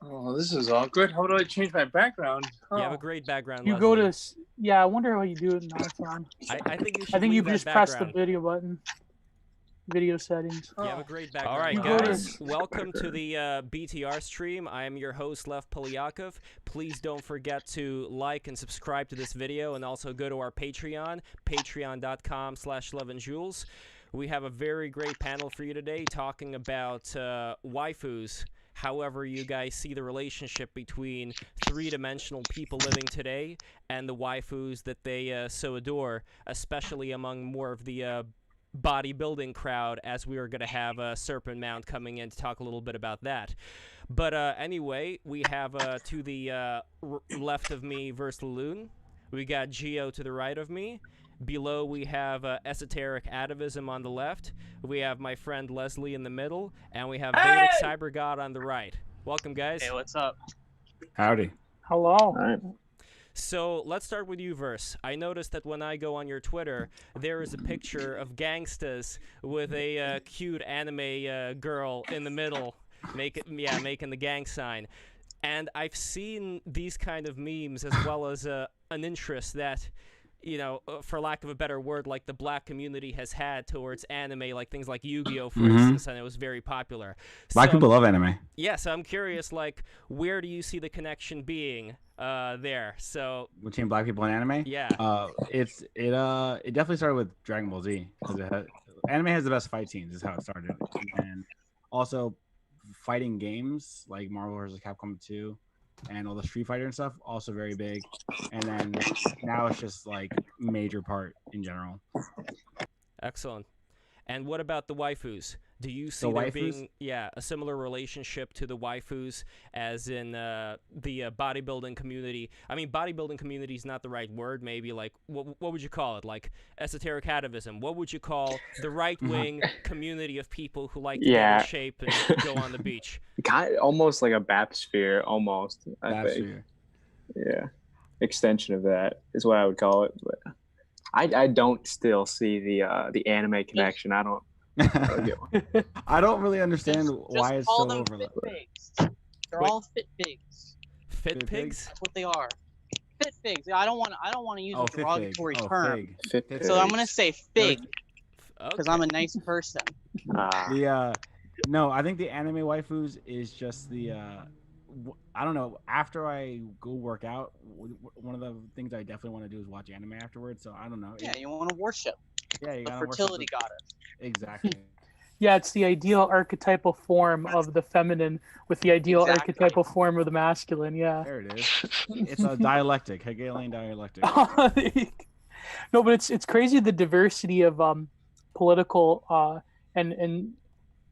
Oh, this is awkward. How do I change my background? You have a Oh. great background, You go Leslie. to yeah. I wonder how you do it in iPhone. I think you I should think you leave that just press the background. video button. Video settings. You have a Oh. great background. All right, You go to- guys. Welcome to the BTR stream. I am your host, Lev Polyakov. Please don't forget to like and subscribe to this video, and also go to our Patreon, patreon.com/LevandJules. We have a very great panel for you today talking about waifus, however you guys see the relationship between three-dimensional people living today and the waifus that they so adore, especially among more of the bodybuilding crowd, as we are going to have Serpent Mount coming in to talk a little bit about that. But anyway, we have to the left of me Versaloon. We got Geo to the right of me. Below we have Esoteric Atavism on the left. We have my friend Leslie in the middle, and we have Vedic Cyber God on the right. Welcome, guys. Hey, what's up? Howdy. Hello. All right. So let's start with you, Verse. I noticed that when I go on your Twitter, there is a picture of gangstas with a cute anime girl in the middle, making the gang sign. And I've seen these kind of memes as well as an interest that, you know, for lack of a better word, like the black community has had towards anime, like things like Yu-Gi-Oh, for instance, and it was very popular. Black So, people love anime. yeah, so I'm curious, like, where do you see the connection being there? So, Between black people and anime. yeah. It definitely started with Dragon Ball Z because anime has the best fight scenes. Is how it started, and also fighting games like Marvel vs. Capcom 2 and all the Street Fighter and stuff also very big. And then now it's just like major part in general. Excellent. And what about the waifus? Do you see The there waifus? being a similar relationship to the waifus as in the bodybuilding community? I mean, bodybuilding community is not the right word. Maybe like what would you call it? Like esoteric atavism. What would you call the right wing community of people who like to get in shape and go on the beach? Kind almost like a BAPsphere, almost. I think. Sphere. Yeah. Extension of that is what I would call it. But I don't still see the anime connection. I don't get one. I don't really understand Just why it's call so them overlapped. fit pigs. They're Wait. all fit pigs. Fit Fit pigs? That's what they are. Fit figs. I don't want to use a Fit fig. derogatory term. Fig. Fit Fit So I'm pigs. gonna say fig because Okay. I'm a nice person. No, I think the anime waifus is just the I don't know. After I go work out, one of the things I definitely want to do is watch anime afterwards. So I don't know. Yeah, you want to worship Yeah, you the gotta worship fertility goddess. Exactly. Yeah, it's the ideal archetypal form of the feminine with the ideal Exactly. archetypal form of the masculine. Yeah. There it is. It's a dialectic, Hegelian dialectic. No, but it's crazy the diversity of political and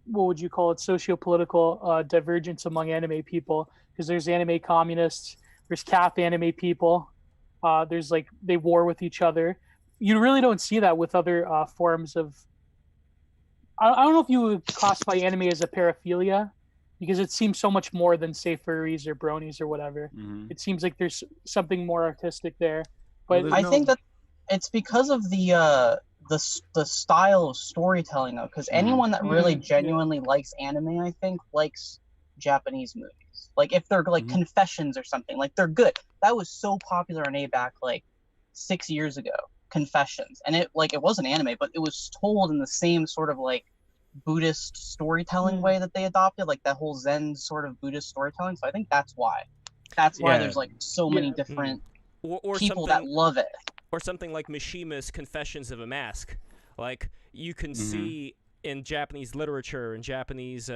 what would you call it, socio-political divergence among anime people, because there's anime communists, there's cap anime people, there's like they war with each other. You really don't see that with other forms of I don't know if you would classify anime as a paraphilia, because it seems so much more than say furries or bronies or whatever. Mhm. It seems like there's something more artistic there. Well, But there's I think that it's because of the style of storytelling though, because anyone that really genuinely likes anime, I think, likes Japanese movies. Like if they're like Confessions or something, like they're good. That was so popular in ABAC like 6 years ago. Confessions, and it wasn't anime, but it was told in the same sort of like Buddhist storytelling way that they adopted, like that whole Zen sort of Buddhist storytelling. So I think that's why Yeah. there's like so many different or people something, that love it. or something like Mishima's Confessions of a Mask. Like you can see in Japanese literature and Japanese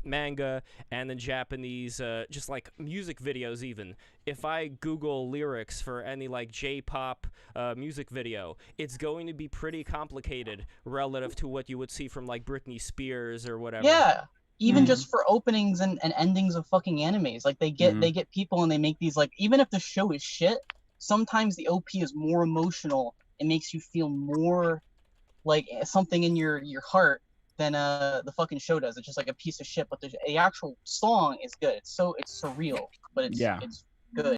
manga and in Japanese just like music videos, even if I Google lyrics for any like J-pop music video, it's going to be pretty complicated relative to what you would see from like Britney Spears or whatever. Yeah, even just for openings and endings of fucking animes, like they get people and they make these, like, even if the show is shit, sometimes the OP is more emotional. It makes you feel more like something in your heart than the fucking show does. It's just like a piece of shit, but the actual song is good. It's surreal, but it's good.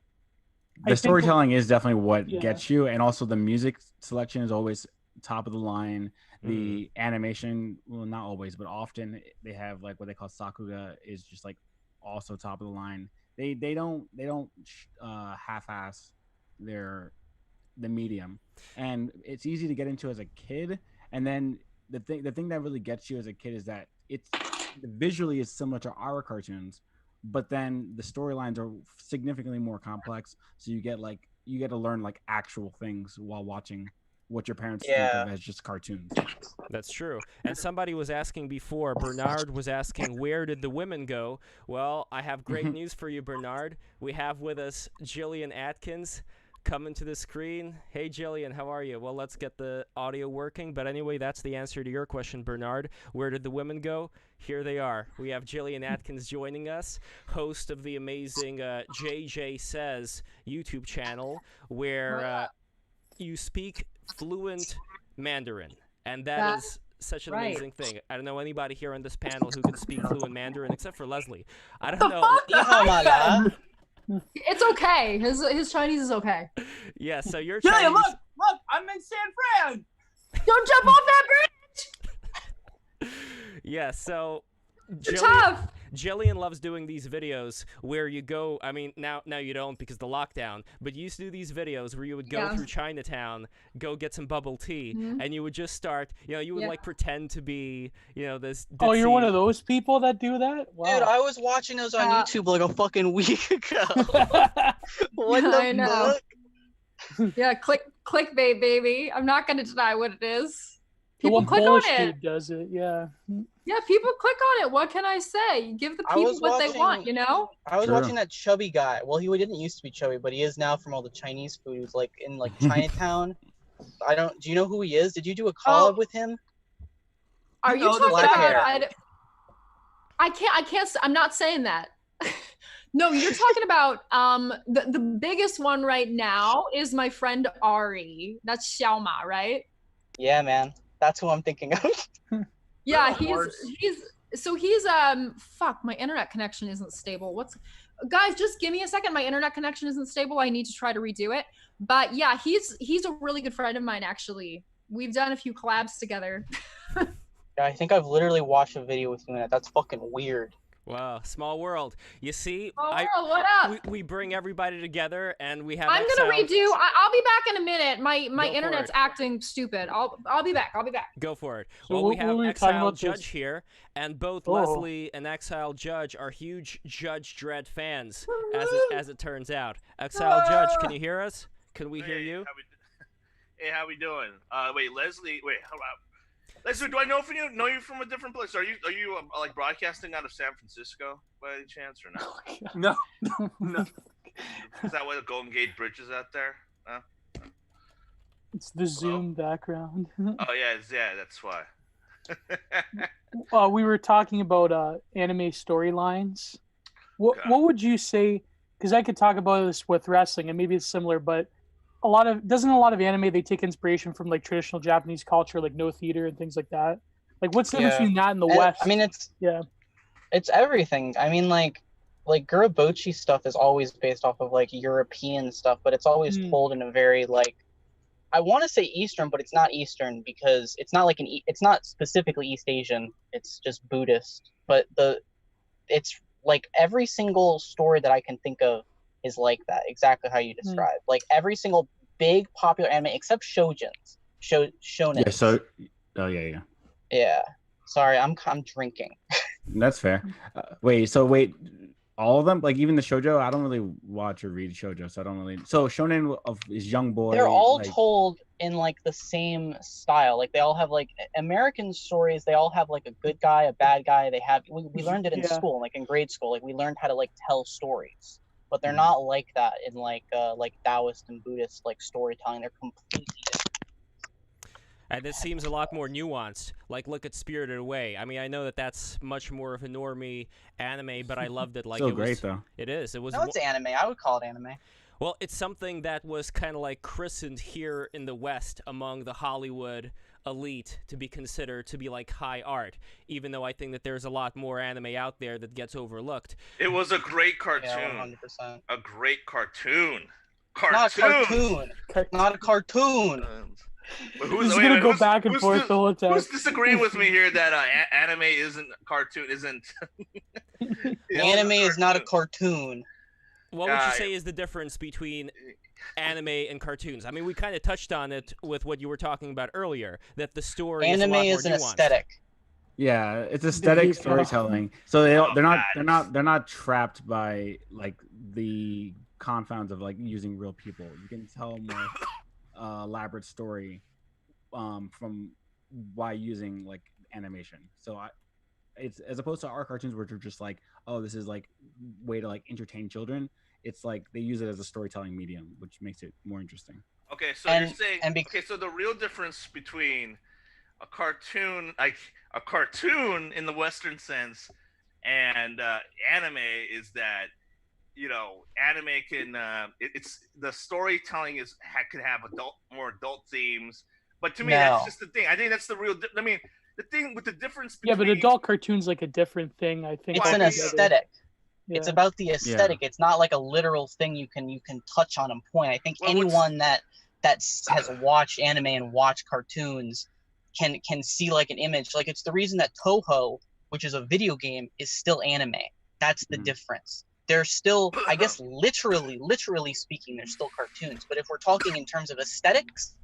The storytelling is definitely what Yeah. gets you, and also the music selection is always top of the line. The animation, well, not always, but often they have like what they call sakuga, is just like also top of the line. They don't half-ass the medium, and it's easy to get into as a kid. And then the thing that really gets you as a kid is that it's visually is similar to our cartoons, but then the storylines are significantly more complex. So you get to learn like actual things while watching what your parents think of as just cartoons. That's true. And somebody was asking before, Bernard was asking, where did the women go? Well, I have great news for you, Bernard. We have with us Jillian Atkins coming to the screen. Hey, Jillian, how are you? Well, let's get the audio working. But anyway, that's the answer to your question, Bernard. Where did the women go? Here they are. We have Jillian Atkins joining us, host of the amazing JJ Says YouTube channel, where you speak fluent Mandarin. And that is such an amazing thing. I don't know anybody here on this panel who can speak fluent Mandarin except for Leslie. I don't know. It's okay. His Chinese is okay. Yeah, so your Jillian, Chinese... look, I'm in San Fran. Don't jump off that bridge. Yeah, so Tough. Jillian loves doing these videos where you go, I mean, now you don't because of the lockdown, but you used to do these videos where you would go through Chinatown, go get some bubble tea, and you would just start, you would like pretend to be, this... Oh, you're one of those people that do that? Wow. Dude, I was watching those on YouTube like a fucking week ago. What the fuck? Yeah, clickbait, baby. I'm not going to deny what it is. People click on it. Does it? Yeah. Yeah, people click on it. What can I say? Give the people what they want, I was watching that chubby guy. Well, he didn't used to be chubby, but he is now from all the Chinese food. He was like in like Chinatown. Do you know who he is? Did you do a collab with him? Are you talking about? I can't. I'm not saying that. No, you're talking about the biggest one right now is my friend Ari. That's Xiaoma, right? Yeah, man. That's who I'm thinking of. Yeah, he's fuck, my internet connection isn't stable. Guys, just give me a second. My internet connection isn't stable. I need to try to redo it. But yeah, he's a really good friend of mine, actually. We've done a few collabs together. Yeah, I think I've literally watched a video with him in it. That's fucking weird. Wow, small world. You see, world, what up? We bring everybody together, and we have. I'm gonna redo. I'll be back in a minute. My internet's acting stupid. I'll be back. Go for it. So well, we have Exile Judge this? here, and both Leslie and Exile Judge are huge Judge Dredd fans, as it turns out. Exile Judge, can you hear us? Can we hear you? How we doing? Wait, Leslie. Wait, how about? Leslie, do I know you from a different place? Are you like broadcasting out of San Francisco by any chance or no? No. Is that why the Golden Gate Bridge is out there? Huh? It's the Zoom background. Oh yeah, that's why. We were talking about anime storylines. What would you say? Because I could talk about this with wrestling, and maybe it's similar, but doesn't a lot of anime, they take inspiration from like traditional Japanese culture, like no theater and things like that? Like what's the difference between that and the West? I mean, it's everything. I mean, like Gurabochi stuff is always based off of like European stuff, but it's always told in a very like, I want to say Eastern, but it's not Eastern because it's not like it's not specifically East Asian. It's just Buddhist. But it's like every single story that I can think of is like that, exactly how you described. Like every single big popular anime except shoujins. Shonen. Yeah, so yeah. Yeah. Sorry, I'm drinking. That's fair. Wait, all of them, like even the shoujo, I don't really watch or read shoujo, so I don't really. So shonen is young boy. They're all told in like the same style. Like they all have like American stories. They all have like a good guy, a bad guy. They have. We learned it in school, like in grade school. Like we learned how to like tell stories. But they're not like that in like Taoist and Buddhist like storytelling. They're completely different. And this seems a lot more nuanced. Like, look at Spirited Away. I mean, I know that's much more of a normie anime, but I loved it. Like, still great though. It is. It was. No, it's anime. I would call it anime. Well, it's something that was kind of like christened here in the West among the Hollywood elite to be considered to be like high art, even though I think that there's a lot more anime out there that gets overlooked. It was a great cartoon. Yeah, 100%. A great cartoon. Not a cartoon. Not a cartoon. Who's gonna go back and forth the whole time? Who's disagreeing with me here that anime isn't cartoon? Isn't? Anime is not a cartoon. What would you say is the difference between anime and cartoons? I mean, we kind of touched on it with what you were talking about earlier, that the story Anime is is a lot more an nuanced. aesthetic. Yeah, it's aesthetic storytelling. So they're not trapped by like the confounds of like using real people. You can tell a more elaborate story from by using like animation. So it's as opposed to our cartoons which are just like, oh, this is like way to like entertain children. It's like they use it as a storytelling medium, which makes it more interesting. Okay, so you're saying okay, so the real difference between a cartoon, like a cartoon in the Western sense, and anime is that, you know, anime can it's the storytelling could have more adult themes, but to me that's just the thing. I think that's the real. I mean, the thing with the difference between... Yeah, but adult cartoon's like a different thing, I think. It's an aesthetic. Yeah. It's about the aesthetic. It's not like a literal thing you can touch on and point. I think anyone that has watched anime and watched cartoons can see like an image. Like, it's the reason that Toho, which is a video game, is still anime. That's the difference. They're still, I guess, literally speaking, they're still cartoons. But if we're talking in terms of aesthetics,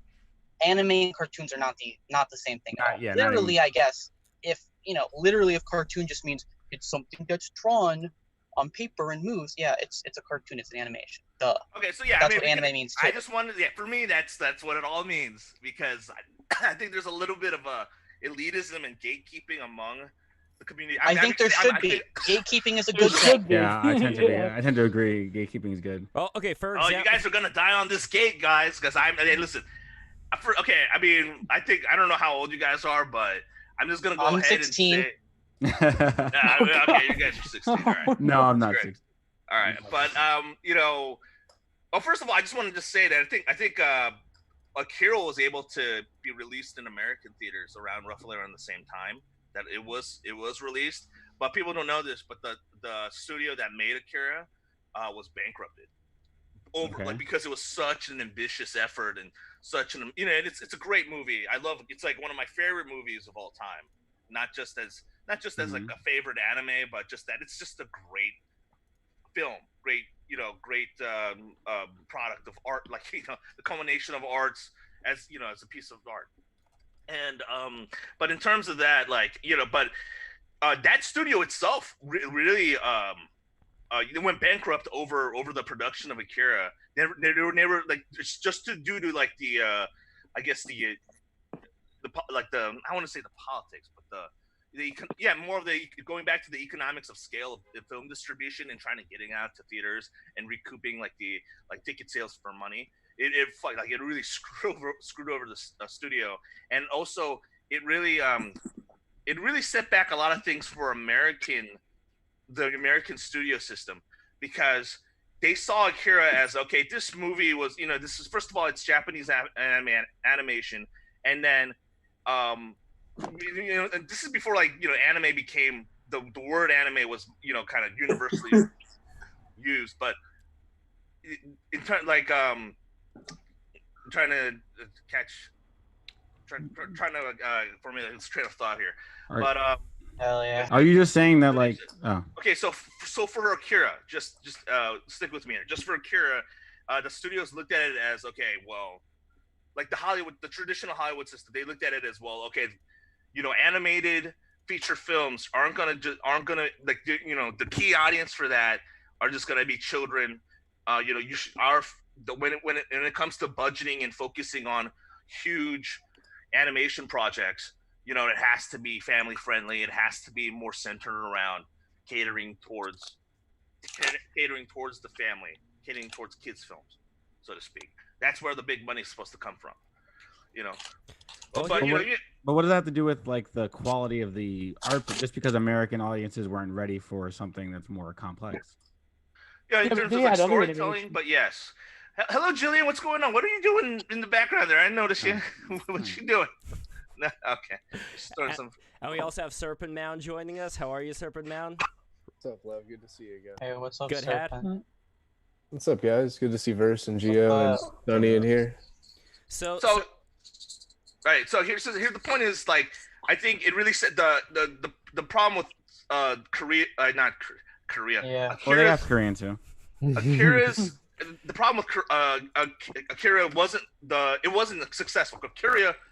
anime and cartoons are not the same thing. Literally, I guess, if cartoon just means it's something that's drawn on paper and moves, it's a cartoon, it's an animation. Duh. Okay, so that's what anime means too. I just wanted, for me, that's what it all means, because I think there's a little bit of a elitism and gatekeeping among the community. I think there should be. Gatekeeping is a good thing. Yeah, I tend to agree. Gatekeeping is good. Well, okay, for example, you guys are gonna die on this gate, guys, because listen. I mean, I don't know how old you guys are, but I'm just gonna go ahead 16. and say. Okay, you guys are 16. All right. No, I'm not 16. All right, but first of all, I just wanted to say that I think Akira was able to be released in American theaters roughly around the same time that it was released. But people don't know this, but the studio that made Akira was bankrupted because it was such an ambitious effort and such an it's a great movie. I love it. It's like one of my favorite movies of all time. Not just as like a favorite anime, but just that it's just a great film, great product of art, like the culmination of arts as a piece of art. And but in terms of that, that studio itself really went bankrupt over the production of Akira. They were never like just due to like the I guess the I want to say the politics, but more of the going back to the economics of scale of film distribution and trying to getting out to theaters and recouping the ticket sales for money. It really screwed over the studio, and also it really set back a lot of things for the American studio system, because they saw Akira as, okay, this movie was, this is, first of all, it's Japanese animation, and then and this is before anime became the word anime was kind of universally used, but in turn trying to formulate this train of thought here. Right. But hell yeah. Are you just saying that okay, so for Akira, just stick with me here. Just for Akira, the studios looked at it as, okay, well, like the traditional Hollywood system, they looked at it as, well, okay, animated feature films aren't gonna the key audience for that are just gonna be children. When it comes to budgeting and focusing on huge animation projects, it has to be family friendly. It has to be more centered around catering towards the family, catering towards kids films, so to speak. That's where the big money is supposed to come from, But what does that have to do with the quality of the art? Just because American audiences weren't ready for something that's more complex. Yeah, in terms of storytelling, but yes. Hello, Jillian. What's going on? What are you doing in the background there? I didn't notice you. What you doing? No, okay. Just throwing some. And we also have Serpent Mound joining us. How are you, Serpent Mound? What's up, love? Good to see you again. Hey, what's up, Good hat. What's up, guys? Good to see Verse and Gio and Donnie in here. So right. So here's the point is, I think it really said the problem with Korea, not Korea. Yeah. Well, they have Akira's, Korean too. Akira's the problem with Akira wasn't successful.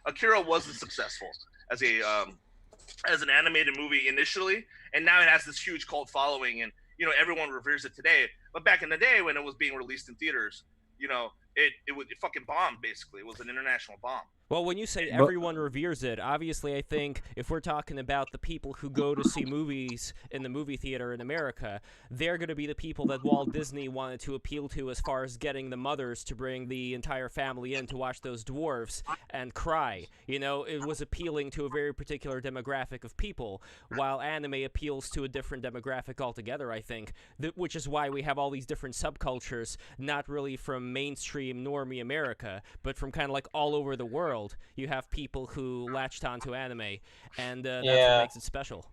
Akira wasn't successful as an animated movie initially, and now it has this huge cult following, and everyone reveres it today. But back in the day when it was being released in theaters, it fucking bombed. Basically, it was an international bomb. Well, when you say everyone reveres it, obviously I think if we're talking about the people who go to see movies in the movie theater in America, they're going to be the people that Walt Disney wanted to appeal to as far as getting the mothers to bring the entire family in to watch those dwarves and cry. It was appealing to a very particular demographic of people, while anime appeals to a different demographic altogether, I think, which is why we have all these different subcultures, not really from mainstream normie America, but from kind of like all over the world. You have people who latched onto anime, and that's what makes it special.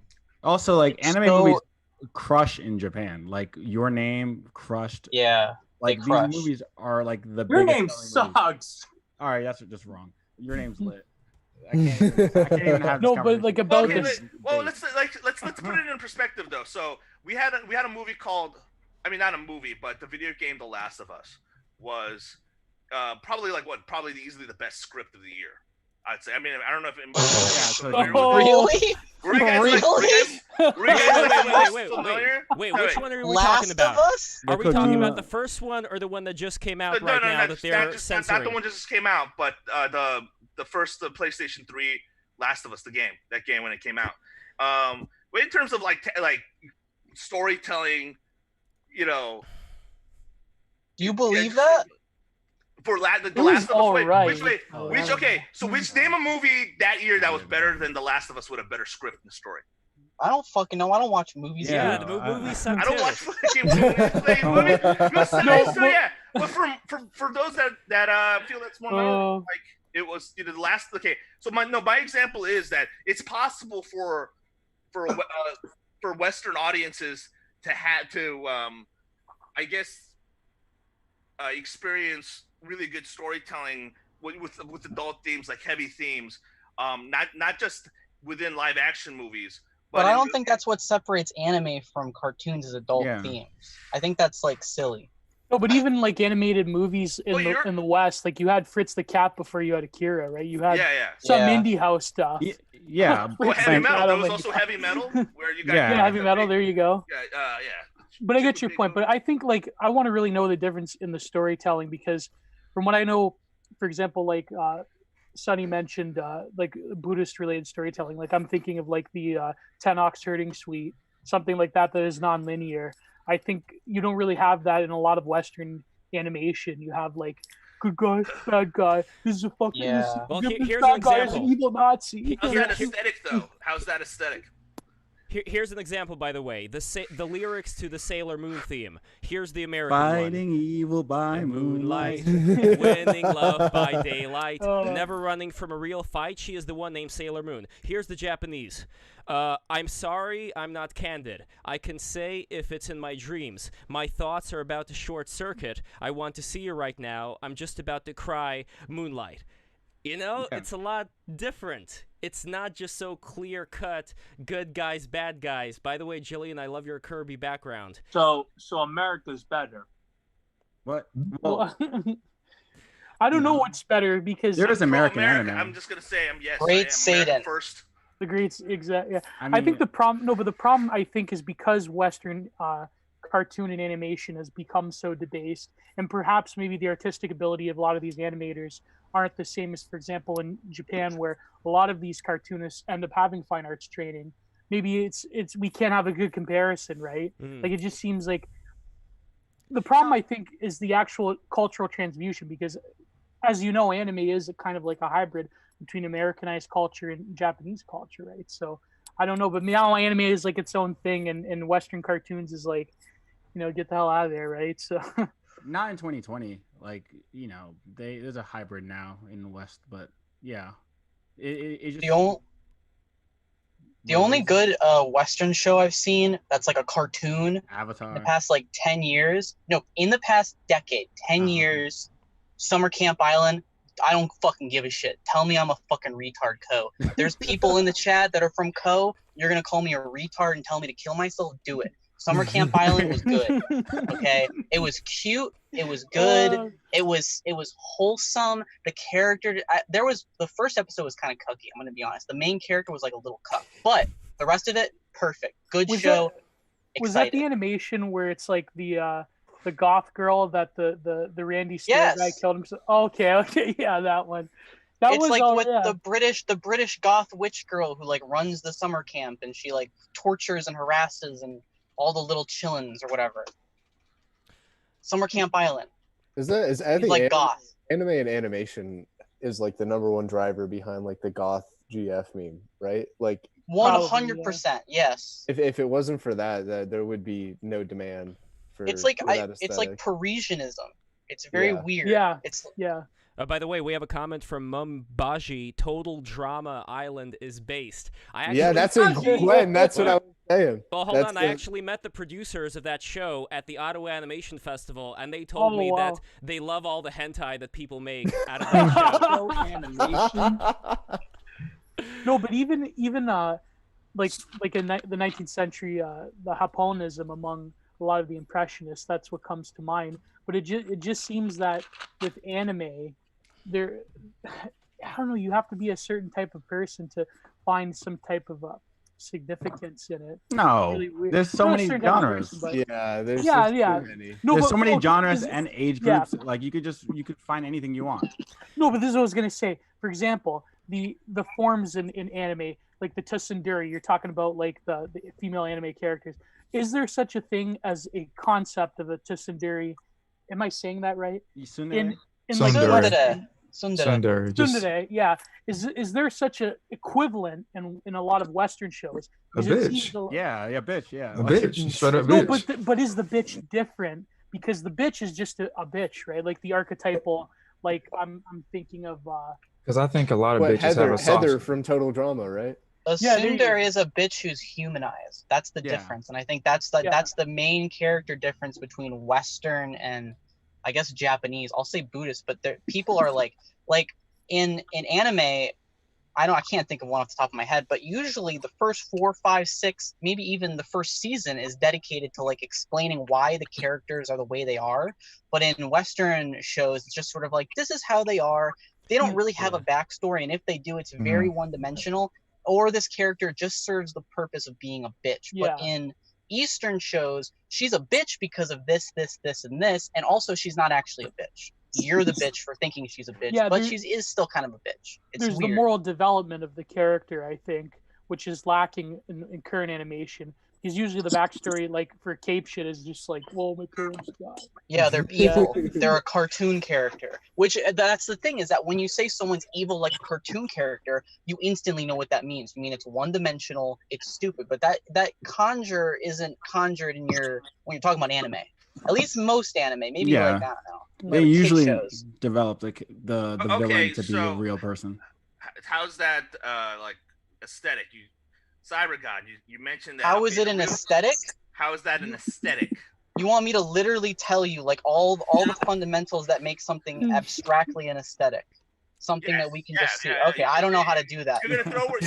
Also, like anime movies crush in Japan. Like Your Name crushed. Yeah, like they these crush. movies are like the Your biggest Name selling movies. sucks. All right, that's just wrong. Your Name's lit. I can't even have this No, but like conversation. about Okay, this. well, let's put it in perspective though. So we had a movie called, I mean, not a movie, but the video game The Last of Us was probably easily the best script of the year. I'd say. I mean, I don't know if Really? Were you guys familiar? Wait, which one are we Last talking about? of Us? Are we talking about the first one or the one that just came out right now that they're censoring? Not the one that just came out, but the first PlayStation 3 Last of Us, that game when it came out. But in terms of like storytelling, Do you believe that? For the Last of Us, which name a movie that year that was better than The Last of Us with a better script and story? I don't fucking know. I don't watch movies. Yeah, Either. the movies suck I don't too. watch fucking movies. So yeah, but for those that feel that's more memorable, like it was the last. Okay, so my example is that it's possible for Western audiences to I guess experience really good storytelling with adult themes, like heavy themes, not just within live action movies. But I don't think that's what separates anime from cartoons as adult themes. I think that's like silly. No, but even like animated movies in the West, like you had Fritz the Cat before you had Akira, right? You had some indie house stuff. Yeah. Well, heavy metal. There was also heavy metal where you got heavy metal. There you go. Yeah. But I get your point. But I think like I want to really know the difference in the storytelling, because from what I know, for example, like Sonny mentioned like Buddhist related storytelling. Like I'm thinking of like the 10 Ox Herding Suite, something like that is non-linear. I think you don't really have that in a lot of Western animation. You have like good guy, bad guy. This is a fucking Well, here's bad an guy is example. an evil Nazi. How's that aesthetic though? How's that aesthetic? Here's an example, by the way. The lyrics to the Sailor Moon theme. Here's the American Fighting one. evil by moonlight. Winning love by daylight. Never running from a real fight. She is the one named Sailor Moon. Here's the Japanese. I'm sorry, I'm not candid. I can say if it's in my dreams. My thoughts are about to short circuit. I want to see you right now. I'm just about to cry. Moonlight. It's a lot different. It's not just so clear-cut, good guys, bad guys. By the way, Jillian, I love your Kirby background. So America's better. What? Well, I don't know what's better, because there is American America, anime. I'm just gonna say Great Satan first. The great, exactly. Yeah. I think the problem I think is because Western cartoon and animation has become so debased, and perhaps maybe the artistic ability of a lot of these animators aren't the same as, for example, in Japan, where a lot of these cartoonists end up having fine arts training. Maybe it's we can't have a good comparison, right? Like it just seems like the problem, I think, is the actual cultural transmutation, because as you know, anime is a kind of like a hybrid between Americanized culture and Japanese culture, right? So I don't know, but now anime is like its own thing, and Western cartoons is like, get the hell out of there, right? So not in 2020. Like, there's a hybrid now in the West, but yeah, it just the only good Western show I've seen that's like a cartoon Avatar in the past like 10 years. No, in the past decade, 10 years, Summer Camp Island, I don't fucking give a shit. Tell me I'm a fucking retard, Co. There's people in the chat that are from Co. You're gonna call me a retard and tell me to kill myself? Do it. Summer Camp Island was good. Okay, it was cute. It was good. It was wholesome. The character, the first episode was kind of cucky. I'm gonna be honest. The main character was like a little cuck, but the rest of it, perfect. Good show. Was that the animation where it's like the goth girl that the Randy Steele guy killed himself? Okay, yeah, that one. It's like with the British goth witch girl who like runs the summer camp and she like tortures and harasses and all the little chillins or whatever. Summer Camp Island. I think like goth. Anime and animation is like the #1 driver behind like the goth GF meme, right? Like 100%, yes. If it wasn't for that, there would be no demand for. It's like it's like Parisianism. It's very weird. Yeah. It's By the way, we have a comment from Mumbaji. Total Drama Island is based. That's in Gwen. That's what I was saying. Well, hold on. I actually met the producers of that show at the Ottawa Animation Festival, and they told me that they love all the hentai that people make out of that show. No, but even like in the 19th century, the Japonism among a lot of the impressionists, that's what comes to mind. But it just seems that with anime, I don't know, you have to be a certain type of person to find some type of significance in it. No, really there's so many genres. Too many. No, there's so many genres and age groups. Like you could find anything you want. No, but this is what I was gonna say. For example, the forms in anime, like the tsundere, you're talking about like the female anime characters. Is there such a thing as a concept of a tsundere? Am I saying that right? Tsundere. Tsundere, yeah. Is there such an equivalent in a lot of Western shows? A bitch. Bitch, yeah. A bitch, straight up no, bitch. but is the bitch different? Because the bitch is just a bitch, right? Like the archetypal. Like I'm thinking of. Because I think a lot of bitches have a soft. Heather from Total Drama, right? A tsundere is a bitch who's humanized. That's the difference, and I think that's the main character difference between Western and, I guess, Japanese. I'll say Buddhist, but people are like in anime. I can't think of one off the top of my head, but usually the first 4, 5, 6, maybe even the first season is dedicated to like explaining why the characters are the way they are. But in Western shows, it's just sort of like, this is how they are. They don't really have a backstory, and if they do, it's very one-dimensional. Or this character just serves the purpose of being a bitch. Yeah. But in Eastern shows, she's a bitch because of this, and this, and also she's not actually a bitch. You're the bitch for thinking she's a bitch, but she is still kind of a bitch. There's weird. The moral development of the character, I think, which is lacking in current animation. Because usually the backstory, like for Cape shit, is just like, well, my parents died. Yeah, they're evil. They're a cartoon character. Which, that's the thing, is that when you say someone's evil like a cartoon character, you instantly know what that means. You mean it's one-dimensional, it's stupid. But that conjure isn't conjured when you're talking about anime. At least most anime. Maybe like, I don't know. They usually develop the villain to be a real person. How's that like aesthetic? Cybergod, you mentioned that. How is it an aesthetic? How is that an aesthetic? You want me to literally tell you like all the fundamentals that make something abstractly an aesthetic? Something that we can just see. Okay, I don't know how to do that. You're gonna throw words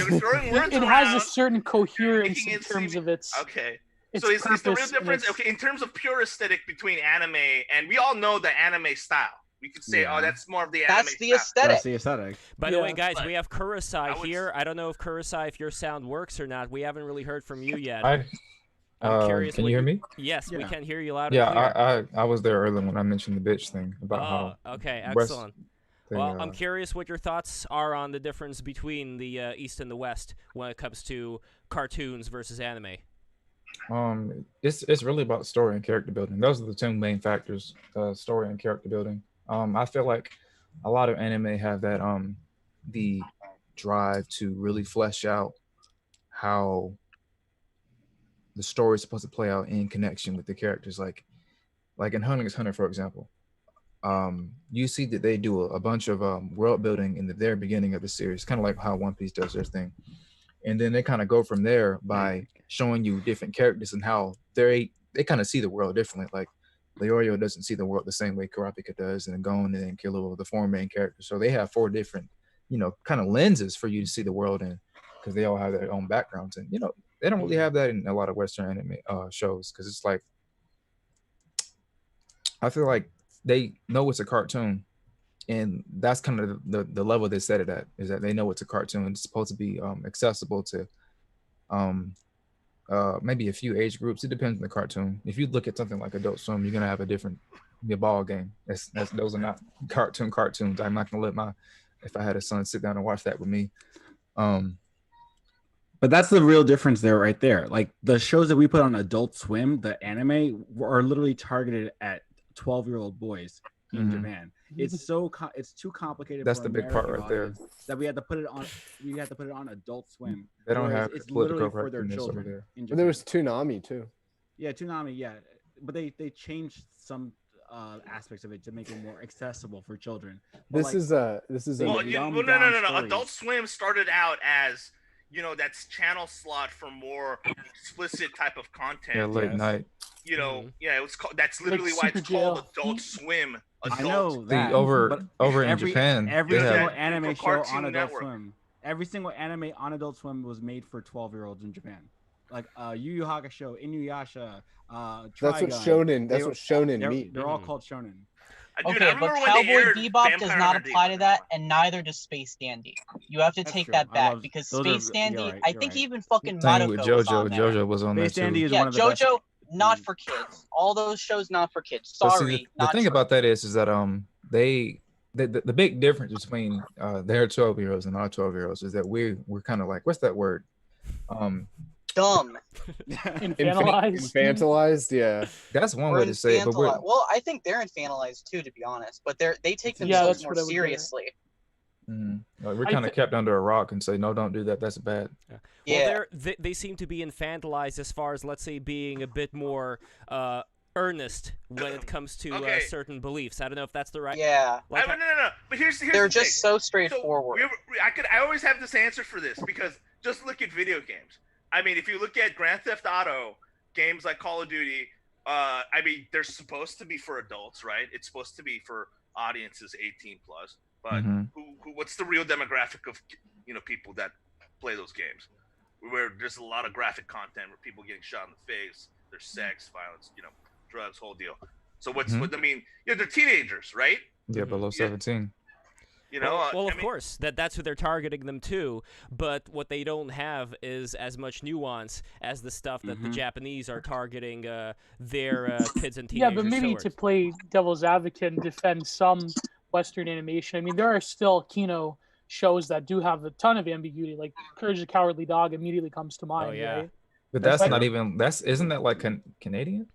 it has a certain coherence in terms of its. Okay. So is the real difference? Okay, in terms of pure aesthetic between anime and we all know the anime style. We could say, that's more of the anime. That's the aesthetic. That's the aesthetic. By the way, guys, we have Kurosai here. I don't know if Kurosai, if your sound works or not. We haven't really heard from you yet. I'm curious. Can you hear me? Yes, we can hear you loud and clear. Yeah, I was there earlier when I mentioned the bitch thing about how. Okay, excellent. Well, I'm curious what your thoughts are on the difference between the East and the West when it comes to cartoons versus anime. It's really about story and character building. Those are the two main factors: story and character building. I feel like a lot of anime have that the drive to really flesh out how the story is supposed to play out in connection with the characters. Like in Hunter x Hunter, for example, you see that they do a bunch of world building in the very beginning of the series, kind of like how One Piece does their thing, and then they kind of go from there by showing you different characters and how they kind of see the world differently. Like Leorio doesn't see the world the same way Kurapika does, and Gon and Killua, the four main characters. So they have 4 different, kind of lenses for you to see the world in, because they all have their own backgrounds. And they don't really have that in a lot of Western anime shows, because it's like, I feel like they know it's a cartoon, and that's kind of the level they set it at, is that they know it's a cartoon. It's supposed to be accessible to maybe a few age groups. It depends on the cartoon. If you look at something like Adult Swim, you're gonna have a different ball game. Those are not cartoons. I'm not gonna let if I had a son sit down and watch that with me. But that's the real difference there, right there. Like the shows that we put on Adult Swim, the anime are literally targeted at 12-year-old boys in Japan. It's too complicated. That's for the big part right there. That we had to put it on. We had to put it on Adult Swim. They don't have it's political literally for their correctness over children. there. But there was Toonami too. Yeah, Toonami. Yeah, but they changed some aspects of it to make it more accessible for children. But This is a No. Adult Swim started out as that's channel slot for more explicit type of content. Yeah, late night. Yeah, it was called. That's literally Like why it's Super called Jail. Adult Swim. I know that. Over in Japan, every they single have anime for show Cartoon on Adult Network. Swim, every single anime on Adult Swim was made for 12-year-olds in Japan. Like Yu Yu Hakusho, Inuyasha, That's what Trigun. shonen. That's what shonen means. They're all called shonen. Dude, I Okay, but remember when they Cowboy aired Bebop does Vampire not Hunter apply D. to that, and neither does Space Dandy. You have to That's take true. that I back love- because those are- Space Dandy. you're right, I you're think right. even fucking same with Madoka was on JoJo. there. JoJo was on Space there Dandy too. is Yeah, one of the best. JoJo not for kids. All those shows not for kids. But see, Sorry, the not thing true. about that is that the big difference between their 12-year-olds and our 12-year-olds is that we're kind of like, what's that word? Dumb. Infantilized. Infantilized, yeah. That's one We're way to say it, but infantilized. Well, I think they're infantilized too, to be honest. But they take Yeah, themselves that's more what I would get. seriously. like, we're I kind of thi- kept under a rock and say, no, don't do that. That's bad. Yeah. Well, they seem to be infantilized as far as, let's say, being a bit more earnest when it comes to Okay. certain beliefs. I don't know if that's the right. Yeah. Like, No. But here's They're the just thing. so straightforward. I always have this answer for this because just look at video games. I mean, if you look at Grand Theft Auto, games like Call of Duty, I mean, they're supposed to be for adults, right? It's supposed to be for audiences 18 plus. But what's the real demographic of people that play those games? Where there's a lot of graphic content, where people getting shot in the face, there's sex, violence, drugs, whole deal. So what I mean? They're teenagers, right? Yeah, below 17. Well, of course, that's who they're targeting them to. But what they don't have is as much nuance as the stuff that the Japanese are targeting their kids and Yeah, teenagers but maybe towards. to play devil's advocate and defend some Western animation. I mean, there are still Kino shows that do have a ton of ambiguity. Like Courage the Cowardly Dog immediately comes to mind. yeah. Right? But That's that's like- not even, isn't that like Canadian?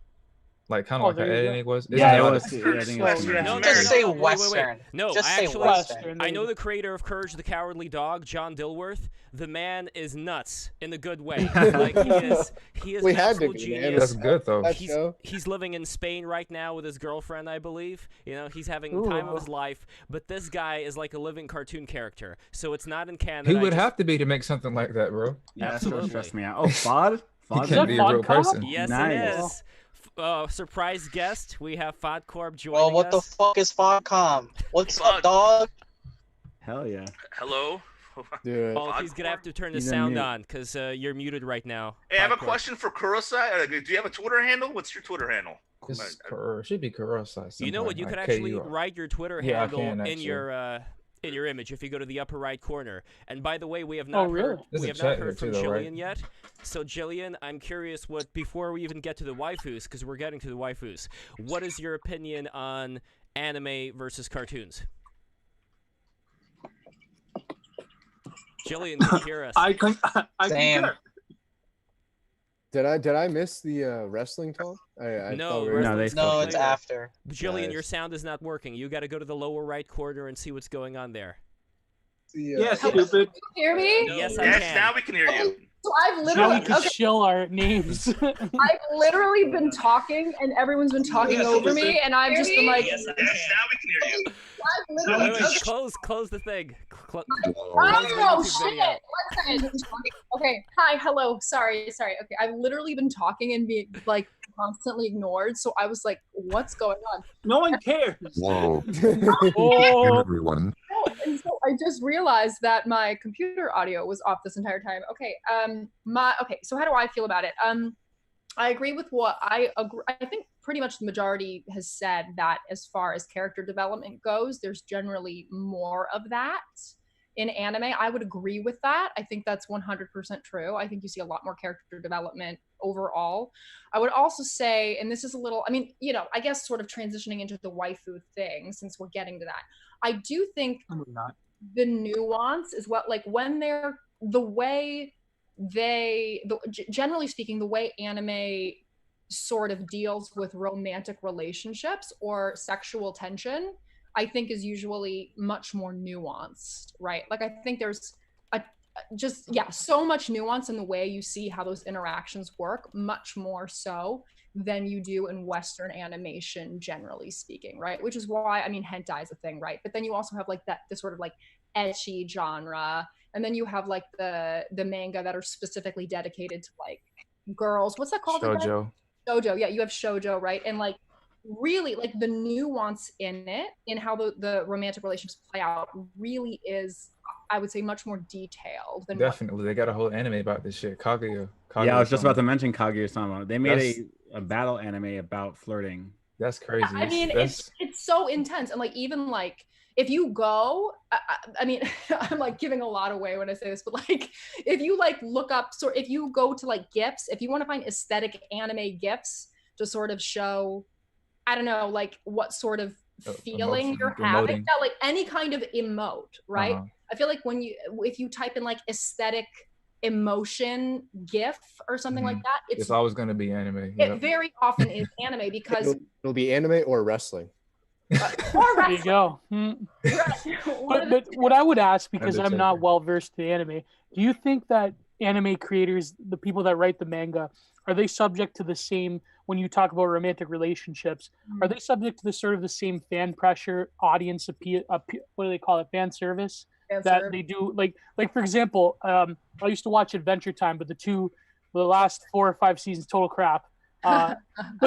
Like kind Oh, of like how there you go. editing was? Yeah, Isn't it that was. like- Yeah, I think it's- Yeah. No, Just say wait. Western. No, Just say actually, Western. I know the creator of Courage the Cowardly Dog, John Dilworth. The man is nuts in a good way. Like he is We an had to absolute be, man. genius. That's good though. That show. He's living in Spain right now with his girlfriend, I believe. He's having the time of his life. But this guy is like a living cartoon character. So it's not in Canada. He would have to be to make something like that, bro. Yeah, that's Absolutely. what stressed me out. Oh, Fod? He Fod? can't be a real Fod Cop? person. Yes, Nice. it is. Surprise guest. We have Fod Corp joining Well, what the us. fuck is Fodcom? What's Fuck. up, dog? Hell yeah. Hello. Dude. Well, he's gonna have to turn the He's on sound mute. on because you're muted right now. Hey, I have a Fod Corp. question for Kurosai. Do you have a Twitter handle? What's your Twitter handle? This is should be Kurosai. You know what? You something could like actually KUR. write your Twitter Yeah, I handle can, in actually. your image if you go to the upper right corner. And by the way, we have Oh, not really? heard There's we a have chat not here heard from too, though, right? Jillian yet. So Jillian, I'm curious what before we even get to the waifus, because we're getting to the waifus. What is your opinion on anime versus cartoons? Jillian, can you hear us? I Same. concur. Did I miss the wrestling talk? I No, thought we were- No, they wrestling's still No, play it's later. after. Jillian, Nice. your sound is not working. You got to go to the lower right corner and see what's going on there. Yeah, stupid. Hear me? Yes, I Yes, can. now we can hear you. So I've Now literally we can shill our names. I've literally been talking and everyone's been talking over me and I've just been like Yes, now we can hear you. I've literally Wait, close the thing. Oh YouTube shit! video. One second. Okay. Hi. Hello. Sorry. Okay. I've literally been talking and being like constantly ignored. So I was like, what's going on? No one cares. Whoa. Oh, Everyone. And so I just realized that my computer audio was off this entire time. Okay. So how do I feel about it? I agree with what I think pretty much the majority has said that as far as character development goes, there's generally more of that in anime. I would agree with that. I think that's 100% true. I think you see a lot more character development overall. I would also say, and this is a little, I mean, you know, I guess sort of transitioning into the waifu thing, since we're getting to that. I do think the nuance is what, like, when they're generally speaking, the way anime sort of deals with romantic relationships or sexual tension, I think is usually much more nuanced, right? Like, I think there's so much nuance in the way you see how those interactions work, much more so than you do in Western animation, generally speaking, right? Which is why, I mean, hentai is a thing, right? But then you also have like this sort of like ecchi genre, and then you have like the manga that are specifically dedicated to like girls. What's that called? Shoujo. Shoujo, yeah, you have shoujo, right? And like really like the nuance in it, in how the romantic relationships play out, really is, I would say, much more detailed than Definitely. They got a whole anime about this shit. Kaguya. Yeah, I was just about to mention Kaguya-sama. They made a battle anime about flirting. That's crazy. I mean, it's so intense. And like, even like, if you go, I mean, I'm like giving a lot away when I say this, but like, if you like look up, if you go to like GIFs, if you want to find aesthetic anime GIFs to sort of show, I don't know, like what sort of feeling you're having, yeah, like any kind of emote, right? I feel like if you type in like aesthetic emotion GIF or something like that, it's always going to be anime. It very often is anime because it'll be anime or wrestling. There you go. But what I would ask, because I'm not well versed in anime, do you think that anime creators, the people that write the manga, are they subject to the same, when you talk about romantic relationships, are they subject to the sort of the same fan pressure, audience appeal, what do they call it, fan service? They do, like for example, I used to watch Adventure Time, but the last 4 or 5 seasons, total crap. But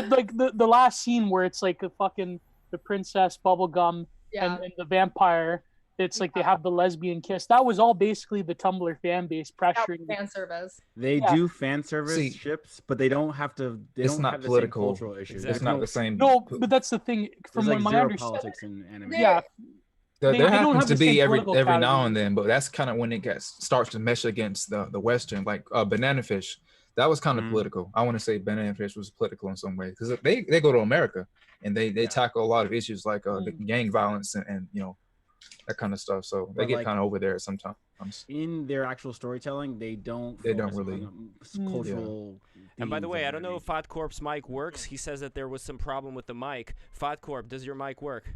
like the last scene where it's like the princess bubblegum and the vampire, it's like they have the lesbian kiss. That was all basically the Tumblr fan base pressuring fan service. They do fan service ships, but they don't have to. It's not political. Cultural issues. It's not the same. No, but that's the thing. From like my zero politics in anime. Yeah. There happens to be every now and then, but that's kind of when it starts to mesh against the Western, like Banana Fish. That was kind of political. I want to say Banana Fish was political in some way, because they go to America and they tackle a lot of issues like the gang violence and you know, that kind of stuff. So they get kind of over there sometimes. In their actual storytelling, they don't really cultural. And by the way, I don't know if Fotcorp's mic works. He says that there was some problem with the mic. Fotcorp, does your mic work?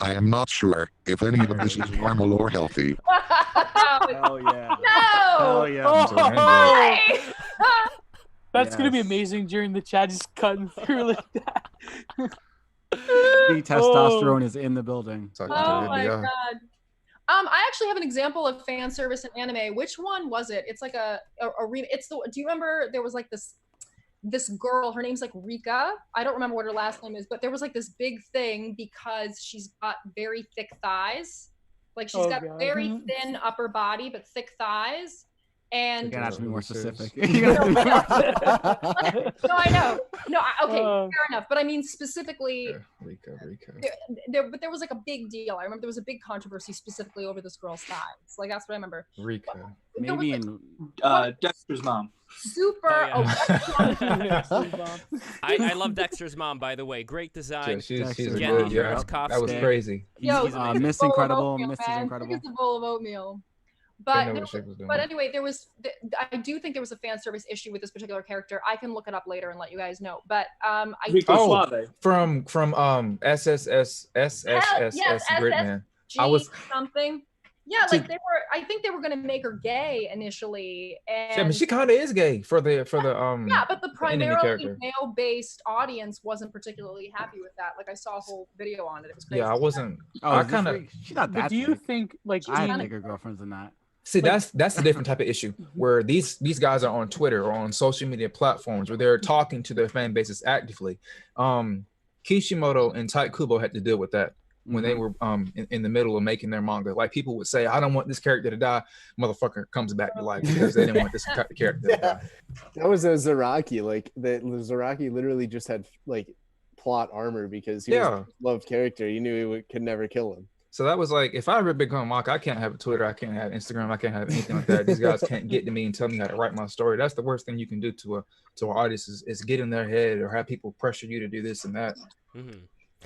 I am not sure if any of this is normal or healthy. Hell yeah. No! Hell yeah. That's going to be amazing during the chat, just cutting through like that. The testosterone is in the building. Oh my god. I actually have an example of fan service in anime. Which one was it? It's like do you remember there was like this girl, her name's like Rika. I don't remember what her last name is, but there was like this big thing because she's got very thick thighs. Like she's got very thin upper body, but thick thighs. And you gotta have to be more specific. No, I know. No, okay, fair enough. But I mean specifically, Rika. But there was like a big deal. I remember there was a big controversy specifically over this girl's thighs. Like that's what I remember. Rika. Maybe in Dexter's mom. Super. I love Dexter's mom, by the way. Great design. She's a good, that was crazy. He's Miss Incredible. Miss Incredible. It's a bowl of oatmeal. But anyway, I do think there was a fan service issue with this particular character. I can look it up later and let you guys know. But from SSS Gridman. I was something. Yeah, like I think they were gonna make her gay initially. And I mean, she kind of is gay for the yeah, but the primarily male-based audience wasn't particularly happy with that. Like I saw a whole video on it. It was crazy. Yeah, I wasn't. I kind of. She's not that. Do you think like I had bigger girlfriends than that? See, Like- that's a different type of issue where these guys are on Twitter or on social media platforms where they're talking to their fan bases actively. Kishimoto and Tite Kubo had to deal with that when they were in the middle of making their manga. Like people would say, "I don't want this character to die," motherfucker comes back to life because they didn't want this character to die. That was a Zaraki. Like the Zaraki literally just had like plot armor because he was a loved character. You knew he could never kill him. So that was like, if I ever become manga, I can't have a Twitter, I can't have Instagram, I can't have anything like that. These guys can't get to me and tell me how to write my story. That's the worst thing you can do to an artist is get in their head or have people pressure you to do this and that.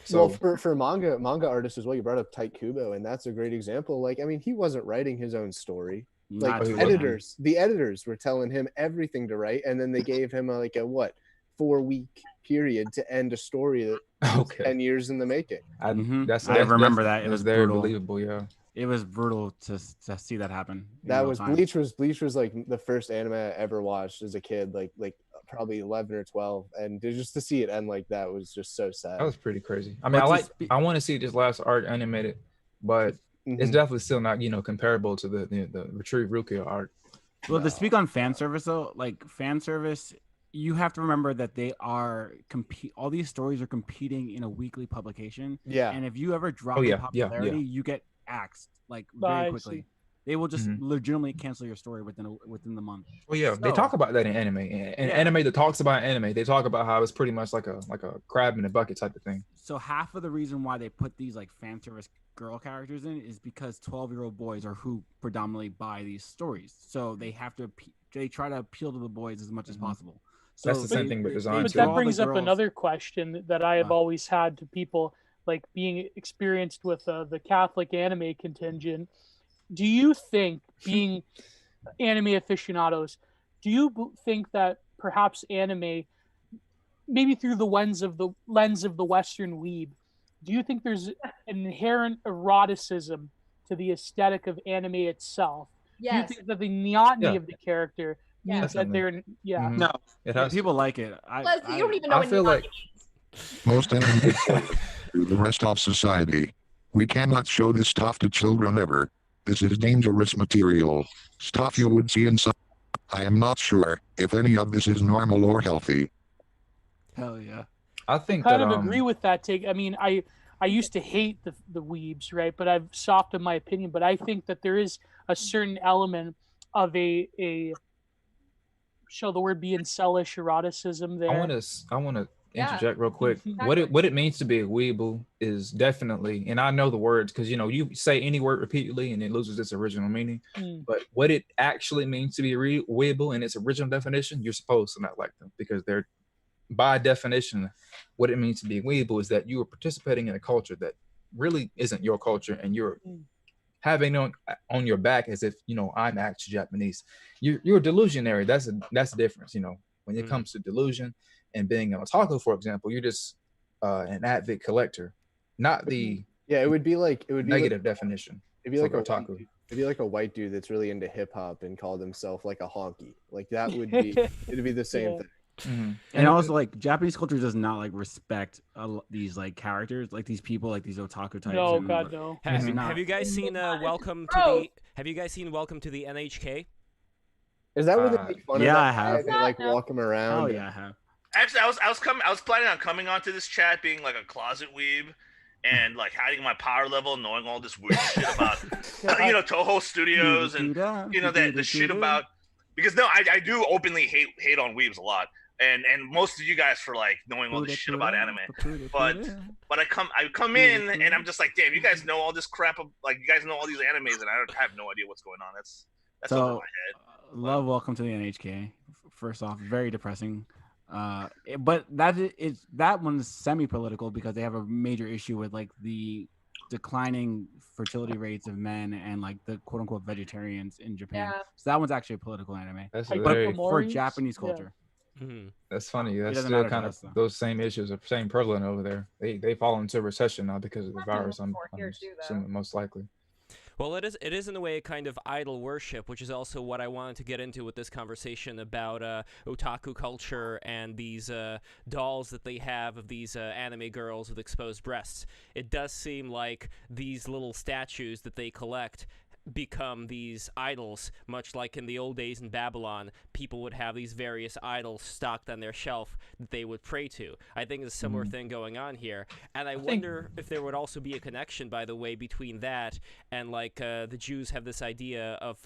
So for manga artists as well, you brought up Tite Kubo, and that's a great example. Like, I mean, he wasn't writing his own story. Like the editors were telling him everything to write, and then they gave him a 4-week period to end a story that was 10 years in the making. I remember that. It was very brutal. believable. Yeah, it was brutal to see that happen. That was Bleach was like the first anime I ever watched as a kid, like probably 11 or 12, and just to see it end like that was just so sad. That was pretty crazy. I mean, I want to see this last arc animated, but it's definitely still not comparable to the Retrieve Rukia arc. Well, to speak on fan service though, like fan service, you have to remember that they are all these stories are competing in a weekly publication. Yeah. And if you ever drop in popularity, you get axed like very quickly. They will just legitimately cancel your story within the month. Well, yeah, they talk about that in anime. Anime that talks about anime, they talk about how it's pretty much like a crab in a bucket type of thing. So half of the reason why they put these like fan service girl characters in is because 12-year-old boys are who predominantly buy these stories. So they try to appeal to the boys as much as possible. So that's the same thing with design. But that brings up another question that I have always had to people like being experienced with the Catholic anime contingent. Do you think, being anime aficionados, do you think that perhaps anime, maybe through the lens of the Western weeb, do you think there's an inherent eroticism to the aesthetic of anime itself? Yes. Do you think that the neoteny of the character means that they're No, people like it. You don't even know what feel most enemies to the rest of society. We cannot show this stuff to children ever. This is dangerous material. Stuff you would see in some. I am not sure if any of this is normal or healthy. Hell yeah. I think I kind of agree with that take. I mean, I used to hate the weebs, right? But I've softened my opinion. But I think that there is a certain element of a shall the word be incelish eroticism there. I want to interject real quick. What it means to be a weeble is definitely, and I know the words because you say any word repeatedly and it loses its original meaning. But what it actually means to be a weeble in its original definition, you're supposed to not like them because they're, by definition, what it means to be a weeble is that you are participating in a culture that really isn't your culture, and you're having on your back as if I'm actually Japanese. You're delusionary. That's the difference. When it comes to delusion and being an otaku, for example, you're just an avid collector, not the it would be negative definition. It'd be like otaku. It'd be like a white dude that's really into hip hop and called himself like a honky. Like that would be it'd be the same thing. And also, like, Japanese culture does not like respect these like characters, like these people, like these otaku types. No, God, no. Have you guys seen Welcome to the NHK? Is that where they make fun of yeah, that I have. guy? They like walk him around. Oh yeah, I have. Actually, I was planning on coming onto this chat being like a closet weeb and like hiding my power level, knowing all this weird shit about Toho Studios and the shit about, because I do openly hate on weebs a lot. And most of you guys for like knowing all this shit about anime, but I come in and I'm just like, damn, you guys know all this crap, like you guys know all these animes and I have no idea what's going on. That's so over my head. Love Welcome to the NHK. First off, very depressing. But that one's semi-political because they have a major issue with like the declining fertility rates of men and like the quote unquote vegetarians in Japan. So that one's actually a political anime. That's but for Japanese culture. That's funny. That's still kind of those same issues are same prevalent over there. They fall into recession now because of the virus. I'm assuming most likely. Well, it is in a way a kind of idol worship, which is also what I wanted to get into with this conversation about otaku culture and these dolls that they have of these anime girls with exposed breasts. It does seem like these little statues that they collect become these idols, much like in the old days in Babylon, people would have these various idols stocked on their shelf that they would pray to. I think there's a similar thing going on here, and I wonder if there would also be a connection, by the way, between that and like the Jews have this idea of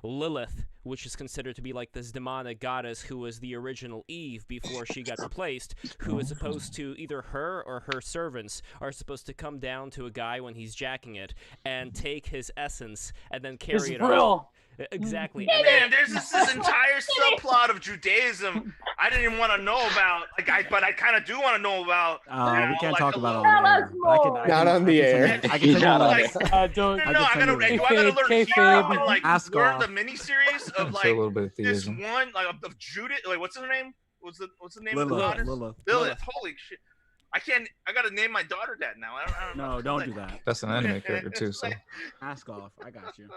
Lilith, which is considered to be like this demonic goddess who was the original Eve before she got replaced, who is supposed to, either her or her servants are supposed to come down to a guy when he's jacking it and take his essence and then carry it off. Exactly. And man, there's this entire subplot of Judaism I didn't even want to know about. But I kind of do want to know about. We can't talk about it Tell on us the air. Not on the air. I can tell Not on you. Don't. No, I gotta learn Kayfabe. and like Ask learn off. the miniseries of Show like a little bit of this theism. one like of Judith. Like what's her name? What's the name of the Lilith. goddess? Lilith. Lilith. Holy shit! I can't. I gotta name my daughter that now. I don't know. No, don't do that. That's an anime character too. So Ask off. I got you.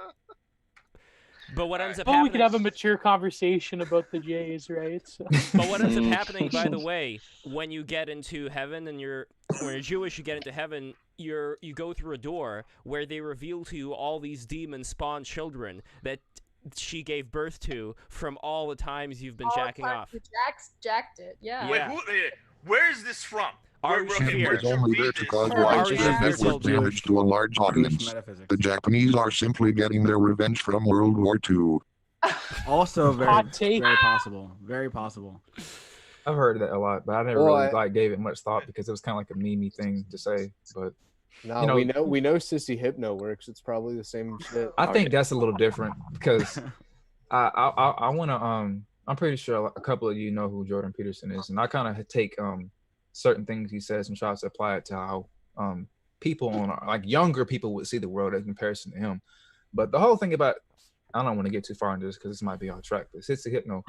But what ends up Oh, happening... we could have a mature conversation about the Jays, right? So. But what ends up happening, by the way, when you get into heaven and when you're Jewish, you get into heaven, you go through a door where they reveal to you all these demon-spawned children that she gave birth to from all the times you've been jacking off. Jacked it. Yeah. Wait, Yeah. where is this from? Ari Where- Shaffir. where'd It's you only read there to this? cause Ari widespread Shaffir network told damage to a large audience. Metaphysics. The Japanese are simply getting their revenge from World War II. Also Hot take. very possible. Very possible. I've heard that a lot, but I never Well, really like gave it much thought because it was kind of like a memey thing to say. But No, You know- we know Sissy Hypno works. It's probably the same shit. I think that's a little different because I want to I'm pretty sure a couple of you know who Jordan Peterson is, and I kind of take certain things he says and tries to apply it to how people on like younger people would see the world in comparison to him. But the whole thing about, I don't want to get too far into this because this might be off track, but Sissy Hypno,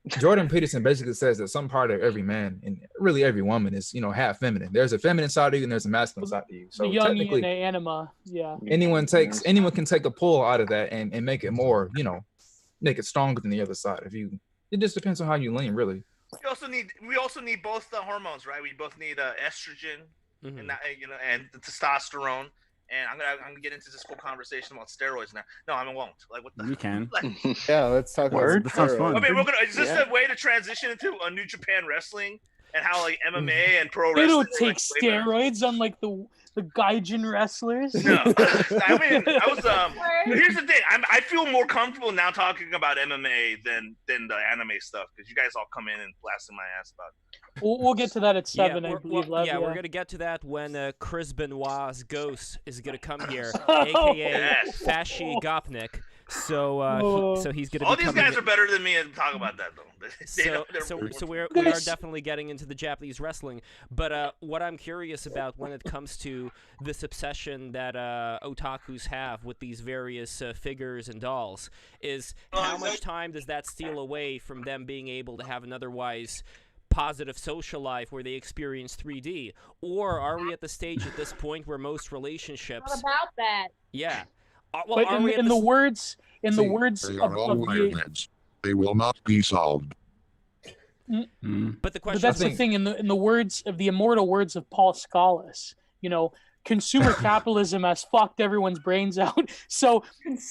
Jordan Peterson basically says that some part of every man and really every woman is, half feminine. There's a feminine side of you and there's a masculine side of you. So the young technically, and the anima, yeah. anyone can take a pull out of that and make it more, make it stronger than the other side. It just depends on how you lean, really. We also need both the hormones, right? We both need estrogen and that, and the testosterone. And I'm gonna get into this whole conversation about steroids now. No, I won't. Like what the? You can. Like, Yeah, let's talk Word? about That sounds fun. I mean, is this Yeah. a way to transition into a New Japan wrestling and how like MMA and pro They wrestling? don't are, take like, way better? steroids unlike the Gaijin wrestlers. No, I mean, I was here's the thing. I feel more comfortable now talking about MMA than the anime stuff because you guys all come in and blasting my ass about it. We'll get to that at 7, I we're- believe. well, Lev, yeah, we're gonna get to that when Chris Benoit's ghost is gonna come here, Oh, aka yes. Fasci Gopnik. So, he's gonna. All be these coming guys are better than me and talk about that though. So we are definitely getting into the Japanese wrestling. But what I'm curious about when it comes to this obsession that otakus have with these various figures and dolls is how much time does that steal away from them being able to have an otherwise positive social life where they experience 3D? Or are we at the stage at this point where most relationships... What about that? Yeah. But in the words They of are all wireless. They will not be solved. But the question But that's the thing, in the words of the immortal words of Paul Scholes, consumer capitalism has fucked everyone's brains out. So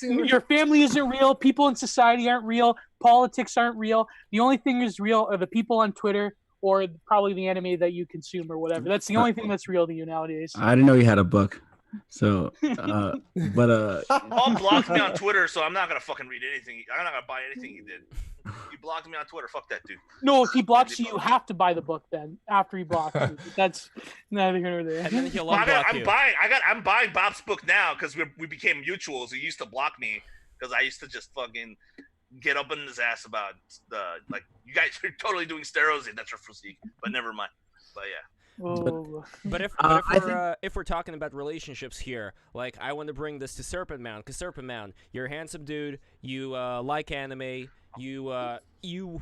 your family isn't real, people in society aren't real, politics aren't real. The only thing that's real are the people on Twitter or probably the anime that you consume or whatever. That's the only thing that's real to you nowadays. I didn't know you had a book. So, Paul blocked me on Twitter, so I'm not gonna fucking read anything. I'm not gonna buy anything he did. He blocked me on Twitter. Fuck that dude. No, if he blocks you, you have to buy the book then after he blocks you. That's neither here nor there. And then he'll Well, unblock I'm you. buying Bob's book now because we became mutuals. He used to block me because I used to just fucking get up in his ass about you guys are totally doing steroids and that's your physique, but never mind. But yeah. Oh. But if we're talking about relationships here, like I want to bring this to Serpent Mound, because Serpent Mound, you're a handsome dude, you like anime, you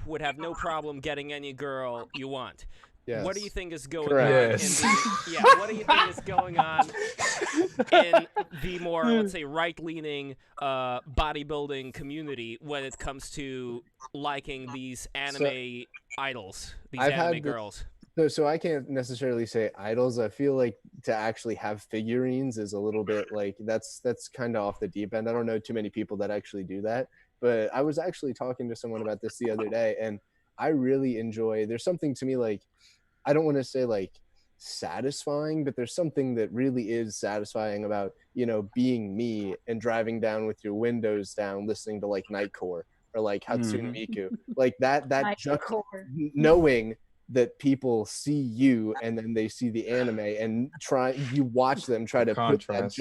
would have no problem getting any girl you want. Yes. What do you think is going Correct. on? What do you think is going on in the more, let's say, right-leaning bodybuilding community when it comes to liking these anime idols, these anime girls? No, so I can't necessarily say idols. I feel like to actually have figurines is a little bit like that's kind of off the deep end. I don't know too many people that actually do that. But I was actually talking to someone about this the other day, and I really enjoy. There's something to me like I don't want to say like satisfying, but there's something that really is satisfying about being me and driving down with your windows down, listening to like Nightcore or like Hatsune Miku, like that knowing that people see you and then they see the anime and you watch them try to put that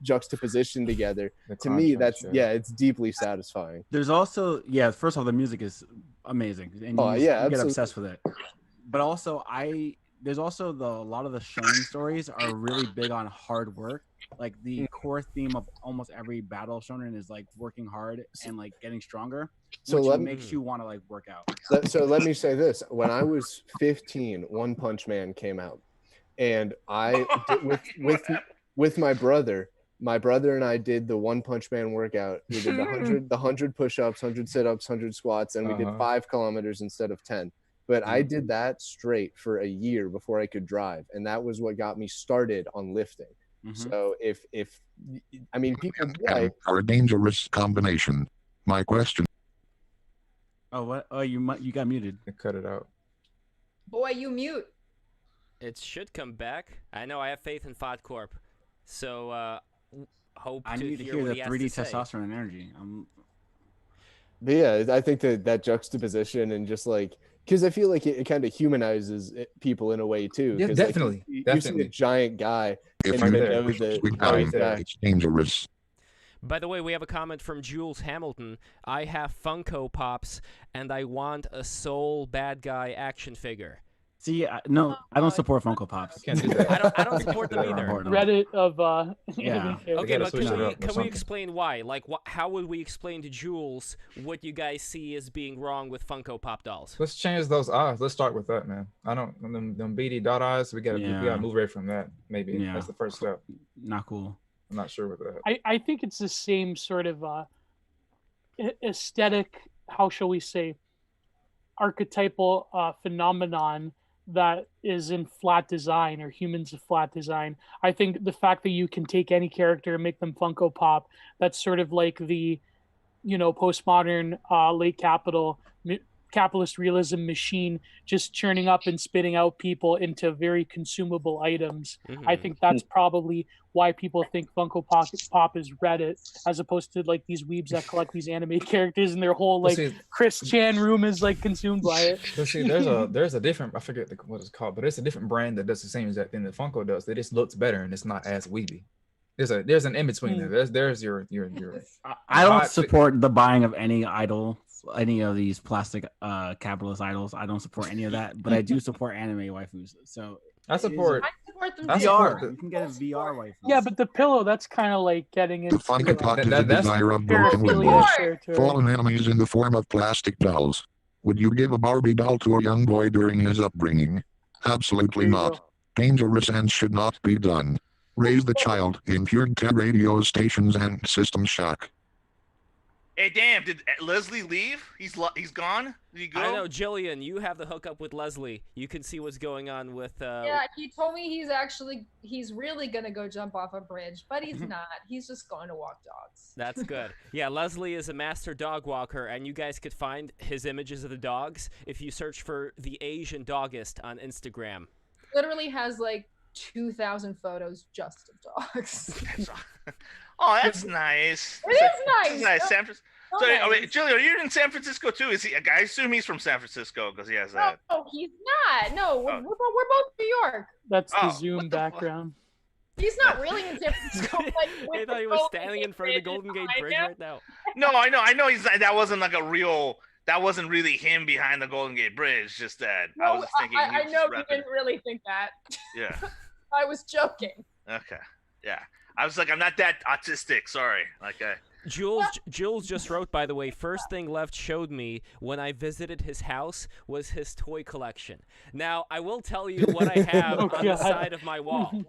juxtaposition together. To me, that's it's deeply satisfying. There's also first of all, the music is amazing and you get obsessed with it. But also there's also a lot of the shonen stories are really big on hard work. Like the core theme of almost every battle shonen is like working hard and like getting stronger, which makes you want to like work out. So let me say this: when I was 15, One Punch Man came out, and I with my brother. My brother and I did the One Punch Man workout. We did the 100 push-ups, 100 sit-ups, 100 squats, and we did 5 kilometers instead of 10. But I did that straight for a year before I could drive, and that was what got me started on lifting. So if I mean people are a dangerous combination. My question. Oh what? Oh you got muted. I cut it out. Boy, you mute. It should come back. I know I have faith in Fat Corp. So hope I to need to hear hear what the he 3D has to say. testosterone and energy. But yeah, I think that juxtaposition and just like because I feel like it kind of humanizes people in a way too. Yeah, definitely. Like, you see a giant guy If and you you know that it's dangerous. By the way, we have a comment from Jules Hamilton. I have Funko Pops, and I want a Soul bad guy action figure. See, no, I don't support Funko Pops. Can't do that. I don't support them either. Reddit of Yeah. Okay, but switch it up or can we something. explain why? Like, how would we explain to Jules what you guys see as being wrong with Funko Pop dolls? Let's change those eyes. Let's start with that, man. I don't them beady dot eyes. We gotta move away from that. Maybe that's the first step. Not cool. I'm not sure with that. I think it's the same sort of aesthetic, how shall we say, archetypal phenomenon that is in flat design or humans of flat design. I think the fact that you can take any character and make them Funko Pop, that's sort of like the postmodern late capitalist realism machine just churning up and spitting out people into very consumable items. I think that's probably why people think Funko Pop is Reddit, as opposed to like these weebs that collect these anime characters and their whole like Chris Chan room is like consumed by it. But see, there's a different, I forget what it's called, but it's a different brand that does the same exact thing that Funko does. It just looks better and it's not as weeby. There's an in between there. There's your. I don't support the buying of any idol, any of these plastic capitalist idols. I don't support any of that, but I do support anime waifus. So I support them. VR. You can get a VR waifu. Yeah, but the pillow, that's kind of like getting into The Funko Pop is a desire of broken women. Fallen enemies in the form of plastic dolls. Would you give a Barbie doll to a young boy during his upbringing? Absolutely not. Dangerous and should not be done. Raise the child in pure radio stations and System Shock. Hey, damn! Did Leslie leave? He's gone. Did he go? I know, Jillian. You have the hookup with Leslie. You can see what's going on with. Yeah, he told me he's really gonna go jump off a bridge, but he's not. He's just going to walk dogs. That's good. Yeah, Leslie is a master dog walker, and you guys could find his images of the dogs if you search for the Asian Doggist on Instagram. Literally has like 2,000 photos just of dogs. Oh, that's nice. It is nice. San Francisco. So, nice. wait, Jillian, are you in San Francisco too? Is he? I assume he's from San Francisco because he has that. No, he's not. No, we're both New York. That's the Zoom background. He's not really in San Francisco. Like, I thought he was standing in front of the Golden Gate Bridge right now. No, I know. That wasn't like a real. That wasn't really him behind the Golden Gate Bridge. Just that I was just thinking. I know you didn't really think that. Yeah. I was joking. Okay. Yeah. I was like, I'm not that autistic. Sorry. Like, Jules just wrote, by the way, first thing Left showed me when I visited his house was his toy collection. Now, I will tell you what I have on the side of my wall.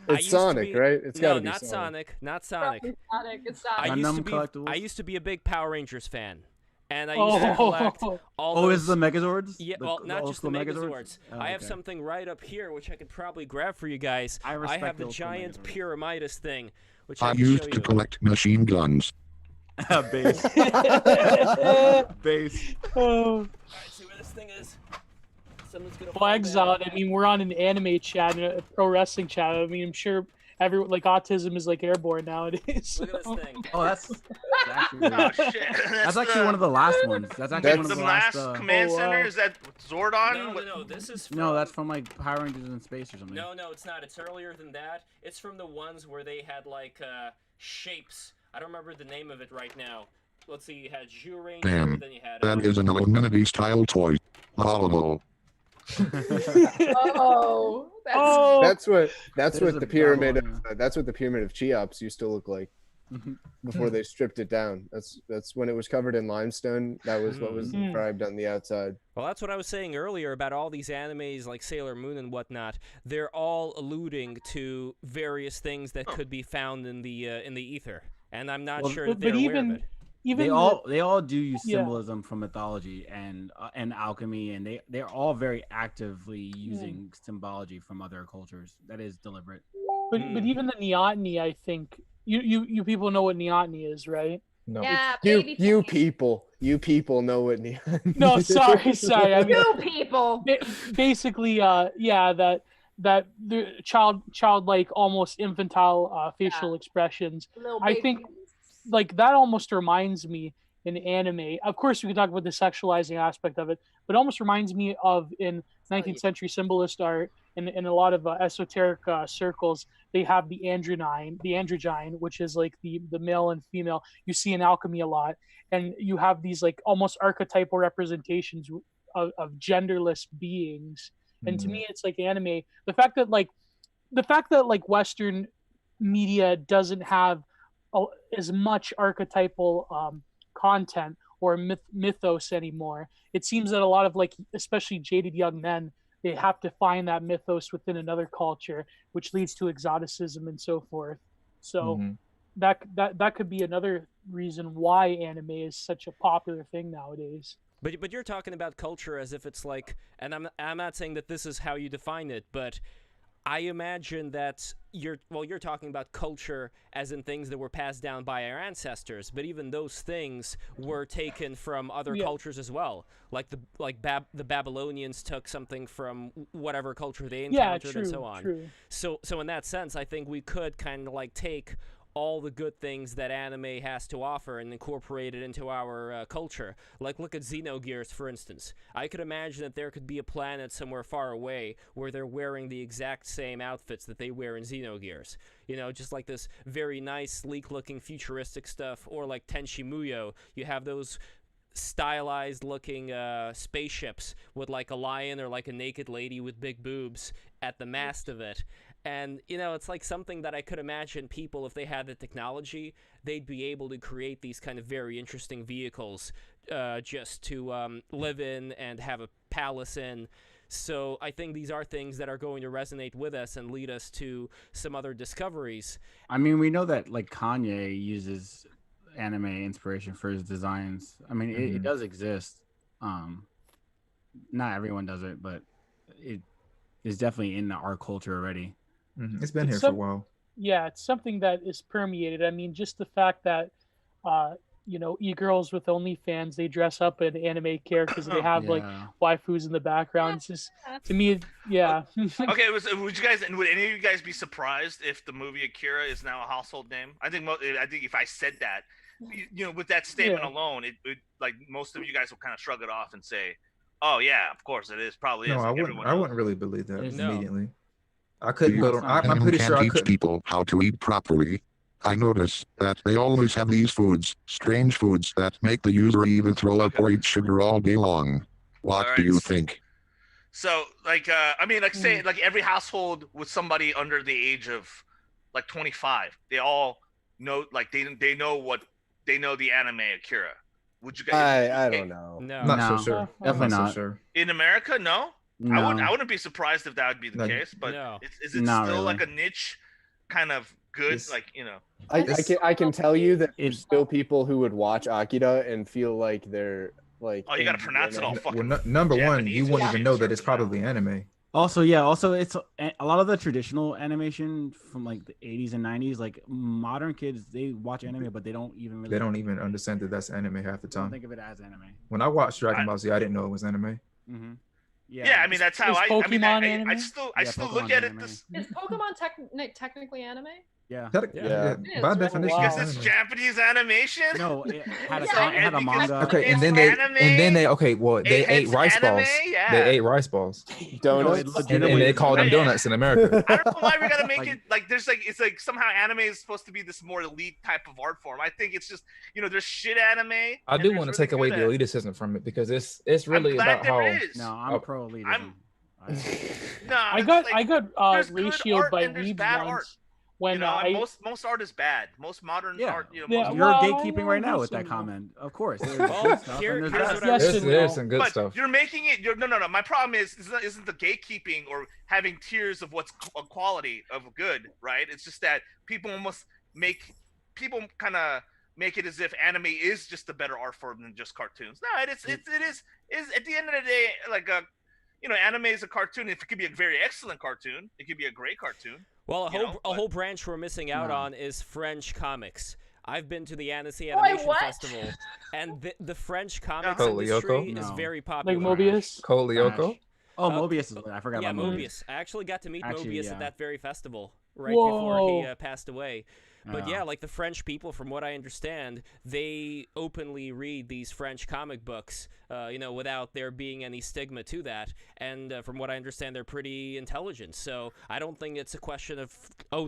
It's Sonic, right? It's got to be Sonic. Not Sonic. It's Sonic. I used to be a big Power Rangers fan. And I used to collect all those... is the Megazords? Yeah, the, well, the not old just the school Megazords. Oh, I have okay. something right up here, which I could probably grab for you guys. I have the old school giant Megazords. Pyramidas thing, which I I can show used to you. collect machine guns. Base. Base. Oh. Alright, see where this thing is? Someone's gonna Well, fall Exiled, down. I mean, we're on an anime chat and a pro wrestling chat. I mean, I'm sure everyone, like, autism is, like, airborne nowadays. Look at this thing. Oh, that's actually, Oh shit! that's actually one of the last ones. That's actually That's one of the the last last. command Oh, wow. center. Is that Zordon? No, What- no, no. This is from... No, that's from like Power Rangers in Space or something. No, no, it's not. It's earlier than that. It's from the ones where they had, like, shapes. I don't remember the name of it right now. Let's see, you had Jew Ranger, Damn, then you had... That is an Illuminati style toy. Lol. Oh, that's Oh, That's what There's the a pyramid Babylon. of that's what the pyramid of Cheops used to look like before they stripped it down. That's when it was covered in limestone. That was what was Mm. inscribed on the outside. Well, that's what I was saying earlier about all these animes like Sailor Moon and whatnot. They're all alluding to various things that could be found in the ether, and I'm not Well, sure but that they're aware even- of it. even They all do use Yeah. symbolism from mythology and alchemy, and they're all very actively using symbology from other cultures. That is deliberate. but even the neoteny, I think you people know what neoteny is, right? No. yeah, You baby you people know what neon. No, sorry. I mean, You people. basically, yeah, that the childlike, almost infantile facial expressions. Little I baby think- ones. Like that almost reminds me in anime. Of course, we can talk about the sexualizing aspect of it, but it almost reminds me of in 19th century symbolist art and in a lot of esoteric circles. They have the androgyne, which is like the male and female. You see in alchemy a lot, and you have these like almost archetypal representations of genderless beings. And to me, it's like anime. The fact that like Western media doesn't have as much archetypal content or mythos anymore. It seems that a lot of like, especially jaded young men, they have to find that mythos within another culture, which leads to exoticism and so forth. So that could be another reason why anime is such a popular thing nowadays. But you're talking about culture as if it's like, and I'm not saying that this is how you define it, but I imagine that you're talking about culture as in things that were passed down by our ancestors, but even those things were taken from other cultures as well. Like the Babylonians took something from whatever culture they encountered and so on. True. So in that sense, I think we could kind of like take all the good things that anime has to offer and incorporate it into our culture. Like, look at Xenogears, for instance. I could imagine that there could be a planet somewhere far away where they're wearing the exact same outfits that they wear in Xenogears. You know, just like this very nice, sleek-looking, futuristic stuff. Or like Tenchi Muyo, you have those stylized-looking spaceships with like a lion or like a naked lady with big boobs at the mast of it. And, you know, it's like something that I could imagine people, if they had the technology, they'd be able to create these kind of very interesting vehicles just to live in and have a palace in. So I think these are things that are going to resonate with us and lead us to some other discoveries. I mean, we know that like Kanye uses anime inspiration for his designs. I mean, it does exist. Not everyone does it, but it is definitely in our culture already. It's been here for a while. Yeah, it's something that is permeated. I mean, just the fact that, e-girls with OnlyFans, they dress up in anime characters. They have like waifus in the background. It's just, to me, yeah. Okay, would any of you guys be surprised if the movie Akira is now a household name? I think if I said that, with that statement alone, it like most of you guys will kind of shrug it off and say, "Oh yeah, of course it is. Probably is." No, like I wouldn't really believe that No. immediately. I couldn't go to. I'm Anyone pretty can sure I teach could. people how to eat properly. I notice that they always have these foods, strange foods that make the user either throw up or eat sugar all day long. What do you think? So, say, like every household with somebody under the age of like 25, they all know, like they know the anime Akira. Would you guys? I don't know. No. Not so sure. Definitely not. not. So sure. In America, no. No. I wouldn't be surprised if that would be the No. case. But No. is it Not still really. like a niche kind of good, Yes. like, you know. I can tell you that there's still people who would watch Akira and feel like they're like. Oh, you gotta pronounce it all fucking. Number one, Japanese you wouldn't and even shit, know that certain it's probably anime. Also, it's a lot of the traditional animation from like the 80s and 90s. Like modern kids, they watch anime, but they don't even really. They don't even understand that that's anime half the They don't time. think of it as anime. When I watched Dragon Ball Z, I didn't know it was anime. Mm-hmm. Yeah, I mean that's how Is I Pokemon mean I anime? still Yeah, look Pokemon's at it anime. this Is Pokemon technically anime? Yeah. Yeah. It is, By right? definition, Wow. because it's Japanese animation. No, it had a, Yeah, it had a and because- manga. Okay, It's and then they anime. they ate rice anime, balls. yeah. They ate rice balls, Donuts. No, and they call them I- donuts in America. I don't know why we gotta make Like- it like there's like it's like somehow anime is supposed to be this more elite type of art form. I think it's just there's shit anime. I and do there's want to really take away the good elitism from it because it's really I'm glad about there how. is. No, I'm Oh. pro elitism. I'm- No, I it's got like, I got there's good ratioed art by and there's weebs bad art. once when and I most art is bad. Most modern Yeah. art, Yeah, most You're well, gatekeeping right now with listen, that comment. Of course. There's Well, good stuff here- and there's here's bad what stuff. Yes There's, and there's no. some good but stuff. you're making it. No. My problem isn't the gatekeeping or having tiers of what's a quality of good, right? It's just that people kind of make it as if anime is just a better art form than just cartoons. No, it is at the end of the day like a. Anime is a cartoon. If it could be a very excellent cartoon, it could be a great cartoon. Well, You a whole branch we're missing out No. on is French comics. I've been to the Annecy Wait, Animation what? Festival, and the French comics Uh-huh. industry Lyoko? is No. very like popular. Mobius. Cole Lyoko. Oh, Uh, Mobius is. I forgot Yeah, about Mobius. I actually got to meet Actually, Mobius yeah. at that very festival right before he Whoa. passed away. But yeah, like the French people, from what I understand, they openly read these French comic books, without there being any stigma to that. And from what I understand, they're pretty intelligent. So I don't think it's a question of,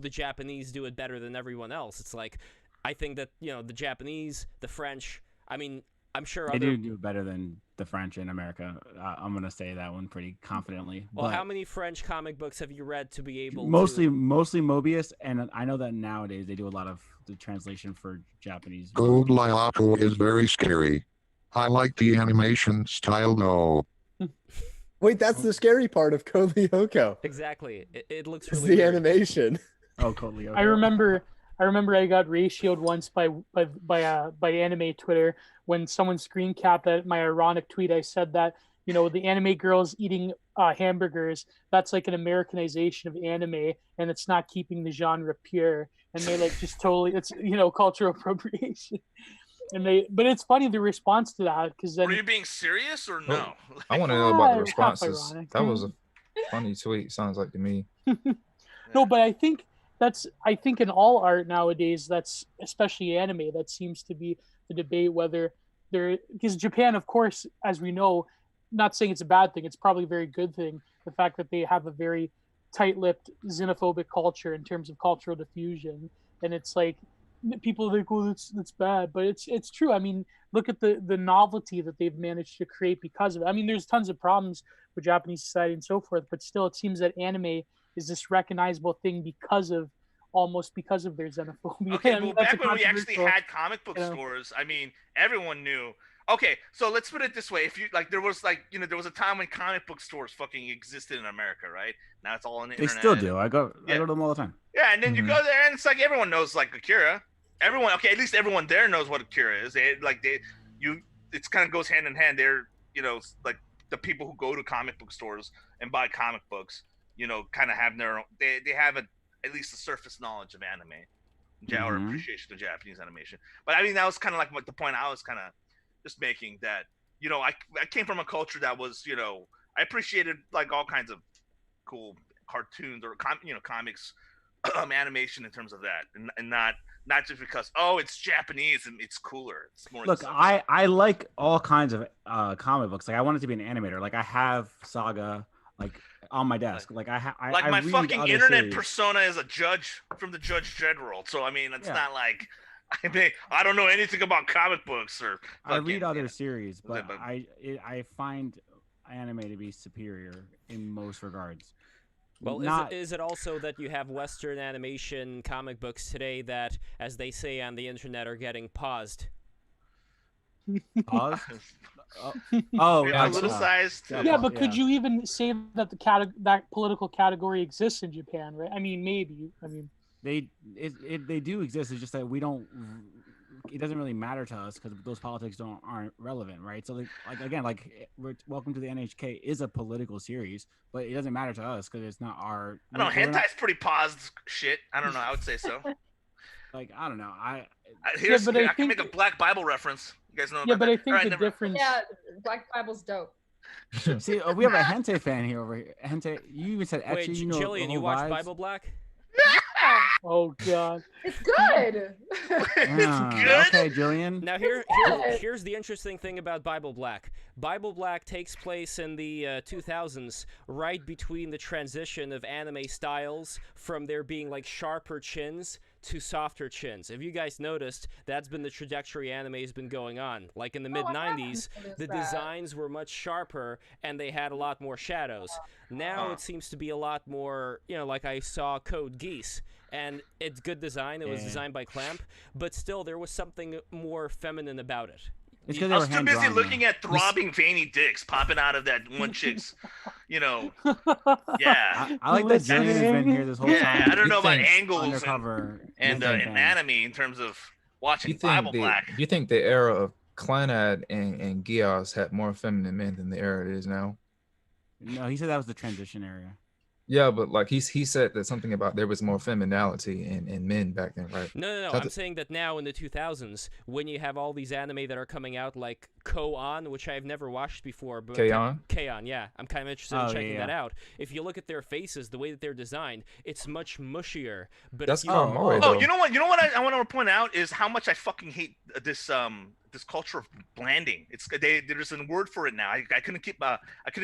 the Japanese do it better than everyone else. It's like, I think that, the Japanese, the French, I mean, I'm sure They other... do better than the French in America. I'm gonna say that one pretty confidently. Well, but how many French comic books have you read to be able mostly to... Mobius, and I know that nowadays they do a lot of the translation for Japanese. Gold Lyoko is very scary. I like the animation style though. Wait, that's the scary part of Code Lyoko. Exactly. It looks It's really the weird. animation. Oh, totally. I remember I got ratioed once by anime Twitter when someone screen capped at my ironic tweet. I said that the anime girls eating hamburgers, that's like an Americanization of anime, and it's not keeping the genre pure. And they like just totally, it's cultural appropriation. But it's funny the response to that because then Were you being serious or no? I want to know about the Half responses. ironic. That was a funny tweet. Sounds like to me. no, but I think in all art nowadays, that's especially anime, that seems to be the debate whether because Japan, of course, as we know, not saying it's a bad thing, it's probably a very good thing, the fact that they have a very tight-lipped xenophobic culture in terms of cultural diffusion, and it's like people think, oh, that's bad, but it's true. I mean, look at the novelty that they've managed to create because of it. I mean, there's tons of problems with Japanese society and so forth, but still, it seems that anime is this recognizable thing because of their xenophobia. Okay, I mean, well, that's back a when we actually controversial- had comic book stores, I mean, everyone knew. Okay, so let's put it this way: if you there was a time when comic book stores fucking existed in America, right? Now it's all on the They internet. still do. I go to them all the time. Yeah, and then you go there, and it's like everyone knows like Akira. Everyone, okay, at least everyone there knows what Akira is. It kind of goes hand in hand. They're like the people who go to comic book stores and buy comic books, kind of have their own. They have at least a surface knowledge of anime, or appreciation of Japanese animation. But I mean, that was kind of like what the point I was kind of just making, that I came from a culture that was I appreciated like all kinds of cool cartoons or comics, animation in terms of that, and not just because it's Japanese and it's cooler. It's more. Look, I like all kinds of comic books. Like I wanted to be an animator. Like I have Saga like on my desk. Like I my read fucking other internet series. persona is a judge from the Judge Dredd world. So I mean, it's not like I don't know anything about comic books or. I read other series, but I find anime to be superior in most regards. Well, is it also that you have Western animation comic books today that, as they say on the internet, are getting paused? Pause? politicized. Yeah, but could you even say that that political category exists in Japan, right? I mean, maybe. I mean, they do exist. It's just that we don't. It doesn't really matter to us because those politics aren't relevant, right? So like again, like Welcome to the NHK is a political series, but it doesn't matter to us because it's not our. I don't know. Hentai's pretty paused shit. I don't know. I would say so. Like I don't know. I can make a Black Bible reference. You guys know about yeah, but that? I think Alright, the difference. Yeah, Black Bible's dope. See, we have a hentai fan here over here. Hentai, you even said Wait, ecchi, you know, Jillian, you watch Bible Black? Oh God. It's good. Okay, Jillian. Now here's the interesting thing about Bible Black. Bible Black takes place in the 2000s, right between the transition of anime styles from there being like sharper chins to softer chins. If you guys noticed, that's been the trajectory anime has been going on. Like in the mid-90s, the designs were much sharper and they had a lot more shadows. Now it seems to be a lot more, like I saw Code Geass. And it's good design. It was designed by Clamp, but still there was something more feminine about it. I was too busy looking at throbbing veiny dicks popping out of that one chick's, Yeah. I like that Jillian has been here this whole time. Yeah, I don't know about angles and anatomy in terms of watching Bible Black. Do you think the era of Clannad and Geass had more feminine men than the era it is now? No, he said that was the transition area. Yeah, but like he said that something about there was more femininity in men back then, right? No. I'm saying that now in the 2000s, when you have all these anime that are coming out, like Ko-On, which I've never watched before, but K-On, yeah, I'm kind of interested in checking that out. If you look at their faces, the way that they're designed, it's much mushier. But that's you know what I want to point out is how much I fucking hate this this culture of blanding. There's a word for it now. I couldn't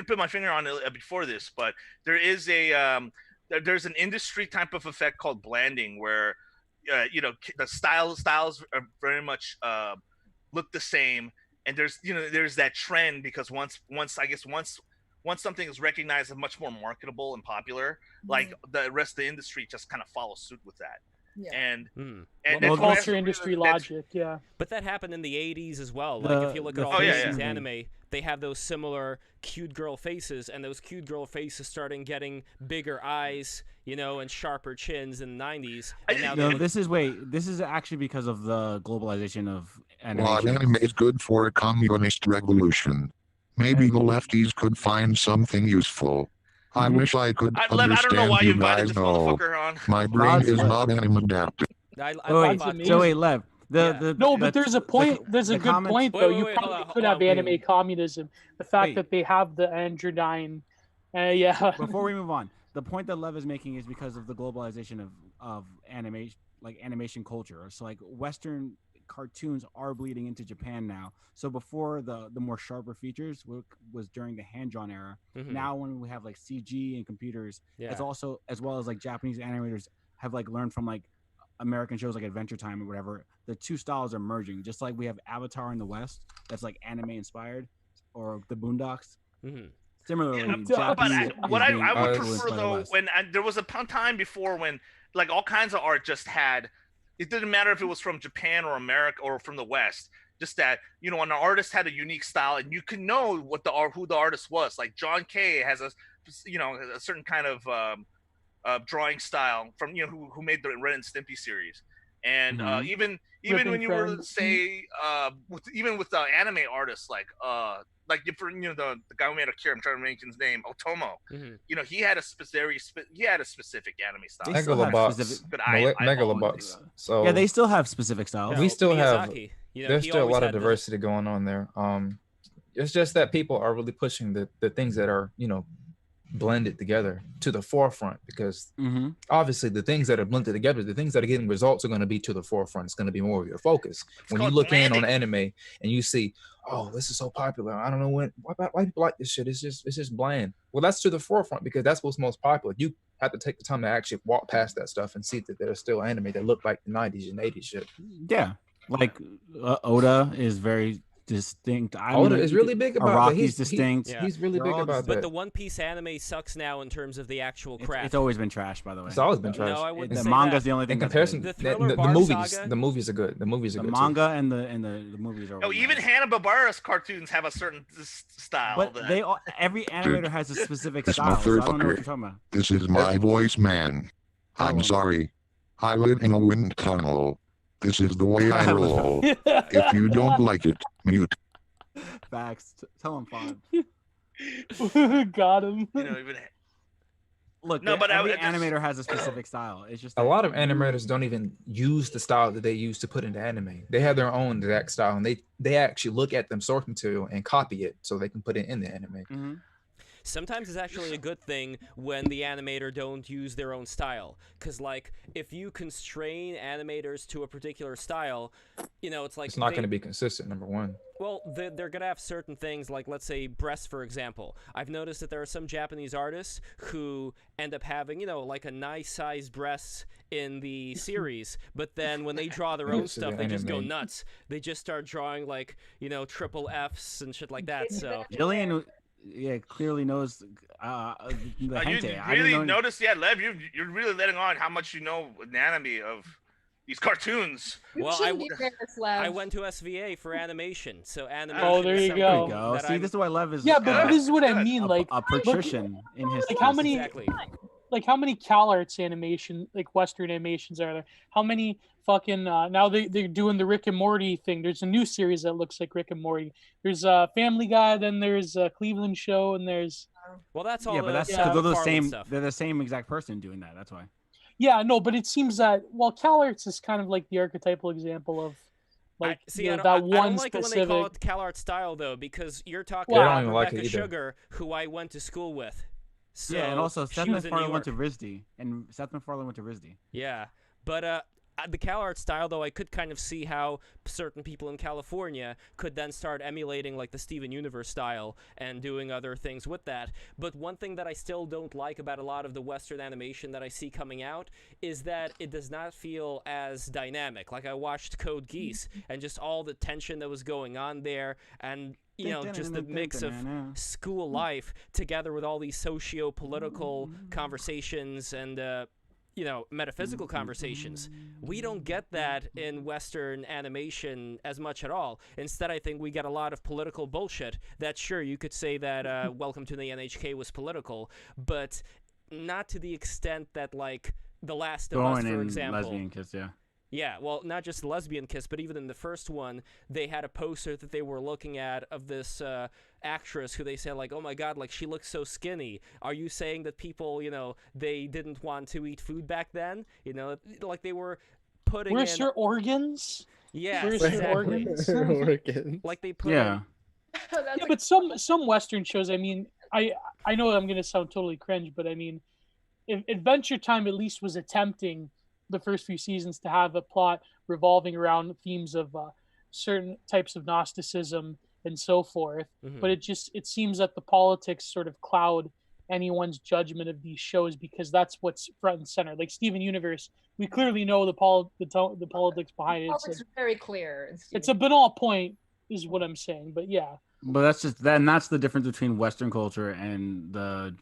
put my finger on it before this, but there is there's an industry type of effect called blanding where the styles are very much look the same, and there's that trend because once something is recognized as much more marketable and popular, like the rest of the industry just kind of follows suit with that. Yeah. And culture industry logic, yeah. But that happened in the 80s as well. Like if you look at all these anime, they have those similar cute girl faces, and those cute girl faces starting getting bigger eyes, and sharper chins in the 90s. And now this is actually because of the globalization of animation. Well, anime is good for a communist revolution. Maybe the lefties could find something useful. I wish I could understand. I don't know why you invited guys this know. motherfucker on. My brain is not anime adapted. Wait, Lev. But there's a point. There's a good point though. You probably could have anime communism. The fact that they have the androgyne. Yeah. Before we move on, the point that Lev is making is because of the globalization of animation, like animation culture. So like Western cartoons are bleeding into Japan now. So before the more sharper features was during the hand-drawn era. Mm-hmm. Now when we have like CG and computers, it's also, as well as like Japanese animators have like learned from like American shows like Adventure Time or whatever, the two styles are merging. Just like we have Avatar in the West that's like anime inspired, or the Boondocks. Mm-hmm. Similarly, what I would prefer though, when there was a time before when like all kinds of art just had. It didn't matter if it was from Japan or America or from the West. Just that when an artist had a unique style, and you can know who the artist was. Like John Kay has a certain kind of drawing style from who made the Ren and Stimpy series, and even when you were to say with the anime artists like the guy who made Akira, I'm trying to make his name, Otomo. Mm-hmm. He had a specific anime style. Megalobox. So yeah, they still have specific styles. We still have. There's still a lot of diversity going on there. It's just that people are really pushing the things that are blended together to the forefront, because obviously the things that are blended together, the things that are getting results are going to be to the forefront. It's going to be more of your focus. When you look in on anime and you see, oh, this is so popular, I don't know why people like this shit, it's just bland. Well, that's to the forefront because that's what's most popular. You have to take the time to actually walk past that stuff and see that there's still anime that look like the 90s and 80s shit. Yeah, like Oda is very distinct. Oda is really big about that. He's distinct. He's really big about that. But the One Piece anime sucks now in terms of the actual craft. It's always been trash, by the way. It's always been trash. No, I wouldn't say the manga's the only thing. In comparison, the movies are good. The manga and the movies are. Even Hanna-Barbera's cartoons have a certain style. But every animator has a specific That's style. my third so I don't know what you're talking about. This is my voice, man. I'm sorry. I live in a wind tunnel. This is the way I roll. If you don't like it, mute. Facts. Tell him, Fawn. Got him. You know, even Look, No, but every I just- animator has a specific style. It's just A that lot of animators don't even use the style that they use to put into anime. They have their own exact style, and they actually look at them source material and copy it so they can put it in the anime. Mhm. Sometimes it's actually a good thing when the animator don't use their own style, because like if you constrain animators to a particular style, you know, it's like It's not going to be consistent, number one. Well, they're going to have certain things, like, let's say, breasts, for example. I've noticed that there are some Japanese artists who end up having, you know, like a nice-sized breasts in the series, but then when they draw their own Yes, stuff, the they just go anime. nuts. They just start drawing, like, you know, triple Fs and shit like that, so... Jillian, yeah, clearly knows the you hentai. I really didn't know. notice, yeah, Lev, you're really letting on how much you know anatomy of these cartoons. You Well, shouldn't be embarrassed, Lev. I went to SVA for animation, so animation Oh, there is you something go. There we go. that See, I'm- this is why Lev is. Yeah, but this is what I mean. Like, a patrician in his. like how many, Exactly. like how many CalArts animation, like Western animations are there? How many fucking now they're doing the Rick and Morty thing. There's a new series that looks like Rick and Morty. There's Family Guy, then there's Cleveland Show, and there's Well, that's all Yeah, but the that's yeah. because they're the McFarlane same. stuff. They're the same exact person doing that. That's why. yeah, no, but it seems that CalArts is kind of like the archetypal example of like See, you I know, don't, that I one don't like it when specific. they call it CalArt style, though, because you're talking Well, I about don't even like Rebecca it either. Sugar, who I went to school with. So Yeah, and also she Seth was in New MacFarlane went to York. RISD, and Seth MacFarlane went to RISD. Yeah, but the CalArt style, though, I could kind of see how certain people in California could then start emulating like the Steven Universe style and doing other things with that. But one thing that I still don't like about a lot of the Western animation that I see coming out is that it does not feel as dynamic. Like I watched Code Geass and just all the tension that was going on there, and you know, just the mix of school life together with all these socio-political conversations and you know, metaphysical conversations. We don't get that in Western animation as much at all. Instead, I think we get a lot of political bullshit that, sure, you could say that Welcome to the NHK was political, but not to the extent that, like, The Last of Us, Throwing for in example. lesbian kiss, yeah. Yeah, well, not just the lesbian kiss, but even in the first one, they had a poster that they were looking at of this actress who they said, like, oh my god, like, she looks so skinny. Are you saying that people, you know, they didn't want to eat food back then? You know, like they were putting Where's in... your organs? Yes, Where's your exactly. organs? Organs. Like they put Yeah. in... That's Yeah, but some Western shows. I mean, I know I'm gonna sound totally cringe, but I mean, if Adventure Time at least was attempting the first few seasons to have a plot revolving around themes of certain types of Gnosticism and so forth. Mhm. But it seems that the politics sort of cloud anyone's judgment of these shows because that's what's front and center. Like Steven Universe, we clearly know the politics behind it. Politics are very clear. It's a banal point, is what I'm saying. But yeah. But that's the difference between Western culture and the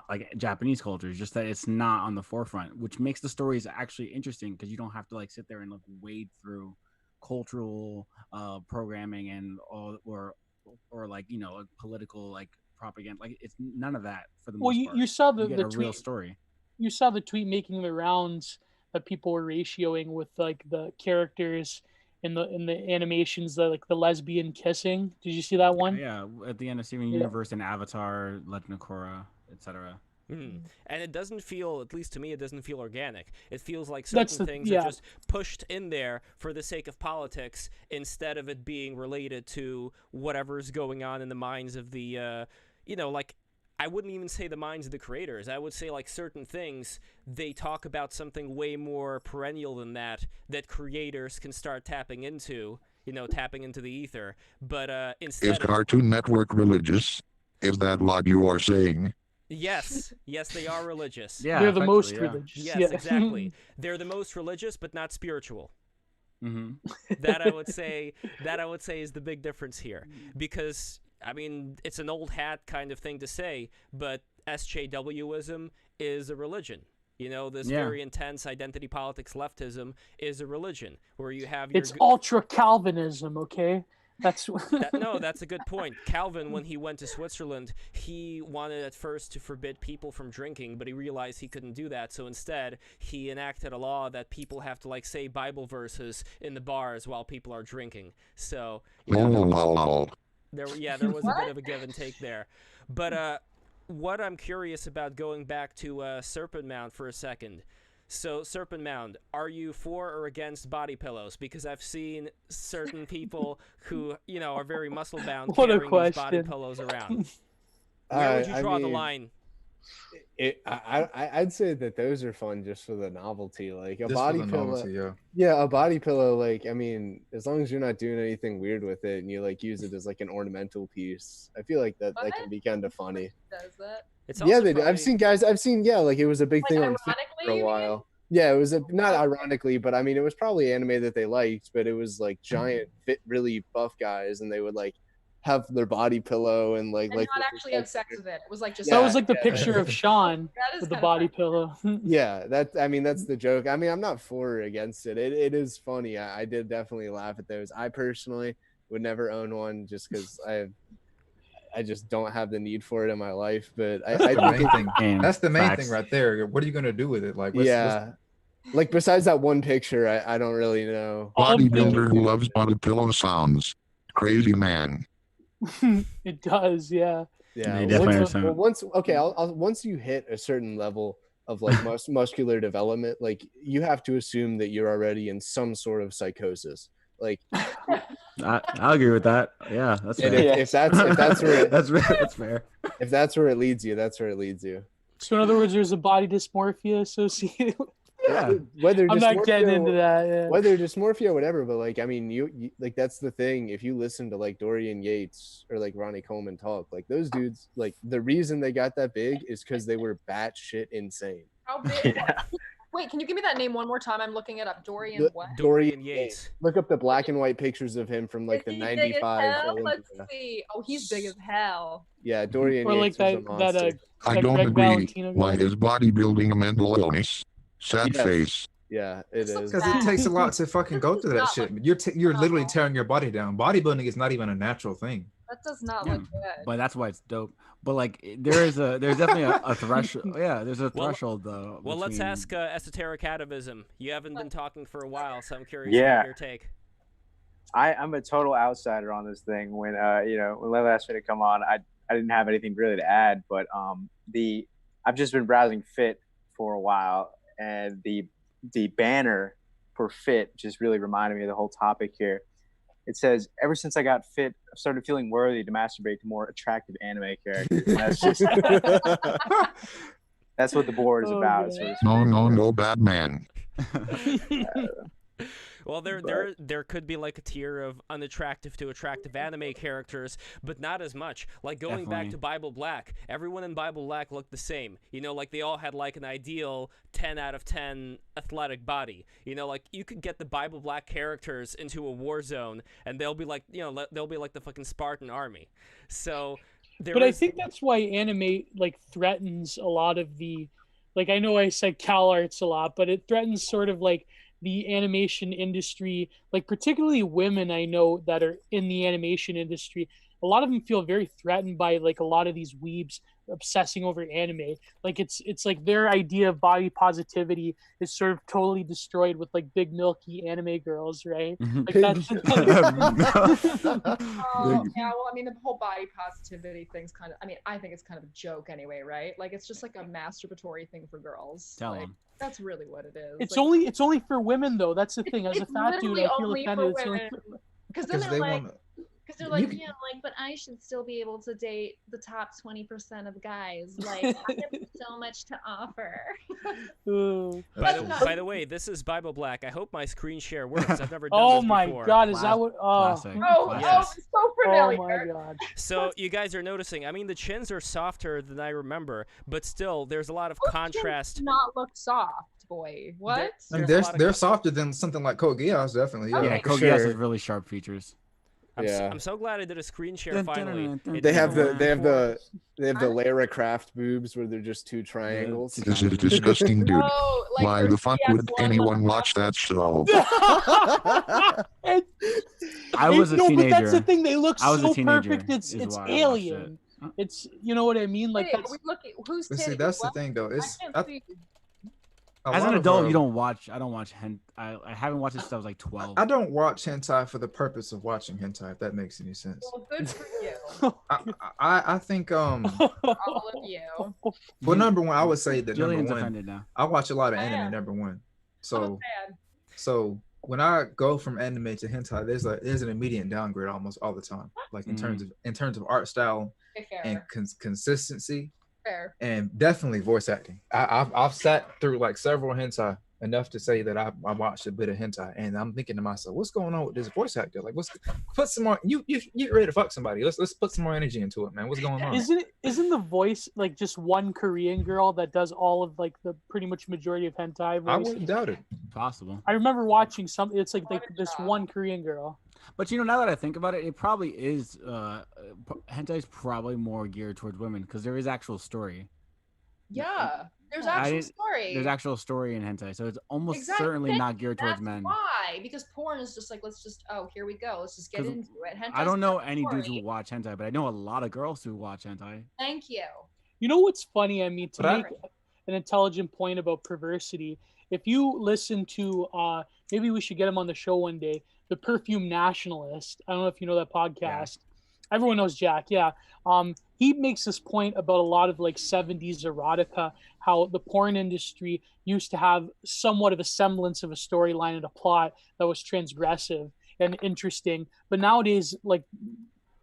like Japanese culture. Is just that it's not on the forefront, which makes the stories actually interesting because you don't have to like sit there and like wade through cultural programming and all or like, you know, like political like propaganda. Like it's none of that for the most part. You saw the You get the a tweet. real story. You saw the tweet making the rounds that people were ratioing with like the characters in the animations, like the lesbian kissing. Did you see that one? Yeah, at the end of Steven Yeah. Universe and Avatar, Legend of Korra, etc. Mhm. And it doesn't feel, at least to me, it doesn't feel organic. It feels like That's certain the- things yeah. are just pushed in there for the sake of politics instead of it being related to whatever's going on in the minds of the, you know, like, I wouldn't even say the minds of the creators. I would say, like, certain things, they talk about something way more perennial than that creators can start tapping into, you know, tapping into the ether. But instead Is Cartoon Network religious? Is that what you are saying? Yes, they are religious. Yeah, They're the most effectively, yeah. religious. Yes, yeah. exactly. They're the most religious, but not spiritual. Mm-hmm. That I would say is the big difference here. Because I mean, it's an old hat kind of thing to say, but SJWism is a religion. You know, this Yeah. very intense identity politics leftism is a religion where you have your It's ultra Calvinism, okay? That's No, that's a good point. Calvin, when he went to Switzerland, he wanted at first to forbid people from drinking, but he realized he couldn't do that. So instead, he enacted a law that people have to like say Bible verses in the bars while people are drinking. So there was a bit of a give and take there. But what I'm curious about, going back to Serpent Mound for a second. So, Serpent Mound, are you for or against body pillows? Because I've seen certain people who, are very muscle-bound carrying these body pillows around. Where would you draw the line? I'd say that those are fun just for the novelty. Like a Just body for the pillow. novelty, yeah. Yeah, a body pillow, like, I mean, as long as you're not doing anything weird with it and you like use it as like an ornamental piece, I feel like that can be kind of funny. Does that? I've seen like it was a big thing on Fit for a while. Yeah, it was not ironically, but I mean, it was probably anime that they liked, but it was like giant, fit, really buff guys, and they would like have their body pillow and like not actually have sex with it. It was like just that was like the picture of Sean with the body pillow. Yeah, that's the joke. I mean, I'm not for or against it. It is funny. I did definitely laugh at those. I personally would never own one just because I just don't have the need for it in my life. But that's the main thing right there. What are you gonna do with it? Like, like besides that one picture, I don't really know. Bodybuilder who loves body pillow sounds. Crazy man. It does, yeah. Yeah. Once you hit a certain level of like muscular development, like you have to assume that you're already in some sort of psychosis. Like, I'll agree with that. Yeah, that's fair. If that's where that's fair. If that's where it leads you, that's where it leads you. So in other words, there's a body dysmorphia associated. Yeah, whether I'm not getting into that. Yeah. Whether dysmorphia or whatever, but like, I mean, you like that's the thing. If you listen to like Dorian Yates or like Ronnie Coleman talk, like those dudes, like the reason they got that big is because they were batshit insane. How big? Wait, can you give me that name one more time? I'm looking it up. Dorian what? Dorian Yates. Look up the black and white pictures of him from like the '95. Let's see. Oh, he's big as hell. Yeah, Dorian or Yates. Like that I don't agree. Why is bodybuilding a mental illness? Sad face. Yeah, it is. Because it takes a lot to fucking go through that shit. You're literally tearing your body down. Bodybuilding is not even a natural thing. That does not look good. But that's why it's dope. But like, there's definitely a threshold. Yeah, there's a threshold though. Well, let's ask Esoteric Atavism. You haven't been talking for a while, so I'm curious about your take. I'm a total outsider on this thing. When when Lev asked me to come on, I didn't have anything really to add. But I've just been browsing Fit for a while. And the banner for Fit just really reminded me of the whole topic here. It says, ever since I got fit, I've started feeling worthy to masturbate to more attractive anime characters. And that's just that's what the board is about. No, bad man. Well, there could be like a tier of unattractive to attractive anime characters, but not as much. Like going back to Bible Black, everyone in Bible Black looked the same. Like they all had like an ideal 10 out of 10 athletic body. Like you could get the Bible Black characters into a war zone, and they'll be like, they'll be like the fucking Spartan army. So, I think that's why anime like threatens a lot of the, like I know I said Cal Arts a lot, but it threatens sort of like the animation industry, like particularly women I know that are in the animation industry. A lot of them feel very threatened by like a lot of these weebs obsessing over anime. Like it's like their idea of body positivity is sort of totally destroyed with like big milky anime girls, right? Like that's yeah, well, I mean the whole body positivity thing's kind of, I mean, I think it's kind of a joke anyway, right? Like it's just like a masturbatory thing for girls. Tell them. That's really what it is. It's like, it's only for women though. That's the thing. As a fat dude, I feel offended. Because they're like, but I should still be able to date the top 20% of guys. Like, I have so much to offer. By the way, this is Bible Black. I hope my screen share works. I've never done this before. Oh my God, is that what? It's so familiar. Oh my God. So you guys are noticing. I mean, the chins are softer than I remember, but still, there's a lot of contrast. Chins not look soft, boy. What? They're softer than something like Code Geass, definitely. Yeah, Code Geass has really sharp features. I'm so glad I did a screen share finally. They have the Lara Croft boobs where they're just two triangles. This is disgusting, dude. Why the fuck would anyone watch that show? I was a no, teenager. but that's the thing. They look I was a so teenager, perfect. It's is why I watched alien. it. It's you know what I mean. Like Wait, are that's we looking? Who's But see, titty? that's the What? thing though. I It's can't see. As an adult, you don't watch. I don't watch I haven't watched this since I was like 12. I don't watch hentai for the purpose of watching hentai. If that makes any sense. Well, good for you. I think All of you. well, number one, I would say that Jillian's number offended one, now. I watch a lot of I anime. am. Number one, I'm a so fan. so when I go from anime to hentai, there's an immediate downgrade almost all the time. Like in terms of art style Okay, fair. and consistency, Fair. and definitely voice acting. I've sat through like several hentai enough to say that I watched a bit of hentai, and I'm thinking to myself, what's going on with this voice actor? Like, put some more. You ready to fuck somebody? Let's put some more energy into it, man. What's going on? Isn't the voice like just one Korean girl that does all of like the pretty much majority of hentai voice? I wouldn't doubt it. Possible. I remember watching something. It's like this one Korean girl. But now that I think about it, it probably is. Hentai is probably more geared towards women because there is actual story. Yeah, there's actual story. There's actual story in hentai, so it's almost Exactly. certainly not geared towards That's men. why? Because porn is just like, let's just, here we go. Let's just get into it. Hentai's I don't know got any dudes story. who watch hentai, but I know a lot of girls who watch hentai. Thank you. You know what's funny? I mean, to But make an intelligent point about perversity, if you listen to, maybe we should get him on the show one day, the Perfume Nationalist. I don't know if you know that podcast. Yeah. Everyone knows Jack. Yeah. He makes this point about a lot of like 70s erotica, how the porn industry used to have somewhat of a semblance of a storyline and a plot that was transgressive and interesting. But nowadays, like,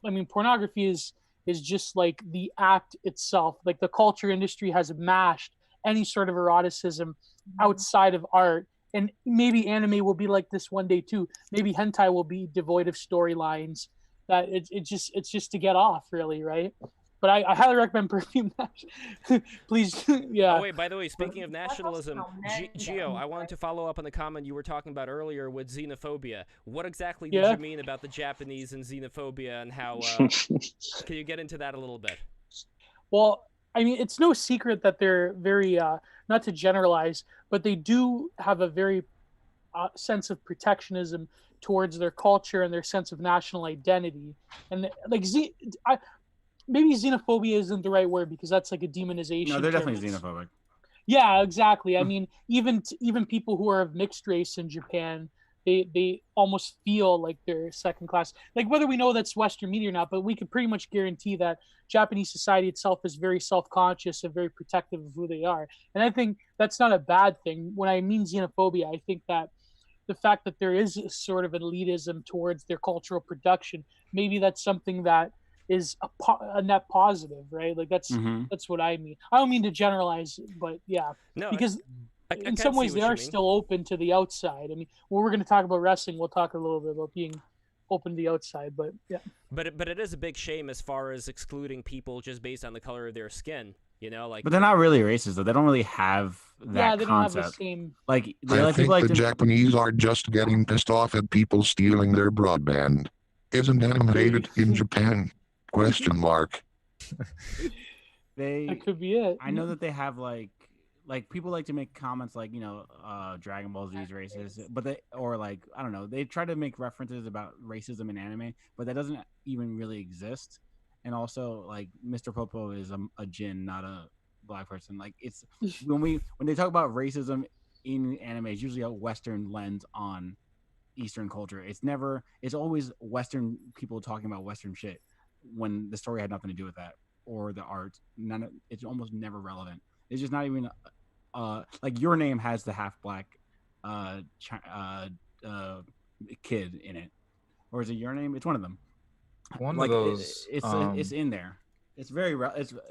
I mean, pornography is just like the act itself. Like the culture industry has mashed any sort of eroticism outside of art. And maybe anime will be like this one day too. Maybe hentai will be devoid of storylines. That it's just to get off, really, right? But I highly recommend Perfume. Please, yeah. Oh wait, by the way, speaking of nationalism, Gio, I wanted to follow up on the comment you were talking about earlier with xenophobia. What exactly did you mean about the Japanese and xenophobia, and how? Can you get into that a little bit? Well, I mean, it's no secret that they're very, not to generalize, but they do have a very sense of protectionism towards their culture and their sense of national identity. And like, maybe xenophobia isn't the right word because that's like a demonization. No, they're term. definitely xenophobic. Yeah, exactly. I mean, even people who are of mixed race in Japan, they almost feel like they're second class. Like whether we know that's Western media or not, but we can pretty much guarantee that Japanese society itself is very self-conscious and very protective of who they are. And I think that's not a bad thing. When I mean xenophobia, I think that the fact that there is a sort of elitism towards their cultural production, maybe that's something that is a net positive, right? Like that's what I mean. I don't mean to generalize, but yeah, because in some ways they are still open to the outside. I mean, when we're going to talk about wrestling, we'll talk a little bit about being open to the outside, but yeah. But it is a big shame as far as excluding people just based on the color of their skin. You know, like. But they're not really racist, though. They don't really have that they concept. don't have the same. Like, I think the Japanese are just getting pissed off at people stealing their broadband. Isn't anime hated in Japan? Question mark. That could be it. I know that they have like people like to make comments like, Dragon Ball Z is racist, but I don't know, they try to make references about racism in anime, but that doesn't even really exist. And also, like, Mr. Popo is a Jin, not a black person. Like, it's when they talk about racism in anime, it's usually a Western lens on Eastern culture. It's always Western people talking about Western shit when the story had nothing to do with that or the art. It's almost never relevant. It's just not even like Your Name has the half black kid in it, or is it Your Name? It's one of them. One of those. It's in there. It's very.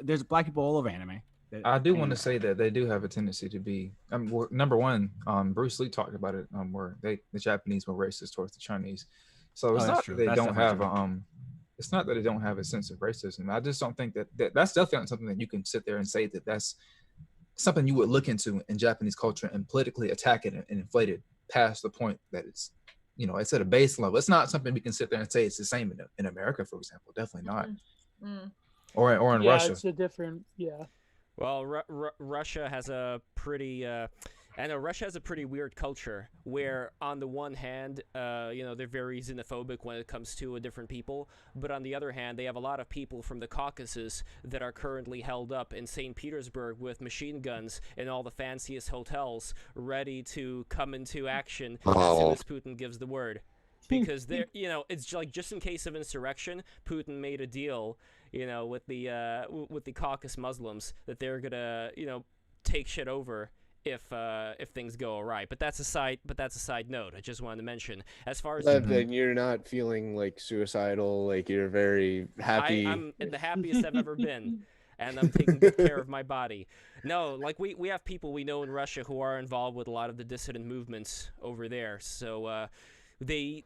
There's black people all over anime. I do want to say that they do have a tendency to be. Number one, Bruce Lee talked about it. Where the Japanese were racist towards the Chinese, so it's not that they don't have it's not that they don't have a sense of racism. I just don't think that's definitely something that you can sit there and say that that's something you would look into in Japanese culture and politically attack it and inflate it past the point that it's. It's at a base level. It's not something we can sit there and say it's the same in America, for example. Definitely not. Or in Russia. It's a different, yeah. Well, Russia has a pretty I know Russia has a pretty weird culture where, on the one hand, they're very xenophobic when it comes to different people, but on the other hand, they have a lot of people from the Caucasus that are currently held up in St. Petersburg with machine guns in all the fanciest hotels, ready to come into action as soon as Putin gives the word. Because they're, it's like just in case of insurrection, Putin made a deal, with the Caucasus Muslims that they're gonna, take shit over if things go awry. But that's a side note. I just wanted to mention. As far as then you're not feeling like suicidal, like you're very happy. I'm the happiest I've ever been, and I'm taking good care of my body. No, like we have people we know in Russia who are involved with a lot of the dissident movements over there. So they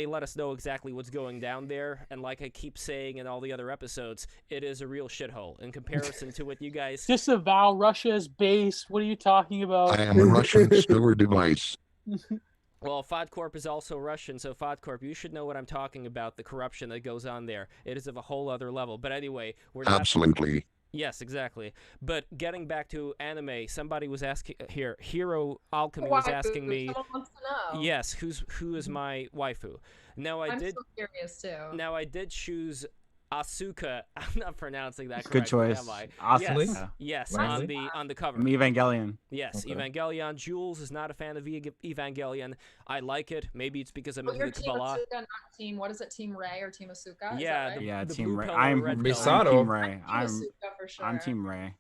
let us know exactly what's going down there, and like I keep saying in all the other episodes, it is a real shithole in comparison to what you guys disavow. Russia is based. What are you talking about? I am a Russian store device. Well, FODCorp is also Russian, so FODCorp, you should know what I'm talking about, the corruption that goes on there. It is of a whole other level. But anyway, we're not... Absolutely. Yes, exactly. But getting back to anime, somebody was asking here. Hero Alchemy was asking me. Someone wants to know. Yes, who is my waifu? Now I'm so curious too. Now I did choose Asuka. I'm not pronouncing that Good correctly, choice. am I? Asuka. Yes, Really? on the cover. From Evangelion. Yes, Okay. Evangelion. Jules is not a fan of Evangelion. I like it. Maybe it's because I'm But into you're the Team Kabbalah. Asuka, not Team. What is it? Team Ray or Team Asuka? Is Yeah, that right? Yeah, the Team blue Ray. pill I'm, or red I'm pill. Misato. Team Ray. Team I'm Asuka for sure. I'm Team Ray.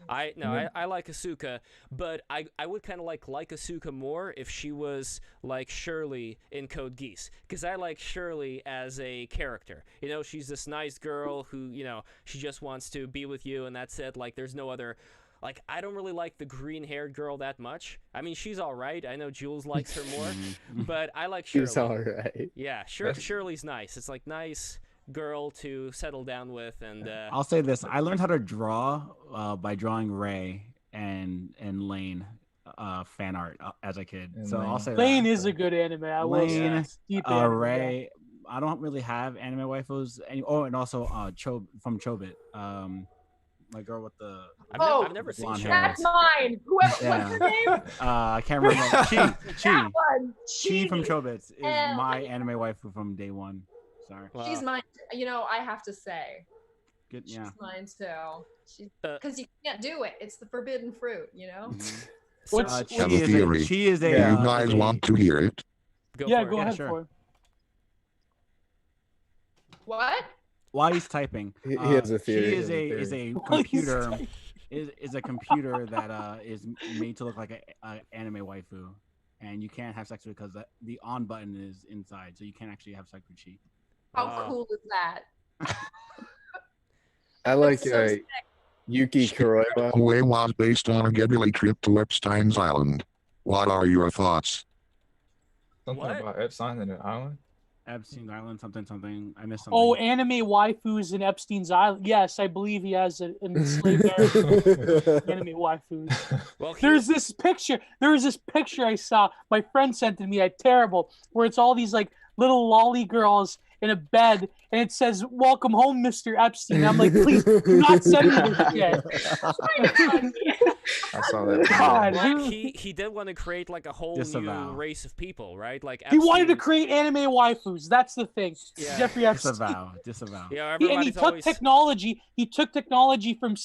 I like Asuka, but I would kind of like Asuka more if she was like Shirley in Code Geass, because I like Shirley as a character. She's this nice girl who, she just wants to be with you, and that's it. Like, there's no other. Like, I don't really like the green-haired girl that much. I mean, she's all right. I know Jules likes her more, but I like Shirley. She's all right. Yeah, Shirley's nice. It's like nice girl to settle down with, and I'll say this: I learned how to draw by drawing Ray and Lane fan art as a kid. And so Lane. I'll say Lane that. is a good anime. I will say. Lane, Deep anime, yeah. Ray. I don't really have anime waifus. And also from Chobit. My girl with the I've never seen blonde Shirley. hair. That's mine. Whoever, Yeah. what's her name? I can't remember. Chi That one. from Chobits is And- my anime waifu from day one. Sorry. Wow. She's mine. I have to say, Good. she's Yeah. mine too. She's Uh, because you can't do it. It's the forbidden fruit. Mhm. What's- Have a theory. She is a. Do you guys want to hear it? Go Yeah, for go it. ahead sure. for it. What? While he's typing, He has a theory, She he has a is theory. a While he's computer. typing. Is a computer that is made to look like a anime waifu, and you can't have sex with it because the on button is inside, so you can't actually have sex with she. How Wow. cool is that? I like That's so sick. Yuki Kuroyama. Away was based on a getaway trip to Epstein's Island. What are your thoughts? Something What? about Epstein and the island. Epstein's Island, something. I missed something. Oh, anime waifus in Epstein's Island. Yes, I believe he has an enslaved anime waifus. Well, There's this picture. There was this picture I saw. My friend sent it to me. Terrible, where it's all these like little lolly girls in a bed, and it says "Welcome home, Mr. Epstein." I'm like, please do not send me this shit. I saw that. God, Well, who- he did want to create like a whole Disavow. new race of people, right? Like he wanted to Epstein- create anime waifus. That's the thing. Yeah. Jeffrey Epstein. Disavow. Yeah, And he everybody's took always technology. He took technology from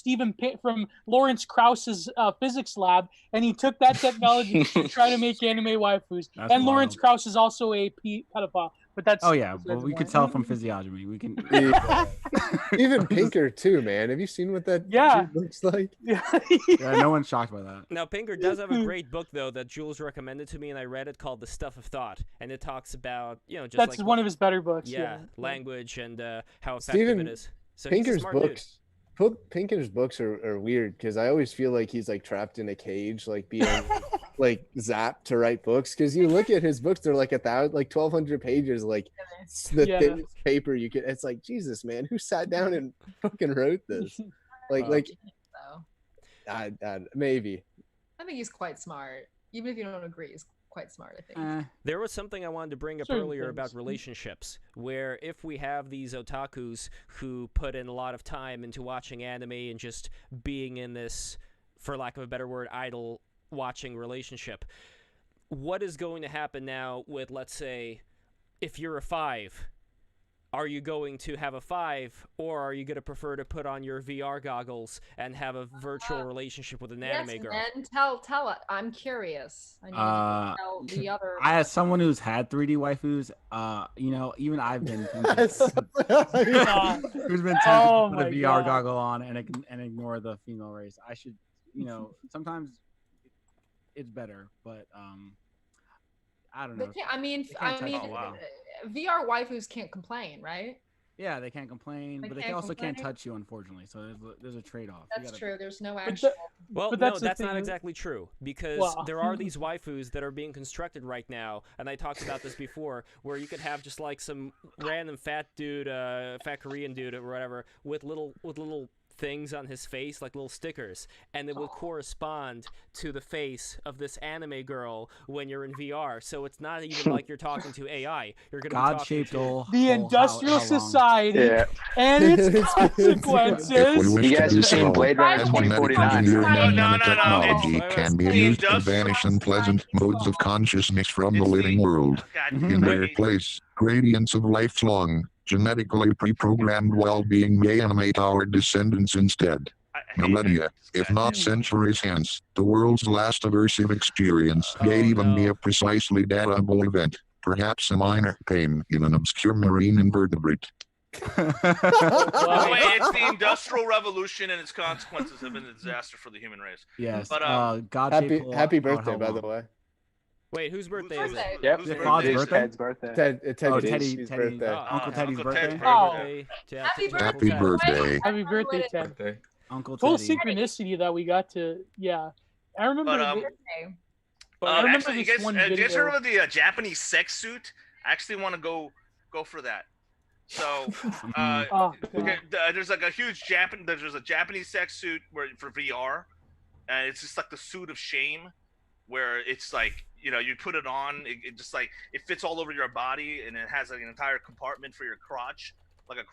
from Lawrence Krauss's physics lab, and he took that technology to try to make anime waifus. That's And Lawrence wild. Krauss is also a pedophile. But that's Oh yeah, besides well, the we could point. tell from physiognomy. We can. Even Pinker too, man. Have you seen what that Yeah. dude looks like? Yeah. Yeah, no one's shocked by that. Now, Pinker does have a great book, though, that Jules recommended to me, and I read it, called The Stuff of Thought. And it talks about, just That's like... one of his better books. Yeah, Yeah. language and how effective Steven, it is. So he's a Pinker's smart dude. books. Pinker's books are weird because I always feel like he's like trapped in a cage, like being like zapped to write books. Because you look at his books, they're like 1,200 pages, like it's the Yeah. thinnest paper you could. It's like Jesus, man, who sat down and fucking wrote this? Like So, maybe. I think he's quite smart. Even if you don't agree, he's quite smart. I think. There was something I wanted to bring up Certain earlier about things. relationships, where if we have these otakus who put in a lot of time into watching anime and just being in this, for lack of a better word, idle watching relationship. What is going to happen now with, let's say, if you're a 5, are you going to have a 5, or are you going to prefer to put on your VR goggles and have a virtual relationship with an anime girl? Yes, tell it. I'm curious. I need to tell the other. As someone who's had 3D waifus, you know, even I've been tempted who's been tempted to put a VR goggle on and ignore the female race. I should, you know, sometimes it's better, but I don't know. VR waifus can't complain, right? Yeah, they can't complain, but they also can't touch you, unfortunately. So there's a trade-off. That's true. There's no actual. Well, no, that's not exactly true, because there are these waifus that are being constructed right now, and I talked about this before, where you could have just like some random fat dude, fat Korean dude or whatever, with little things on his face, like little stickers, and it will correspond to the face of this anime girl when you're in VR. So it's not even like you're talking to AI. You're going to be talking to the industrial society and its consequences. You guys have seen Blade Runner 2049. Technology can be used to banish unpleasant modes of consciousness from the living world. In their place, gradients of lifelong, genetically pre-programmed well-being may animate our descendants instead. Millennia, if not centuries hence, the world's last aversive experience may even be a precisely datable event, perhaps a minor pain in an obscure marine invertebrate. By the way, it's the Industrial Revolution, and its consequences have been a disaster for the human race. Yes. But happy birthday, by the way. Wait, whose birthday is it? Yep, it's Ted's birthday. Teddy's birthday. Uncle Teddy's birthday. Happy birthday. Happy birthday, Ted. Uncle Total Teddy. synchronicity that we got to. Yeah, I remember. Actually, you guys remember the Japanese sex suit? I actually want to go for that. So, there's like a huge there's a Japanese sex suit for VR, and it's just like the suit of shame, where it's like, you know, you put it on, it just like it fits all over your body, and it has like an entire compartment for your crotch, like a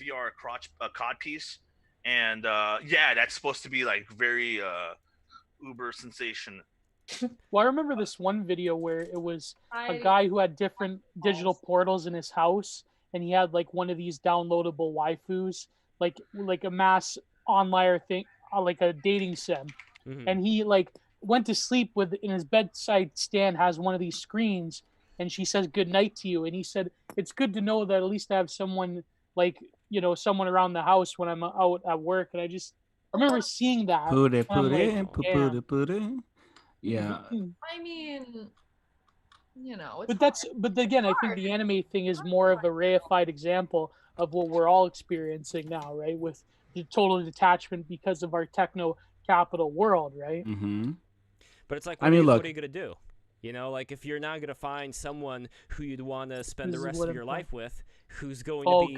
VR crotch cod piece, and that's supposed to be like very uber sensation. Well, I remember this one video where it was a guy who had different digital portals in his house, and he had like one of these downloadable waifus, like a mass online thing, like a dating sim, and he like went to sleep in his bedside stand has one of these screens, and she says good night to you, and he said it's good to know that at least I have someone, like, you know, someone around the house when I'm out at work. And I remember seeing that. Yeah. I mean, you know, but again, I think the anime thing is more of a reified example of what we're all experiencing now, right? With the total detachment because of our techno capital world, right? But it's like, what are you going to do? You know, like if you're not going to find someone who you'd want to spend the rest of your life with, who's going to be,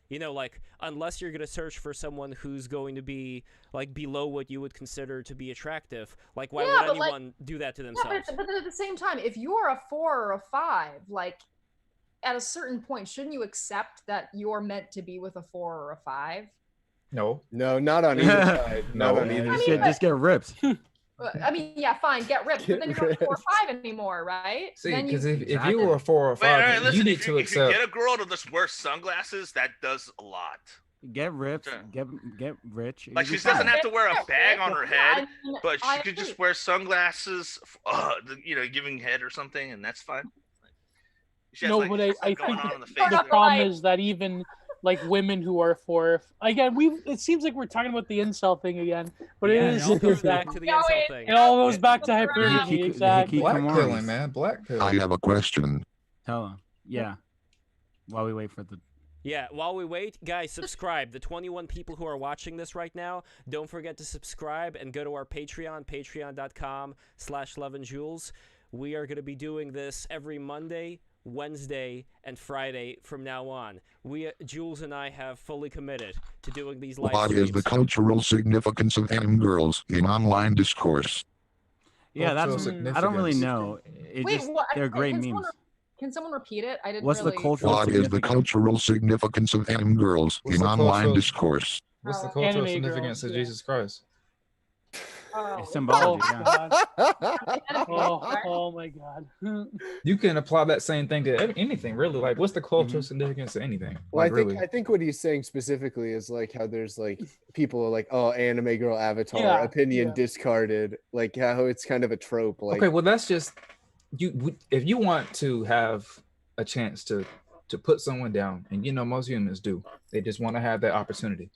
you know, like, unless you're going to search for someone who's going to be like below what you would consider to be attractive, like why would anyone do that to themselves? But at the same time, if you're a 4 or a 5, like at a certain point, shouldn't you accept that you're meant to be with a 4 or a 5? No, not on either side. Not on either side. Just get ripped. I mean, yeah, fine, get ripped, but then you're not 4 or 5 anymore, right? See, because if you were a 4 or 5, you need to accept. If you get a girl to just wear sunglasses, that does a lot. Get ripped, get rich. Like, she doesn't have to wear a bag on her head, but she could just wear sunglasses, you know, giving head or something, and that's fine. No, but I think the problem is that even like women who are 4, again, it seems like we're talking about the incel thing again, but it is. It all goes back to the incel thing. It all goes back to hypergamy, exactly. Black pilling, man, black pilling. I have a question. Tell him. Yeah. While we wait for the. Yeah, while we wait, guys, subscribe. The 21 people who are watching this right now, don't forget to subscribe and go to our Patreon, patreon.com/11joules. We are going to be doing this every Monday, Wednesday, and Friday from now on. Jules and I have fully committed to doing these live streams. What is the cultural significance of anime girls in online discourse? Yeah, that's. I don't really know. They're great memes. Can someone repeat it? I didn't. What is the cultural significance of anime girls in online discourse? What's the cultural significance of Jesus Christ? It's symbology. Yeah. Oh my god. You can apply that same thing to anything, really. Like, what's the cultural significance of anything? Well, Like, I think what he's saying specifically is like how there's like people are like, oh, anime girl avatar, Yeah, opinion yeah. discarded, like how it's kind of a trope. Like, okay, well, that's just you. If you want to have a chance to put someone down, and you know most humans do, they just want to have that opportunity.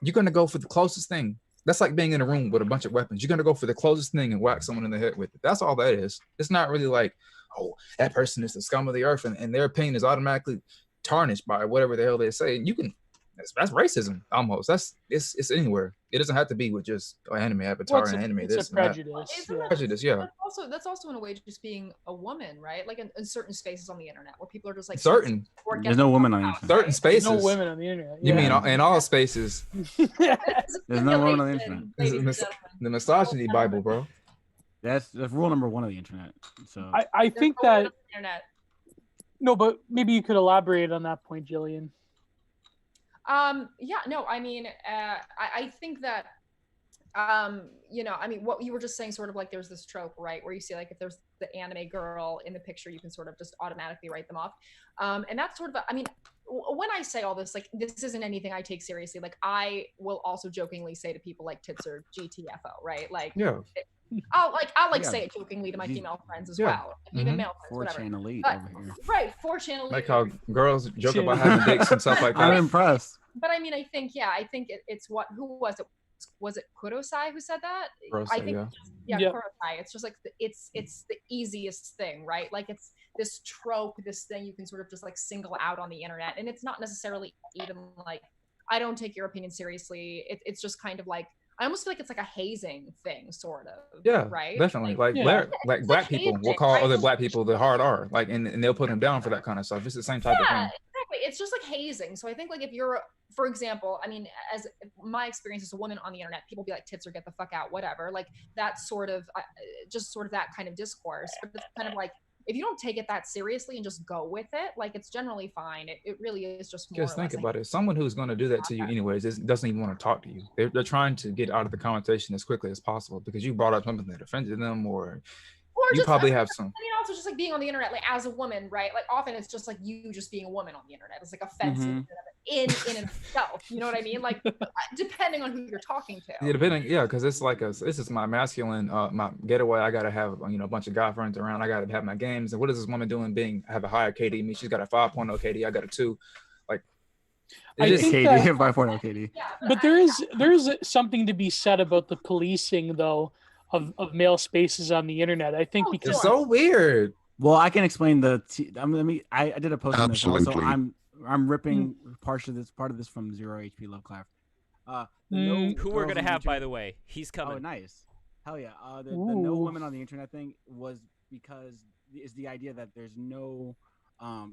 You're gonna go for the closest thing. That's like being in a room with a bunch of weapons. You're gonna go for the closest thing and whack someone in the head with it. That's all that is. It's not really like, oh, that person is the scum of the earth, and their opinion is automatically tarnished by whatever the hell they say. And you can, that's racism almost. It's anywhere. It doesn't have to be with just anime avatar and anime. It's this a prejudice. Prejudice, yeah. That's also in a way just being a woman, right? Like in certain spaces on the internet where people are just like certain. There's no women on the internet. Certain spaces. There's no women on the internet. You mean in all spaces? There's no women on the internet. The misogyny Bible, bro. That's rule number 1 of the internet. So I think that. No, but maybe you could elaborate on that point, Jillian. Yeah, no, I mean, I think that, you know, I mean, what you were just saying, sort of like there's this trope, right, where you see like if there's the anime girl in the picture, you can sort of just automatically write them off. And that's sort of, I mean, when I say all this, like this isn't anything I take seriously. Like I will also jokingly say to people like tits or GTFO, right? Like, yeah. I'll say it jokingly to my female friends as well, even male friends, whatever. 4chan elite But, over here. right, 4chan elite. Like how girls joke about having dicks and stuff like that. I'm impressed. But I mean, I think it's what, who was it? Was it Kurosai who said that? Kurosai, I think yeah. Kurosai. It's just like it's the easiest thing, right? Like it's this trope, this thing you can sort of just like single out on the internet, and it's not necessarily even like I don't take your opinion seriously. It's just kind of like I almost feel like it's like a hazing thing, sort of. Yeah, right. Definitely. Like black people will call other black people the hard R, like, and they'll put them down for that kind of stuff. It's the same type of thing. Exactly. It's just like hazing. So I think like if you're, for example, I mean, as my experience as a woman on the internet, people be like tits or get the fuck out, whatever. Like that's sort of just sort of that kind of discourse. But it's kind of like if you don't take it that seriously and just go with it, like it's generally fine. It really is just more. Just think about it. Someone who's going to do that to you anyways doesn't even want to talk to you. They're trying to get out of the conversation as quickly as possible because you brought up something that offended them, or you just, probably have some. I mean, also just like being on the internet, like as a woman, right? Like often it's just like you just being a woman on the internet. It's like offensive in itself. You know what I mean? Like depending on who you're talking to. Yeah, because it's like this is my masculine, my getaway. I gotta have a bunch of guy friends around. I gotta have my games. And what is this woman doing? Have a higher KD than me? She's got a 5.0 KD. I got a 2. Like I just think KD, that, 5.0 KD. But there is something to be said about the policing though of male spaces on the internet. I think because it's so weird. Well, I can explain I did a post on this also. Absolutely. I'm ripping part of this from Zero HP Lovecraft. Who we're gonna have, by the way, he's coming. Oh, nice. Hell yeah. The no women on the internet thing was because it's the idea that there's no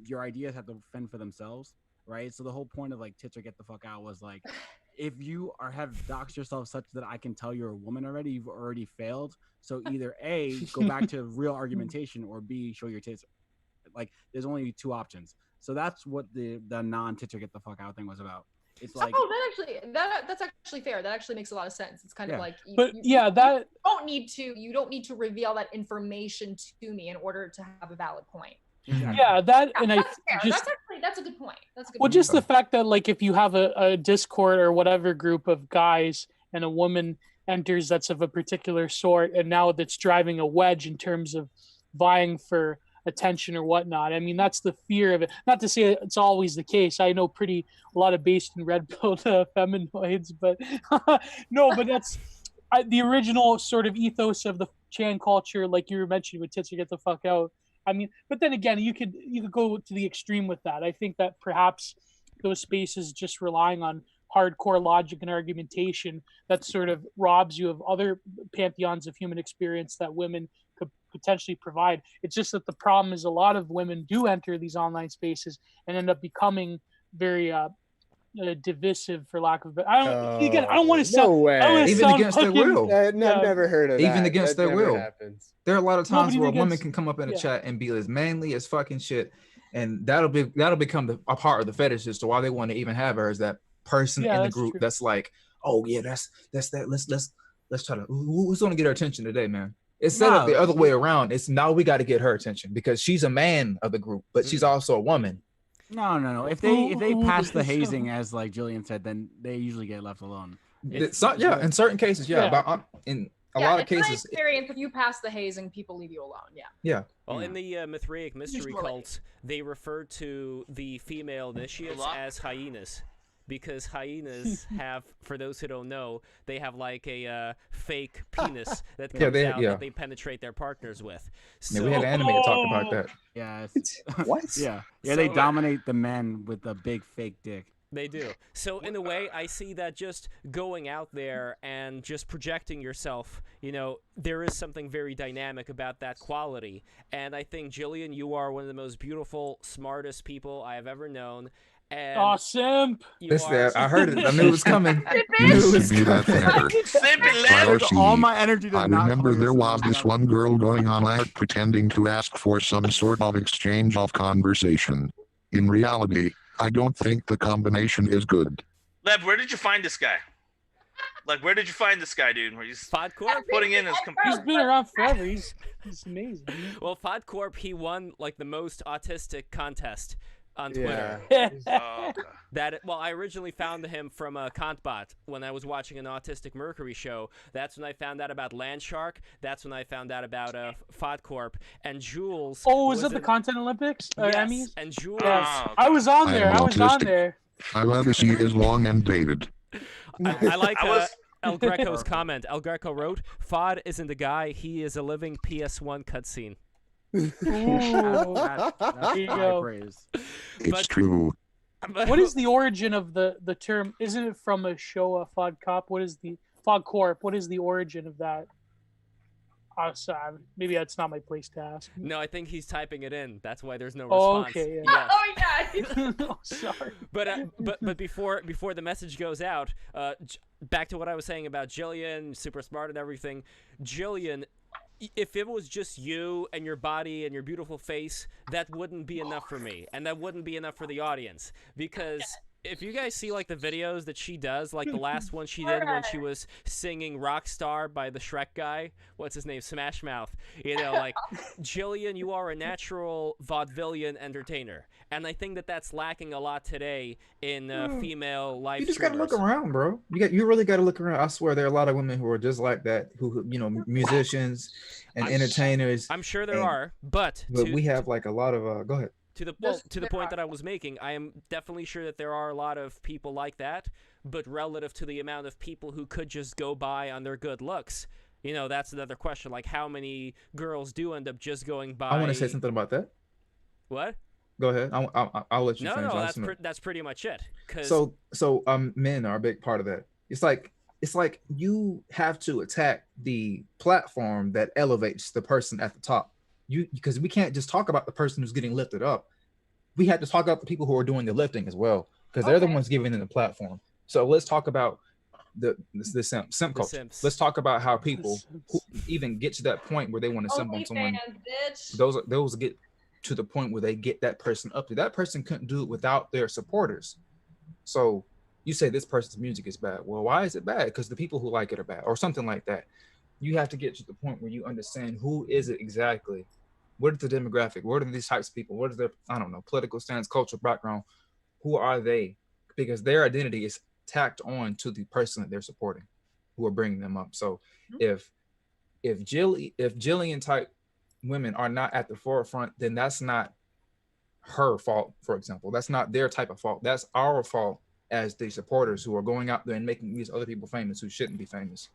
your ideas have to fend for themselves, right? So the whole point of like tits or get the fuck out was like if you have doxed yourself such that I can tell you're a woman already, you've already failed. So either A, go back to real argumentation, or B, show your tits. Like there's only 2 options. So that's what the non-tits or get the fuck out thing was about. It's like that's actually fair. That actually makes a lot of sense. It's kind of like you don't need to reveal that information to me in order to have a valid point. Exactly. Yeah, that's a good point. Just the fact that like if you have a Discord or whatever group of guys and a woman enters that's of a particular sort, and now that's driving a wedge in terms of vying for attention or whatnot. I mean, that's the fear of it. Not to say it's always the case. I know a lot of based and red-pilled feminoids, but no, but that's the original sort of ethos of the Chan culture, like you were mentioning with tits or get the fuck out. I mean, but then again, you could go to the extreme with that. I think that perhaps those spaces just relying on hardcore logic and argumentation that sort of robs you of other pantheons of human experience that women could potentially provide. It's just that the problem is a lot of women do enter these online spaces and end up becoming very divisive, for lack of. I don't want to sound. No way. Even against their will. I've never heard of that. Even against their will. Happens. There are a lot of times where a woman can come up in a chat and be as manly as fucking shit, and that'll become a part of the fetish as to why they want to even have her as that person in the group that's like, oh yeah, that's that. let's try to who's going to get her attention today, man. It's set up the other way around. It's now we got to get her attention because she's a man of the group, but she's also a woman. No. If they pass the hazing, as like Jillian said, then they usually get left alone. In certain cases, but in a lot of cases, my experience, if you pass the hazing, people leave you alone. Yeah. Well, in the Mithraic mystery cults, they refer to the female initiates as hyenas. Because hyenas have, for those who don't know, they have like a fake penis that comes out that they penetrate their partners with. So, we had an anime to talk about that. Yeah. What? Yeah, they dominate the men with a big fake dick. They do. So in a way, I see that just going out there and just projecting yourself, there is something very dynamic about that quality. And I think, Jillian, you are one of the most beautiful, smartest people I have ever known. And simp! I heard it. I knew it was coming. All my energy. I remember there was this one girl going on out pretending to ask for some sort of exchange of conversation. In reality, I don't think the combination is good. Lev, where did you find this guy? Like, where did you find this guy, dude? Where he's putting in his computer. He's been around forever. He's amazing. Well, Fodcorp, he won like the most autistic contest on Twitter. I originally found him from Kantbot when I was watching an Autistic Mercury show. That's when I found out about Landshark. That's when I found out about Fodcorp. And Jules. Oh, was it the Content Olympics? Yes, Emmys? and Jules. Yes. I was on there. I was on there. My legacy is long and dated. I like El Greco's comment. El Greco wrote, Fod isn't a guy. He is a living PS1 cutscene. That's praise. It's true. What is the origin of the term? Isn't it from a show, Fodcop? What is the Fodcorp? What is the origin of that? Maybe that's not my place to ask. No, I think he's typing it in. That's why there's no response. Okay. Yeah. Oh, sorry. But before the message goes out, back to what I was saying about Jillian, super smart and everything. Jillian, if it was just you and your body and your beautiful face, that wouldn't be enough for me, and that wouldn't be enough for the audience, because if you guys see like the videos that she does, like the last one she did when she was singing Rockstar by the Shrek guy, what's his name, Smash Mouth, like Jillian, you are a natural vaudevillian entertainer, and I think that that's lacking a lot today in female life. You just gotta look around, bro. You really gotta look around. I swear there are a lot of women who are just like that, who musicians and entertainers. I'm sure there are, but we have like a lot of go ahead. To the point that I was making, I am definitely sure that there are a lot of people like that, but relative to the amount of people who could just go by on their good looks, that's another question. Like, how many girls do end up just going by? I want to say something about that. What? Go ahead. I'll let you finish. No, that's pretty much it. So men are a big part of that. It's like you have to attack the platform that elevates the person at the top. Because we can't just talk about the person who's getting lifted up. We have to talk about the people who are doing the lifting as well, because they're the ones giving them the platform. So let's talk about the simp culture. Let's talk about how people who even get to that point where they want to simp on someone. Those get to the point where they get that person up to. That person couldn't do it without their supporters. So you say this person's music is bad. Well, why is it bad? Because the people who like it are bad, or something like that. You have to get to the point where you understand who is it exactly. What is the demographic? What are these types of people? What is their, political stance, cultural background? Who are they? Because their identity is tacked on to the person that they're supporting, who are bringing them up. So if Jillian type women are not at the forefront, then that's not her fault, for example. That's not their type of fault. That's our fault as the supporters who are going out there and making these other people famous who shouldn't be famous.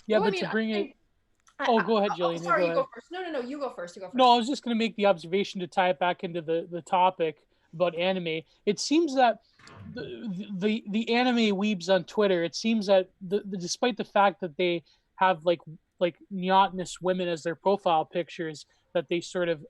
Yeah, well, to bring it. Go ahead, Jillian. Sorry, you go first. No, you go first. No, I was just going to make the observation to tie it back into the topic about anime. It seems that the anime weebs on Twitter, it seems that despite the fact that they have like neotenous women as their profile pictures, that they sort of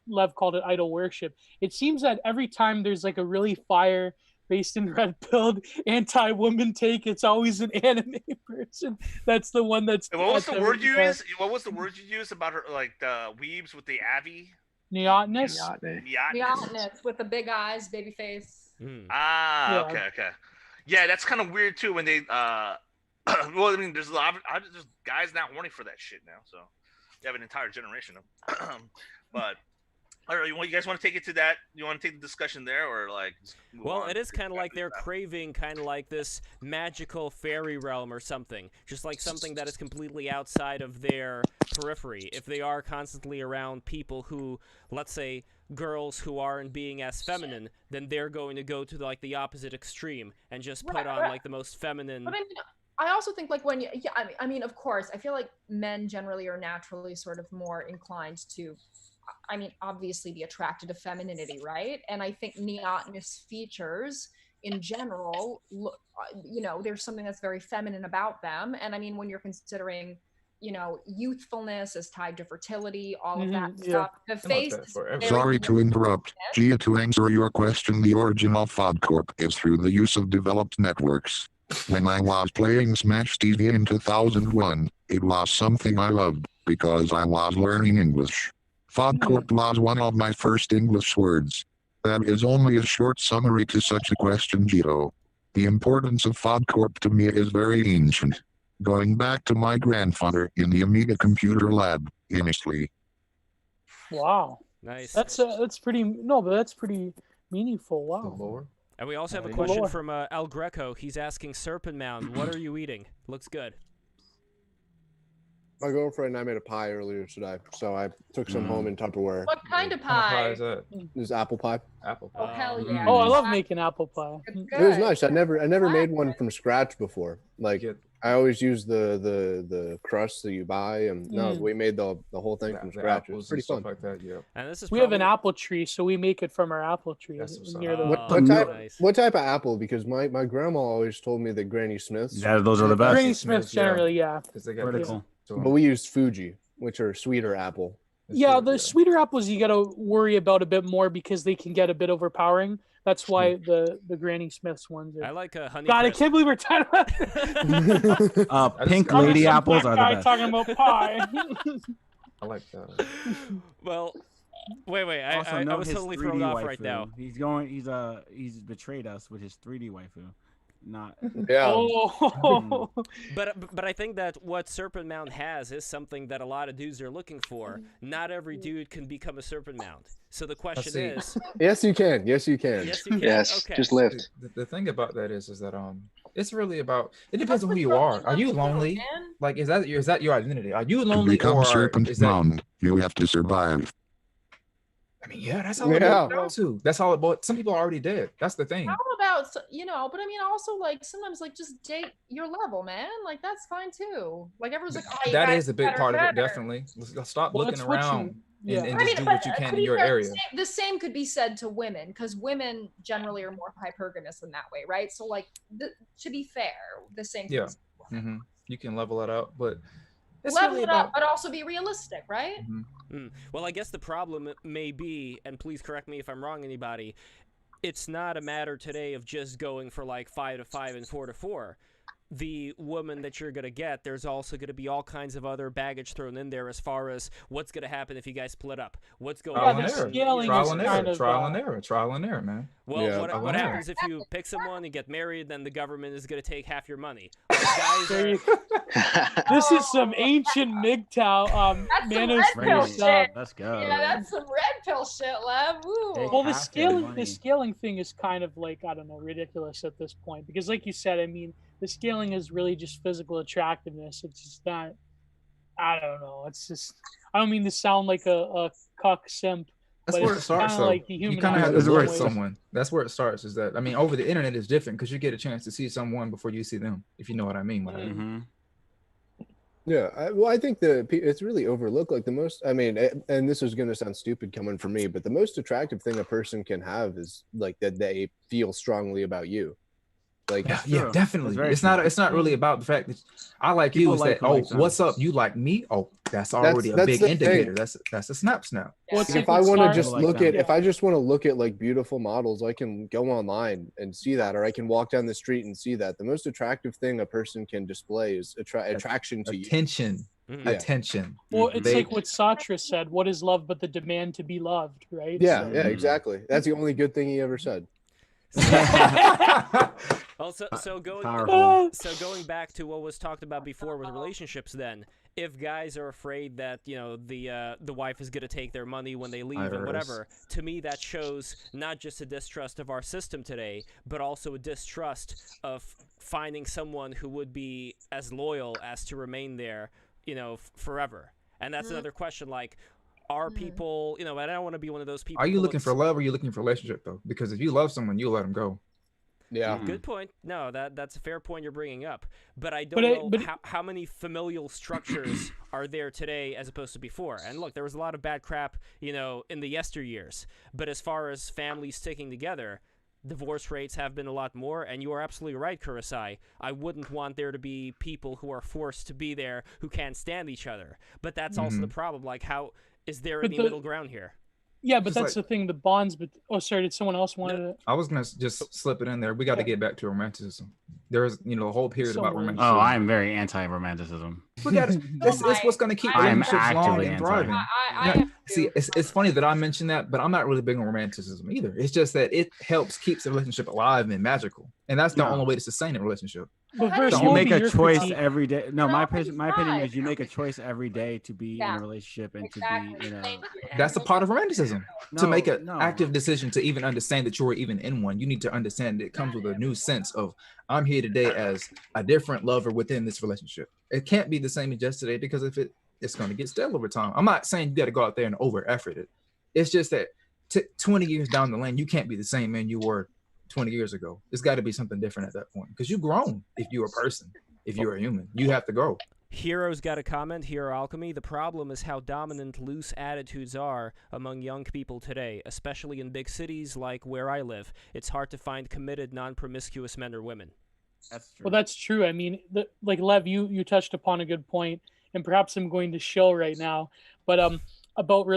Lev called it idol worship. It seems that every time there's like a really fire based in red pilled anti-woman take, it's always an anime person. That's the one that's. And what was the word you used? What was the word you used about her, like the weebs with the Avi? Neotenous with the big eyes, baby face. Okay. Yeah, that's kind of weird too when they well, I mean, there's a lot. There's guys not horny for that shit now. So you have an entire generation of. But I don't know. You guys want to take it to that? You want to take the discussion there, or like? Well, it is kind of like they're craving kind of like this magical fairy realm or something, just like something that is completely outside of their periphery. If they are constantly around people who, let's say, girls who aren't being as feminine, then they're going to go to like the opposite extreme and just put on like the most feminine. But I also think like when I mean, of course, I feel like men generally are naturally sort of more inclined to, I mean, obviously be attracted to femininity, right? And I think neotenous features in general, you know, there's something that's very feminine about them. And I mean, when you're considering, you know, youthfulness is tied to fertility, all of that stuff. The face. Sorry to interrupt. Gia, to answer your question, the origin of FODCorp is through the use of developed networks. When I was playing Smash TV in 2001, it was something I loved because I was learning English. FODCorp was one of my first English words. That is only a short summary to such a question, Gito. The importance of FODCorp to me is very ancient, going back to my grandfather in the Amiga computer lab, honestly. Wow. Nice. That's pretty. No, but that's pretty meaningful. Wow. And we also have a question from El Greco. He's asking Serpent Mound, what are you eating? Looks good. My girlfriend and I made a pie earlier today, so I took some home in Tupperware. What kind of pie? is that? It was apple pie. Apple pie. Oh hell yeah! Oh, I love making apple pie. It was nice. I never made one from scratch before. Like I always use the crust that you buy, and no, we made the whole thing from scratch. It was pretty fun. Like that, yeah. And this is we have an apple tree, so we make it from our apple tree. Near the what type of apple? Because my grandma always told me that Granny Smiths. Yeah, those are the best. Granny Smiths generally, yeah. Critical. But we used Fuji, which are sweeter apple. Yeah, the sweeter apples you got to worry about a bit more because they can get a bit overpowering. That's why the Granny Smith's ones. I like a honey. God, I can't believe we're talking about pink lady apples are the best. Talking about pie. I like that. Well, wait. I was totally thrown off right now. He's betrayed us with his 3D waifu. Not but I think that what Serpent Mound has is something that a lot of dudes are looking for. Not every dude can become a Serpent Mound. So the question is, yes you can. Yes, you can. Yes, okay. just lift. The thing about that is that it's really about, it depends on who you are. Are you lonely? Like is that your identity? Are you lonely? To become Serpent Mound, you have to survive. I mean, yeah, that's all it boils down to. That's all it boils. Some people are already dead. That's the thing. How about, you know, but I mean, also, like, sometimes, like, just date your level, man. Like, that's fine, too. Like, everyone's like, oh, that is a big part of it, definitely. Let's stop looking around and just do what you can in your area. The same could be said to women, because women generally are more hypergamous in that way, right? So, like, to be fair, the same thing. Yeah. You can level it out, but it's level really it up, but also be realistic, right? Well, I guess the problem may be, and please correct me if I'm wrong, anybody, it's not a matter today of just going for like 5-5 and 4-4. The woman that you're going to get, there's also going to be all kinds of other baggage thrown in there as far as what's going to happen if you guys split up. What's going on? Trial and error, man. Well, what happens if you pick someone and get married, then the government is going to take half your money? Guys this is some ancient MGTOW manosphere stuff. Let's go. Yeah, that's some red pill shit, Lev. Ooh. Well, the scaling thing is kind of like, I don't know, ridiculous at this point because, like you said, I mean, the scaling is really just physical attractiveness. It's just not. I don't know. It's just. I don't mean to sound like a cuck simp. That's where it starts, though. Like you kind of have to look at someone. That's where it starts. Is that, I mean, over the internet is different because you get a chance to see someone before you see them, if you know what I mean. Yeah, I think it's really overlooked. Like the most, I mean, and this is going to sound stupid coming from me, but the most attractive thing a person can have is like that they feel strongly about you. Like yeah, definitely. It's not really about the fact that I like you. It's that what's up? You like me? Oh, that's already a big indicator. That's a snap. Like if I want to just if I just want to look at like beautiful models, I can go online and see that, or I can walk down the street and see that. The most attractive thing a person can display is attraction to attention. Attention. Well, it's like what Sartre said: "What is love but the demand to be loved?" Right? Yeah, exactly. That's the only good thing he ever said. Well, so going Powerful. going back to what was talked about before with relationships, then if guys are afraid that the wife is going to take their money when they leave and whatever, to me that shows not just a distrust of our system today, but also a distrust of finding someone who would be as loyal as to remain there, forever. And that's another question, like. Are people, I don't want to be one of those people. Are you looking for love or are you looking for a relationship, though? Because if you love someone, you'll let them go. Yeah. Good point. No, that's a fair point you're bringing up. But I don't know how many familial structures are there today as opposed to before. And look, there was a lot of bad crap, in the yesteryears. But as far as families sticking together, divorce rates have been a lot more. And you are absolutely right, Kurosai. I wouldn't want there to be people who are forced to be there who can't stand each other. But that's also the problem. Like, how is there any middle ground here? Yeah, but that's the thing. The bonds. But sorry, did someone else want to? I was gonna just slip it in there. We got to get back to romanticism. There's a whole period about romanticism. Oh, I'm very anti-romanticism. We got it's what's gonna keep relationships long and thriving. See, it's funny that I mentioned that, but I'm not really big on romanticism either. It's just that it keeps the relationship alive and magical, and that's the only way to sustain a relationship. But you make a choice every day. No, my opinion is you make a choice every day to be in a relationship and to be, That's a part of romanticism. To make an active decision to even understand that you're even in one, you need to understand it comes with a new sense of I'm here today as a different lover within this relationship. It can't be the same as yesterday because if it's going to get stale over time. I'm not saying you got to go out there and over effort it. It's just that 20 years down the lane, you can't be the same man you were 20 years ago. It's got to be something different at that point because you've grown. If you're a person, if you're a human, you have to grow. Hero's got a comment. Hero Alchemy. The problem is how dominant loose attitudes are among young people today, especially in big cities like where I live. It's hard to find committed, non-promiscuous men or women. That's true. Well, that's true. I mean, like Lev, you touched upon a good point, and perhaps I'm going to shill right now, but about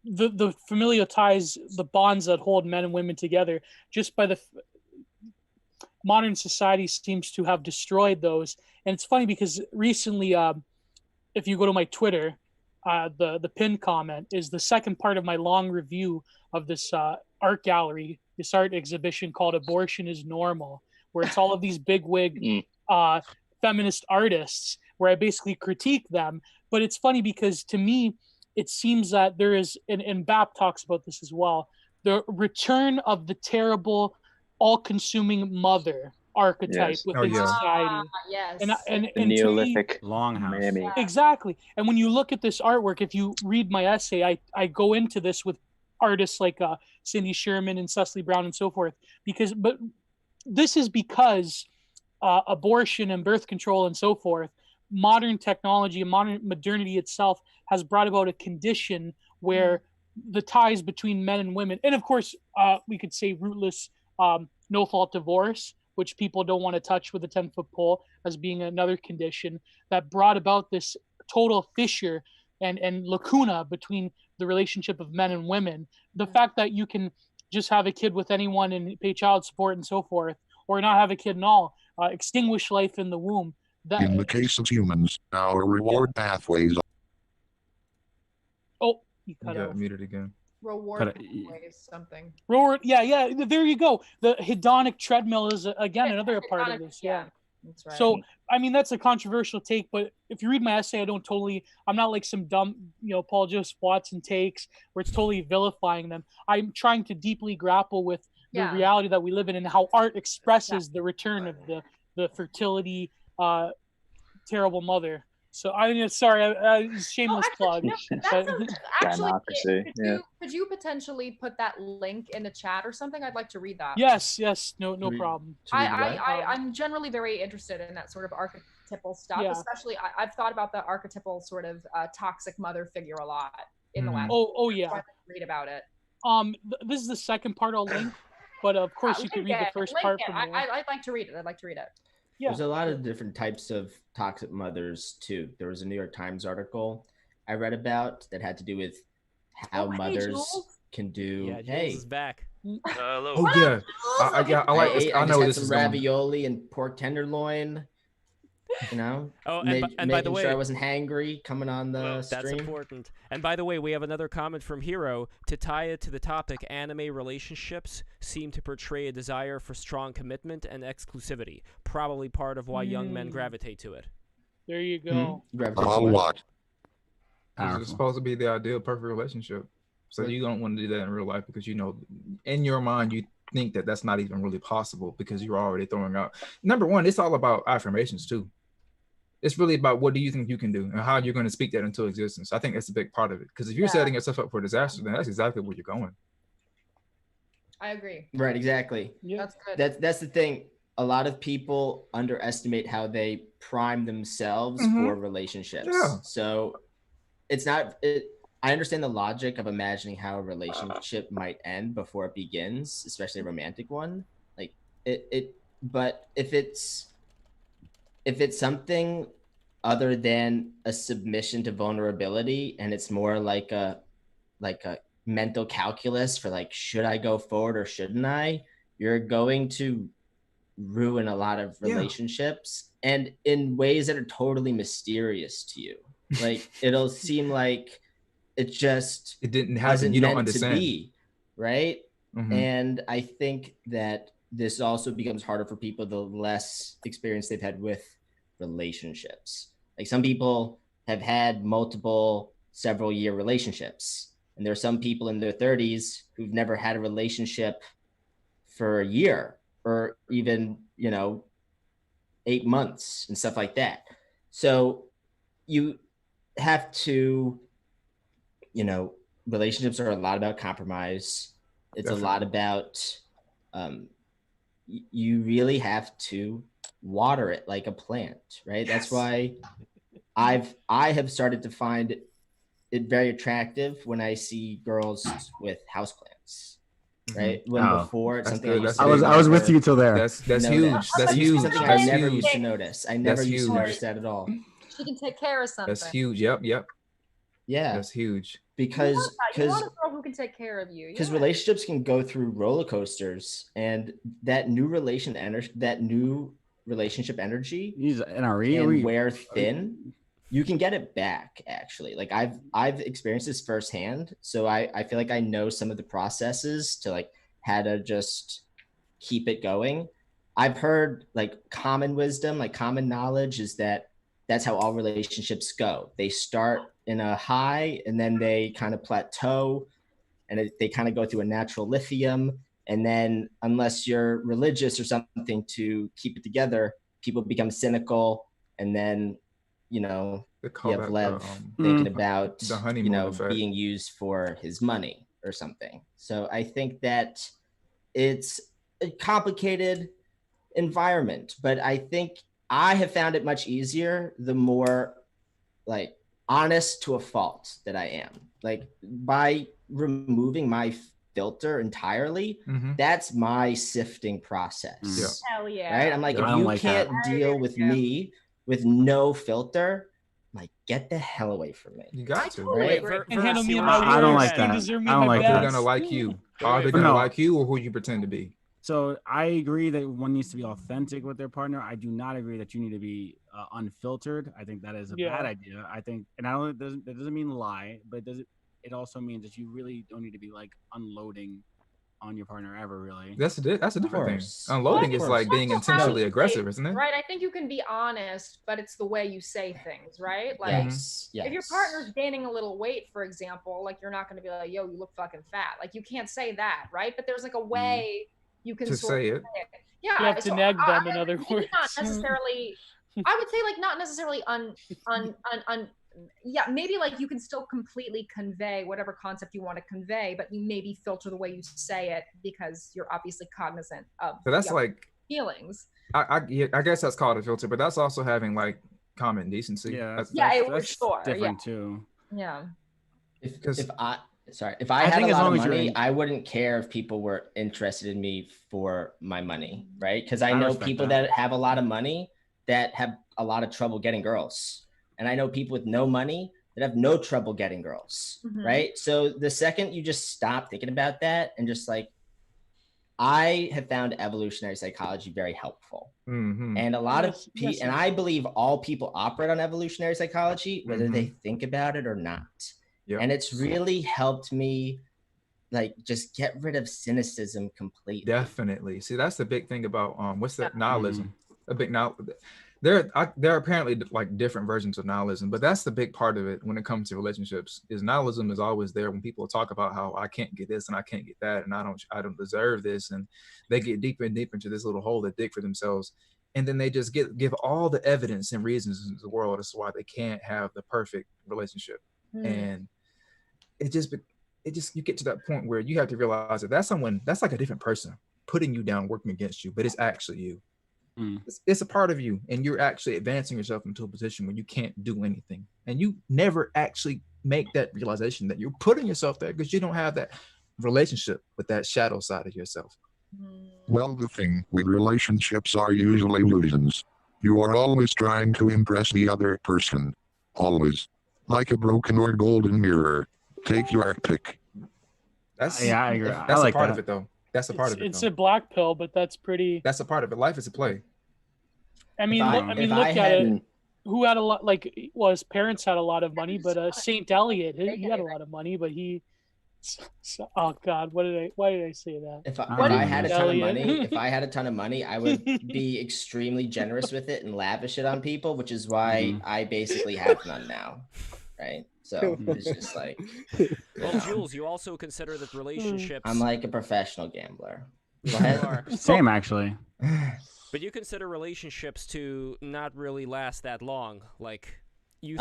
the familial ties, the bonds that hold men and women together, just by the modern society seems to have destroyed those. And it's funny because recently, if you go to my Twitter, the pinned comment is the second part of my long review of this art gallery, this art exhibition called Abortion is Normal, where it's all of these bigwig feminist artists, where I basically critique them. But it's funny because to me, it seems that there is, and BAP talks about this as well, the return of the terrible, all-consuming mother archetype within society. Yes. And the Neolithic longhouse. Mammy. Exactly. And when you look at this artwork, if you read my essay, I go into this with artists like Cindy Sherman and Cecily Brown and so forth, but this is because abortion and birth control and so forth, modern technology and modernity itself has brought about a condition where the ties between men and women, and of course we could say rootless no-fault divorce, which people don't want to touch with a 10-foot pole, as being another condition that brought about this total fissure and lacuna between the relationship of men and women. The fact that you can just have a kid with anyone and pay child support and so forth, or not have a kid at all, extinguish life in the womb. In the case of humans, our reward pathways. Oh, You got muted again. Reward ways something. Reward, yeah. There you go. The hedonic treadmill is again another part of this. Yeah. That's right. So I mean that's a controversial take, but if you read my essay, I'm not like some dumb, Paul Joseph Watson takes where it's totally vilifying them. I'm trying to deeply grapple with the reality that we live in and how art expresses the return of the fertility terrible mother. So sorry, shameless plug. Actually, could you potentially put that link in the chat or something? I'd like to read that. Yes, no problem. I'm generally very interested in that sort of archetypal stuff, especially I've thought about the archetypal sort of toxic mother figure a lot in the lab. Oh yeah. So I read about it. This is the second part I'll link, but of course you can read the first part from there. I'd like to read it. Yeah. There's a lot of different types of toxic mothers too. There was a New York Times article I read about that had to do with how mothers can do. Yeah, Jules is back. Hello. Oh yeah, I like this. I know had this some is going. ravioli and pork tenderloin. You know, Oh, making by the way, sure I wasn't hangry coming on the stream. That's important. And by the way, we have another comment from Hero. To tie it to the topic, anime relationships seem to portray a desire for strong commitment and exclusivity, probably part of why young men gravitate to it. There you go. What? It's supposed to be the ideal perfect relationship. So you don't want to do that in real life because, you know, in your mind, you think that that's not even really possible because you're already throwing out. Number one, it's all about affirmations too. It's really about what do you think you can do and how you're going to speak that into existence. I think that's a big part of it. Because if you're setting yourself up for disaster, then that's exactly where you're going. I agree. Right, exactly. Yeah, that's good. That's the thing. A lot of people underestimate how they prime themselves for relationships. Yeah. So it's not. I understand the logic of imagining how a relationship might end before it begins, especially a romantic one. Like but if it's something other than a submission to vulnerability and it's more like a mental calculus for like, should I go forward or shouldn't I? You're going to ruin a lot of relationships and in ways that are totally mysterious to you. Like it'll seem like it didn't happen. You don't understand. To be, right? And I think that this also becomes harder for people the less experience they've had with relationships. Like some people have had multiple several year relationships, and there are some people in their 30s who've never had a relationship for a year or even 8 months and stuff like that. So you have to, relationships are a lot about compromise. It's Definitely. A lot about you really have to water it like a plant, right? Yes. That's why I have started to find it very attractive when I see girls with houseplants. Right? When before it's something I was with you till there. That's huge. That's huge. Something That's I never huge. used to notice. I never used to notice that at all. She can take care of something. That's huge. Yep. Yeah. That's huge. Because you want a girl who can take care of you. Because relationships can go through roller coasters, and that new relationship energy and wear thin, you can get it back actually. Like I've experienced this firsthand, so I feel like I know some of the processes to like how to just keep it going. I've heard like common wisdom, like common knowledge is that that's how all relationships go. They start in a high and then they kind of plateau and they kind of go through a natural lithium. And then unless you're religious or something to keep it together, people become cynical. And then, you have Lev thinking about, being used for his money or something. So I think that it's a complicated environment, but I think I have found it much easier the more like honest to a fault that I am. Like by removing my filter entirely, that's my sifting process. Yeah. Hell yeah. Right? I'm like, if you can't deal with me with no filter, like get the hell away from me. You got to. Right? And handle me in my I don't like that. I don't like they're that. gonna like you. Are they gonna like you or who you pretend to be? So I agree that one needs to be authentic with their partner. I do not agree that you need to be unfiltered. I think that is a bad idea. I think, and I don't. That doesn't mean lie, but it also means that you really don't need to be like unloading on your partner ever. Really, that's a different thing. Unloading is like being intentionally aggressive, isn't it? Right. I think you can be honest, but it's the way you say things, right? Like, yes. if your partner's gaining a little weight, for example, like you're not going to be like, "Yo, you look fucking fat." Like you can't say that, right? But there's like a way. You can say it. Yeah, you have to nag them. In other words, not necessarily. I would say like not necessarily yeah, maybe like you can still completely convey whatever concept you want to convey, but you maybe filter the way you say it because you're obviously cognizant of. So that's like feelings. I guess that's called a filter, but that's also having like common decency. Yeah, that's sure. different too. Yeah. If I had a lot of money, I wouldn't care if people were interested in me for my money, right? Because I know people that have a lot of money that have a lot of trouble getting girls. And I know people with no money that have no trouble getting girls, right? So the second you just stop thinking about that and just like, I have found evolutionary psychology very helpful. And a lot of people, and I believe all people operate on evolutionary psychology, whether they think about it or not. And it's really helped me like just get rid of cynicism completely. Definitely. See, that's the big thing about what's that nihilism? A big now. There are apparently like different versions of nihilism, but that's the big part of it when it comes to relationships. Is nihilism is always there when people talk about how I can't get this and I can't get that and I don't deserve this, and they get deeper and deeper into this little hole they dig for themselves, and then they just give all the evidence and reasons in the world as to why they can't have the perfect relationship, and it just you get to that point where you have to realize that that's like a different person putting you down, working against you, but it's actually you. It's a part of you, and you're actually advancing yourself into a position where you can't do anything, and you never actually make that realization that you're putting yourself there because you don't have that relationship with that shadow side of yourself. Well, the thing with relationships are usually illusions. You are always trying to impress the other person. Always. Like a broken or golden mirror. Take your pick. That's I agree. That's a part of it, though. That's a part of it. It's a black pill, but that's pretty. That's a part of it. Life is a play. I mean, look at it. Who had a lot? Like, well, his parents had a lot of money, but Saint Eliot, he had a lot of money, but he. Oh God, why did I say that? If I had a ton of money, I would be extremely generous with it and lavish it on people, which is why I basically have none now, right? So it's just like. Well, Jules, you also consider that relationships. I'm like a professional gambler. Go ahead. Same, actually. But you consider relationships to not really last that long, like you.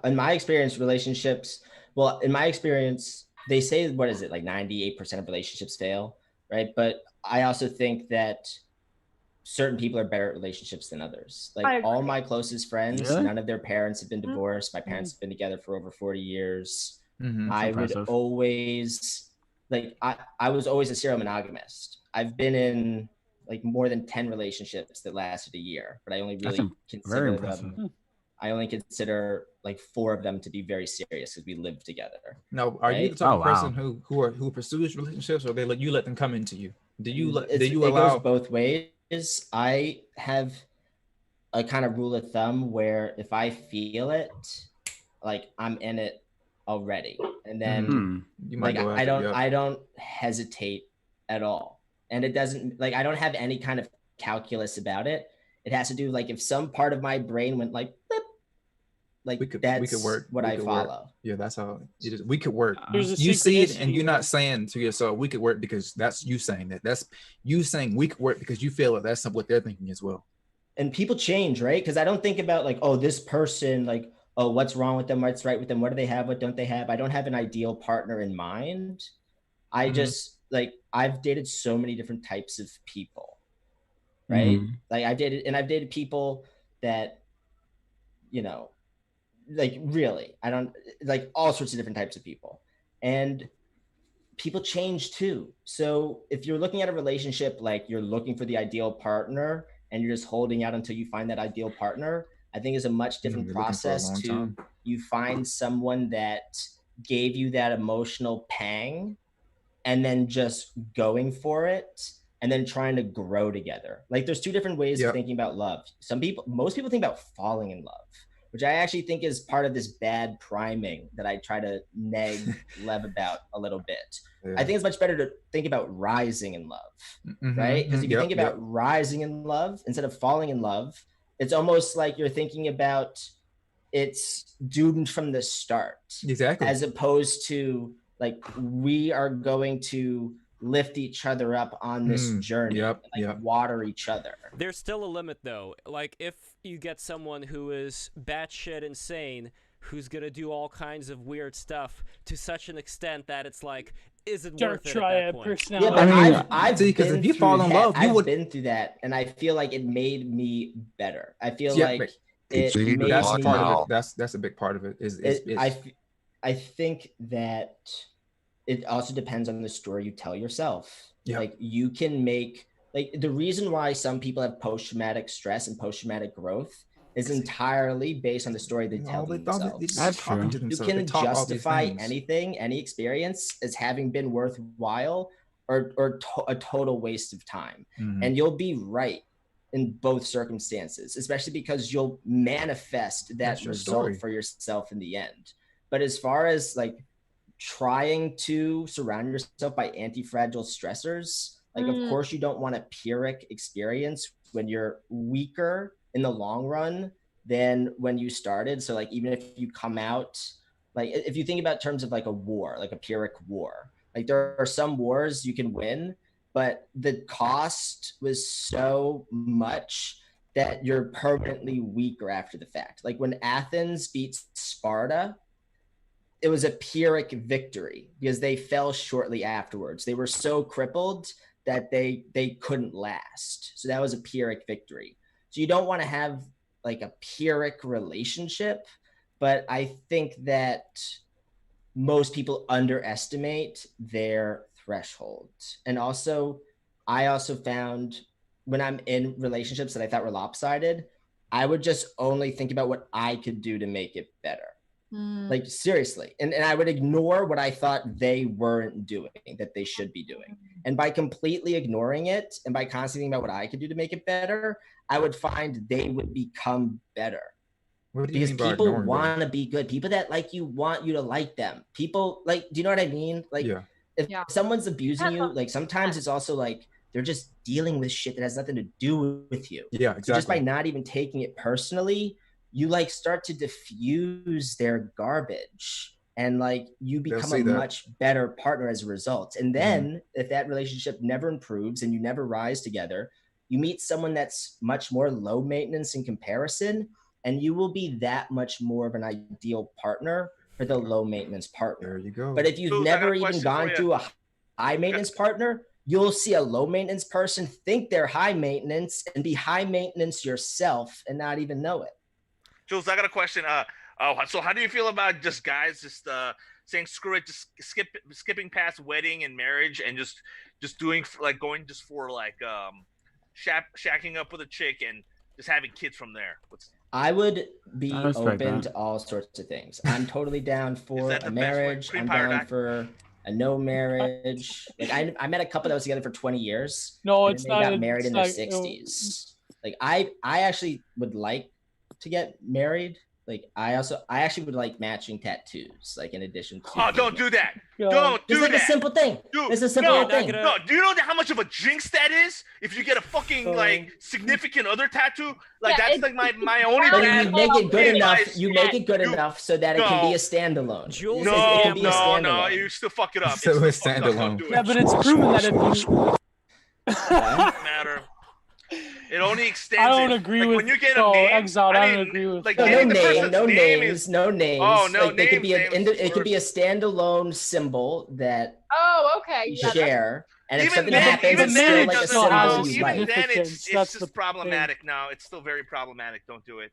In my experience, relationships. Well, in my experience, they say, what is it, like 98% of relationships fail, right? But I also think that certain people are better at relationships than others. Like all my closest friends, none of their parents have been divorced. My parents have been together for over 40 years. I would always, like, I was always a serial monogamist. I've been in like more than 10 relationships that lasted a year, but I only really consider them. I only consider like 4 of them to be very serious because we live together. No, are you the type of person who pursues relationships, or you let them come into you? Do you allow? It goes both ways. I have a kind of rule of thumb where if I feel it, like I'm in it already, and then like I don't hesitate at all. And it doesn't, like, I don't have any kind of calculus about it. It has to do, like, if some part of my brain went like, blip, like that's what I follow. Yeah, that's how it is. We could work. You see it and you're not saying to yourself, we could work, because that's you saying that. That's you saying we could work because you feel that that's what they're thinking as well. And people change, right? Because I don't think about like, oh, this person, like, oh, what's wrong with them? What's right with them? What do they have? What don't they have? I don't have an ideal partner in mind. I just, like, I've dated so many different types of people, right? Like I've dated people that, you know, like really, I don't like all sorts of different types of people, and people change too. So if you're looking at a relationship, like you're looking for the ideal partner and you're just holding out until you find that ideal partner, I think is a much different process to you find someone that gave you that emotional pang and then just going for it and then trying to grow together. Like there's 2 different ways of thinking about love. Most people think about falling in love, which I actually think is part of this bad priming that I try to neg Lev about a little bit. I think it's much better to think about rising in love, right? Because if you think about rising in love instead of falling in love, it's almost like you're thinking about it's doomed from the start. Exactly. As opposed to like, we are going to lift each other up on this journey, water each other. There's still a limit though. Like if you get someone who is batshit insane, who's gonna do all kinds of weird stuff to such an extent that it's like, is it worth it at that point? Yeah, but I mean, I've see, because if you fall in love, I've been through that, and I feel like it made me better. I feel like that's part of it. That's a big part of it. I think that it also depends on the story you tell yourself. Like you can make, like the reason why some people have post-traumatic stress and post-traumatic growth is entirely based on the story they tell themselves. That's true. You can justify anything, any experience as having been worthwhile, a total waste of time. And you'll be right in both circumstances, especially because you'll manifest that result for yourself in the end. But as far as like trying to surround yourself by anti-fragile stressors, like of course you don't want a Pyrrhic experience when you're weaker in the long run than when you started. So like even if you come out, like if you think about terms of like a war, like a Pyrrhic war, like there are some wars you can win, but the cost was so much that you're permanently weaker after the fact. Like when Athens beat Sparta, it was a Pyrrhic victory because they fell shortly afterwards. They were so crippled that they couldn't last. So that was a Pyrrhic victory. So you don't want to have like a Pyrrhic relationship, but I think that most people underestimate their threshold. And also, I also found when I'm in relationships that I thought were lopsided, I would just only think about what I could do to make it better. Like seriously. And I would ignore what I thought they weren't doing that they should be doing. And by completely ignoring it and by constantly thinking about what I could do to make it better, I would find they would become better. Because people want to be good. People that like you want you to like them. People like, do you know what I mean? Like if someone's abusing you, like sometimes it's also like they're just dealing with shit that has nothing to do with you. Yeah, exactly. So just by not even taking it personally, you like start to diffuse their garbage and like you become a much better partner as a result. And then if that relationship never improves and you never rise together, you meet someone that's much more low maintenance in comparison, and you will be that much more of an ideal partner for the low maintenance partner. There you go. But if you've never even gone through a high maintenance partner, you'll see a low maintenance person think they're high maintenance and be high maintenance yourself and not even know it. Jules, I got a question. So how do you feel about just guys just saying screw it, just skipping past wedding and marriage and just doing like going just for like shacking up with a chick and just having kids from there? I would be open to all sorts of things. I'm totally down for a marriage. I'm down for a no marriage. Like I met a couple that was together for 20 years. No, it's not. They got married in their 60s. Like I actually would like to get married. Like I actually would like matching tattoos, like in addition to. Oh, don't do that! Don't do that! It's like a simple thing. It's a simple thing. No, do you know how much of a jinx that is? If you get a fucking like significant other tattoo, like that's like my only. But you make it good enough. You make it good enough so that it can be a standalone. No, you still fuck it up. So it's standalone. Yeah, but it's proven that if you. Doesn't matter. It only extends. I don't agree like with when you get a name. Exiled. I don't agree with. Like no names. Oh no, like, it could be a standalone symbol that. Oh, okay. You share, and if something then, happens, it's still like a symbol you even like. then, it's just problematic. Now it's still very problematic. Don't do it.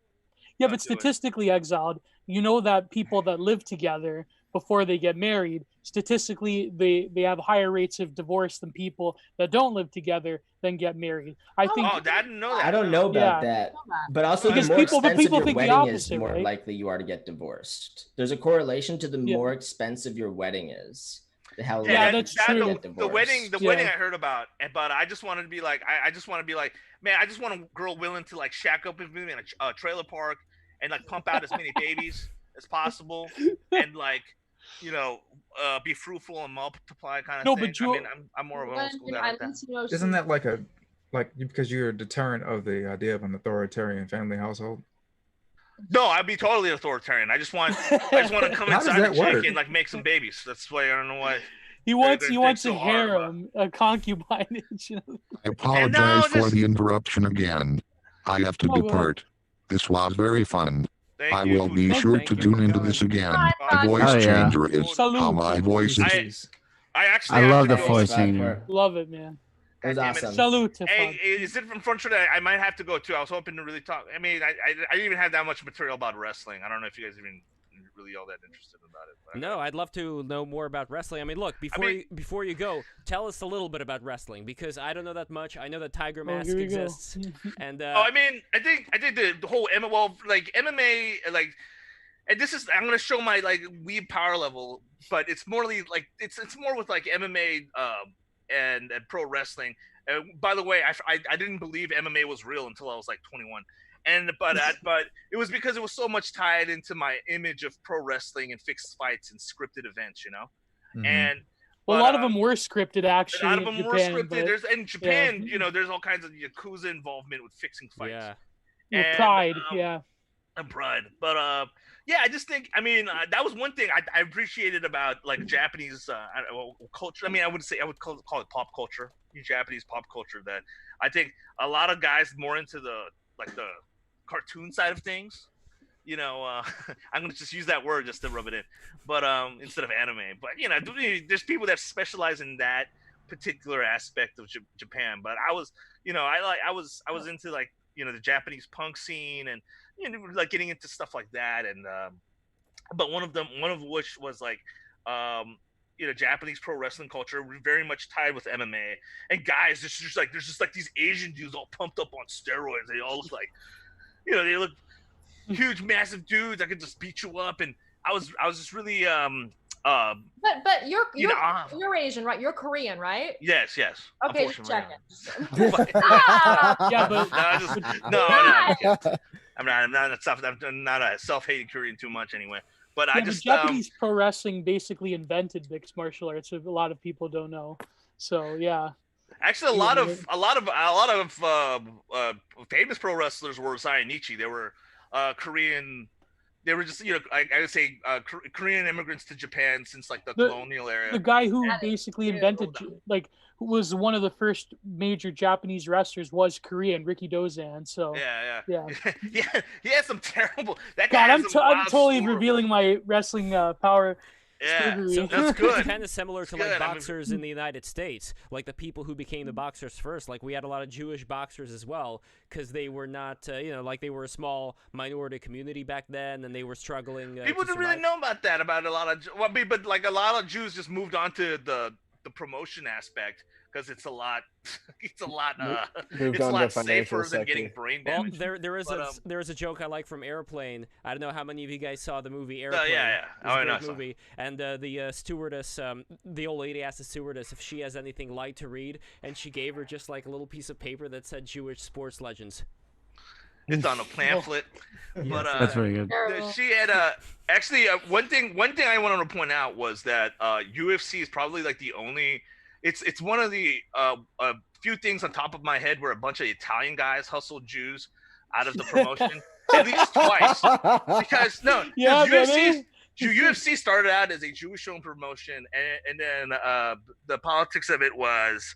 Yeah, but statistically, Exiled, you know that people that live together before they get married, statistically, they have higher rates of divorce than people that don't live together then get married. I think. Oh, I didn't know that. I don't know about that. But also, because the more expensive your think wedding opposite, is, the more likely you are to get divorced. There's a correlation to the more expensive your wedding is. That's true. The wedding I heard about, but I just wanted to be like, I just want to be like, man, I just want a girl willing to like shack up with me in a trailer park and like pump out as many babies as possible and like, you know, be fruitful and multiply kind of thing. I mean, I'm more of an old school guy like that. Isn't that like because you're a deterrent of the idea of an authoritarian family household? No, I'd be totally authoritarian. I just want to come inside the chick and like make some babies. That's why I don't know why. He wants a harem, a concubinage. I apologize for the interruption again. I have to depart. This was very fun. I will be sure to tune into this again. My voice changer is how my voice is. I love the voice changer. Love it, man. It was awesome. Salute. Hey, is it from Front Street? I might have to go too. I was hoping to really talk. I mean, I didn't even have that much material about wrestling. I don't know if you guys even really all that interested about it. No, I'd love to know more about wrestling. I mean, look, before you go, tell us a little bit about wrestling because I don't know that much. I know that Tiger Mask exists, and I mean, I think the whole MMA like, and this is I'm gonna show my like weeb power level, but it's more like it's more with like MMA and pro wrestling. By the way, I didn't believe MMA was real until I was like 21. But it was because it was so much tied into my image of pro wrestling and fixed fights and scripted events, And well, a lot of them were scripted, actually. A lot of them were scripted. But, there's in Japan, there's all kinds of Yakuza involvement with fixing fights. Yeah. And, Pride, And Pride, but I just think, that was one thing I appreciated about like Japanese culture. I would call it pop culture, Japanese pop culture. That I think a lot of guys more into the cartoon side of things. I'm gonna just use that word just to rub it in, but instead of anime. But there's people that specialize in that particular aspect of Japan. But I was, I was into like the Japanese punk scene and like getting into stuff like that. And but one of which was like Japanese pro wrestling culture, very much tied with MMA. And guys, there's just like these Asian dudes all pumped up on steroids. They all look like, they look huge, massive dudes that could just beat you up. And I was just really but you're Asian, right? You're Korean, right? Yes. Okay, just checking. Yeah, but I'm not a self-hating Korean too much anyway. But I just Japanese pro wrestling basically invented mixed martial arts. A lot of people don't know. So yeah. Actually, a lot of famous pro wrestlers were Zainichi. They were Korean. They were just I would say Korean immigrants to Japan since like the colonial era. The guy who basically invented who was one of the first major Japanese wrestlers was Korean, Ricky Dozan. So yeah. He has some terrible. That guy. God, I'm totally revealing my wrestling power. Yeah, so that's good. It's kind of similar to like boxers in the United States, like the people who became the boxers first. Like we had a lot of Jewish boxers as well, because they were not, like they were a small minority community back then, and they were struggling. People didn't really know about that. But like a lot of Jews just moved on to the promotion aspect because it's a lot safer than getting brain damage. Well, there is a joke I like from Airplane. I don't know how many of you guys saw the movie Airplane. Yeah. It's a great movie. And the stewardess, the old lady asked the stewardess if she has anything light to read, and she gave her just like a little piece of paper that said Jewish sports legends. It's on a pamphlet. But that's very good. She had actually one thing I wanted to point out was that UFC is probably like the only. It's one of the few things on top of my head where a bunch of Italian guys hustled Jews out of the promotion at least twice. Because UFC started out as a Jewish-owned promotion, and then the politics of it was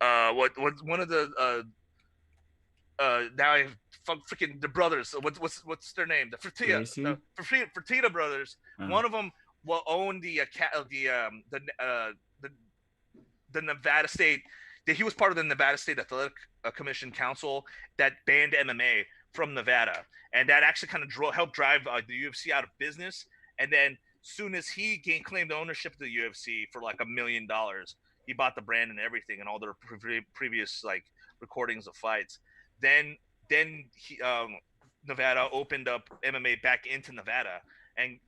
what one of the now I freaking the brothers. What's their name? The Fertitta brothers. One of them will own the Nevada State. He was part of the Nevada State Athletic Commission Council that banned MMA from Nevada, and that actually kind of helped drive the UFC out of business. And then, soon as he claimed ownership of the UFC for like $1 million, he bought the brand and everything, and all their previous like recordings of fights. Then Nevada opened up MMA back into Nevada, and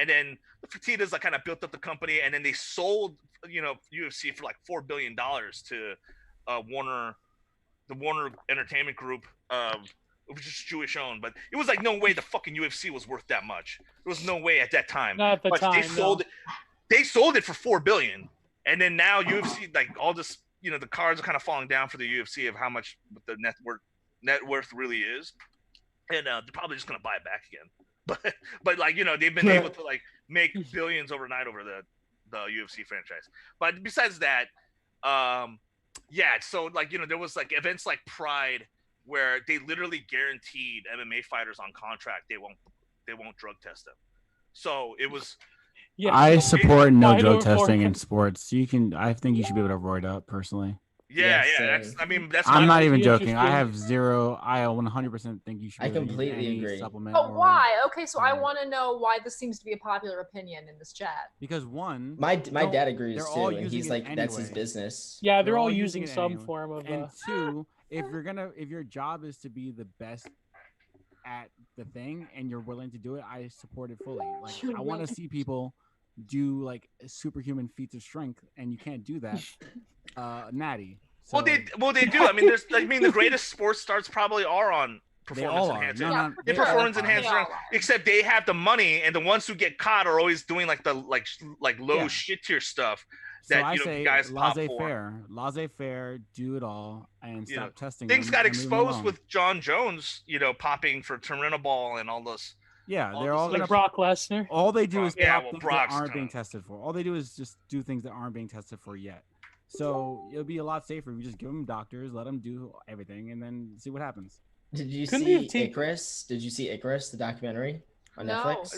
then the Fertittas like kind of built up the company, and then they sold UFC for like $4 billion to Warner Entertainment Group, which is Jewish owned, but it was like no way the fucking UFC was worth that much. There was no way at that time. Not at the time. They sold it for $4 billion, and then now UFC like all this, the cards are kind of falling down for the UFC of how much the net worth really is, and they're probably just gonna buy it back again. But like they've been able to like make billions overnight over the UFC franchise. But besides that, so like there was like events like Pride where they literally guaranteed MMA fighters on contract they won't drug test them. So it was. Yeah, I support no drug testing in sports. I think you should be able to avoid up personally. Yeah. That's. I'm not even joking. I have zero. I 100% think you should. I completely agree. Supplement. But why? Okay, so I want to know why this seems to be a popular opinion in this chat. Because one, my dad agrees too, and he's like, that's his business. Yeah, they're all using some form of. And two, if your job is to be the best at the thing and you're willing to do it, I support it fully. Like I want to see people do like superhuman feats of strength, and you can't do that. Natty. Well, they do. I mean, the greatest sports stars probly are on performance enhancers. No, They performance enhancers, except they have the money, and the ones who get caught are always doing like the low shit tier stuff. That So I say guys pop for. laissez-faire, do it all, and stop testing. Things got exposed with John Jones, popping for Turinabol and all those. Yeah, they're all gonna Brock Lesnar. All they do is pop things that Brock's aren't being tested for. All they do is just do things that aren't being tested for yet. So it'll be a lot safer if you just give them doctors, let them do everything, and then see what happens. Did you see Icarus? Did you see Icarus, the documentary on Netflix?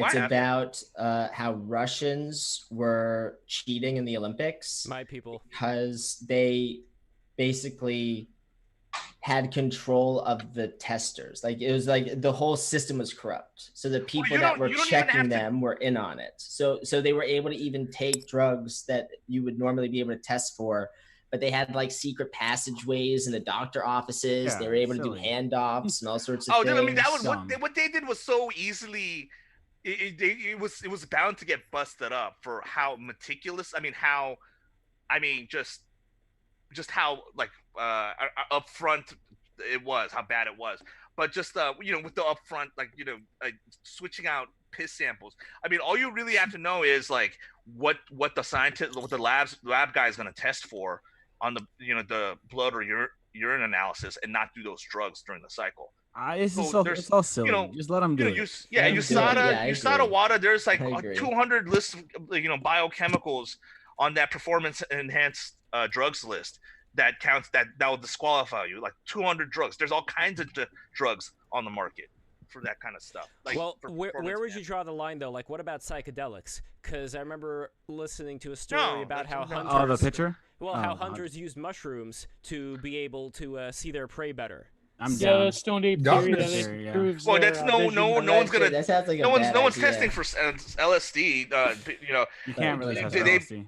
It's about how Russians were cheating in the Olympics. My people. Because they basically had control of the testers. Like it was like the whole system was corrupt. So the people that were checking them were in on it. So they were able to even take drugs that you would normally be able to test for, but they had like secret passageways in the doctor offices. They were able to do handoffs and all sorts of things. I mean, that was what they did was so easily. It was bound to get busted up for how meticulous. Just how like upfront it was, how bad it was. But just with the upfront, like switching out piss samples. I mean, all you really have to know is like what the lab guy is going to test for on the blood or urine analysis, and not do those drugs during the cycle. It's all silly. Just let them do it. USADA WADA. There's like 200 lists of biochemicals on that performance enhanced drugs list that counts that will disqualify you. Like 200 drugs. There's all kinds of drugs on the market for that kind of stuff. Like, where would you draw the line though? Like, what about psychedelics? Because I remember listening to a story about how hunters. Oh, the picture. Well, how hunters use mushrooms to be able to see their prey better. I'm down. Stoned Ape theory that improves well, that's no one's gonna. That sounds like no one's testing for LSD. You can't really test LSD.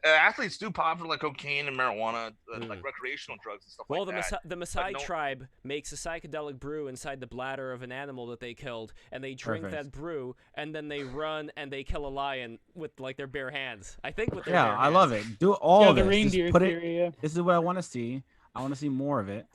Athletes do pop for like cocaine and marijuana, like recreational drugs and stuff like that. Well, the Maasai tribe makes a psychedelic brew inside the bladder of an animal that they killed, and they drink that brew, and then they run and they kill a lion with like their bare hands. I think with their bare hands. I love it. Do all of the this. reindeer theory. This is what I want to see. I want to see more of it.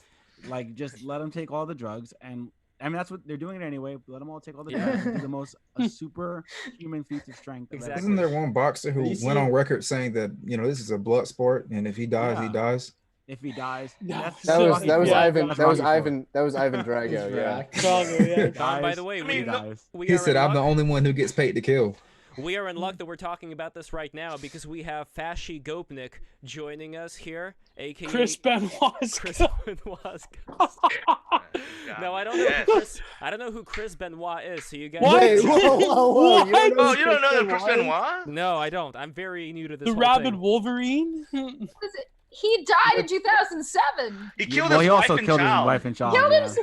Like, just let them take all the drugs, and I mean that's what they're doing it anyway. Let them all take all the drugs. And do the most super human feats of strength. Exactly. Isn't there one boxer who went on record saying that this is a blood sport, and if he dies, he dies? If he dies, that was Ivan Drago. Yeah. By the way, he said, "I'm the only one who gets paid to kill." We are in luck that we're talking about this right now because we have Fashi Gopnik joining us here, aka Chris Benoit. No, I don't know. I don't know who Chris Benoit is. So you guys. Wait, whoa. You don't know Chris Benoit? No, I don't. I'm very new to this. The rabid Wolverine. He died in 2007. He killed his wife and child. He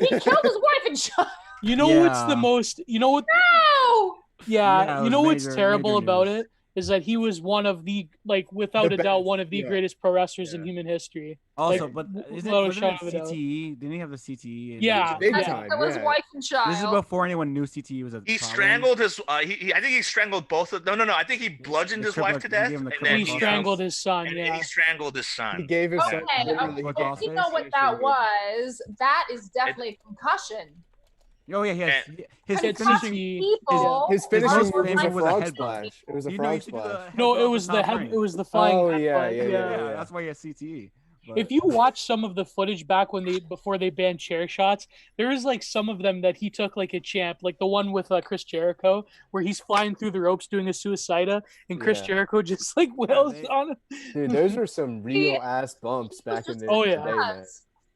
killed his wife and child. You know what's the most? You know what? No. Yeah, you know what's terrible about it is that he was one of the, like, without a doubt, one of the greatest pro wrestlers in human history. Also, like, but isn't it CTE? Didn't he have the CTE? Yeah, that was wife and child. This is before anyone knew CTE was a problem. Strangled his. I think he strangled both of. No. I think he bludgeoned his wife to death, and then he strangled his son. And he strangled his son. He gave his son. Okay, you know what that was? That is definitely a concussion. Oh yeah, yes. His finishing was a frog splash. It was a frog splash. No, it was the head. It was the flying. Oh yeah. That's why he has CTE. If you watch some of the footage back before they banned chair shots, there is like some of them that he took like a champ, like the one with Chris Jericho, where he's flying through the ropes doing a suicida, and Chris Jericho just like wails on him. Dude, those were some real ass bumps back in the day, man.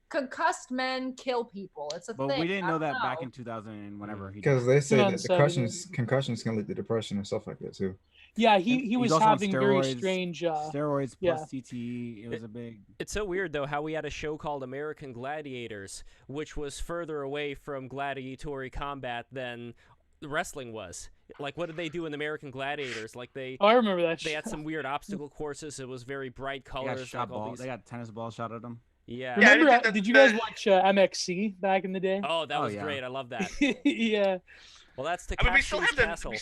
Concussed men kill people. It's a thing. But we didn't know that back in 2000 and whenever he. Because they say that concussions can lead to depression and stuff like that too. Yeah, he was having very strange steroids plus CTE. It was a big. It's so weird though how we had a show called American Gladiators, which was further away from gladiatory combat than wrestling was. Like, what did they do in American Gladiators? Like I remember that. They had some weird obstacle courses. It was very bright colors. They got tennis balls shot at them. Yeah. Remember? Did you guys watch MXC back in the day? Oh, that was great. I love that. Yeah. Well, that's I mean, Takashi's we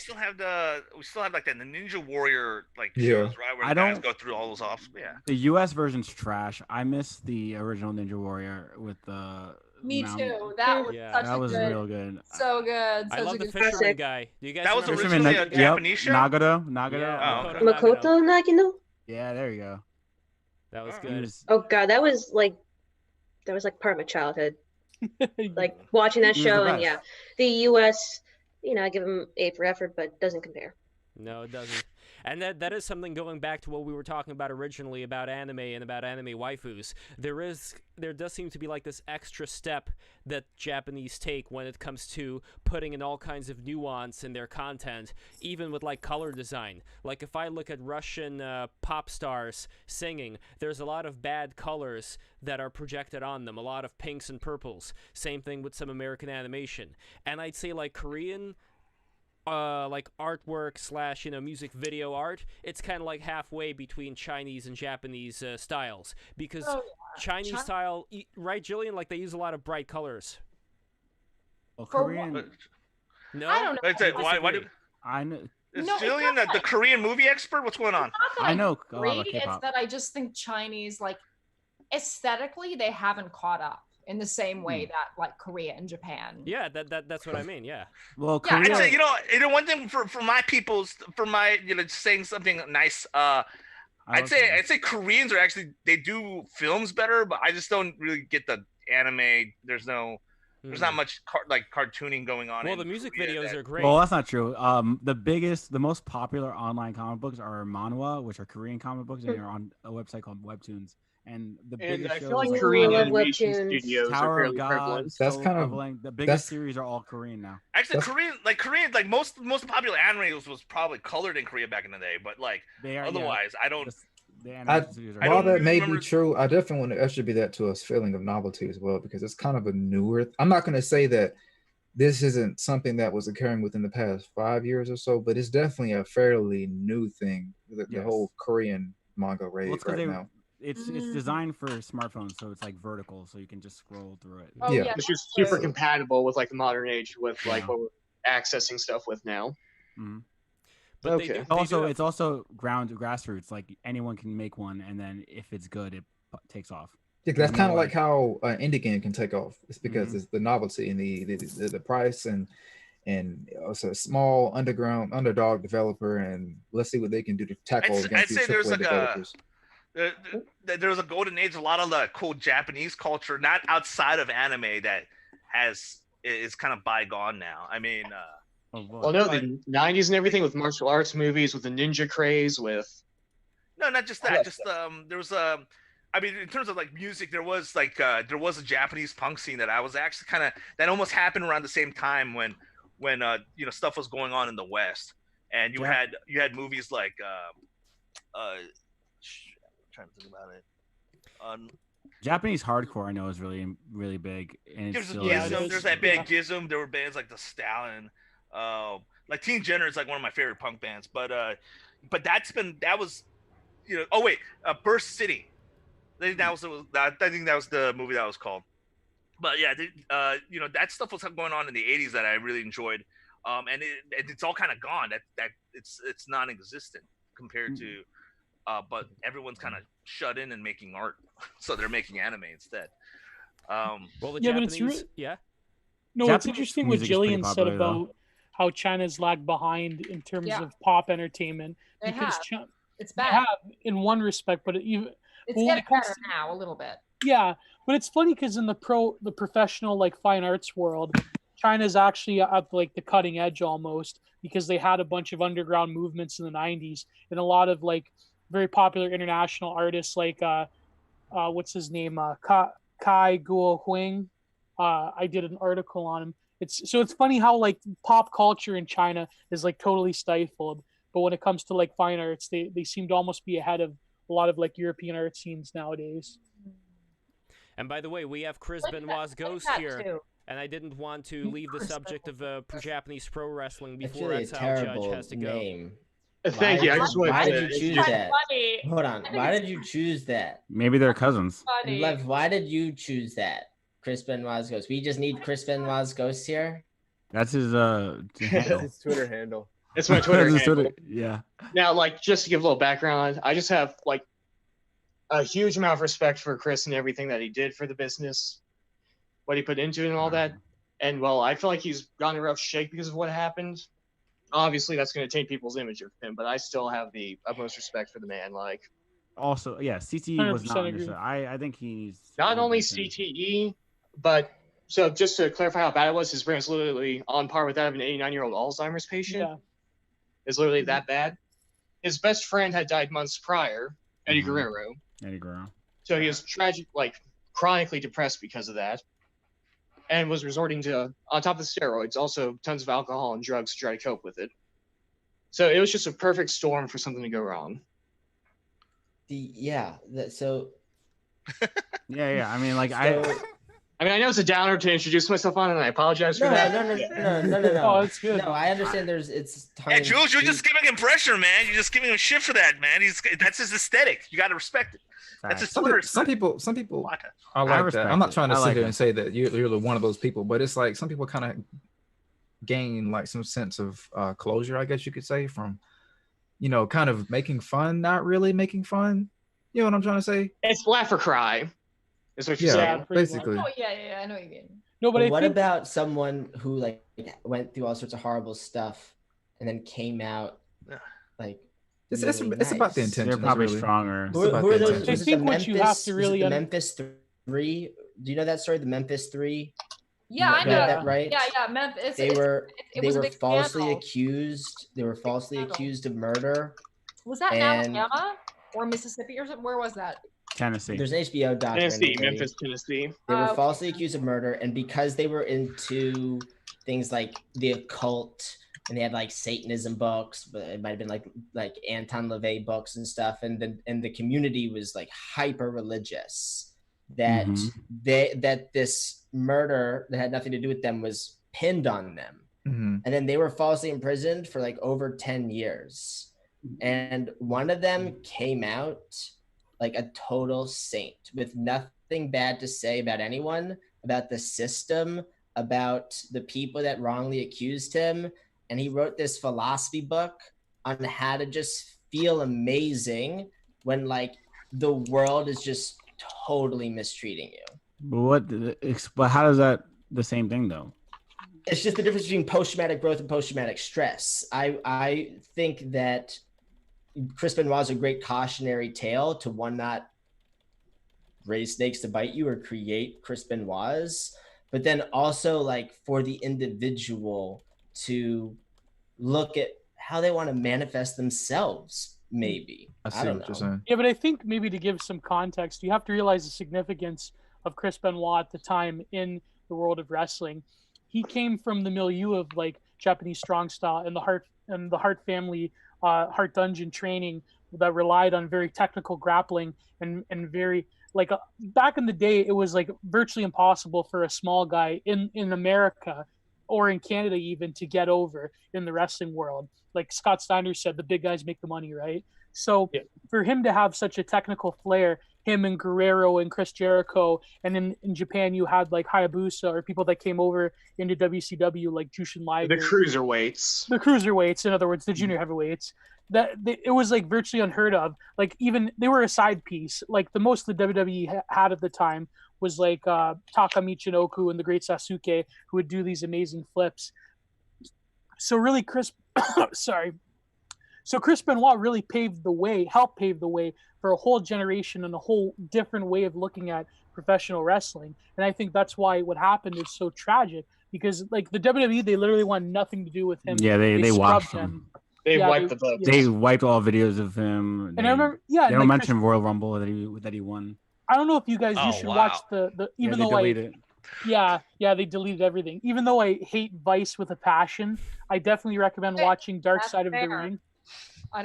still have like the Ninja Warrior like Yeah. shows, right? Where the guys go through all those off. Yeah. The U.S. version's trash. I miss the original Ninja Warrior with the. Me too. That was such that a was good, real good. so good. I Such love a the good fisherman guy. Do you guys That was remember originally a Japanese show. Nagano. Yeah, Oh, Makoto Nagino. Yeah, there you go. That was good. Oh god, that was like part of my childhood. Like watching that He was the show, and best. yeah, the U.S. You know, I give them A for effort, but doesn't compare. No, it doesn't. And that is something going back to what we were talking about originally about anime and about anime waifus. There does seem to be like this extra step that Japanese take when it comes to putting in all kinds of nuance in their content, even with like color design. Like if I look at Russian pop stars singing, there's a lot of bad colors that are projected on them, a lot of pinks and purples. Same thing with some American animation. And I'd say like Korean like artwork / music video art, it's kind of like halfway between Chinese and Japanese styles, because Chinese style, right, Jillian, like they use a lot of bright colors. Well, Korean. No, I don't know. Why do I know. is No, it's Jillian not the Korean movie expert? What's going on? Not that I know a lot great, about it's K-pop. that I just think Chinese, like aesthetically, they haven't caught up in the same way that like Korea and Japan. Yeah, that's what I mean. Yeah. Well, Yeah, I'd say you know one thing for my people's for my saying something nice. I'd say Koreans are actually they do films better, but I just don't really get the anime. There's not much cartooning going on. Well, the music videos are great. Well, that's not true. The most popular online comic books are manhwa, which are Korean comic books, and they're on a website called Webtoons. And the biggest I shows feel like like Korean love animation webtoons. studios Tower are of fairly God, prevalent. That's Solo kind of- Leveling, the biggest that's- series are all Korean now. Actually, That's- Korean, like most popular anime was probably colored in Korea back in the day, but like They are otherwise, I don't. The I, animation studios are while don't that may remember- be true, I definitely want to attribute that to a feeling of novelty as well, because it's kind of a newer. I'm not going to say that this isn't something that was occurring within the past 5 years or so, but it's definitely a fairly new thing. The Yes. whole Korean manga Well, rave it's 'cause right now. It's designed for smartphones, so it's like vertical, so you can just scroll through it. Oh, Yeah. yeah. It's just super true. compatible with like the modern age with like Yeah. what we're accessing stuff with now. But Okay. they do Also, have- it's also grassroots. Like anyone can make one, and then if it's good, it takes off. Yeah, that's There's kind of no, like how an indie game can take off. It's because Mhm. it's the novelty and the price and also a small underdog developer, and let's see what they can do to tackle I'd against say these there's AAA like developers. there was a golden age. A lot of the cool Japanese culture, not outside of anime, that is kind of bygone now. I mean, Well, no, the 90s and everything with martial arts movies, with the ninja craze, with no, not just that. Just there was I mean, in terms of like music, there was a Japanese punk scene that I was actually that almost happened around the same time when stuff was going on in the West, and you had movies like I'm trying to think about it. Japanese hardcore, I know, is really, really big, and it's still is. There's that band Gizm. There were bands like the Stalin, like Teen Jenner is like one of my favorite punk bands. But that was, oh wait, Burst City. I think that was the movie that was called. But yeah, that stuff was going on in the '80s that I really enjoyed, and it's all kind of gone. That it's non-existent compared to. But everyone's kind of shut in and making art, so they're making anime instead. Well, the Yeah, but Japanese, it's yeah. No, Japanese it's interesting what music is pretty Jillian said popular, though. about how China's lagged behind in terms Yeah. of pop entertainment. They because have. It's they bad. have in one respect, but even It's when getting it comes better now a little bit. yeah, but it's funny because in the professional like fine arts world, China's actually at like the cutting edge almost, because they had a bunch of underground movements in the 90s, and a lot of like very popular international artists like what's his name, Kai Guo Huang. I did an article on him. It's funny how like pop culture in China is like totally stifled, but when it comes to like fine arts, they seem to almost be ahead of a lot of like European art scenes nowadays. And by the way, we have Chris Benoit's Ghost here, and I didn't want to leave the subject of Japanese pro wrestling before Actually, a Exile Judge terrible has to go. name. Thank you. I just wanted Why to- did you choose That's that? funny. Hold on. Why did you choose that? Maybe they're cousins. Funny. Lev, why did you choose that? Chris Benoit's Ghost. We just need Chris Benoit's Ghost here. That's his handle. His Twitter handle. It's my Twitter His handle. Yeah. Now, like, just to give a little background, I just have like a huge amount of respect for Chris and everything that he did for the business, what he put into it and all that. And well, I feel like he's gotten a rough shake because of what happened. Obviously, that's going to taint people's image of him, but I still have the utmost respect for the man. Like, Also, yeah, CTE was 100% not agree. understood. I think he's not only CTE, but so just to clarify how bad it was, his brain was literally on par with that of an 89-year-old Alzheimer's patient. Yeah. It's literally that bad. His best friend had died months prior, Eddie Guerrero. Eddie Guerrero. So he was tragic, like chronically depressed because of that, and was resorting to, on top of the steroids, also tons of alcohol and drugs to try to cope with it. So it was just a perfect storm for something to go wrong. Yeah. Yeah. I mean, like, I mean, I know it's a downer to introduce myself on, and I apologize for that. No. Oh, it's good. No, I understand. It's Yeah, Jules, you're just giving him pressure, man. You're just giving him shit for that, man. That's his aesthetic. You got to respect it. That's his Twitter. Some people are like that. I'm not trying to sit here and say that you're one of those people, but it's like some people kind of gain like some sense of closure, I guess you could say, from kind of making fun, not really making fun. You know what I'm trying to say? It's laugh or cry. Is what you're saying. Basically. Oh yeah, I know what you mean. No, but what about someone who like went through all sorts of horrible stuff and then came out like it's about the intention. They're probably really stronger. Who are those? I think what you have to really the Memphis 3. Do you know that story? The Memphis 3. Yeah, I know that, right? Yeah. Memphis. They were falsely scandal. accused. They were falsely accused of murder. Was that in Alabama or Mississippi or something? Where was that? Tennessee. There's an HBO documentary. Memphis, Tennessee. They were falsely accused of murder, and because they were into things like the occult, and they had like Satanism books, but it might have been like Anton LaVey books and stuff, and the community was like hyper religious. That that this murder that had nothing to do with them was pinned on them, and then they were falsely imprisoned for like over 10 years, and one of them came out like a total saint with nothing bad to say about anyone, about the system, about the people that wrongly accused him. And he wrote this philosophy book on how to just feel amazing when like the world is just totally mistreating you. But how does that the same thing though? It's just the difference between post-traumatic growth and post-traumatic stress. I think that Chris Benoit is a great cautionary tale to one, not raise snakes to bite you or create Chris Benoit's, but then also like for the individual to look at how they want to manifest themselves, maybe. I don't know. Yeah, but I think maybe to give some context, you have to realize the significance of Chris Benoit at the time in the world of wrestling. He came from the milieu of like Japanese strong style and the Hart family Hart Dungeon training that relied on very technical grappling and very like back in the day, it was like virtually impossible for a small guy in America or in Canada even to get over in the wrestling world. Like Scott Steiner said, the big guys make the money, right? So for him to have such a technical flair, him and Guerrero and Chris Jericho, and in Japan you had like Hayabusa or people that came over into WCW like Jushin Liger. The cruiserweights. The cruiserweights, in other words, the junior heavyweights. It was like virtually unheard of. Like even they were a side piece. Like the most the WWE had at the time was like Taka Michinoku and the Great Sasuke, who would do these amazing flips. So really, Chris Benoit really helped pave the way for a whole generation and a whole different way of looking at professional wrestling. And I think that's why what happened is so tragic, because like the WWE, they literally want nothing to do with him. Yeah, they washed him. They wiped the books. They wiped all videos of him. And I remember, they don't mention Royal Rumble that he won. I don't know if you guys should watch the even though they deleted it. Yeah, they deleted everything. Even though I hate Vice with a passion, I definitely recommend watching Dark Side of the Ring.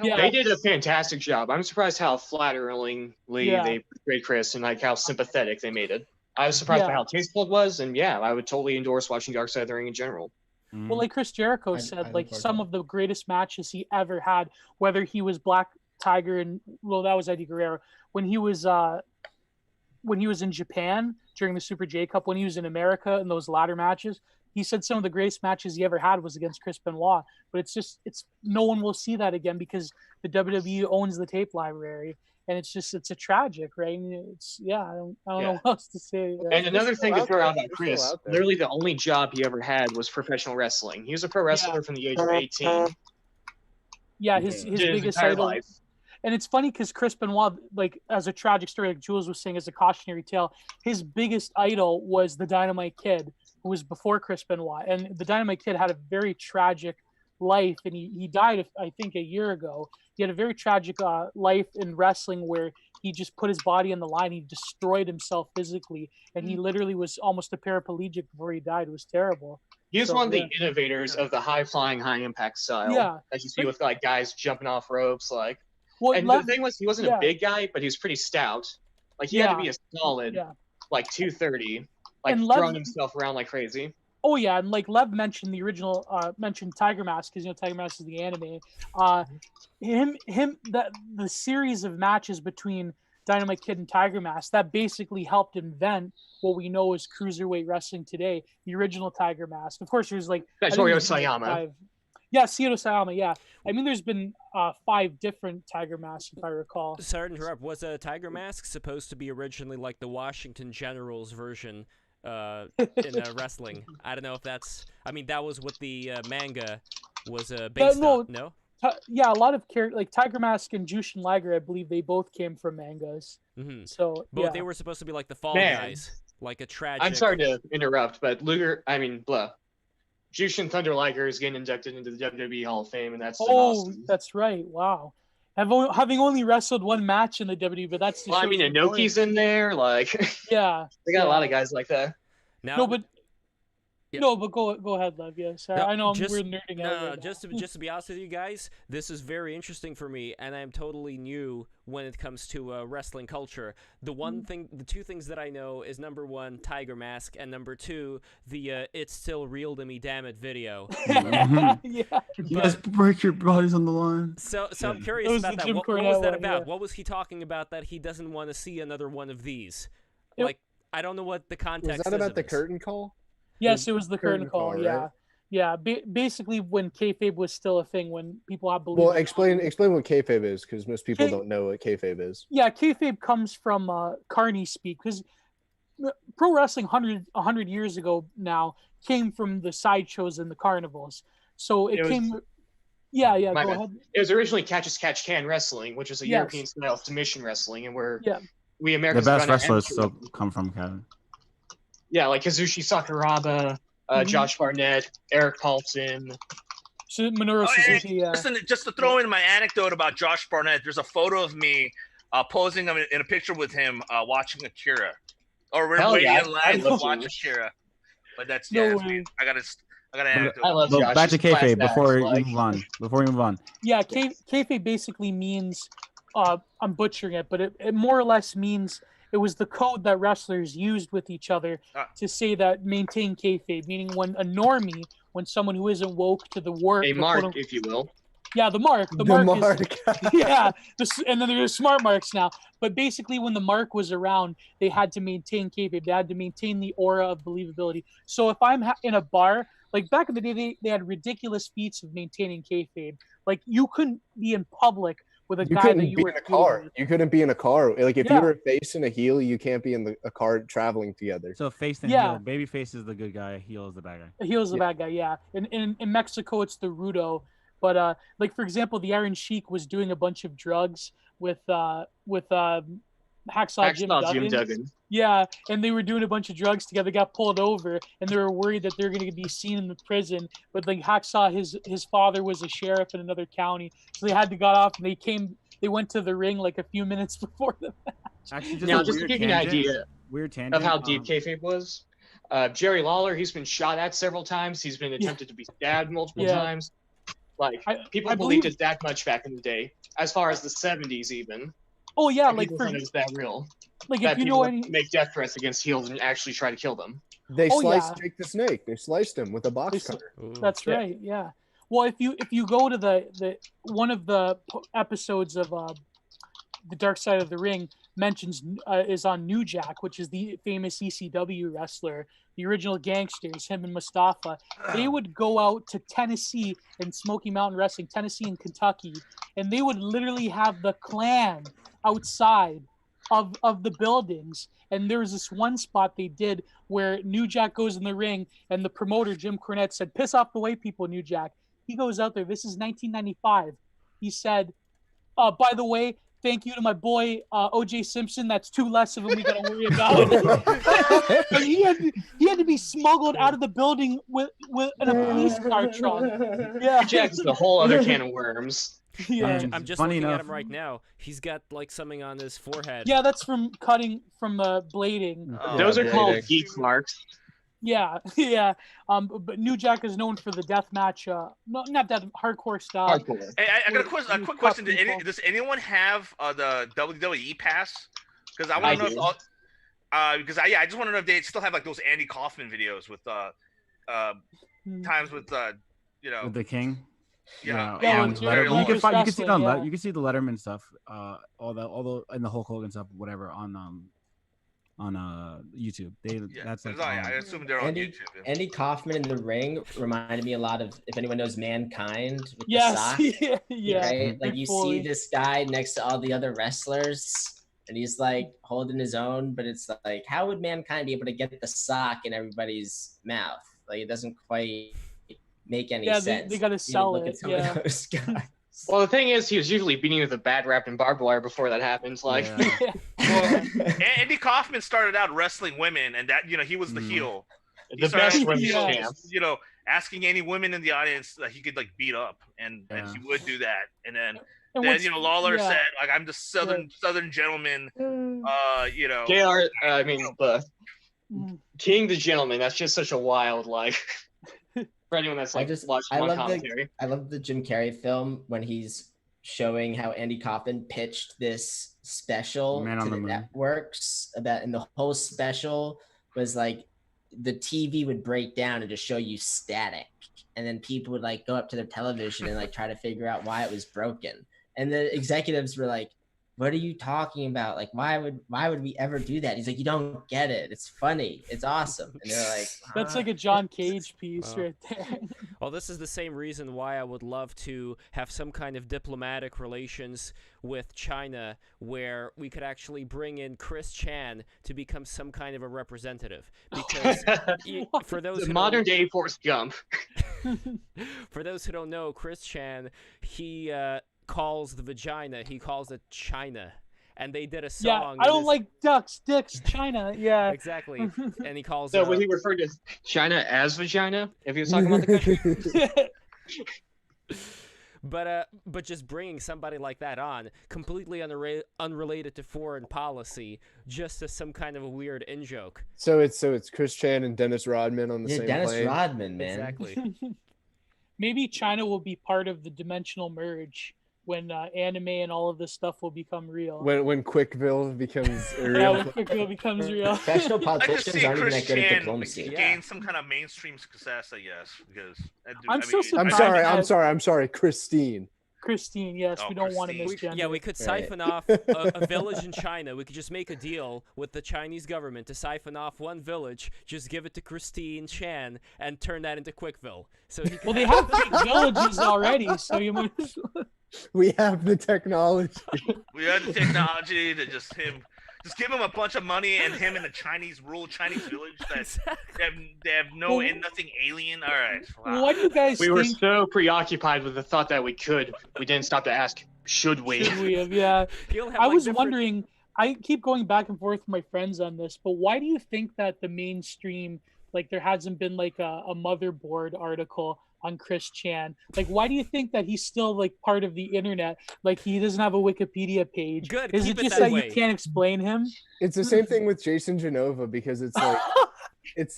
They did a fantastic job. I'm surprised how flatteringly they portrayed Chris and like how sympathetic they made it. I was surprised by how tasteful it was, and I would totally endorse watching Dark Side of the Ring in general. Well, like Chris Jericho said, like some of the greatest matches he ever had, whether he was Black Tiger and that was Eddie Guerrero, when he was in Japan during the Super J Cup, when he was in America in those ladder matches, he said some of the greatest matches he ever had was against Chris Benoit. But it's no one will see that again because the WWE owns the tape library, and it's a tragic, right? And I don't know what else to say. And another thing to throw out about Chris, literally the only job he ever had was professional wrestling. He was a pro wrestler from the age of 18. Yeah, his biggest idol. Life. And it's funny because Chris Benoit, like as a tragic story, like Jules was saying, as a cautionary tale, his biggest idol was the Dynamite Kid, who was before Chris Benoit. And the Dynamite Kid had a very tragic life, and he died, I think, a year ago. He had a very tragic life in wrestling where he just put his body on the line. He destroyed himself physically, and he literally was almost a paraplegic before he died. It was terrible. He was one of the innovators of the high-flying, high-impact style that you see with like guys jumping off ropes, like. Well, and the thing was, he wasn't a big guy, but he was pretty stout. Like he had to be a solid, like 230, like throwing himself around like crazy. Oh yeah, and like Lev mentioned the original, mentioned Tiger Mask because Tiger Mask is the anime. The series of matches between Dynamite Kid and Tiger Mask that basically helped invent what we know as cruiserweight wrestling today. The original Tiger Mask, of course, there's like Toyo Sayama. Yeah, Seto Sayama, yeah. I mean, there's been 5 different Tiger Masks, if I recall. Sorry to interrupt. Was a Tiger Mask supposed to be originally like the Washington Generals version in wrestling? I don't know if that's... I mean, that was what the manga was based on, no? Yeah, a lot of characters, like Tiger Mask and Jushin Liger, I believe they both came from mangas. Mm-hmm. So, but they were supposed to be like the Fall Guys, like a tragic... I'm sorry to interrupt, but Jushin Thunder Liger is getting inducted into the WWE Hall of Fame, and that's awesome. That's right. Wow. Having only wrestled one match in the WWE, but that's... Well, I mean, Inoki's in there, like... Yeah. They got a lot of guys like that. Now, but go ahead, Lev. Yes, I know we're nerding out. Just to be honest with you guys, this is very interesting for me, and I'm totally new when it comes to wrestling culture. The two things that I know is number 1, Tiger Mask, and number 2, the "It's Still Real to Me, Damn It" video. Yeah. You guys break your bodies on the line. So I'm curious about that. What was that about? What was he talking about that he doesn't want to see another one of these? Like, I don't know what the context is. Was that about the curtain call? Yes, it was the curtain call. Right? Yeah, yeah. Basically, when kayfabe was still a thing, when people had believed. Well, explain what kayfabe is, because most people don't know what kayfabe is. Yeah, kayfabe comes from carny speak, because pro wrestling 100 years ago now came from the sideshows and the carnivals. So it came. Go ahead. It was originally catch as catch can wrestling, which is a European style of submission wrestling, and we Americans. The best wrestlers still come from Kevin. Yeah, like Kazushi Sakuraba, Josh Barnett, Eric Paulson. Minoru Suzuki, Listen, just to throw in my anecdote about Josh Barnett, there's a photo of me posing in a picture with him watching Akira. Or we're waiting in line to watch Akira. But that's, I got an anecdote. I love Josh. Back to kayfabe before we move on. Yeah, kayfabe basically means, I'm butchering it, but it more or less means... It was the code that wrestlers used with each other to say that maintain kayfabe, meaning when someone who isn't woke to the work, a mark, if you will. Yeah, the mark. The mark. Yeah, and then there's smart marks now. But basically, when the mark was around, they had to maintain kayfabe. They had to maintain the aura of believability. So if I'm in a bar, like back in the day, they had ridiculous feats of maintaining kayfabe. Like you couldn't be in public with a guy that you were in a car. You couldn't be in a car. Like if you were a face and a heel, you can't be in a car traveling together. So face and heel. Baby face is the good guy. Heel is the bad guy. The heel is the bad guy. Yeah. In Mexico, it's the rudo. But like for example, the Iron Sheik was doing a bunch of drugs with Hacksaw Jim Duggan. Yeah, and they were doing a bunch of drugs together. Got pulled over, and they were worried that they're going to be seen in the prison. But like Hacksaw, his father was a sheriff in another county, so they had to get off. And they went to the ring like a few minutes before the match. Actually, just to give you an idea of how deep kayfabe was, Jerry Lawler, he's been shot at several times. He's been attempted to be stabbed multiple times. Like people believed it that much back in the day, as far as the 70s even. Oh yeah, and like it was that real. Like that if you know any, make death threats against heels and actually try to kill them. They sliced Jake the Snake. They sliced him with a box cutter. That's right. Yeah. Well, if you go to the one of the episodes of the Dark Side of the Ring mentions is on New Jack, which is the famous ECW wrestler, the original Gangsters, him and Mustafa. They would go out to Tennessee and Smoky Mountain Wrestling, Tennessee and Kentucky, and they would literally have the Klan outside of the buildings. And there was this one spot they did where New Jack goes in the ring, and the promoter Jim Cornette said, "Piss off the white people, New Jack." He goes out there. This is 1995. He said, "By the way, thank you to my boy O.J. Simpson. That's two less of them we got to worry about." And he had to be smuggled out of the building with in a police car trunk. Yeah, Jack is a whole other can of worms. Yeah. I'm just looking at him right now. He's got like something on his forehead. Yeah, that's from cutting from blading. Those are called geek marks. Yeah, yeah. But New Jack is known for the death match. No, not that hardcore style. Hardcore. Hey, I got a quick question. Does anyone have the WWE pass? Because I want to know if because I just want to know if they still have like those Andy Kaufman videos with times with with the King. Yeah, you can see it on you can see the Letterman stuff, all the and the Hulk Hogan stuff, whatever on YouTube. That's like I assume they're on YouTube. Andy Kaufman in the ring reminded me a lot of, if anyone knows Mankind with the sock. Yeah. Right? Like you see this guy next to all the other wrestlers, and he's like holding his own, but it's like, how would Mankind be able to get the sock in everybody's mouth? Like it doesn't quite make any sense. They gotta sell it. Yeah. Those guys. Well, the thing is, he was usually beating with a bad wrapped and barbed wire before that happens. Like, well, Andy Kaufman started out wrestling women, and that he was the heel. The best women's champ. Asking any women in the audience that he could like beat up, and he would do that. And then Lawler said, like, "I'm the Southern gentleman." JR, I mean, King the Gentleman. That's just such a wild like. For anyone that's like watching on commentary. I love the Jim Carrey film when he's showing how Andy Kaufman pitched this special to the networks about, and the whole special was like the TV would break down and just show you static, and then people would like go up to their television and like try to figure out why it was broken, and the executives were like, "What are you talking about? Like, why would we ever do that?" He's like, "You don't get it. It's funny. It's awesome." And they're like, "That's like a John Cage piece right there." Well, this is the same reason why I would love to have some kind of diplomatic relations with China, where we could actually bring in Chris Chan to become some kind of a representative. Because for those who modern day Forrest Gump. For those who don't know, Chris Chan, he calls the vagina, he calls it China, and they did a song. Yeah, I don't like ducks, dicks, China. Yeah, exactly. And he calls. So would he refer to China as vagina if he was talking about the country? But just bringing somebody like that on, completely unrelated to foreign policy, just as some kind of a weird in joke. So it's Chris Chan and Dennis Rodman on the same Dennis plane. Rodman, man. Exactly. Maybe China will be part of the dimensional merge when anime and all of this stuff will become real. When Quickville becomes real. Yeah, when Quickville becomes real. Professional politicians aren't even that good at diplomacy. Gain some kind of mainstream success, I guess, because I'm I'm sorry, Christine. Christine, yes, we don't want to misgender. Yeah, we could siphon off a village in China. We could just make a deal with the Chinese government to siphon off one village, just give it to Christine Chan, and turn that into Quickville. So they have big villages already, so you might. We have the technology. We have the technology to just give him a bunch of money, and him in a rural Chinese village that they have nothing alien. All right. Wow. What do you guys think? We were so preoccupied with the thought that we didn't stop to ask, should we? Should we have? Yeah. I was wondering. I keep going back and forth with my friends on this, but why do you think that the mainstream, like, there hasn't been like a motherboard article on Chris Chan? Like, why do you think that he's still like part of the internet? Like, he doesn't have a Wikipedia page. Good. Is it just that you can't explain him? It's the same thing with Jason Genova, because it's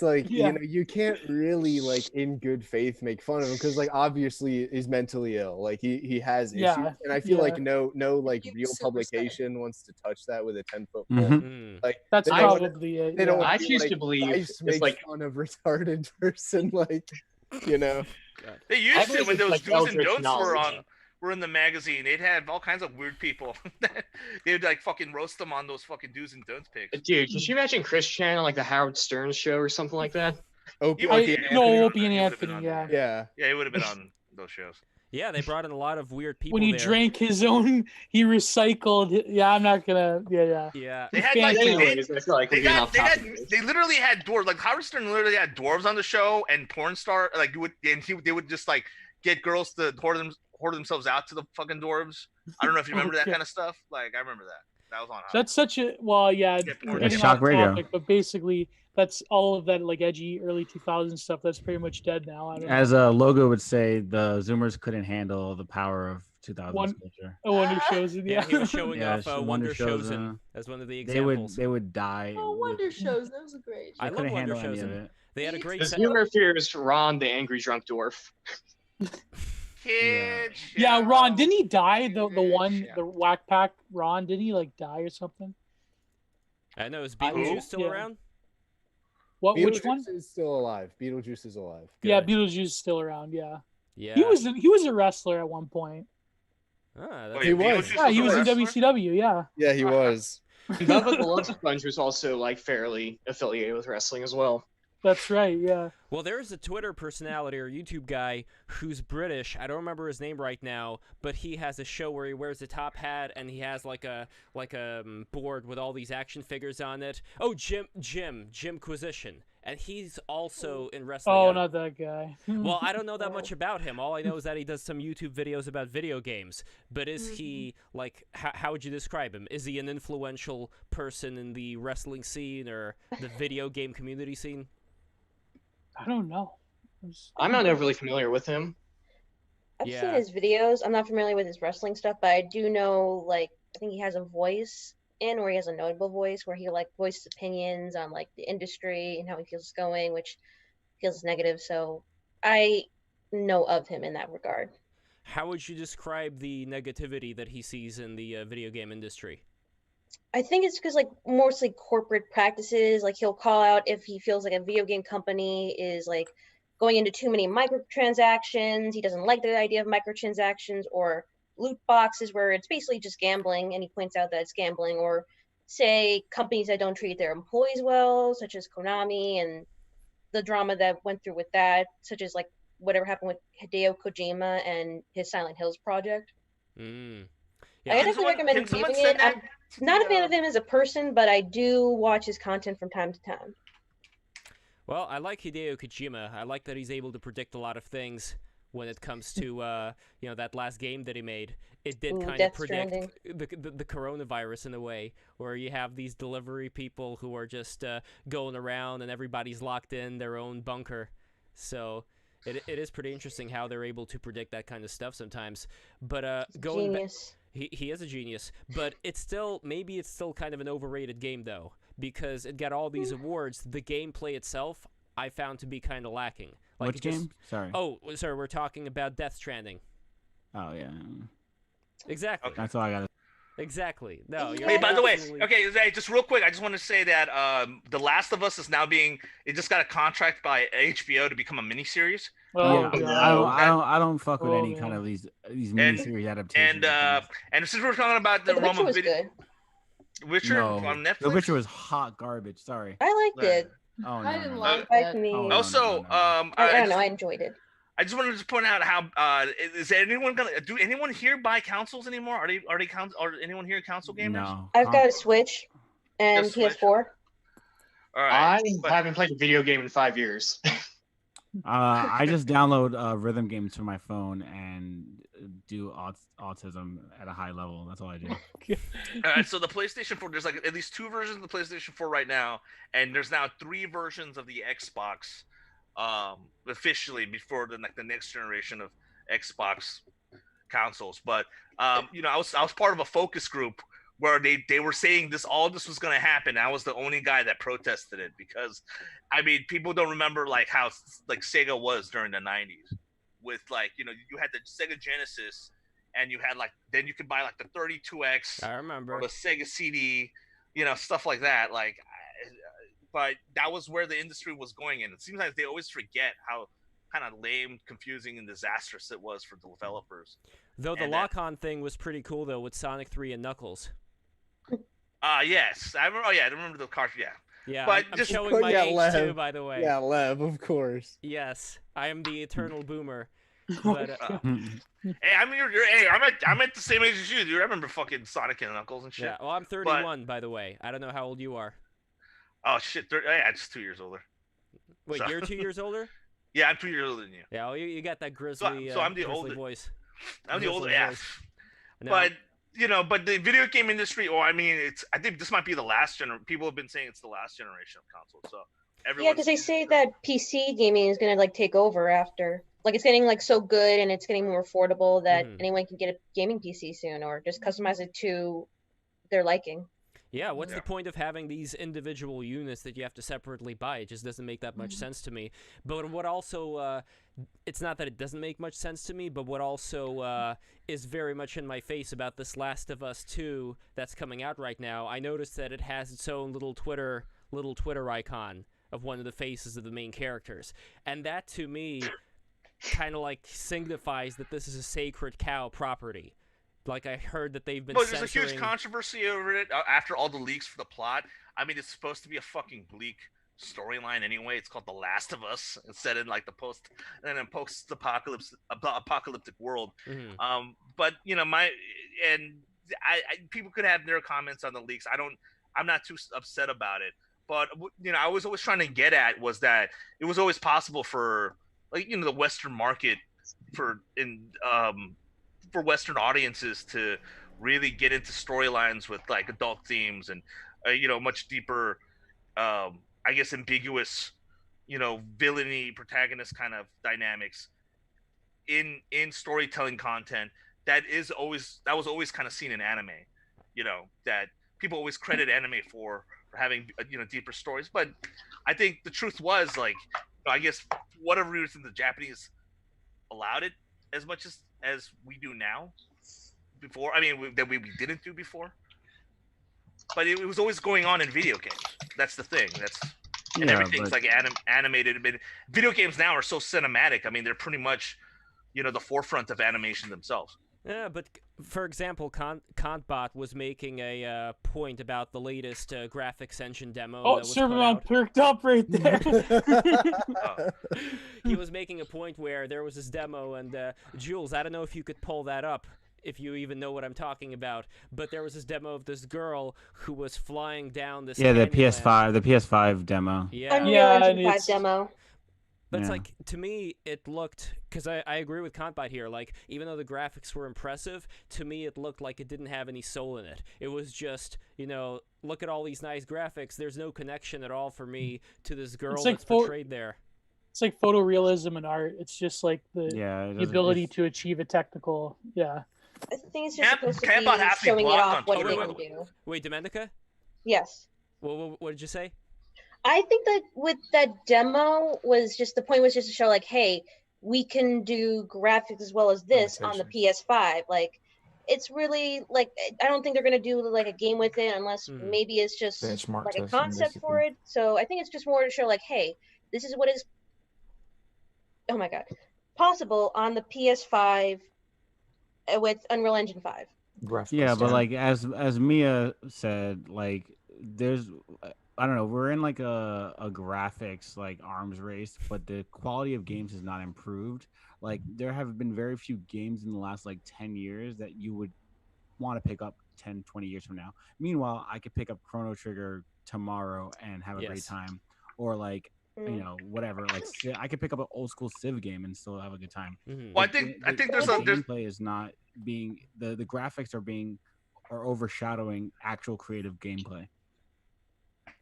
like you can't really, like, in good faith make fun of him, because like obviously he's mentally ill. Like he has issues, and I feel like no like real publication wants to touch that with a 10-foot pole. Mm-hmm. Like that's probably it. They don't. I choose to believe it's like fun of retarded person, like. They used to when those do's and don'ts were in the magazine, they'd have all kinds of weird people. They would like fucking roast them on those fucking do's and don'ts pics. Dude, could you imagine Chris Chan on like the Howard Stern show or something like that? Opie and Anthony, yeah. Yeah. Yeah, he would have been on those shows. Yeah, they brought in a lot of weird people When he there. drank his own, he recycled. Yeah, I'm not gonna. Yeah. Yeah. They had like Anyways, I feel like we're getting off topic. they literally had dwarves. Like Howard Stern literally had dwarves on the show and porn star. Like they would just like get girls to whore themselves out to the fucking dwarves. I don't know if you remember that kind of stuff. Like I remember that. That was on. That's such a yeah. It's shock radio. But basically, that's all of that like edgy early 2000s stuff. That's pretty much dead now. I don't As know. a logo would say, the Zoomers couldn't handle the power of 2000s culture. Wonder Shows. Yeah, he was showing off Wonder Shows Chosen as one of the examples. They would die. Oh, Wonder Shows. That was a great show. I love couldn't Wonder handle any of Chosen. it. They had a great The set. humor fears Ron, the angry drunk dwarf. Yeah, Ron, didn't he die? The whack pack Ron, didn't he like die or something? I know. Is Beetlejuice still around? What? Which one? Beetlejuice is still alive. Beetlejuice is alive. Yeah, Beetlejuice is still around. Yeah. Yeah. He was a wrestler at one point. He was. Yeah, he was in WCW. Yeah. Yeah, he was. Bubba the Love Sponge was also like fairly affiliated with wrestling as well. That's right. Yeah. Well, there's a Twitter personality or YouTube guy who's British. I don't remember his name right now, but he has a show where he wears a top hat and he has like a board with all these action figures on it. Oh, Jimquisition, and he's also in wrestling. Oh, not that guy. Well, I don't know that much about him. All I know is that he does some YouTube videos about video games. But is he like? How would you describe him? Is he an influential person in the wrestling scene or the video game community scene? I don't know. I'm not overly familiar with him. I've seen his videos. I'm not familiar with his wrestling stuff, but I do know, like, I think he has a voice where he has a notable voice where he, like, voices opinions on, like, the industry and how he feels it's going, which feels negative. So I know of him in that regard. How would you describe the negativity that he sees in the video game industry? I think it's because, like, mostly corporate practices. Like, he'll call out if he feels like a video game company is, like, going into too many microtransactions. He doesn't like the idea of microtransactions or loot boxes where it's basically just gambling, and he points out that it's gambling. Or, say, companies that don't treat their employees well, such as Konami, and the drama that went through with that, such as, like, whatever happened with Hideo Kojima and his Silent Hills project. Yeah. I definitely recommend viewing it. I'm not a fan of him as a person, but I do watch his content from time to time. Well, I like Hideo Kojima. I like that he's able to predict a lot of things when it comes to that last game that he made. It did kind of predict the coronavirus in a way, where you have these delivery people who are just going around and everybody's locked in their own bunker. So it is pretty interesting how they're able to predict that kind of stuff sometimes. But going back, he is a genius, but it's still kind of an overrated game though, because it got all these awards. The gameplay itself I found to be kind of lacking. Like Which game? Sorry. Oh, sorry. We're talking about Death Stranding. Oh yeah. Exactly. That's all I got. Exactly. No. Hey, by the way, okay, just real quick, I just want to say that The Last of Us is now it just got a contract by HBO to become a miniseries. I don't fuck with any kind of these miniseries adaptations. And since we're talking about the realm of video, Witcher on Netflix. The Witcher was hot garbage. Sorry. I liked it. Oh, I didn't like it. Also, I don't know. I enjoyed it. I just wanted to point out how is anyone gonna do anyone here buy consoles anymore? Are anyone here console gamers? No. I've got a Switch and PS4. All right. I haven't played a video game in 5 years. I just download rhythm games for my phone and do autism at a high level. That's all I do. All right, so the PlayStation 4, there's like at least 2 versions of the PlayStation 4 right now, and there's now 3 versions of the Xbox officially before the next generation of Xbox consoles. But I was part of a focus group where they were saying all this was going to happen. I was the only guy that protested it because, I mean, people don't remember like how like Sega was during the 90s with like, you had the Sega Genesis and you had like, then you could buy like the 32X. I remember. Or the Sega CD, stuff like that. Like, but that was where the industry was going in. It seems like they always forget how kind of lame, confusing, and disastrous it was for the developers. Though the And, lock-on thing was pretty cool though with Sonic 3 and Knuckles. Yes, I remember. Oh yeah, I remember the cars. Yeah. Yeah, But I'm just showing my age Lev. too, by the way. Yeah, Lev, of course. Yes, I am the eternal boomer. But hey, I mean, hey, I'm at the same age as you, dude. I remember fucking Sonic and Knuckles and shit. yeah, well, I'm 31, by the way. I don't know how old you are. Oh shit, yeah, just 2 years older. Wait, So- you're 2 years older? Yeah, I'm 2 years older than you. Yeah, well, you got that grizzly, So I'm the grizzly older- voice. I'm the older, Grizzly yeah. voice. No, But but the video game industry. Oh, I mean, I think this might be the last generation. People have been saying it's the last generation of consoles. So Yeah, everyone. because they say that PC gaming is gonna like take over after. Like it's getting like so good and it's getting more affordable that anyone can get a gaming PC soon or just customize it to their liking. Yeah, what's the point of having these individual units that you have to separately buy? It just doesn't make that much sense to me. But what also, it's not that it doesn't make much sense to me, but what also is very much in my face about this Last of Us 2 that's coming out right now, I noticed that it has its own little Twitter icon of one of the faces of the main characters. And that, to me, kind of like signifies that this is a sacred cow property. Like I heard that they've been There's censoring... a huge controversy over it after all the leaks for the plot. I mean, it's supposed to be a fucking bleak storyline anyway. It's called The Last of Us instead of like the post-apocalyptic world. But people could have their comments on the leaks. I'm not too upset about it. But I was always trying to get at was that it was always possible for the Western market for Western audiences to really get into storylines with like adult themes and much deeper I guess ambiguous villainy protagonist kind of dynamics in storytelling content that was always kind of seen in anime, that people always credit anime for having deeper stories. But I think the truth was I guess for whatever reason the Japanese allowed it as much as we do now. Before, I mean, that we didn't do before. But it was always going on in video games. That's the thing. Everything's like animated. I mean, video games now are so cinematic. I mean, they're pretty much, the forefront of animation themselves. Yeah, but for example, Kantbot was making a point about the latest graphics engine demo. Oh, Servermon perked up right there. He was making a point where there was this demo, and Jules, I don't know if you could pull that up, if you even know what I'm talking about, but there was this demo of this girl who was flying down this. Yeah, the PS5 demo. Yeah, Unreal Engine 5 demo. But it's like, to me, it looked, because I agree with Kantbot here, like, even though the graphics were impressive, to me it looked like it didn't have any soul in it. It was just, look at all these nice graphics, there's no connection at all for me to this girl that's portrayed there. It's like photorealism in art. It's just like the ability to achieve a technical, I think it's just supposed to be showing it off what they can do. Wait, Domenica? Yes. What did you say? I think that with that demo the point was just to show like, hey, we can do graphics as well as this on the PS5. Like, it's really like, I don't think they're gonna do like a game with it unless maybe it's just like a concept for it. So I think it's just more to show like, hey, this is what is, oh my god, possible on the PS5 with Unreal Engine 5. Yeah, but like as Mia said, like there's, I don't know, we're in like a graphics like arms race, but the quality of games has not improved. Like there have been very few games in the last like 10 years that you would want to pick up 10, 20 years from now. Meanwhile, I could pick up Chrono Trigger tomorrow and have a great time. Or like, whatever, like I could pick up an old school Civ game and still have a good time. Well, I think there's gameplay is not being the graphics are overshadowing actual creative gameplay.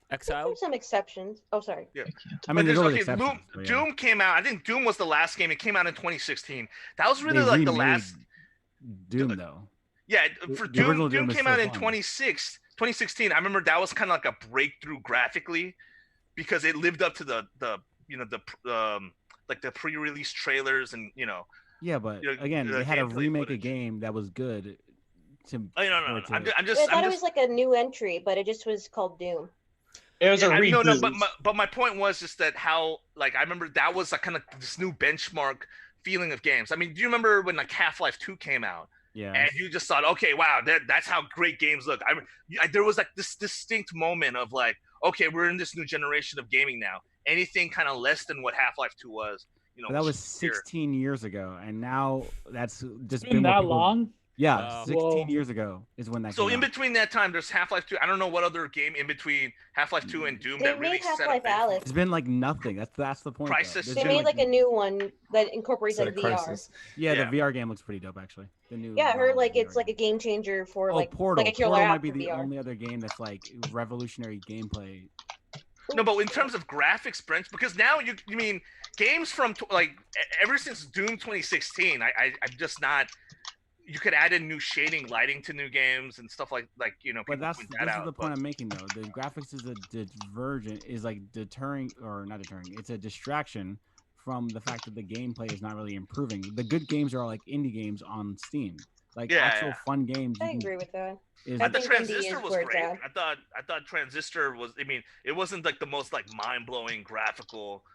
Exile? There's some exceptions. Oh, sorry. Yeah. I mean, there's always Doom came out. I think Doom was the last game. It came out in 2016. That was really like the last Doom, though. Yeah, for Doom came out in 2016. I remember that was kind of like a breakthrough graphically because it lived up to the pre-release trailers and Yeah, but again, they had to remake a game that was good. No. I'm I thought it was like a new entry, but it just was called Doom. It was a reboot. But my point was just that how, like, I remember that was like kind of this new benchmark feeling of games. I mean, do you remember when like Half-Life 2 came out? Yeah. And you just thought, okay, wow, that's how great games look. There was like this distinct moment of like, okay, we're in this new generation of gaming now. Anything kind of less than what Half-Life 2 was, But that was 16 years ago, and now that's just been that long. Yeah, 16 years ago is when that. So came in out. between that time, there's Half-Life 2. I don't know what other game in between Half-Life 2 and Doom that really set Half-Life up. Alyx. It's been like nothing. That's the point. Crisis. They made like a new one that incorporates like VR. Crisis. Yeah, the VR game looks pretty dope actually. The new. Yeah, I heard like it's like a game changer for like Portal. like a killer Portal app might be for the VR. only other game that's like revolutionary gameplay. No, but in terms of graphics, Brent, because now you mean games from like ever since Doom 2016, I'm just not. You could add in new shading, lighting to new games and stuff like you know. But this is the point I'm making though. The graphics is a divergent, is like deterring or not deterring. It's a distraction from the fact that the gameplay is not really improving. The good games are like indie games on Steam, like actual fun games. I agree with that. I thought Transistor was great. I thought Transistor was. I mean, it wasn't like the most like mind blowing graphical,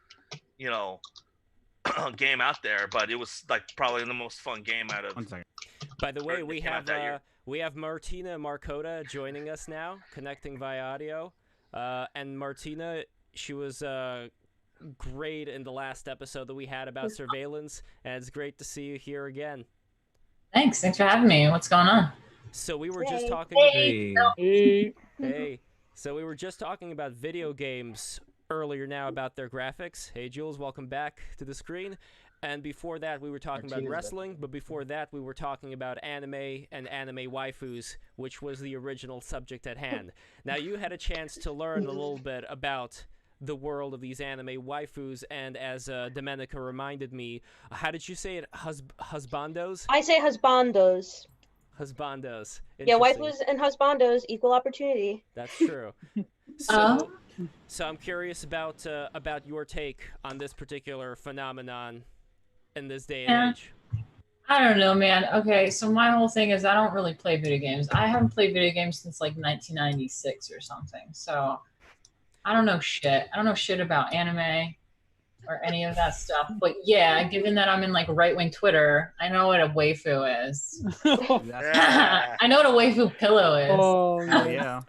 you know, game out there, but it was like probably the most fun game out of. 1 second. By the way, we have Martina Marcota joining us now, connecting via audio. And Martina, she was great in the last episode that we had about surveillance, and it's great to see you here again. Thanks for having me. What's going on? So we were just talking. Hey. So we were just talking about video games earlier now about their graphics. Hey, Jules, welcome back to the screen. And before that, we were talking about wrestling, but before that, we were talking about anime and anime waifus, which was the original subject at hand. Now, you had a chance to learn a little bit about the world of these anime waifus, and as Domenica reminded me, how did you say it? Husbandos? I say husbandos. Husbandos. Yeah, waifus and husbandos, equal opportunity. That's true. So I'm curious about your take on this particular phenomenon in this day and age. I don't know, man. Okay, so my whole thing is I don't really play video games. I haven't played video games since like 1996 or something. So I don't know shit. I don't know shit about anime or any of that stuff. But yeah, given that I'm in like right-wing Twitter, I know what a waifu is. I know what a waifu pillow is. Oh, yeah.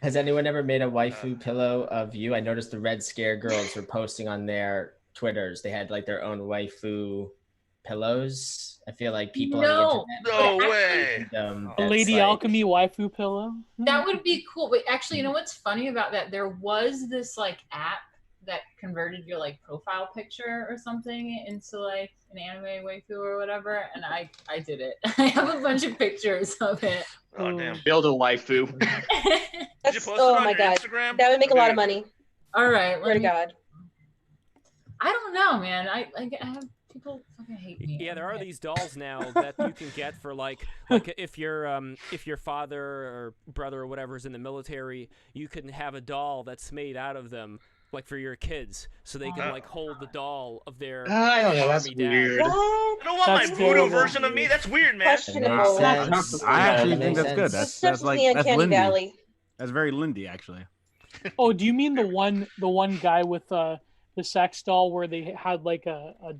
Has anyone ever made a waifu pillow of you? I noticed the Red Scare girls were posting on their Twitters. They had like their own waifu pillows. I feel like people on the internet. No way. A Lady Alchemy waifu pillow. That would be cool. But actually, you know what's funny about that? There was this like app that converted your like profile picture or something into like an anime waifu or whatever, and I did it. I have a bunch of pictures of it. Oh damn! Build a waifu. Did you post it Oh on my your god, Instagram? that would make a lot of money. All right, Swear to God. I don't know, man. I have people fucking hate me. Yeah, there are these dolls now that you can get for like if your father or brother or whatever is in the military, you can have a doll that's made out of them, like for your kids, so they can like hold the doll of their. I don't know. That's army dad. weird. I don't want That's my voodoo terrible. version of me. That's weird, man. Questionable. I actually think that's good. That's like the that's Uncanny Lindy. Valley. That's very Lindy actually. Oh, do you mean the one guy with the sex doll where they had like a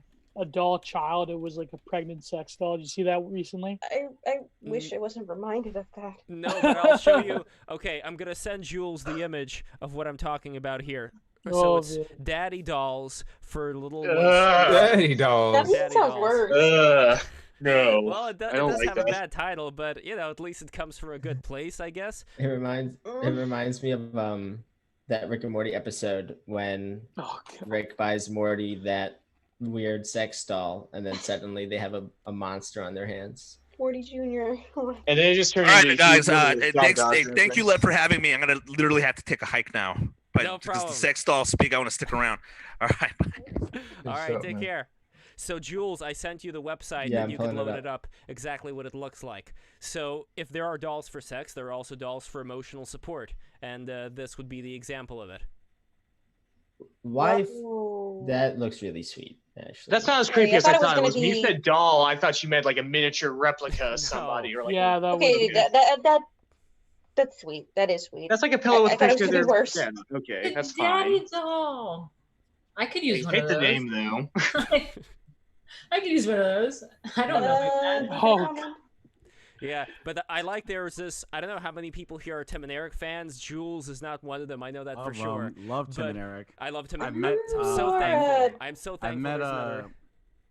doll child? It was like a pregnant sex doll. Did you see that recently? I wish I wasn't reminded of that. No, but I'll show you. Okay, I'm gonna send Jules the image of what I'm talking about here. So it's daddy dolls for little Daddy dolls. That sounds worse. No. Well, it does have a bad title, but you know, at least it comes from a good place, I guess. It reminds me of that Rick and Morty episode when Rick buys Morty that weird sex doll, and then suddenly they have a monster on their hands. Morty Jr. And then it just turned All into right, guys. thanks, Thank you, Led, for having me. I'm gonna literally have to take a hike now. But No because problem. the sex doll speak, I want to stick around. All right. All right, take care. So, Jules, I sent you the website, Yeah, and I'm you can pulling it load it up exactly what it looks like. So, if there are dolls for sex, there are also dolls for emotional support, and this would be the example of it. That looks really sweet, actually. That's not as creepy as I thought it was. When you be- said doll, I thought you meant like a miniature replica of somebody. Or like Yeah, that Okay, was. that's sweet. That is sweet. That's like a pillow with I thought it was pictures. gonna be worse. Yeah, okay, It's that's daddy fine. doll. I could use I one hate of the those. name though. I could use one of those. I don't know. Oh, Yeah, but I like there's this. I don't know how many people here are Tim and Eric fans. Jules is not one of them. I know that for sure. Love Tim But and Eric. I love Tim. I met. I'm so thankful. I'm so thankful. I met. there's another.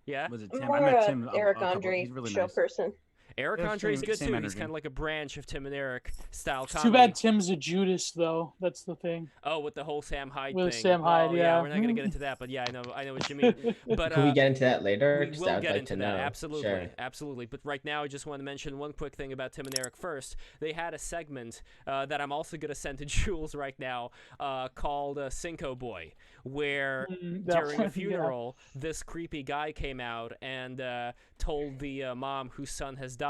Yeah. Was it I'm Tim? more I met Tim. Eric a couple, Andre he's really show nice. person. Eric Yeah, Andre's same- good same too. He's energy. kind of like a branch of Tim and Eric style it's comedy. too bad Tim's a Judas though. That's the thing. Oh, with the whole Sam Hyde With thing. Sam Hyde, Well, yeah. We're not gonna get into that, but yeah, I know what you mean. But Can we get into that later? we 'Cause will I would get like into to that. know. Absolutely, Sure. absolutely. But right now, I just want to mention one quick thing about Tim and Eric first. They had a segment that I'm also gonna send to Jules right now, called Cinco Boy, where that during one, a funeral, this creepy guy came out and told the mom whose son has died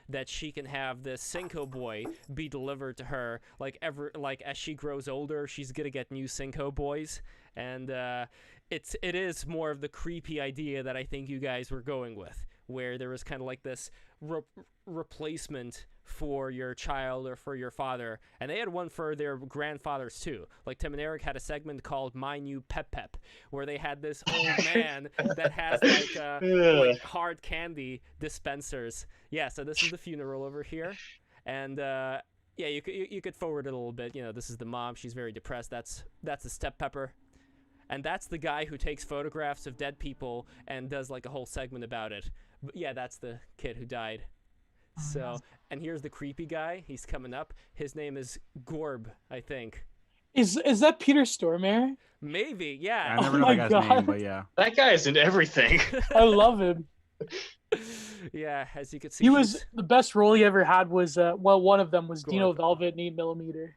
that she can have this Cinco Boy be delivered to her. Like as she grows older, she's gonna get new Cinco Boys, and it is more of the creepy idea that I think you guys were going with, where there was kind of like this replacement for your child or for your father, and they had one for their grandfathers too. Like Tim and Eric had a segment called My New Pep Pep, where they had this old man that has like hard candy dispensers. Yeah, so this is the funeral over here, and yeah, you could forward it a little bit. You know, this is the mom; she's very depressed. That's the step pepper. And that's the guy who takes photographs of dead people and does like a whole segment about it. But yeah, that's the kid who died. So, and here's the creepy guy. He's coming up. His name is Gorb, I think. Is that Peter Stormare? Maybe, yeah. I never know that guy's name, but yeah. That guy is in everything. I love him. Yeah, as you can see, He was the best role he ever had was one of them was Gorb. Dino Velvet and 8mm.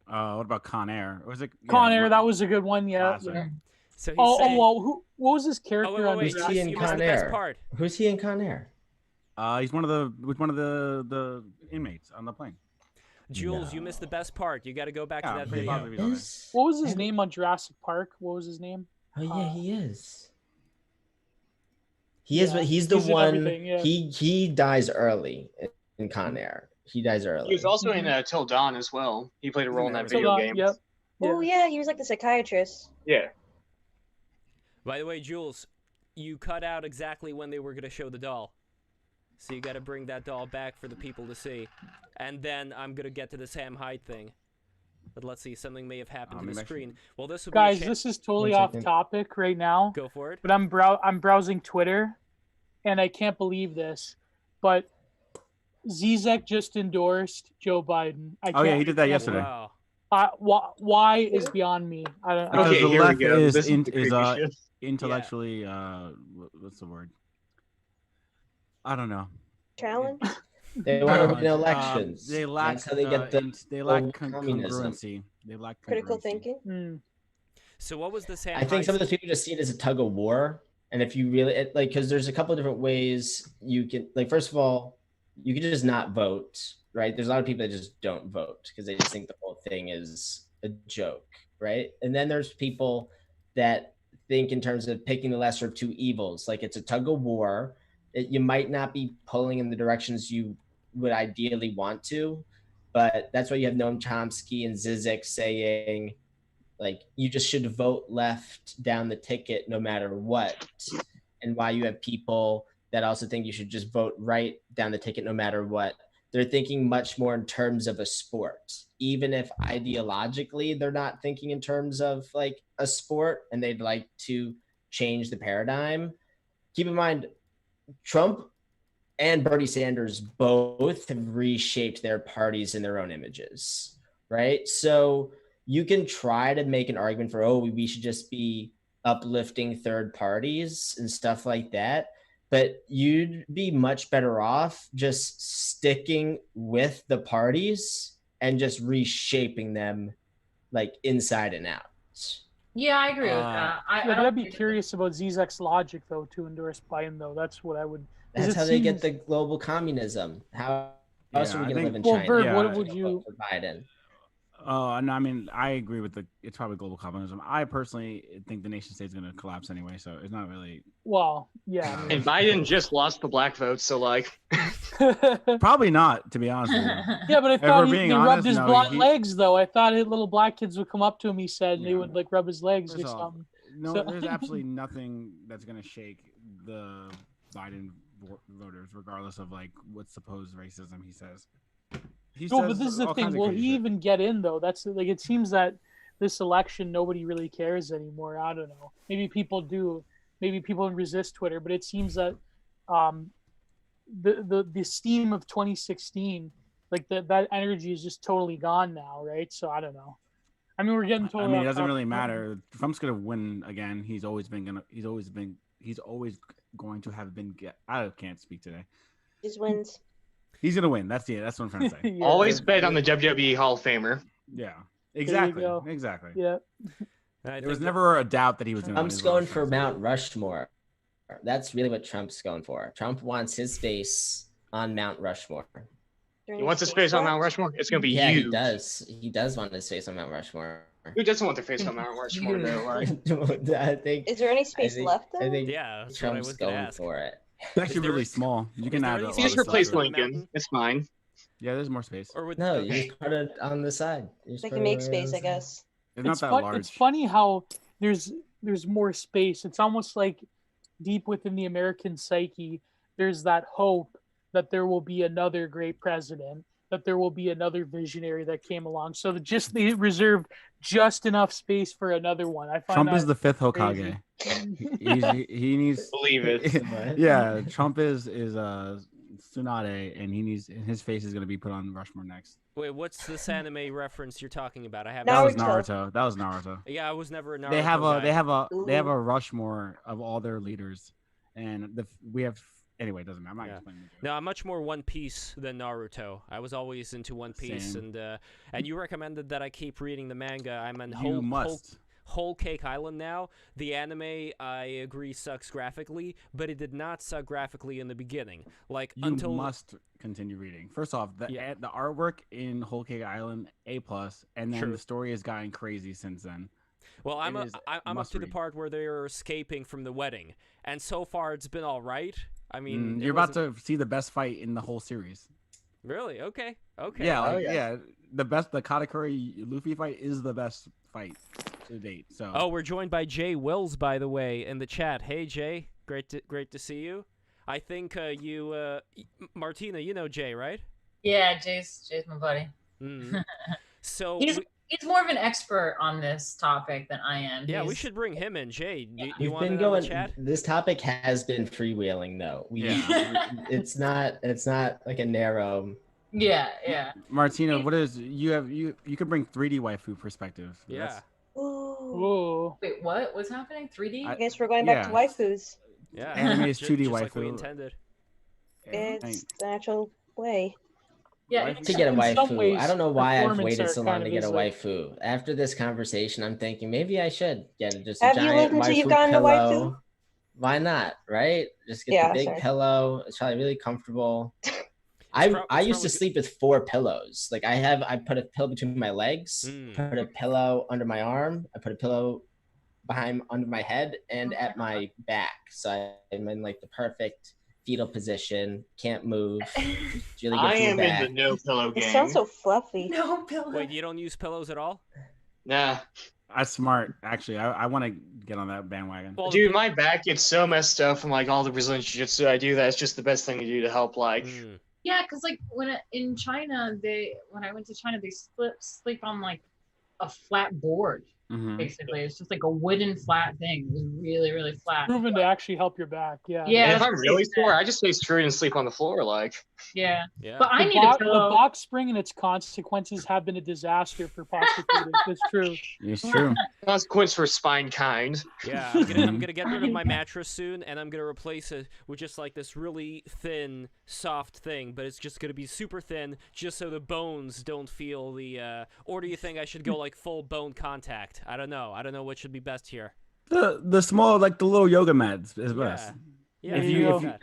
What about Con Air? Or was it Con Air? That was a good one. Yeah. Classic. Yeah. So he's Well, what was his character wait, on wait, this? Who's he in you missed Con the best Air? part. Who's he in Con Air? He's one of the inmates on the plane. Jules, you missed the best part. You got to go back to Yeah, that he video. probably was okay. What was his name on Jurassic Park? What was his name? Oh yeah, he is. He is. Yeah, He's the he's in one. everything, yeah. He dies early in Con Air. He dies early. He was also in Till Dawn as well. He played a role in that video game. Yep. Oh yeah, he was like the psychiatrist. Yeah. By the way, Jules, you cut out exactly when they were going to show the doll. So you got to bring that doll back for the people to see. And then I'm going to get to the Sam Hyde thing. But let's see, something may have happened to the screen. Well, this will Guys, be this is totally off topic right now. Go for it. But I'm browsing Twitter, and I can't believe this, but Zizek just endorsed Joe Biden. Oh yeah, he did that yesterday. Wow. Why is beyond me? I don't. Because Okay, the here we left go. is This is the creepy shit. intellectually what's the word? I don't know. Challenge. They want to win elections. They lack. That's how they get the they lack old communism. congruency. They lack Critical congruency. thinking. So what was the Sam I think Hyde some of those people just see it as a tug of war. And if you really because there's a couple of different ways you can, first of all, you can just not vote, right? There's a lot of people that just don't vote because they just think the whole thing is a joke, right? And then there's people that think in terms of picking the lesser of two evils, like it's a tug of war. You might not be pulling in the directions you would ideally want to, but that's why you have Noam Chomsky and Zizek saying, you just should vote left down the ticket no matter what. And why you have people that also think you should just vote right down the ticket no matter what. They're thinking much more in terms of a sport, even if ideologically they're not thinking in terms of a sport and they'd like to change the paradigm. Keep in mind, Trump and Bernie Sanders both have reshaped their parties in their own images, right? So you can try to make an argument for, we should just be uplifting third parties and stuff like that. But you'd be much better off just sticking with the parties and just reshaping them inside and out. Yeah, I agree with that. I'd be curious about Zizek's logic, though, to endorse Biden, though. That's what I would... That's how they get the global communism. How else are we going to live in China? Bert, what would you... For Biden. No, I mean, I agree with it's probably global communism. I personally think the nation state's going to collapse anyway, so it's not really... Well, yeah. I mean... And Biden just lost the black vote, so Probably not, to be honest with you. Yeah, but I thought he rubbed his black legs, though. I thought little black kids would come up to him, he said, and they would rub his legs or something. no, So- there's absolutely nothing that's gonna shake the Biden voters, regardless of like what supposed racism he says. He No, says but this is the all thing. kinds of Will crazy he shit. even get in though? That's like it seems that this election nobody really cares anymore. I don't know. Maybe people do. Maybe people resist Twitter, but it seems that the steam of 2016, like that energy is just totally gone now, right? So I don't know. I mean, we're getting I totally. mean, it off doesn't topic. really matter. Trump's gonna win again. He's always going to have been. I can't speak today. Just wins. He's gonna win. That's what I'm trying to say. Yeah. Always bet on the WWE Hall of Famer. Yeah, you exactly, go. exactly. Yeah. I There was think never a doubt that he was going to win. Trump's going for Mount Rushmore. That's really what Trump's going for. Trump wants his face on Mount Rushmore. He wants his face on Mount Rushmore. It's gonna be Yeah, huge. he does. He does want his face on Mount Rushmore. Who doesn't want their face on Mount Rushmore? Though? Like, I think. Is there any space left though? I think Yeah, that's what I Trump's was gonna going ask. for it. It's actually there- really small. You can there add. any a lot you space just of replace stuff to it. Lincoln. It's fine. Yeah, there's more space. Or would, No, okay. you just put it on the side. You just They put can it make right on space, the I side. guess. It's not that large. It's funny how there's more space. It's almost like deep within the American psyche, there's that hope that there will be another great president, that there will be another visionary that came along. So that just they reserved just enough space for another one. I find Trump is that the fifth crazy. Hokage. he needs. Believe it. What? Yeah, Trump is Tsunade, and his face is gonna be put on Rushmore next. Wait, what's this anime reference you're talking about? I haven't. That was Naruto. Naruto. Yeah, I was never a Naruto They have a guy. they have a Rushmore of all their leaders, and we have anyway. It doesn't matter. I'm not Yeah. explaining it. No, I'm much more One Piece than Naruto. I was always into One Piece, Same. and you recommended that I keep reading the manga. I'm in You must. Whole Cake Island now. The anime, I agree, sucks graphically, but it did not suck graphically in the beginning. Like You until must continue reading. First off, the Yeah. the artwork in Whole Cake Island A+, and then True. the story has gotten crazy since then. Well, I'm It a, is I- I'm up must to the read. part where they're escaping from the wedding, and so far it's been all right. I mean, it You're about wasn't- to see the best fight in the whole series. Really? Okay. Okay. Yeah, like, yeah. yeah, the Katakuri Luffy fight is the best fight to date. So Oh, we're joined by Jay Wills, by the way, in the chat. Hey, Jay, great to see you. I think Martina, you know Jay, right? Yeah, Jay's my buddy. Mm. So He's more of an expert on this topic than I am. yeah, we He's- should bring him in. Jay, do you We've want been to know the going. chat? This topic has been freewheeling, though. Yeah. It's not like a narrow. Yeah. Martina, what is you could bring 3D waifu perspective. Yeah. That's- Ooh. Ooh. Wait, what? What's happening? 3D? I guess we're going back to Yeah. waifus. Yeah. Anime is 2D just like we waifu. intended. It's the natural way. Yeah. To get a in some waifu. ways, I don't know why I've performance waited art so long kind to of get a is like- waifu. After this conversation, I'm thinking maybe I should get just a Have you giant lived until waifu you've gotten a pillow. waifu? Why not? Right? Just get Yeah, the big sorry. pillow. It's probably really comfortable. I It's used to probably sleep with 4 pillows. Like I put a pillow between my legs, Mm. put a pillow under my arm, I put a pillow under my head and at my back. So I'm in like the perfect fetal position, can't move. It's really good I for your am back. in the no pillow It game. sounds so fluffy. No pillow. Wait, you don't use pillows at all? Nah, That's smart. Actually, I want to get on that bandwagon. Well, dude, my back gets so messed up from like all the Brazilian jiu-jitsu I do that it's just the best thing to do to help. Like, Mm. Yeah, because like in China, when I went to China, they sleep on like a flat board. Mhm. Basically, it's just like a wooden flat thing. It was really, really flat. Proven to actually help your back. Yeah. Yeah, and if that's I'm what really they said. sore, I just stay straight and sleep on the floor. Like, Yeah, Yeah. but I The, need a the pillow. box spring and its consequences have been a disaster for prostitutes. It's true. It's true. consequence for spine kind. Yeah, I'm gonna get rid of my mattress soon, and I'm gonna replace it with just like this really thin, soft thing. But it's just gonna be super thin, just so the bones don't feel the. Or do you think I should go like full bone contact? I don't know. I don't know what should be best here. The small, like the little yoga mats is best. Yeah. If There you, you if go. you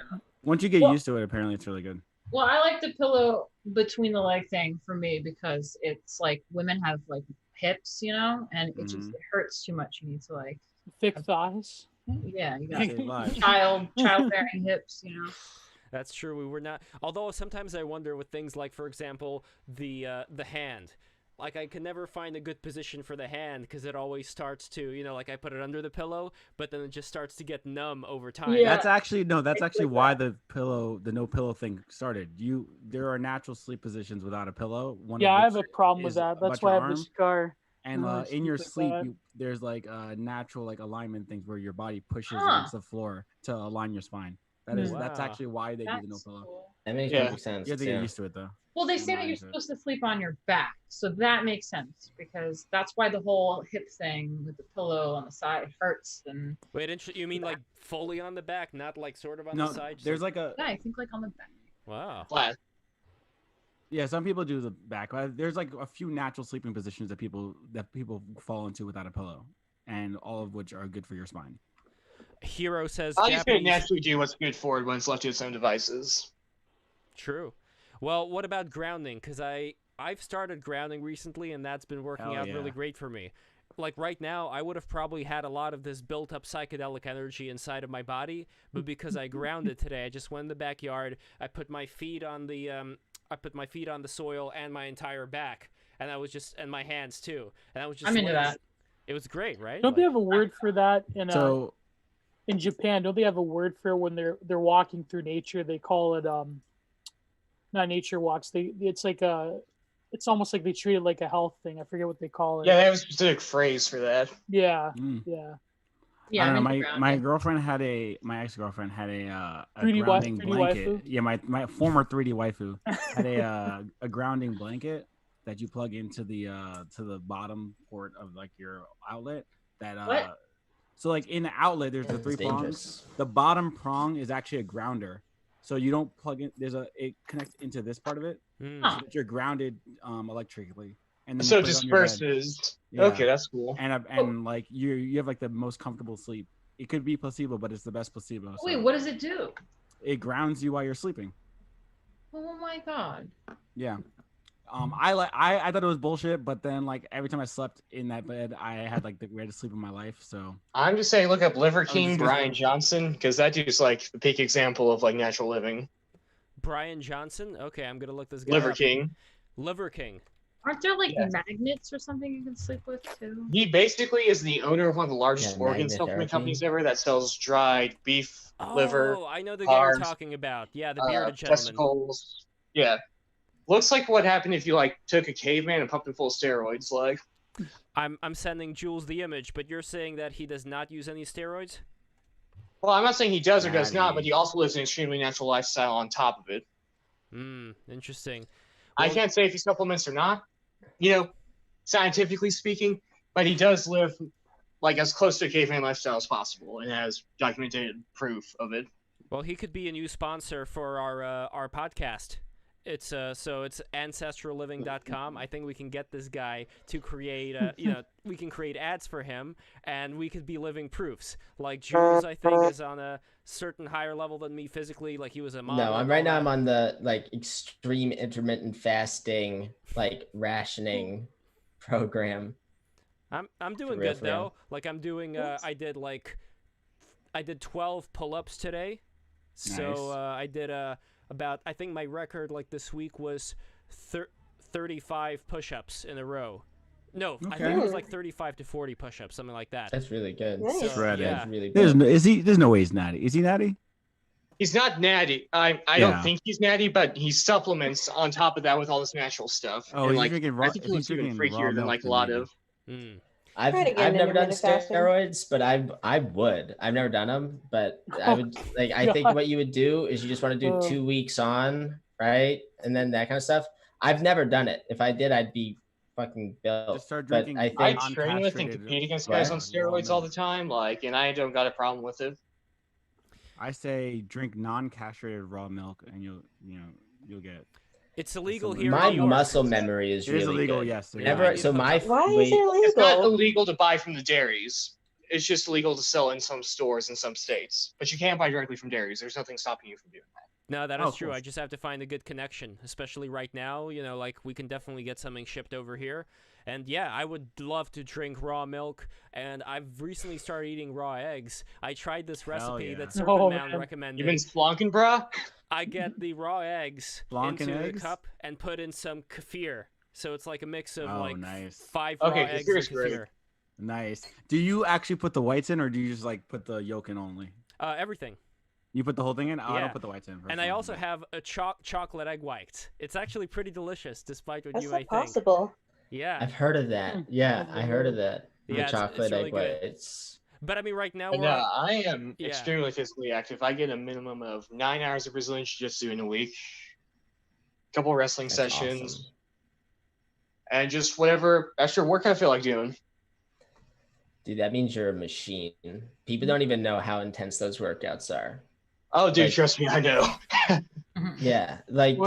once you get Well- used to it, apparently it's really good. Well, I like the pillow between the leg thing for me because it's like women have like hips, and it just it hurts too much. You need to like Thick thighs. yeah, you got Save lives. childbearing hips, That's true. We were not. Although sometimes I wonder with things like, for example, the hand. like I can never find a good position for the hand because it always starts to, like I put it under the pillow, but then it just starts to get numb over time. Yeah. That's actually why the no pillow thing started. There are natural sleep positions without a pillow. I have a problem with that. That's why I have the scar. And in your sleep, there's like natural like alignment things where your body pushes against the floor to align your spine. That's actually why they do the no pillow. Cool. That makes perfect sense. You have to get used to it though. Well, they say that you're supposed to sleep on your back, so that makes sense because that's why the whole hip thing with the pillow on the side hurts. And wait, you mean like fully on the back, not like sort of on the side? There's like a I think like on the back. Wow. Flat. Yeah, some people do the back. There's like a few natural sleeping positions that people fall into without a pillow, and all of which are good for your spine. Hero says I'll just Japanese... naturally do what's good for it when it's left to its own devices. True. Well, what about grounding? Because I've started grounding recently, and that's been working out really great for me. Like right now, I would have probably had a lot of this built-up psychedelic energy inside of my body, but because I grounded today, I just went in the backyard. I put my feet on the soil and my entire back, and and my hands too. And I was just. I'm into that. It was great, right? Don't they have a word for that in Japan? Don't they have a word for when they're walking through nature? They call it not nature walks. It's almost like they treat it like a health thing. I forget what they call it. Yeah, they have a specific phrase for that. Yeah, Yeah, I don't know. My ex-girlfriend had a 3D grounding blanket. waifu? Yeah, my former 3D waifu had a grounding blanket that you plug into the bottom port of like your outlet. What? So like in the outlet, there's the three prongs. The bottom prong is actually a grounder. So you don't plug in. It connects into this part of it, so that you're grounded electrically. And then so disperses. Okay, that's cool. And like you have like the most comfortable sleep. It could be placebo, but it's the best placebo. So Wait, what does it do? it grounds you while you're sleeping. Oh my god. Yeah. I thought it was bullshit, but then like every time I slept in that bed, I had like the greatest sleep of my life. So I'm just saying, look up Liver King Brian Johnson, because that dude's like the peak example of like natural living. Brian Johnson. Okay, I'm gonna look this guy Liver up. King. Liver King. Aren't there like magnets or something you can sleep with too? He basically is the owner of one of the largest organ supplement companies ever that sells dried beef, liver. Oh, I know the guy you're talking about. Yeah, the bearded gentleman. Testicles. Yeah. Looks like what happened if you like took a caveman and pumped him full of steroids. Like, I'm sending Jules the image, but you're saying that he does not use any steroids? Well, I'm not saying he does or does not, but he also lives an extremely natural lifestyle on top of it. Interesting. I can't say if he supplements or not, scientifically speaking, but he does live like as close to a caveman lifestyle as possible and has documented proof of it. Well, he could be a new sponsor for our podcast. It's ancestralliving.com. I think we can get this guy to create we can create ads for him, and we could be living proofs. Like Jules, I think, is on a certain higher level than me physically. Like he was a model. No, I'm on the like extreme intermittent fasting, like rationing program. I'm doing good though. Like I'm doing I did 12 pull-ups today. So I did I think my record like this week was 35 push-ups in a row. No, I think it was like 35 to 40 push-ups, something like that. That's really good. So, yeah. That's really good. There's no way he's natty. Is he natty? He's not natty. I don't think he's natty, but he supplements on top of that with all this natural stuff. Oh, and, he's drinking raw. I think he's even freakier than like a lot of. I've never done steroids, but I would. I've never done them, but I would like. I think what you would do is you just want to do 2 weeks on, right, and then that kind of stuff. I've never done it. If I did, I'd be fucking built. Just start drinking. I train with and compete against guys on steroids all the time, and I don't got a problem with it. I say drink non-castrated raw milk, and you'll get. It's illegal here. My muscle memory is really illegal. Good. Yes. Never. So Why is it illegal? It's not illegal to buy from the dairies. It's just illegal to sell in some stores in some states. But you can't buy directly from dairies. There's nothing stopping you from doing that. No, that is true. I just have to find a good connection, especially right now. We can definitely get something shipped over here. And yeah, I would love to drink raw milk. And I've recently started eating raw eggs. I tried this recipe that Serpent Mound recommended. You've been splonking, brah? I get the raw eggs into the cup and put in some kefir. So it's like a mix of nice. 5 raw eggs and great. kefir. Nice. Do you actually put the whites in, or do you just like put the yolk in only? Everything. You put the whole thing in? Oh, Yeah. I don't put the whites in. And I also have a chocolate egg white. It's actually pretty delicious, despite what That's you not may think. possible. Yeah. I've heard of that. Yeah, I heard of that. The Yeah, chocolate it's really egg good. whites. But I mean, right now And, we're. I am Yeah. extremely physically active. I get a minimum of 9 hours of Brazilian Jiu-Jitsu in a week, couple wrestling That's sessions, awesome. and just whatever extra work I feel like doing. Dude, that means you're a machine. People don't even know how intense those workouts are. Oh, dude, Like- trust me, I know. Yeah, like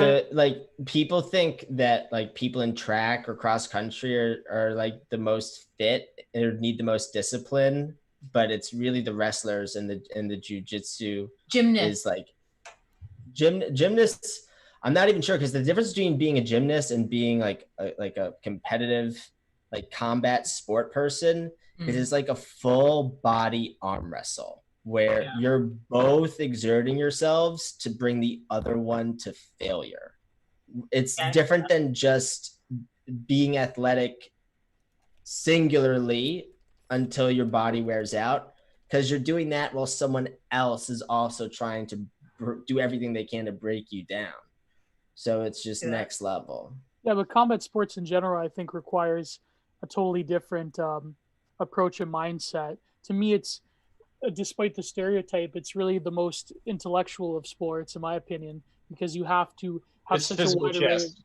people think that like people in track or cross country are like the most fit or need the most discipline, but it's really the wrestlers and the jiu-jitsu Gymnasts. is like gymnasts. I'm not even sure, because the difference between being a gymnast and being like a competitive like combat sport person is it's like a full body arm wrestle where you're both exerting yourselves to bring the other one to failure. It's different than just being athletic singularly until your body wears out, because you're doing that while someone else is also trying to do everything they can to break you down. So it's just next level. Yeah, but combat sports in general, I think, requires a totally different approach and mindset. To me, it's, despite the stereotype, it's really the most intellectual of sports, in my opinion, because you have to have It's such a physical wide array. chess.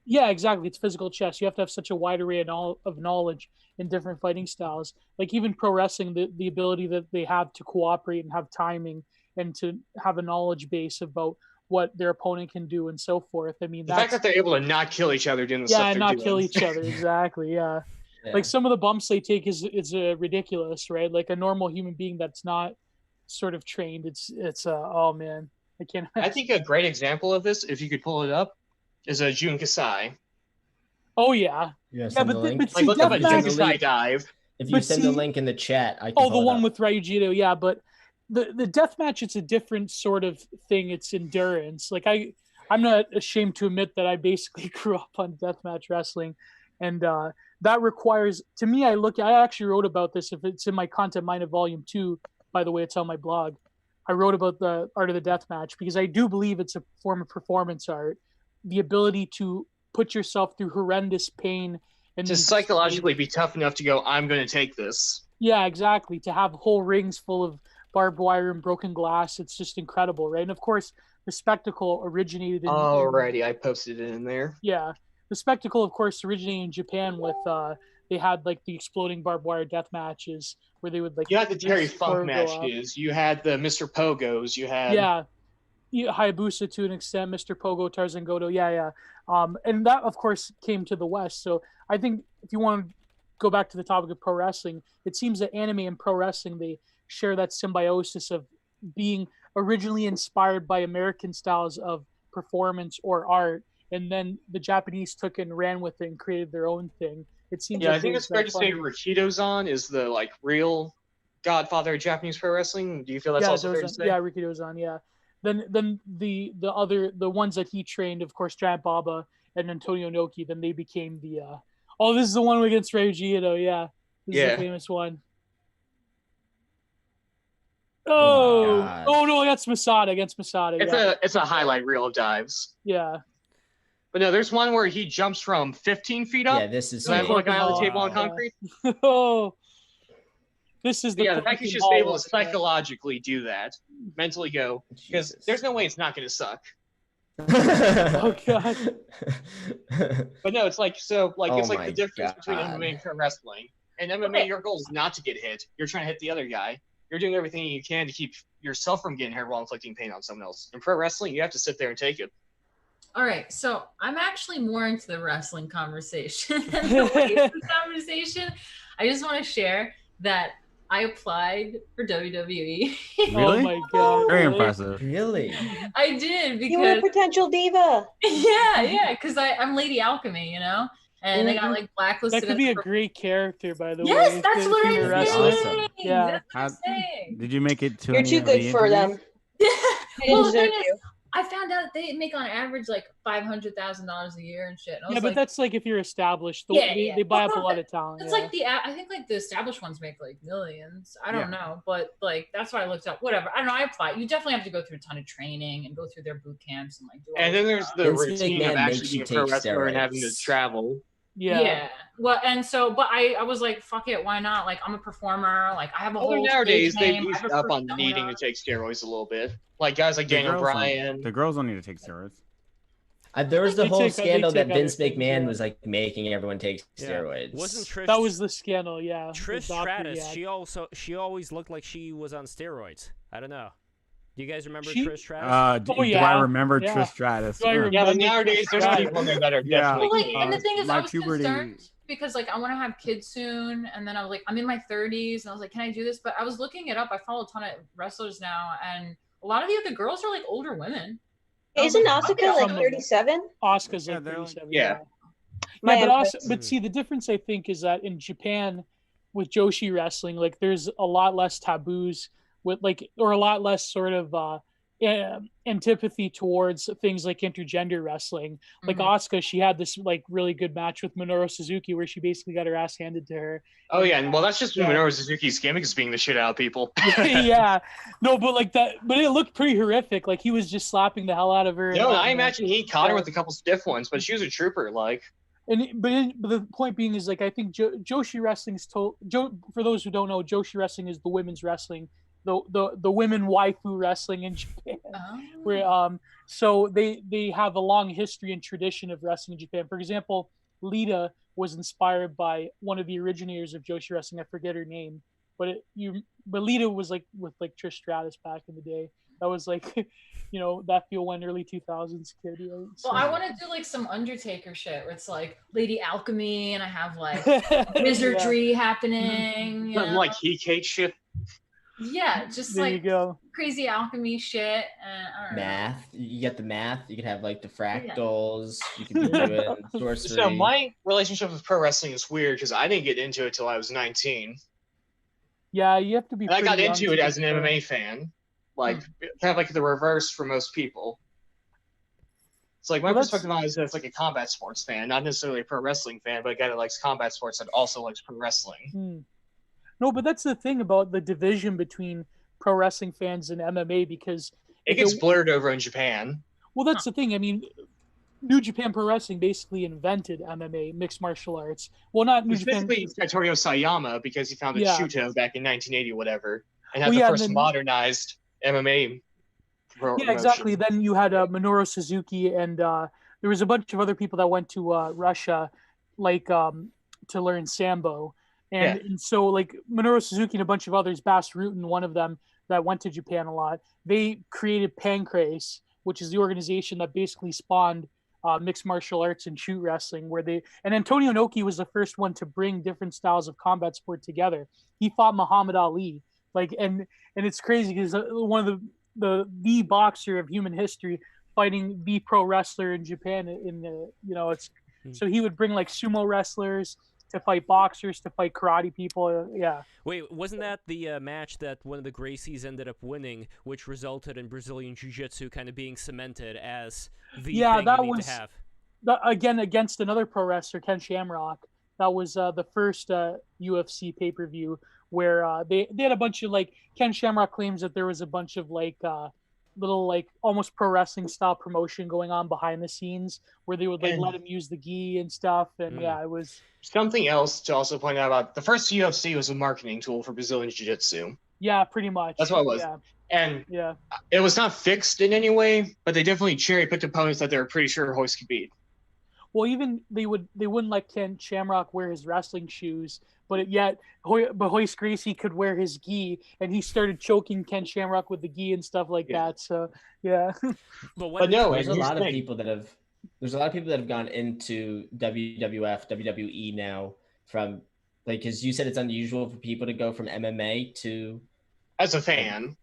Yeah, exactly. It's physical chess. You have to have such a wide array of knowledge in different fighting styles. Like even pro wrestling, the ability that they have to cooperate and have timing and to have a knowledge base about what their opponent can do and so forth. I mean, The fact that they're able to not kill each other doing the stuff and they're not doing. kill each other. Exactly. Yeah. Yeah. Like some of the bumps they take is ridiculous, right? Like a normal human being that's not sort of trained. It's oh man, I can't. I think a great example of this, if you could pull it up, is a Jun Kasai. Oh yeah. Yeah, Yeah, but Like, see, look up a deathmatch- Jun Kasai dive. If you But send the see- link in the chat, I can Oh, the pull it one up. with Ryujito, yeah, but the death match, it's a different sort of thing. It's endurance. Like I'm not ashamed to admit that I basically grew up on deathmatch wrestling, and that requires, to me, I actually wrote about this. If it's in my Content Minded Volume 2, by the way, it's on my blog. I wrote about the art of the death match because I do believe it's a form of performance art. The ability to put yourself through horrendous pain and To psychologically be tough enough to go, I'm going to take this. Yeah, exactly. To have whole rings full of barbed wire and broken glass, it's just incredible, right? And of course, the spectacle originated in Alrighty, I posted it in there. yeah, the spectacle, of course, originated in Japan with they had like the exploding barbed wire death matches where they would like You had the Terry just pour Funk go up. matches. You had the Mr. Pogos. You had Hayabusa to an extent, Mr. Pogo, Tarzan Goto, and that of course came to the West. So I think if you want to go back to the topic of pro wrestling, it seems that anime and pro wrestling, they share that symbiosis of being originally inspired by American styles of performance or art, and then the Japanese took it and ran with it and created their own thing. It seems. Yeah, like I think there's it's fair that to say fun- Rikidozan is the like real godfather of Japanese pro wrestling. Do you feel that's also fair to say? Yeah, Ricky Dozan, yeah. Then the ones that he trained, of course, Giant Baba and Antonio Inoki, then they became the this is the one against Ryujito, yeah. This is Yeah. the famous one. Oh Oh no, against Masada, yeah. It's a highlight reel of dives. Yeah. But no, there's one where he jumps from 15 feet up. Yeah, this is and I put a guy on the fake. table on Yeah. concrete. Oh, this is But the yeah, the fact he's just Corinthian able to Hall. psychologically do that, mentally go, because there's no way it's not going to suck. Oh god. But no, it's like Oh it's like my the difference between God. MMA and pro wrestling. In MMA, your goal is not to get hit. You're trying to hit the other guy. You're doing everything you can to keep yourself from getting hurt while inflicting pain on someone else. In pro wrestling, you have to sit there and take it. All right, so I'm actually more into the wrestling conversation than the waifu conversation. I just want to share that I applied for WWE. Oh Really? my god. Very really? impressive. Really? I did You were a because potential diva. yeah, because I'm Lady Alchemy, and I got like blacklisted. That could be a as- great character, by the way. Yes, that's if what you're a I'm wrestler. saying. Awesome. Yeah. That's what I'm saying. Did you make it to You're any too of good the for interviews? them. They Well, didn't the thing deserve is, you. I found out they make on average like $500,000 a year and shit. And I was Yeah, but like, that's like if you're established. yeah. They buy up a lot of talent. It's yeah. like I think like the established ones make like millions. I don't know, but like that's what I looked up. Whatever. I don't know. I applied. You definitely have to go through a ton of training and go through their boot camps and like do all And then there's stuff. the routine of actually being a pro wrestler and having to travel. Yeah. Well, and so, but I was like, fuck it, why not? Like, I'm a performer. Like, I have a whole nowadays stage they've name. eased up on needing to take steroids a little bit. Like guys like Daniel Bryan. The girls don't need to take steroids. There was the whole they scandal that take Vince other things, McMahon yeah. was like making everyone take steroids. Wasn't Trish? That was the scandal, yeah. Trish The doctor, Stratus. yeah. She always looked like she was on steroids. I don't know. Do you guys remember She- Trish Stratus? Do I remember Trish Stratus? Do I remember Yeah, but nowadays there's Stratus? people that are Yeah. definitely. Well, like, and the thing is, my I was puberty- concerned because like I want to have kids soon, and then I was like, I'm in my 30s, and I was like, can I do this? But I was looking it up. I follow a ton of wrestlers now, and a lot of the other girls are like older women. Isn't Asuka like 37? Asuka's like 37. Yeah. Yeah, but see, the difference I think is that in Japan, with Joshi wrestling, like there's a lot less taboos with like, or a lot less sort of antipathy towards things like intergender wrestling. Like Asuka, she had this like really good match with Minoru Suzuki where she basically got her ass handed to her. Oh yeah, and well that's just Minoru Suzuki's gimmick is being the shit out of people. Yeah, no, but like that, but it looked pretty horrific. Like he was just slapping the hell out of her. No, I imagine he caught her with a couple stiff ones, but she was a trooper. Like, but the point being is like I think Joshi wrestling's for those who don't know, Joshi wrestling is the women's wrestling, the women waifu wrestling in Japan, where so they have a long history and tradition of wrestling in Japan. For example, Lita was inspired by one of the originators of Joshi wrestling. I forget her name, but Lita was like with like Trish Stratus back in the day. That was like, that feel when early 2000s kid. Right? Well, I want to do like some Undertaker shit where it's like Lady Alchemy, and I have like wizardry happening. Like Heat shit. Yeah, just there like you go. crazy alchemy shit. I don't know. Math. You get the math. You could have like the fractals. You could be doing sorcery. So my relationship with pro wrestling is weird because I didn't get into it till I was 19. Yeah, you have to be. And I got pretty into young it to as an get there. MMA fan, like kind of like the reverse for most people. It's like my perspective on it is that it's like a combat sports fan, not necessarily a pro wrestling fan, but a guy that likes combat sports that also likes pro wrestling. No, but that's the thing about the division between pro wrestling fans and MMA because It gets blurred over in Japan. Well, that's the thing. I mean, New Japan Pro Wrestling basically invented MMA, mixed martial arts. Well, not New Japan. Specifically, Satoru Sayama, because he founded Shuto back in 1980 or whatever, and had Well, the yeah, first and then- modernized MMA. Yeah, exactly. Then you had Minoru Suzuki, and there was a bunch of other people that went to Russia, like to learn Sambo. And so, like, Minoru Suzuki and a bunch of others, Bas Rutten, one of them that went to Japan a lot, they created Pancrase, which is the organization that basically spawned mixed martial arts and shoot wrestling, and Antonio Inoki was the first one to bring different styles of combat sport together. He fought Muhammad Ali, and it's crazy because one of the boxer of human history fighting the pro wrestler in Japan so he would bring like sumo wrestlers to fight boxers, to fight karate people. Wait, wasn't that the match that one of the Gracies ended up winning, which resulted in Brazilian Jiu-Jitsu kind of being cemented as the thing that you need was to have? Again against another pro wrestler, Ken Shamrock. That was the first UFC pay-per-view where they had a bunch of like Ken Shamrock claims that there was a bunch of like little like almost pro wrestling style promotion going on behind the scenes where they would like let him use the gi and stuff, and it was something else to also point out about the first UFC was a marketing tool for Brazilian Jiu-Jitsu. Yeah, pretty much. That's what it was. Yeah. And it was not fixed in any way, but they definitely cherry-picked opponents that they were pretty sure Hoist could beat. Well, even they wouldn't let Ken Shamrock wear his wrestling shoes, but Hoist Gracie could wear his gi, and he started choking Ken Shamrock with the gi and stuff like that. So there's a lot of people that have gone into WWF, WWE now from like, because you said it's unusual for people to go from MMA to as a fan,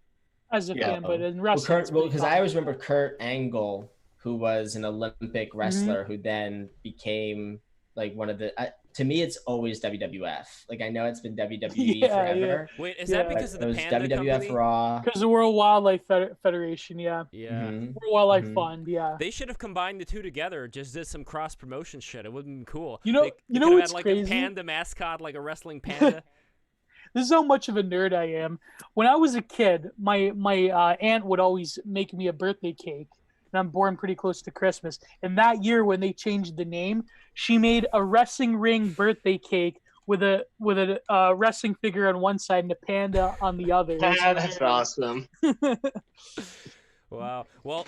but in wrestling, because I always remember Kurt Angle, who was an Olympic wrestler who then became like one of the. To me, it's always WWF. Like I know it's been WWE forever. Wait, is that because of the Panda WWF company? Raw? Because the World Wildlife Federation, yeah. Yeah. World Wildlife Fund, yeah. They should have combined the two together. Just did some cross promotion shit. It would have been cool. You know they could have what's had, like, crazy? a panda mascot, like a wrestling panda. This is how much of a nerd I am. When I was a kid, my aunt would always make me a birthday cake, and I'm born pretty close to Christmas. And that year, when they changed the name, she made a wrestling ring birthday cake with a wrestling figure on one side and a panda on the other. That's awesome. Wow. Well,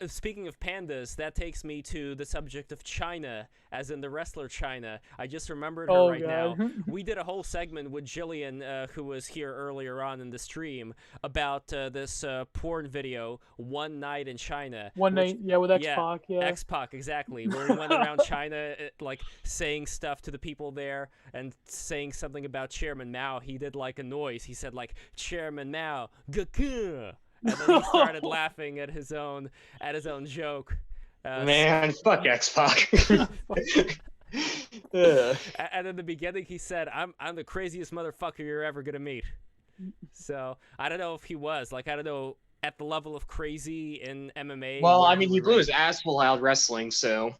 speaking of pandas, that takes me to the subject of China, as in the wrestler China. I just remembered her right now. We did a whole segment with Jillian, who was here earlier on in the stream, about this porn video, One Night in China. Night, yeah, with X-Pac, yeah. X-Pac, exactly, where he went around China, like, saying stuff to the people there and saying something about Chairman Mao. He did, like, a noise. He said, like, Chairman Mao, gah-gah. And then he started laughing at his own joke. Man, fuck X-Pac. And in the beginning, he said, "I'm the craziest motherfucker you're ever gonna meet." So I don't know if he was, like, I don't know, at the level of crazy in MMA. Well, I mean, he blew his asshole out wrestling, so.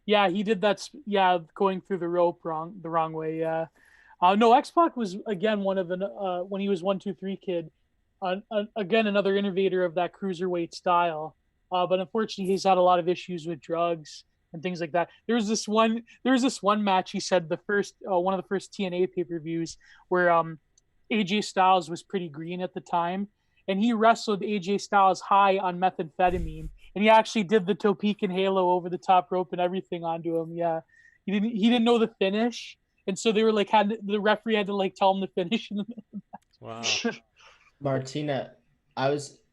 Yeah, he did that. Yeah, going through the rope the wrong way. Yeah. No, X-Pac was again one of when he was 1-2-3 Kid. Again, another innovator of that cruiserweight style, but unfortunately, he's had a lot of issues with drugs and things like that. There was this one match. He said one of the first TNA pay-per-views where AJ Styles was pretty green at the time, and he wrestled AJ Styles high on methamphetamine, and he actually did the Topican Halo over the top rope and everything onto him. Yeah, he didn't know the finish, and so they were like the referee had to like tell him the finish. Wow. Martina,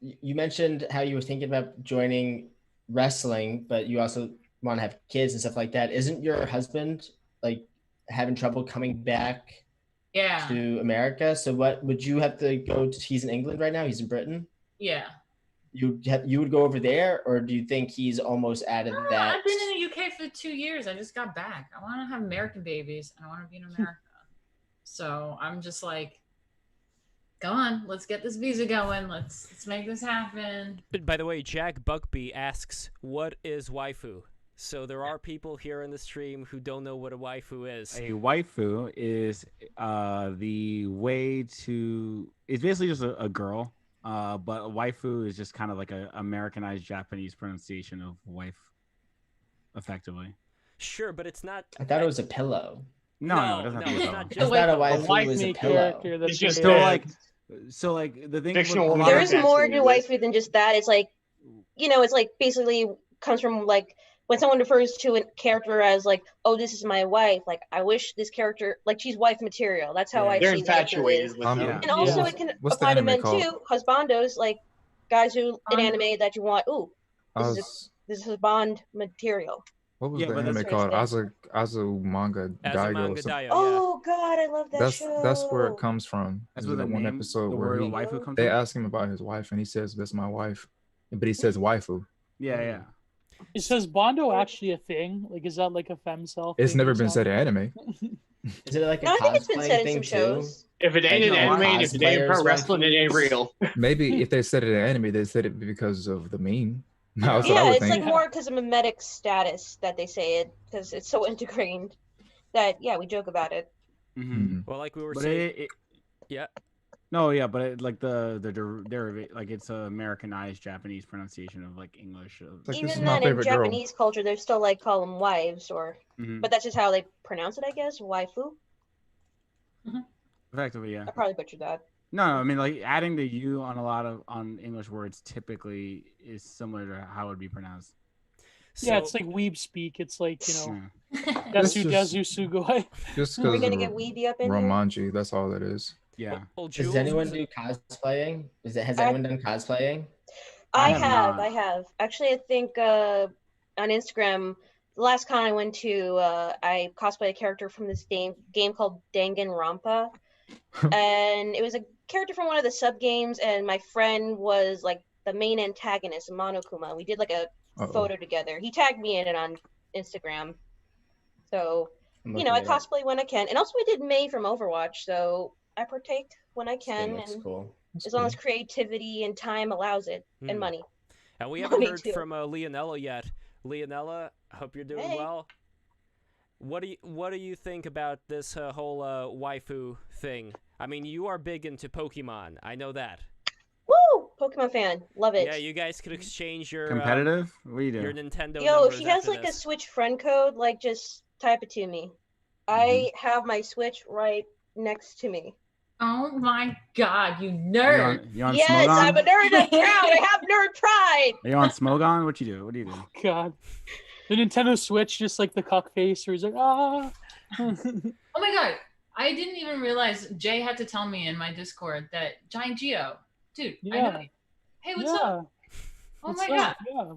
you mentioned how you were thinking about joining wrestling, but you also want to have kids and stuff like that. Isn't your husband like having trouble coming back to America? So what would you have to go to? He's in England right now. He's in Britain. Yeah. You would go over there, or do you think he's almost out of that? I've been in the UK for 2 years. I just got back. I want to have American babies, and I want to be in America. So I'm just like, go on, let's get this visa going. Let's make this happen. By the way, Jack Buckby asks, what is waifu? So there are people here in the stream who don't know what a waifu is. A waifu is the way to... It's basically just a girl, but a waifu is just kind of like an Americanized Japanese pronunciation of wife, effectively. Sure, but it's not... I thought it was a pillow. No, it doesn't have to be a pillow. It's not a waifu, it's a pillow. It's just So like the thing there's more to waifu than just that. It's like, it's like basically comes from like when someone refers to a character as like, oh, this is my wife. Like, I wish this character, like, she's wife material. That's how I see infatuated with you. And also it can apply to men too. Husbandos, like guys who in anime that you want. Ooh, this is husband material. What was the anime called? Azumanga Daioh. Oh God, I love that show. That's where it comes from. That's where the one name, episode the where waifu comes they from? ask him about his wife, and he says, "That's my wife," but he says waifu. Yeah. Is Bondo actually a thing? Like, is that like a femcel? It's never been said in anime. Is it like a I think it's been cosplay said in thing some too? shows. If it ain't an anime, if it ain't pro wrestling, it ain't real. Maybe if they said it in anime, they said it because of the meme. That's what I would it's think. like more because of mimetic status that they say it, because it's so ingrained that we joke about it. Mm-hmm. Well, like we were But saying, No, yeah, but like the derivative, like it's a Americanized Japanese pronunciation of like English. Like, Even then, in Japanese culture, they still like call them wives, or but that's just how they pronounce it, I guess. Waifu. Effectively, yeah. I probably butchered that. No, I mean like adding the U on English words typically is similar to how it would be pronounced. Yeah, it's like weeb speak. It's like, Desu Sugoi. Just Are we because gonna get weeby up in here? Romanji, that's all it is. Yeah. Does anyone do cosplaying? Has anyone done cosplaying? I have. Actually, I think on Instagram, the last con I went to, I cosplayed a character from this game called Danganronpa. And it was a character from one of the sub games, and my friend was like the main antagonist, Monokuma. We did like a photo together. He tagged me in it on Instagram. So you know, I cosplay when I can, and also I did May from Overwatch, so I partake when I can, and cool. as long as creativity and time allows it, and money. And we haven't heard from Leonella yet. Leonella, I hope you're doing well. What do you think about this whole waifu thing? I mean, you are big into Pokemon. I know that. Woo! Pokemon fan, love it. Yeah, you guys could exchange your competitive. What do you do? Your Nintendo. Yo, if she has like a Switch friend code, like just type it to me. I have my Switch right next to me. Oh my god, you nerd! You on yes, Smogon? I'm a nerd. I'm proud. I have nerd pride. Are you on Smogon? What you do? What do you do? God, the Nintendo Switch, just like the cock face, where he's like, ah. Oh my god, I didn't even realize Jay had to tell me in my Discord that Giant Geo, dude. Yeah. I know you. Hey, what's up? Oh my god. Yeah.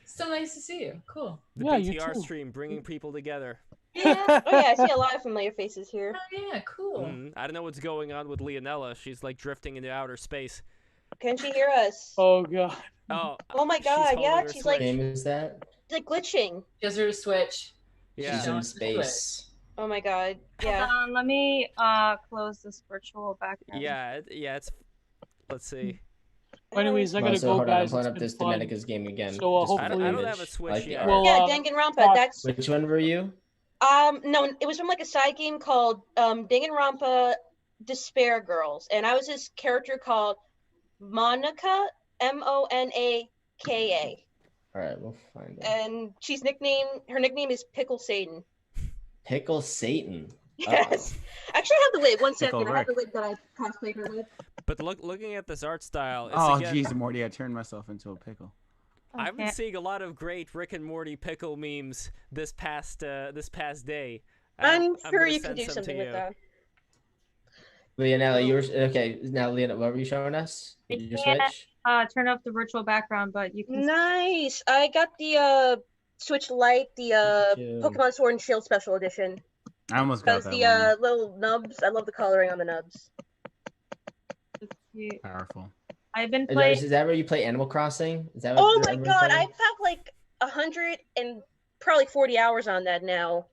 So nice to see you. Cool. The BTR stream bringing people together. Yeah. Oh yeah, I see a lot of familiar faces here. Oh yeah, cool. I don't know what's going on with Leonella. She's like drifting into outer space. Can she hear us? Oh god. Oh my god, yeah, she's like. What game is that? It's like glitching. Just her Switch. Yeah. She's in space. Oh my god. Yeah. Hold on, let me close this virtual background. Yeah, it's. Let's see. Anyways, I gotta go, hold on, guys. I'm pulling It's up been this fun. Domenica's game again. So Just hopefully, I don't have a Switch yet. Well, yeah, Danganronpa. That's. Which one were you? No, it was from like a side game called Danganronpa Despair Girls, and I was this character called Monica, Monaka. All right, we'll find it. And her nickname is Pickle Satan. Pickle Satan. Yes. Actually, I have the wig. One Pickle second. I have Rick. the wig that I cosplayed her with. But looking at this art style, it's Oh again, jeez, Morty! I turned myself into a pickle. I've been seeing a lot of great Rick and Morty pickle memes this past day. I'm sure gonna you can send do some something to with you. that. Leonella, you were okay. Now, Leonella, what were you showing us? Your Switch? Turn off the virtual background, but you can. Nice. I got the Switch Lite, the you. Pokemon Sword and Shield Special Edition. I almost got Because that the little nubs, I love the coloring on the nubs. one. Powerful. I've been playing. Is that where you play Animal Crossing? Is that what Oh my everyone's god, playing? I've had like 100 and probably 40 hours on that now.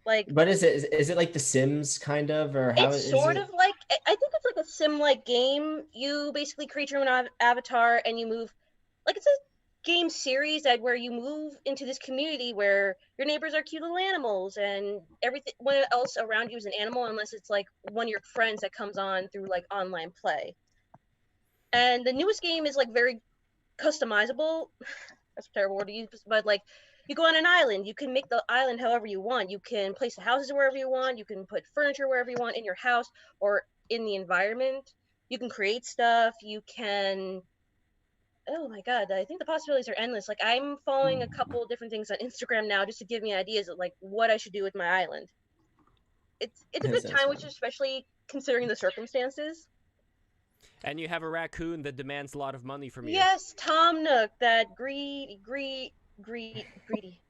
Like, But is it like The Sims kind of, or how it's is sort it? of like, I think it's like a sim-like game. You basically create your own avatar and you move, like it's a game series where you move into this community where your neighbors are cute little animals and everything else around you is an animal unless it's like one of your friends that comes on through like online play. And the newest game is like very customizable. That's a terrible word to use, but like you go on an island, you can make the island however you want. You can place the houses wherever you want. You can put furniture wherever you want in your house or in the environment. You can create stuff. You can, oh my god, I think the possibilities are endless. Like I'm following a couple different things on Instagram now just to give me ideas of like what I should do with my island. It's a good time, which is especially considering the circumstances. And you have a raccoon that demands a lot of money from you. Yes, Tom Nook, that greedy.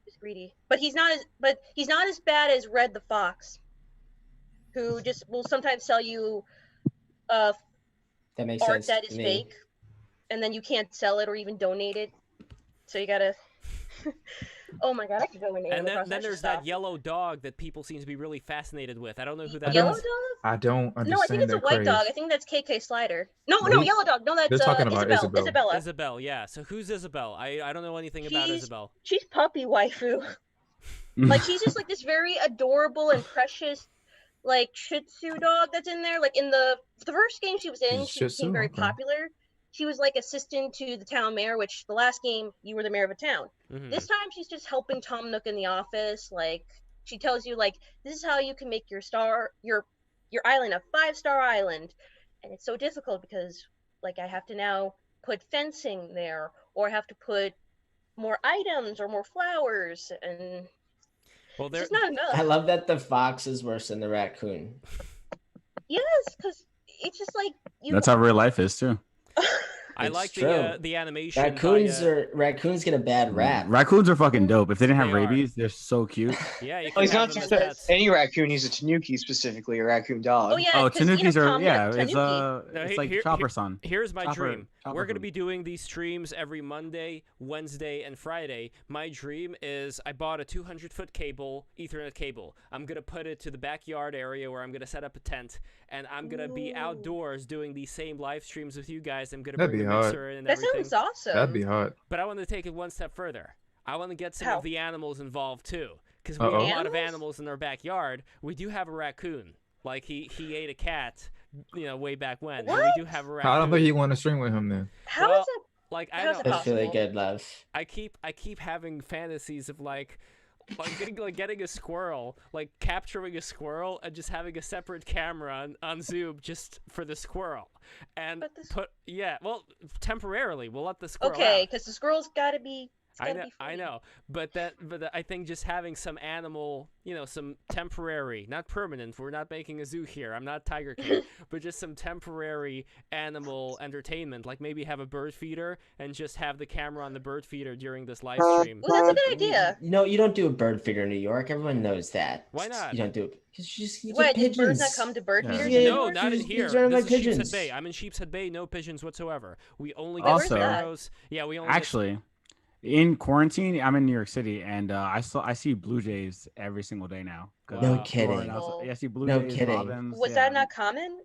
Is greedy. But he's not as bad as Red the Fox, who just will sometimes sell you That makes art sense that to is me. fake, and then you can't sell it or even donate it. So you gotta. Oh my god, I could go in And Animal then there's that yellow dog that people seem to be really fascinated with. I don't know who that is. Yellow dog? I don't understand No, I think it's a that white craze. dog. I think that's KK Slider. No, Really? yellow dog. No, that's They're talking about Isabel. Isabella. Isabel, yeah. So who's Isabel? I don't know anything about Isabel. She's puppy waifu. Like she's just like this very adorable and precious, like Shih Tzu dog that's in there. Like in the first game she was in, she Shih became Tzu? very Okay. popular. She was like assistant to the town mayor, which the last game you were the mayor of a town. Mhm. This time she's just helping Tom Nook in the office. Like she tells you like this is how you can make your island a 5-star island, and it's so difficult because like I have to now put fencing there or have to put more items or more flowers and Well, it's just not enough. I love that the fox is worse than the raccoon. Yes, because it's just like you. That's how real life is too. I It's like true. the animation. Raccoons get a bad rap. Raccoons are fucking dope. If they didn't have They are. rabies, they're so cute. Yeah, you Well, can he's have not them just as a, pets. any raccoon. He's a tanuki specifically, a raccoon dog. Oh yeah. Oh, 'cause, you know, tanukis are Tom Nook, it's Tanuki. No, it's like Chopper son. Here's my Chopper. dream. We're going to be doing these streams every Monday, Wednesday, and Friday. My dream is I bought a 200-foot cable, Ethernet cable. I'm going to put it to the backyard area where I'm going to set up a tent, and I'm going to be outdoors doing these same live streams with you guys. I'm going to bring the mixer in and everything. That sounds awesome. That'd be hot. But I want to take it one step further. I want to get some of the animals involved, too, because we Uh-oh. have a lot of animals in our backyard. We do have a raccoon. Like, he ate a cat, way back when. What? And we do have a raccoon. I don't think you want to stream with him then. How is it? Like, I How's don't. it That's really possible? good, love. I keep having fantasies of getting a squirrel, like capturing a squirrel and just having a separate camera on Zoom just for the squirrel, and temporarily we'll let the squirrel Okay, out. because the squirrel's gotta be. I know, but I think just having some animal, some temporary, not permanent. We're not making a zoo here. I'm not Tiger King, but just some temporary animal entertainment. Like maybe have a bird feeder and just have the camera on the bird feeder during this live stream. Well, that's a good idea. No, you don't do a bird feeder in New York. Everyone knows that. Why not? You don't do it because you What? get Did birds pigeons. not come to bird feeders? Yeah. anymore? No, not in here. These are my This is Sheepshead pigeons. Bay. I'm in Sheepshead Bay. No pigeons whatsoever. We only Also- get sparrows. Yeah, we only get Actually, in quarantine, I'm in New York City, and I see blue jays every single day now. No Going kidding. outside- Yeah, I see blue No jays, kidding. robins. Was yeah. that not common?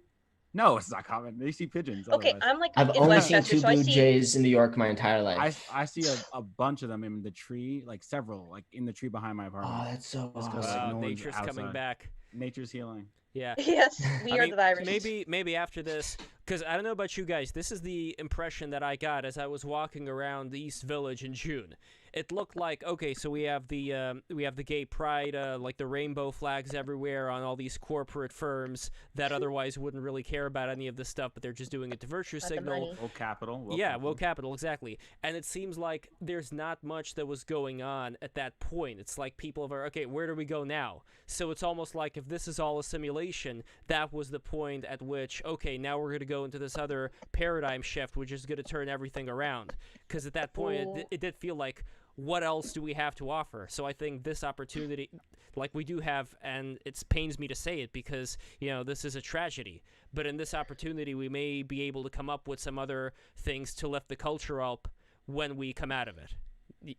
No, it's not common. They see pigeons. Okay, otherwise. I'm like I've in only seen Westchester, two so I blue see. jays in New York my entire life. I see a bunch of them in the tree, like several, like in the tree behind my apartment. Oh, that's so Just 'cause, awesome. like, no one's nature's coming outside. back. Nature's healing. Yeah. Yes, we I are mean, the virus. maybe after this, because I don't know about you guys. This is the impression that I got as I was walking around the East Village in June. It looked like, okay, so we have the gay pride, like the rainbow flags everywhere on all these corporate firms that otherwise wouldn't really care about any of this stuff, but they're just doing it to virtue Not the signal. money. Woke capital. Woke capital, exactly. And it seems like there's not much that was going on at that point. It's like people are, okay, where do we go now? So it's almost like if this is all a simulation, that was the point at which, okay, now we're going to go into this other paradigm shift, which is going to turn everything around. Because at that point, it did feel like, what else do we have to offer? So I think this opportunity, like we do have, and it pains me to say it because, this is a tragedy, but in this opportunity, we may be able to come up with some other things to lift the culture up when we come out of it.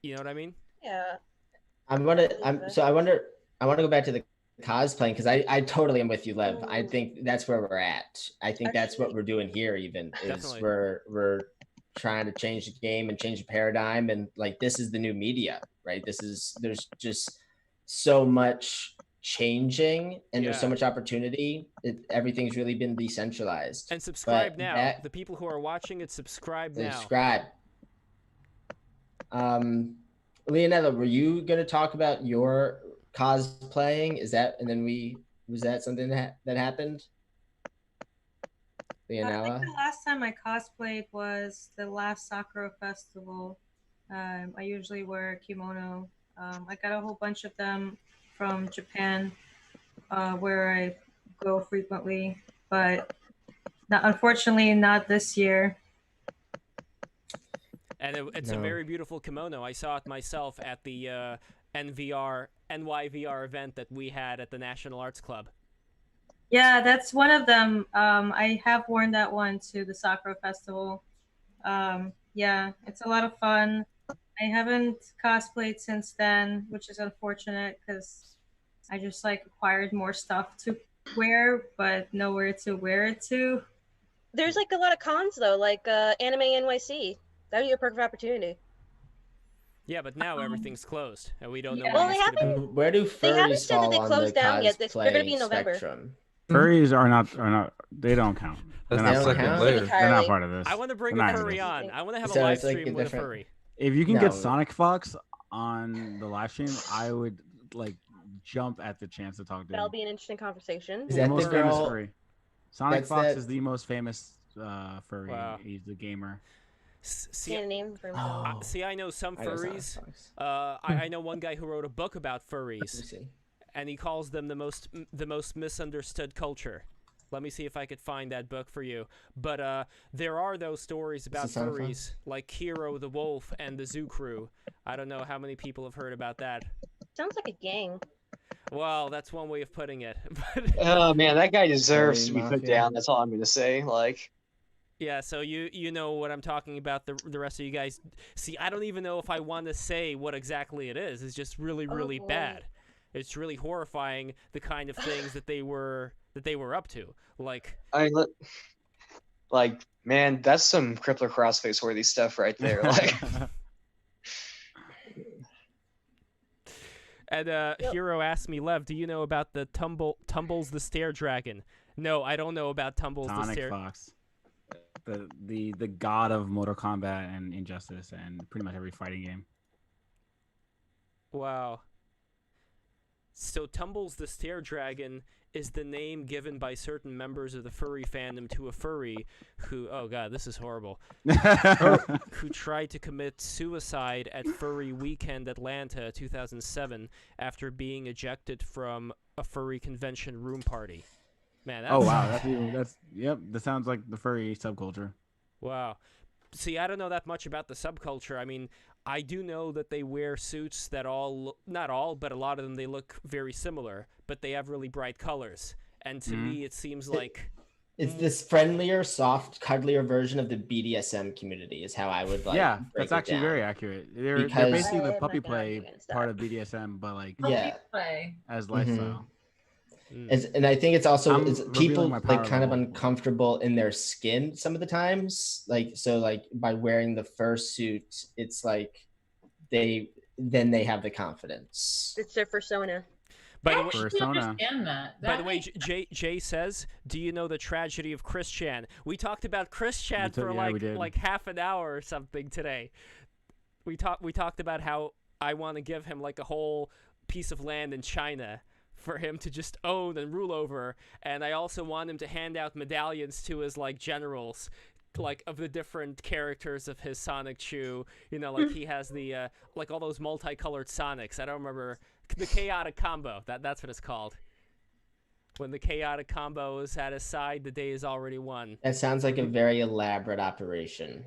You know what I mean? Yeah. I want to go back to the cosplaying because I totally am with you, Lev. I think that's where we're at. I think that's what we're doing here. Even is Definitely. we're trying to change the game and change the paradigm, and like this is the new media, right? There's just so much changing, and there's so much opportunity. Everything's really been decentralized. And subscribe But now. The people who are watching it, subscribe now. Subscribe. Leonella, were you going to talk about your cosplaying? Was that something that happened? I Leonella? think the last time I cosplayed was the last Sakura festival. I usually wear a kimono. I got a whole bunch of them from Japan, where I go frequently, but unfortunately not this year. And it's a very beautiful kimono. I saw it myself at the NYVR event that we had at the National Arts Club. Yeah, that's one of them. I have worn that one to the Sakura Festival. Yeah, it's a lot of fun. I haven't cosplayed since then, which is unfortunate because I just acquired more stuff to wear, but nowhere to wear it to. There's a lot of cons though, like Anime NYC. That would be a perfect opportunity. Yeah, but now everything's closed, and we don't know Well, when they it's gonna be. haven't. Where do They haven't furries said that fall they on the closed down yet. They're going to be in cosplay November. spectrum? Furries are not. They don't count. They're That's not the part of second this. layer. They're not part of this. I want to bring They're a not in furry this. on. I want to have a So live it's like stream a with a different- furry. If you can No. get Sonic Fox on the live stream, I would jump at the chance to talk to That'll him. be an interesting conversation. Is The that most the famous girl? furry. Sonic That's Fox that- is the most famous furry. Wow. He's the gamer. See, Can't name for himself. Oh. see, I know some I know Sonic furries. Fox. I know one guy who wrote a book about Let furries, me see. and he calls them the most misunderstood culture. Let me see if I could find that book for you. But there are those stories about it Sonic furries, like Hero the Wolf and the Zoo Crew. I don't know how many people have heard about that. Sounds like a gang. Well, that's one way of putting it. But Oh man, that guy deserves Furry to be put mafia. down. That's all I'm gonna say. Yeah, so you know what I'm talking about. The rest of you guys, see, I don't even know if I want to say what exactly it is. It's just really really bad. It's really horrifying the kind of things that they were up to. Like man, that's some crippler crossface worthy stuff right there. Like. And Hero asked me, Lev, do you know about the Tumbles the Stair Dragon? No, I don't know about Tumbles the Stair. Fox, the god of Mortal Kombat and Injustice and pretty much every fighting game. Wow. So Tumbles the Stair Dragon is the name given by certain members of the furry fandom to a furry who, oh god, this is horrible, who tried to commit suicide at Furry Weekend Atlanta 2007 after being ejected from a furry convention room party. Man, that's... Oh wow, that's yep, that sounds like the furry subculture. Wow. See, I don't know that much about the subculture. I mean, I do know that they wear suits that not all, but a lot of them, they look very similar, but they have really bright colors. And to me, it seems like... It's this friendlier, soft, cuddlier version of the BDSM community is how I would like. Yeah, that's actually very accurate. They're basically the puppy play part of BDSM, but like as lifestyle. And I think it's also people like kind of uncomfortable in their skin some of the times. Like by wearing the fursuit, it's like they have the confidence. It's their persona. By I actually understand that. By the way, Jay says, "Do you know the tragedy of Chris Chan?" We talked about Chris Chan for like half an hour or something today. We talked about how I want to give him like a whole piece of land in China for him to just own and rule over, and I also want him to hand out medallions to his like generals, like of the different characters of his Sonic Chew. You know, like he has the like all those multicolored Sonics. I don't remember. The chaotic combo, that's what it's called. When the chaotic combo is at his side, the day is already won. That sounds like a very elaborate operation.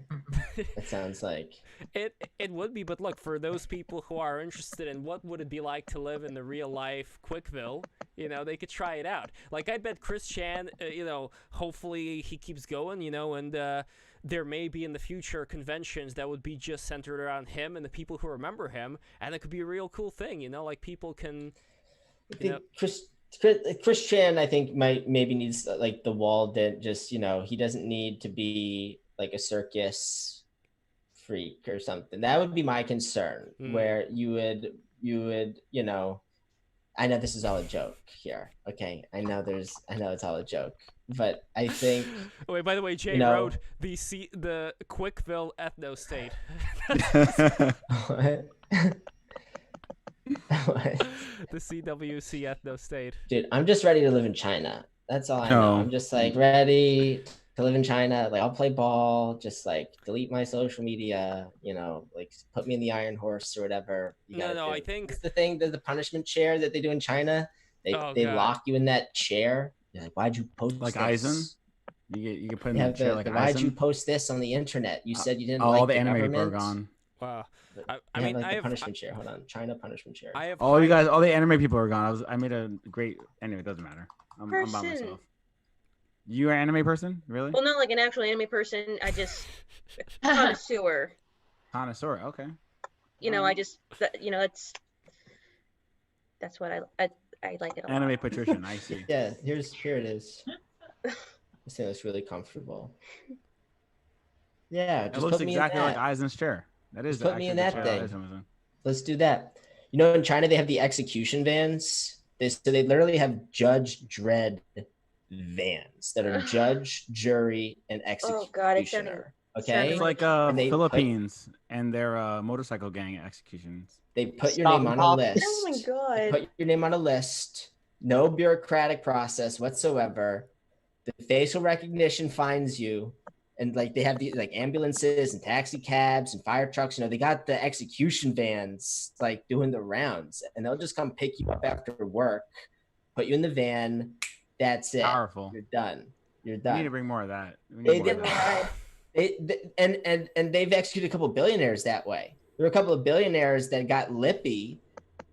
It sounds like it would be, but look, for those people who are interested in what would it be like to live in the real life Quickville, you know, they could try it out. Like I bet Chris Chan, you know, hopefully he keeps going, you know, and there may be in the future conventions that would be just centered around him and the people who remember him, and it could be a real cool thing, you know, like people can. Chris Chan, I think maybe needs like the wall that just, you know, he doesn't need to be like a circus freak or something. That would be my concern, where you would, you know, I know this is all a joke here. Okay. I know it's all a joke, but I think. Wait, by the way, Jay wrote the Quickville ethno state. What? The CWC ethno state. Dude, I'm just ready to live in China. That's all I know. I'm just like ready to live in China. Like I'll play ball, just like delete my social media, you know, like put me in the Iron Horse or whatever. I think it's the thing, the punishment chair that they do in China. They lock you in that chair. You're like, why'd you post like this? Aizen? You get put in that chair like why'd Aizen? you post this on the internet? You said you didn't all like the the anime government. people are gone. Wow. I mean, I have punishment chair. Hold on, China punishment chair. I have all the anime people are gone. I made a great anyway. It doesn't matter. I'm by myself. You are an anime person, really? Well, not like an actual anime person. I just connoisseur. Connoisseur, okay. You know, you know, that's what I like it a lot. Anime patrician, I see. Yeah, here it is. This thing looks really comfortable. Yeah, it just looks put me exactly in like Aizen's chair. That is. Just put me in that thing. Let's do that. You know, in China they have the execution vans. They literally have Judge Dredd vans that are judge, jury, and executioner. Oh God, it's sounding. Okay, it's like Philippines and their motorcycle gang executions. They put your name on a list. Oh my God. Put your name on a list. No bureaucratic process whatsoever. The facial recognition finds you. And like they have these like ambulances and taxi cabs and fire trucks, you know, they got the execution vans like doing the rounds, and they'll just come pick you up after work, put you in the van. That's it. Powerful. You're done. You need to bring more of that. And they've executed a couple of billionaires that way. There were a couple of billionaires that got lippy,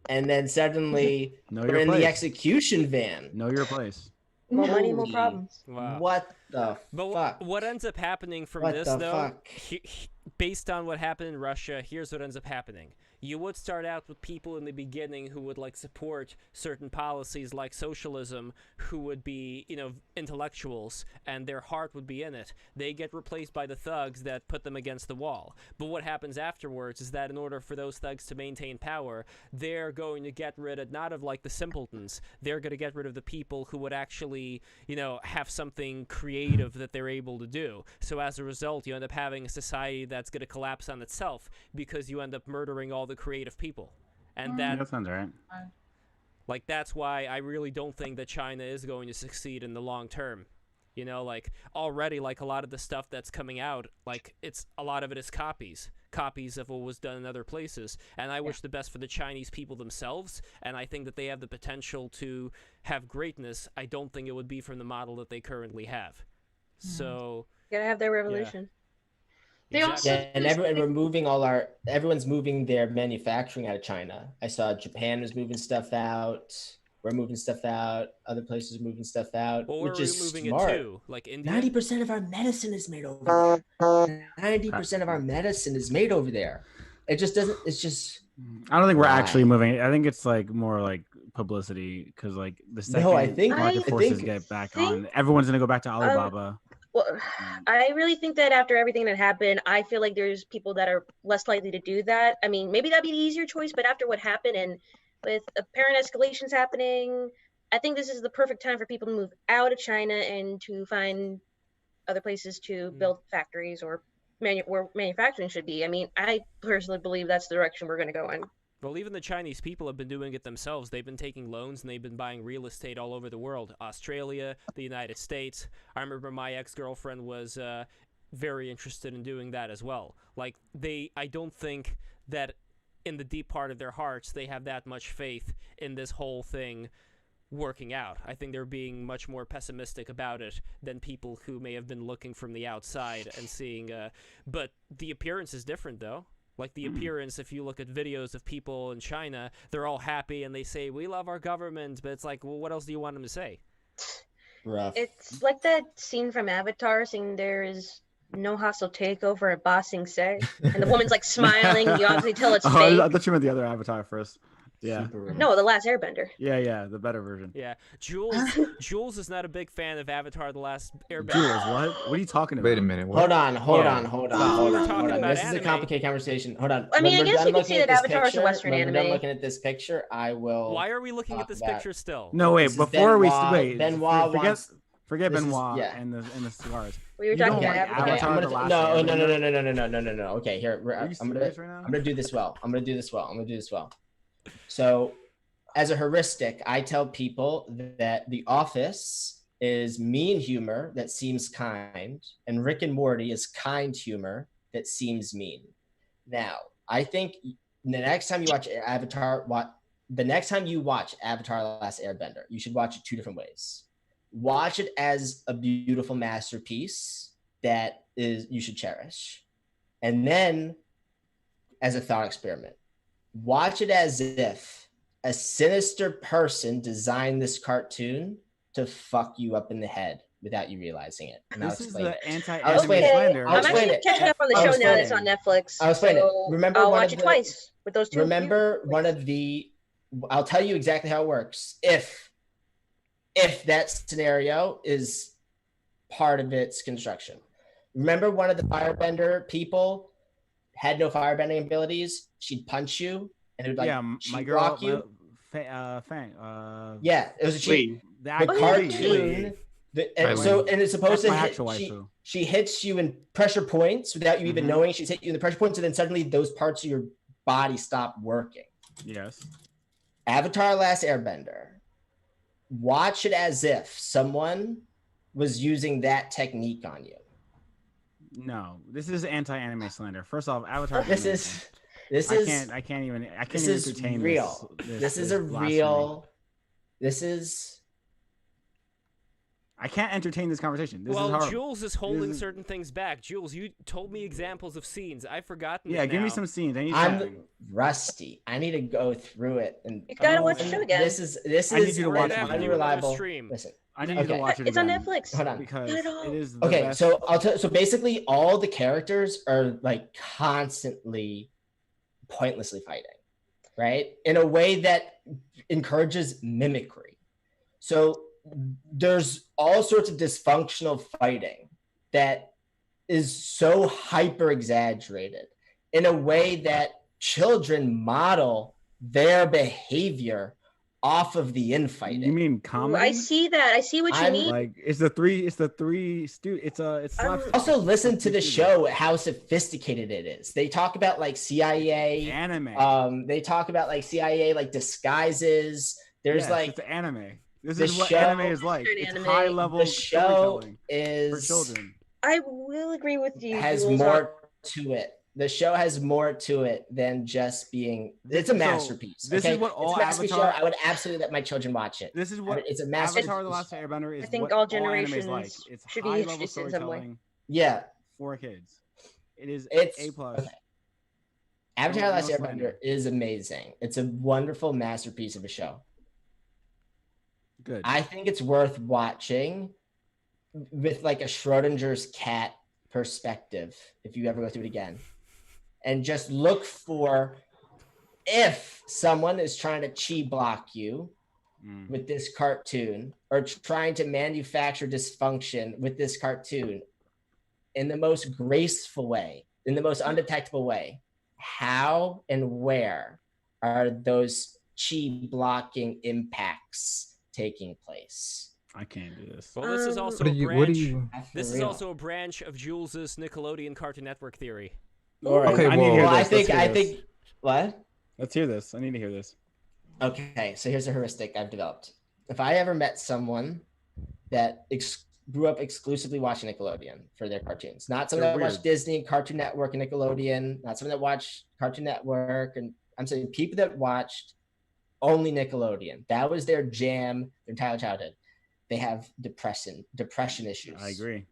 and then suddenly they're in the execution van. Know your place. More money, more Holy- problems. Wow. What the But fuck? what ends up happening from What this, the though, fuck? based on what happened in Russia, here's what ends up happening. You would start out with people in the beginning who would like support certain policies like socialism, who would be, you know, intellectuals, and their heart would be in it. They get replaced by the thugs that put them against the wall. But what happens afterwards is that in order for those thugs to maintain power, they're going to get rid of not of like the simpletons. They're going to get rid of the people who would actually, you know, have something creative that they're able to do. So as a result, you end up having a society that's going to collapse on itself because you end up murdering all the creative people. And That sounds right. like, that's why I really don't think that China is going to succeed in the long term. You know, like, already, like, a lot of the stuff that's coming out, like, a lot of it is copies of what was done in other places. And I wish the best for the Chinese people themselves, and I think that they have the potential to have greatness. I don't think it would be from the model that they currently have. So... Gotta have their revolution. They also Yeah, and everyone's moving their manufacturing out of China. I saw Japan was moving stuff out. We're moving stuff out. Other places are moving stuff out, Well, which where are is we moving smart. it to? Like India? 90% of our medicine is made over there. 90% of our medicine is made over there. It just doesn't. It's just. I don't think we're Why? actually moving. I think it's like more like publicity because like the second No, I think- market I forces think- get back on, everyone's gonna go back to Alibaba. Well, I really think that after everything that happened, I feel like there's people that are less likely to do that. I mean, maybe that'd be the easier choice, but after what happened and with apparent escalations happening, I think this is the perfect time for people to move out of China and to find other places to build factories or where manufacturing should be. I mean, I personally believe that's the direction we're going to go in. Well, even the Chinese people have been doing it themselves. They've been taking loans and they've been buying real estate all over the world. Australia, the United States. I remember my ex-girlfriend was very interested in doing that as well. Like, I don't think that in the deep part of their hearts they have that much faith in this whole thing working out. I think they're being much more pessimistic about it than people who may have been looking from the outside and seeing... but the appearance is different, though. Like, the appearance, if you look at videos of people in China, they're all happy and they say, we love our government, but it's like, well, what else do you want them to say? Rough. It's like that scene from Avatar saying there is no hostile takeover at Ba Sing Se, and the woman's like smiling, you obviously tell it's fake. I thought you meant the other Avatar first. Yeah. No, the Last Airbender. Yeah, the better version. Yeah, Jules is not a big fan of Avatar: The Last Airbender. Jules, what are you talking about? Wait a minute. Hold on. talking about This is a anime. complicated conversation. Hold on. I mean, I When we're guess done we could looking say at that this Avatar is a picture- Western when we're done anime. looking at this picture, I will. Why are we looking at talk this about- picture still? No, wait, This is before we Benoit. wait, Benoit forget this is- Benoit yeah. and the cigars. We were You talking don't about like Avatar. Avatar I'm The gonna Last no. Airbender? Okay, here Are you I'm gonna serious right now? I'm gonna do this well. I'm gonna do this well. So, as a heuristic, I tell people that The Office is mean humor that seems kind, and Rick and Morty is kind humor that seems mean. Now, I think the next time you watch Avatar, the next time you watch Avatar: The Last Airbender, you should watch it two different ways. Watch it as a beautiful masterpiece that is you should cherish, and then as a thought experiment, watch it as if a sinister person designed this cartoon to fuck you up in the head without you realizing it. And This is the anti-anime I'll explain it. slander. I'll I'm explain actually it. catching up on the I'll show explain now it. that's on Netflix. I'll explain it. so Remember I'll one watch of it the- twice with those two. Remember one of the. I'll tell you exactly how it works. If that scenario is part of its construction. Remember one of the firebender people had no firebending abilities. She'd punch you and it would like my she'd girl, block you. Fang. Yeah, it was a cheat. The The cartoon. And it's supposed That's my to hit, actual waifu. she hits you in pressure points without you even Mhm. knowing she's hit you in the pressure points, and then suddenly those parts of your body stop working. Yes. Avatar: Last Airbender. Watch it as if someone was using that technique on you. No, this is anti-anime slander. First off, Avatar. This is I can't even this even is entertain real. This is a blasphemy. real. This is I can't entertain this conversation. This is well, horrible. Jules is holding certain things back. Jules, you told me examples of scenes. I've forgotten. Yeah, it give me now. some scenes. I'm rusty. I need to go through it. And You gotta watch the show again. This is I need you to watch after it. you another unreliable. stream. Listen, I need you to watch it It's again. on Netflix. Hold on. Because Not at all. it is the Okay, best. so so basically all the characters are like constantly pointlessly fighting, right? In a way that encourages mimicry. So there's all sorts of dysfunctional fighting that is so hyper exaggerated in a way that children model their behavior off of the infighting. You mean Ooh, comedy? I see that. I see what you mean. Like it's the three it's also listen to the show how sophisticated it is. They talk about like CIA anime. They talk about like CIA like disguises. There's like it's anime. This the is what show- anime is like. It's anime. high level the show storytelling is for children. I will agree with you. has Jules, more to it. The show has more to it than just being. It's a masterpiece. This okay? is what all it's a masterpiece Avatar. show. I would absolutely let my children watch it. This is what it's a masterpiece. Avatar: The Last Airbender is. I think what all anime is generations like. It's should be high level interested in some way. storytelling. Yeah, for kids. It is it's A+. Okay. Avatar: The Last No Airbender slander. is amazing. It's a wonderful masterpiece of a show. Good. I think it's worth watching with like a Schrodinger's cat perspective if you ever go through it again. And just look for if someone is trying to chi block you with this cartoon or trying to manufacture dysfunction with this cartoon in the most graceful way, in the most undetectable way, how and where are those chi blocking impacts taking place? I can't do this. Well, this is also What do a you- branch. what do you- This is real. also a branch of Jules's Nickelodeon Cartoon Network theory. All right. Okay, I need to hear Well, this. I think what? Let's hear this. I need to hear this. Okay, so here's a heuristic I've developed. If I ever met someone that grew up exclusively watching Nickelodeon for their cartoons, not someone They're that watched weird. Disney, Cartoon Network, and Nickelodeon, not someone that watched Cartoon Network, and I'm saying people that watched only Nickelodeon. That was their jam, their entire childhood. They have depression issues. I agree.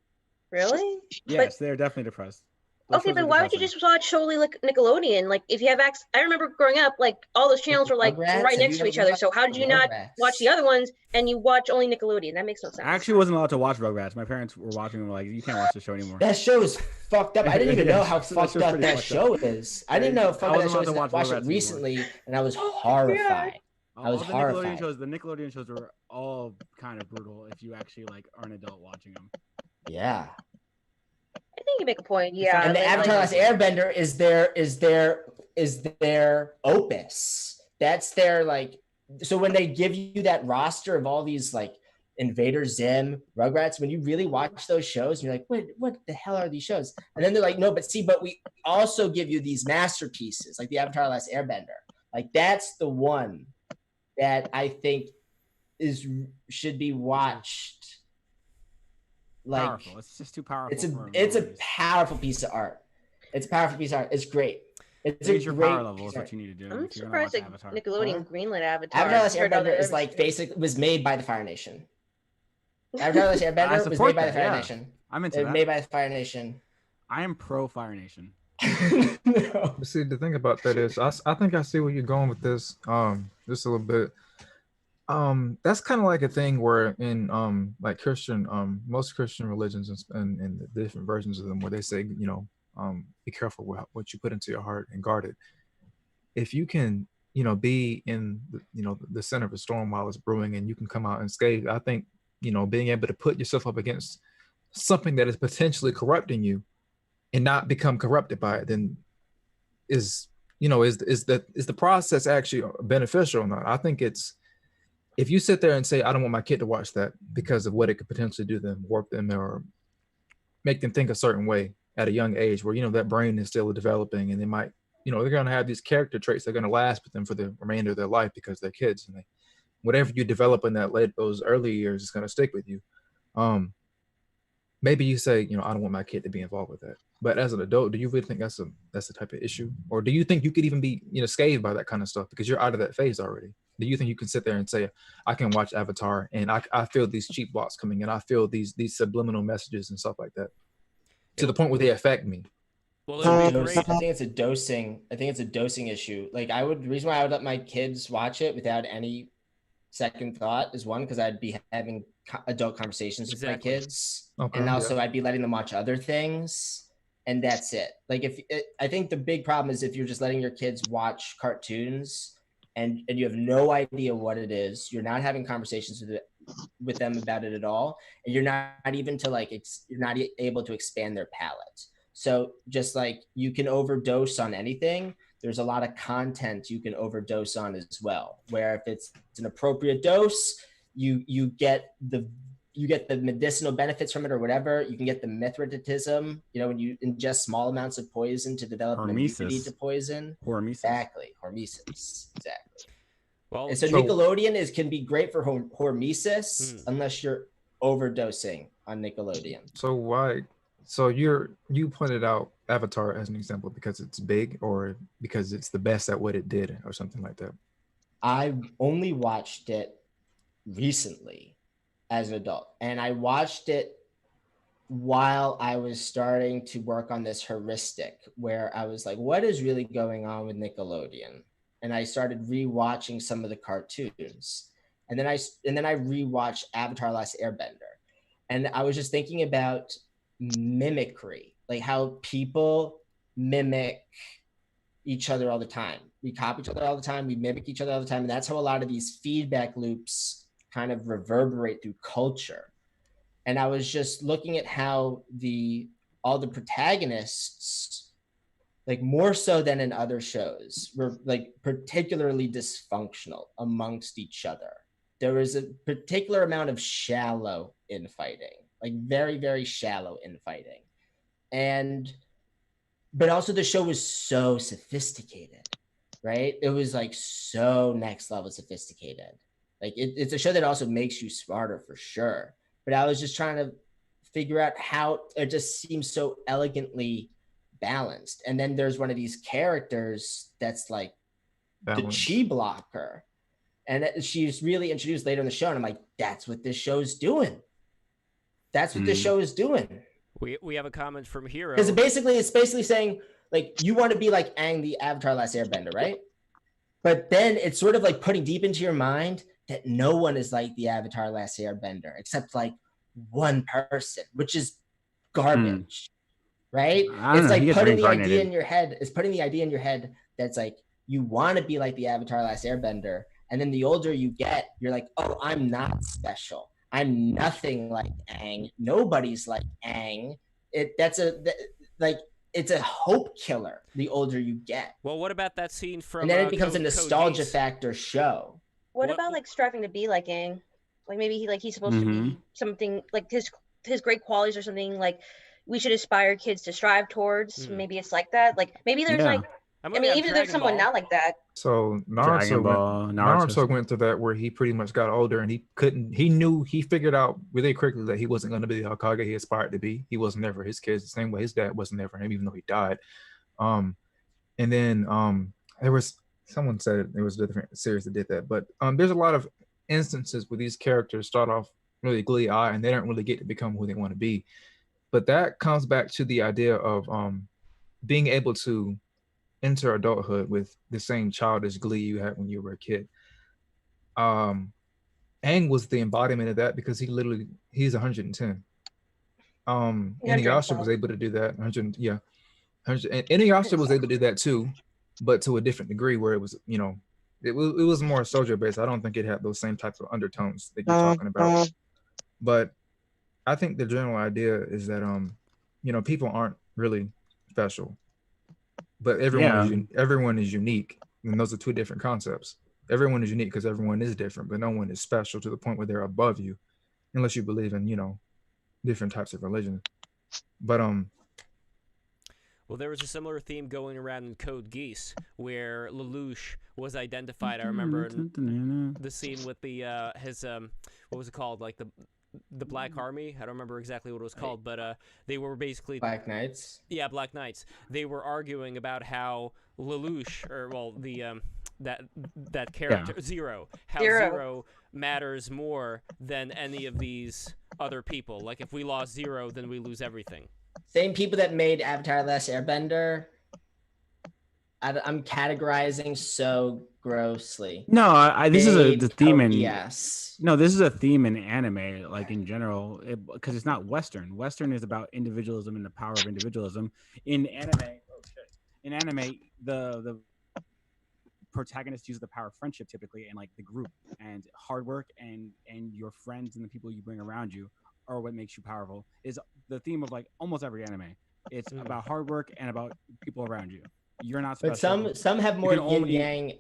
Really? Yes, they're definitely depressed. Those Okay, shows but are why would you depressing. just watch solely like Nickelodeon? Like, if you have access, I remember growing up, like all those channels were like Rugrats? right Have next you to each ever other. So how did you not Rugrats? watch the other ones and you watch only Nickelodeon? That makes no sense. I actually wasn't allowed to watch Rugrats. My parents were watching and were like, "You can't watch the show anymore." That show is fucked up. I didn't even Yeah, know how that fucked show's up pretty that fucked show up. is. I didn't know how fucked I up that wasn't show allowed is. to I watch watched it Rugrats recently and I was Oh, horrified. I was all the horrified. Nickelodeon shows. The Nickelodeon shows were all kind of brutal if you actually like are an adult watching them. Yeah. I think you make a point. Yeah. And the like- Avatar: Last Airbender is their opus. That's their like. So when they give you that roster of all these like Invader Zim, Rugrats, when you really watch those shows, you're like, what the hell are these shows? And then they're like, no, but we also give you these masterpieces like the Avatar: Last Airbender. Like that's the one that I think should be watched. Like Powerful. It's just too powerful. it's a powerful piece of art. It's a powerful piece of art. It's great. It's Raise a your great power level piece is of what art. you need to do. I'm if you're gonna watch surprised that Avatar. Nickelodeon greenlit Avatar. Avatar: Last compared to other Airbender is like basically was made by the Fire Nation. Avatar: Last I Airbender was support made by the that, Fire yeah. Nation. I'm into It was that. made by the Fire Nation. I am pro Fire Nation. But see, the thing about that is, I think I see where you're going with this. Just a little bit. That's kind of like a thing where in like Christian, most Christian religions and the different versions of them, where they say, be careful with what you put into your heart and guard it. If you can, be in the center of a storm while it's brewing, and you can come out unscathed, I think, being able to put yourself up against something that is potentially corrupting you and not become corrupted by it, then is the process actually beneficial or not? I think it's, if you sit there and say, I don't want my kid to watch that because of what it could potentially do to them, warp them, or make them think a certain way at a young age where, that brain is still developing, and they might, they're going to have these character traits that are going to last with them for the remainder of their life because they're kids, and whatever you develop in those early years is going to stick with you. Maybe you say, I don't want my kid to be involved with that. But as an adult, do you really think that's the type of issue? Or do you think you could even be, scathed by that kind of stuff because you're out of that phase already? Do you think you can sit there and say, I can watch Avatar and I feel these cheap blocks coming in, I feel these subliminal messages and stuff like that, to the point where they affect me? Well, I think it's a dosing. I think it's a dosing issue. Like the reason why I would let my kids watch it without any second thought is, one, because I'd be having adult conversations with my kids, and also I'd be letting them watch other things, and that's it. Like I think the big problem is if you're just letting your kids watch cartoons and you have no idea what it is, you're not having conversations with them about it at all, and you're not even to like you're not able to expand their palate. So just like you can overdose on anything, there's a lot of content you can overdose on as well, where if it's an appropriate dose, you get the medicinal benefits from it or whatever. You can get the mithridatism, when you ingest small amounts of poison to develop an immunity to poison. Hormesis. Exactly. Hormesis. Exactly. Well, and so Nickelodeon can be great for hormesis unless you're overdosing on Nickelodeon. So why? So you pointed out Avatar as an example because it's big, or because it's the best at what it did, or something like that? I only watched it recently as an adult, and I watched it while I was starting to work on this heuristic, where I was like, what is really going on with Nickelodeon? And I started rewatching some of the cartoons, and then I rewatched Avatar: Last Airbender, and I was just thinking about mimicry, like how people mimic each other all the time. We copy each other all the time, we mimic each other all the time, and that's how a lot of these feedback loops kind of reverberate through culture. And I was just looking at how all the protagonists, like more so than in other shows, were like particularly dysfunctional amongst each other. There was a particular amount of shallow infighting, like very, very shallow infighting. But also the show was so sophisticated, right? It was like so next level sophisticated. Like it's a show that also makes you smarter for sure. But I was just trying to figure out how it just seems so elegantly balanced. And then there's one of these characters that's like the chi blocker. And she's really introduced later in the show. And I'm like, that's what this show's doing. That's what this show is doing. We have a comment from Hero. Because it's basically saying, like, you want to be like Aang, the Avatar: Last Airbender, right? But then it's sort of like putting deep into your mind that no one is like the Avatar: Last Airbender except like one person, which is garbage, right? It's like putting the idea in your head. It's putting the idea in your head that's like, you want to be like the Avatar: Last Airbender, and then the older you get, you're like, oh, I'm not special. I'm nothing like Aang. Nobody's like Aang. It's a hope killer the older you get. Well, what about that scene from? And then it becomes a nostalgia factor show. What about like striving to be like Aang? Like maybe he's supposed to be something like his great qualities or something like we should aspire kids to strive towards. Maybe it's like that. Like maybe there's like even if there's someone not like that. So Naruto went through that where he pretty much got older and he figured out really quickly that he wasn't going to be the Hokage he aspired to be. He wasn't there for his kids the same way his dad wasn't there for him, even though he died. And then there was someone said it was a different series that did that, but there's a lot of instances where these characters start off really glee-eyed and they don't really get to become who they want to be. But that comes back to the idea of being able to enter adulthood with the same childish glee you had when you were a kid. Aang was the embodiment of that because he's 110. Inuyasha was able to do that. 100, yeah. 100, and Inuyasha was able to do that too, but to a different degree where it was, it was more soldier based. I don't think it had those same types of undertones that you're talking about. But I think the general idea is that people aren't really special. But everyone is unique, and those are two different concepts. Everyone is unique because everyone is different, but no one is special to the point where they're above you, unless you believe in different types of religion. But well, there was a similar theme going around in Code Geass where Lelouch was identified. I remember the scene with the his what was it called, like the Black Army. I don't remember exactly what it was called, but they were basically Black Knights. Yeah, Black Knights. They were arguing about how Lelouch, or well, the that character Zero. How Zero matters more than any of these other people. Like if we lost Zero, then we lose everything. Same people that made Avatar: Last Airbender. I'm categorizing so grossly. No, this is the theme in yes. No, this is a theme in anime, like in general, because it's not Western. Western is about individualism and the power of individualism. In anime, the protagonist uses the power of friendship typically, and like the group and hard work and your friends and the people you bring around you are what makes you powerful. Is the theme of like almost every anime. It's about hard work and about people around you. You're not special. But some have more yin yang.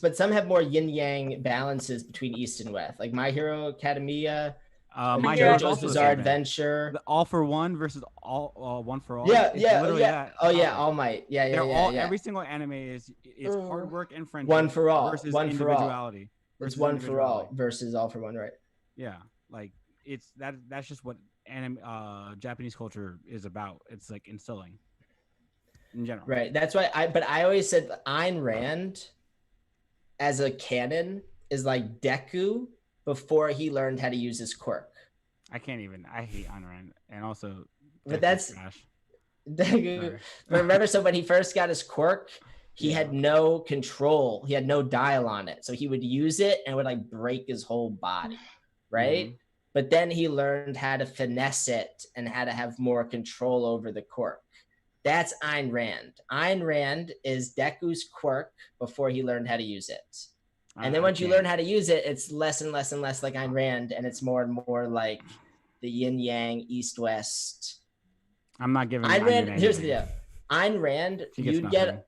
But some have more yin yang balances between East and West. Like My Hero Academia, My Hero's JoJo's Bizarre Adventure, the All for One versus all One for All. Yeah, it's literally that. Oh yeah, All Might. Yeah. Every single anime is hard work and friendship. One for all versus one individuality. It's one for all versus all for one, right? Yeah, like it's that's just what Japanese culture is about. It's like instilling in general. Right. That's why I always said Ayn Rand as a canon is like Deku before he learned how to use his quirk. I hate Ayn Rand, and also but that's trash. Deku. Remember, so when he first got his quirk, he had no control. He had no dial on it. So he would use it and it would like break his whole body. Right. Mm-hmm. But then he learned how to finesse it and how to have more control over the quirk. That's Ayn Rand. Ayn Rand is Deku's quirk before he learned how to use it. And then once you learn how to use it, it's less and less and less like Ayn Rand, and it's more and more like the yin yang, east west. I'm not giving Ayn Rand. Here's the deal. Ayn Rand, you'd get,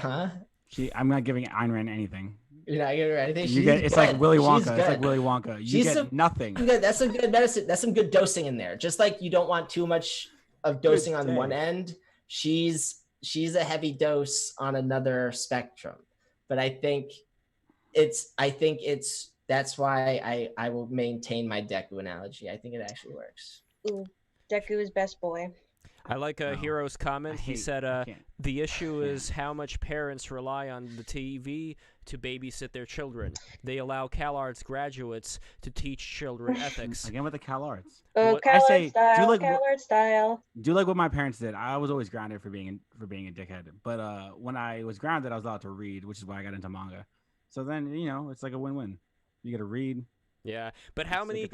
I'm not giving Ayn Rand anything. You're not giving her anything. It's like Willy Wonka. It's like Willy Wonka. You get nothing. Good. That's some good medicine. That's some good dosing in there. Just like you don't want too much of dosing on one end. She's a heavy dose on another spectrum, but I think it's that's why I will maintain my Deku analogy. I think it actually works. Ooh, Deku is best boy. I like Hero's comment. He said the issue is how much parents rely on the TV to babysit their children. They allow CalArts graduates to teach children ethics. Again with the CalArts. CalArts style. Do like what my parents did. I was always grounded for being a dickhead. But when I was grounded, I was allowed to read, which is why I got into manga. So then, it's like a win-win. You get to read. Yeah, but how many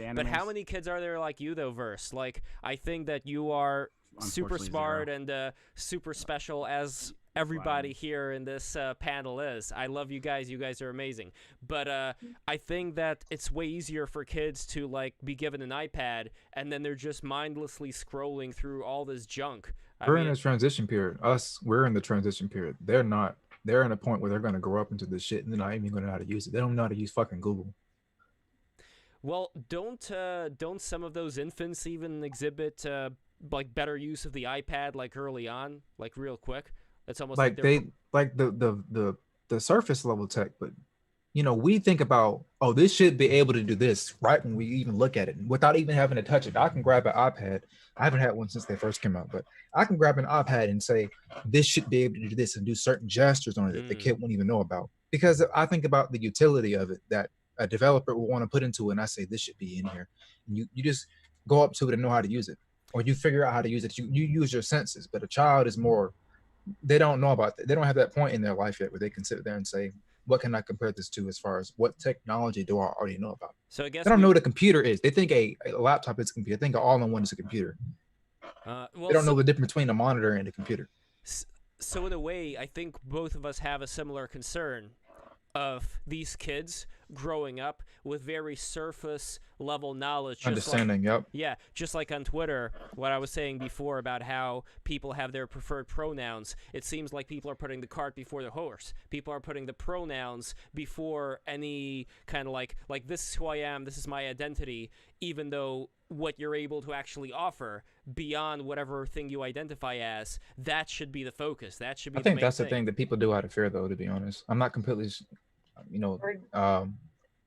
kids are there like you though, Verse? Like I think that you are super smart and super special, as everybody here in this panel is. I love you guys. You guys are amazing. But I think that it's way easier for kids to like be given an iPad and then they're just mindlessly scrolling through all this junk. We're in a transition period. We're in the transition period. They're not. They're in a point where they're going to grow up into this shit and they're not even going to know how to use it. They don't know how to use fucking Google. Well, don't some of those infants even exhibit like better use of the iPad like early on, like real quick? It's almost like the surface level tech, but we think about, oh, this should be able to do this right when we even look at it without even having to touch it. I can grab an iPad. I haven't had one since they first came out, but I can grab an iPad and say, this should be able to do this and do certain gestures on it that the kid won't even know about. Because I think about the utility of it that a developer will want to put into it, and I say, this should be in here. And you just go up to it and know how to use it. Or you figure out how to use it. You use your senses, but a child is more, they don't know about that. They don't have that point in their life yet where they can sit there and say, what can I compare this to as far as what technology do I already know about? So I guess they don't know what a computer is. They think a laptop is a computer. They think all-in-one is a computer. They don't know the difference between a monitor and a computer. So in a way, I think both of us have a similar concern of these kids growing up with very surface level knowledge. Understanding, yep. Yeah, just like on Twitter, what I was saying before about how people have their preferred pronouns. It seems like people are putting the cart before the horse. People are putting the pronouns before any kind of like this is who I am, this is my identity, even though what you're able to actually offer beyond whatever thing you identify as, that should be the focus. That should be the main that's the thing that people do out of fear, though, to be honest. I'm not completely,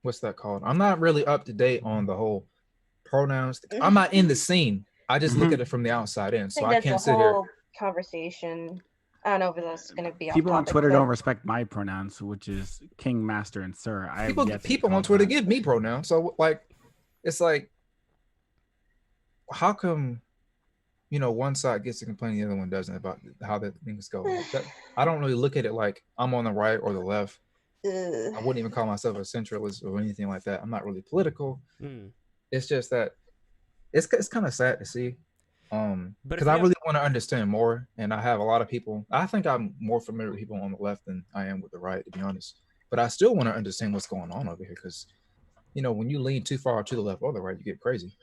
what's that called? I'm not really up to date on the whole pronouns. I'm not in the scene. I just look at it from the outside in. So I can't sit here. Conversation. I don't know if that's going to be off People on topic, Twitter but- don't respect my pronouns, which is king, master, and sir. I have yet to be People on called Twitter that. give me pronouns, so like, it's like, how come, one side gets to complain, the other one doesn't about how that things go? I don't really look at it like I'm on the right or the left. I wouldn't even call myself a centralist or anything like that. I'm not really political. It's just that it's kind of sad to see, because I really want to understand more, and I have a lot of people. I think I'm more familiar with people on the left than I am with the right, to be honest. But I still want to understand what's going on over here, because when you lean too far to the left or the right, you get crazy.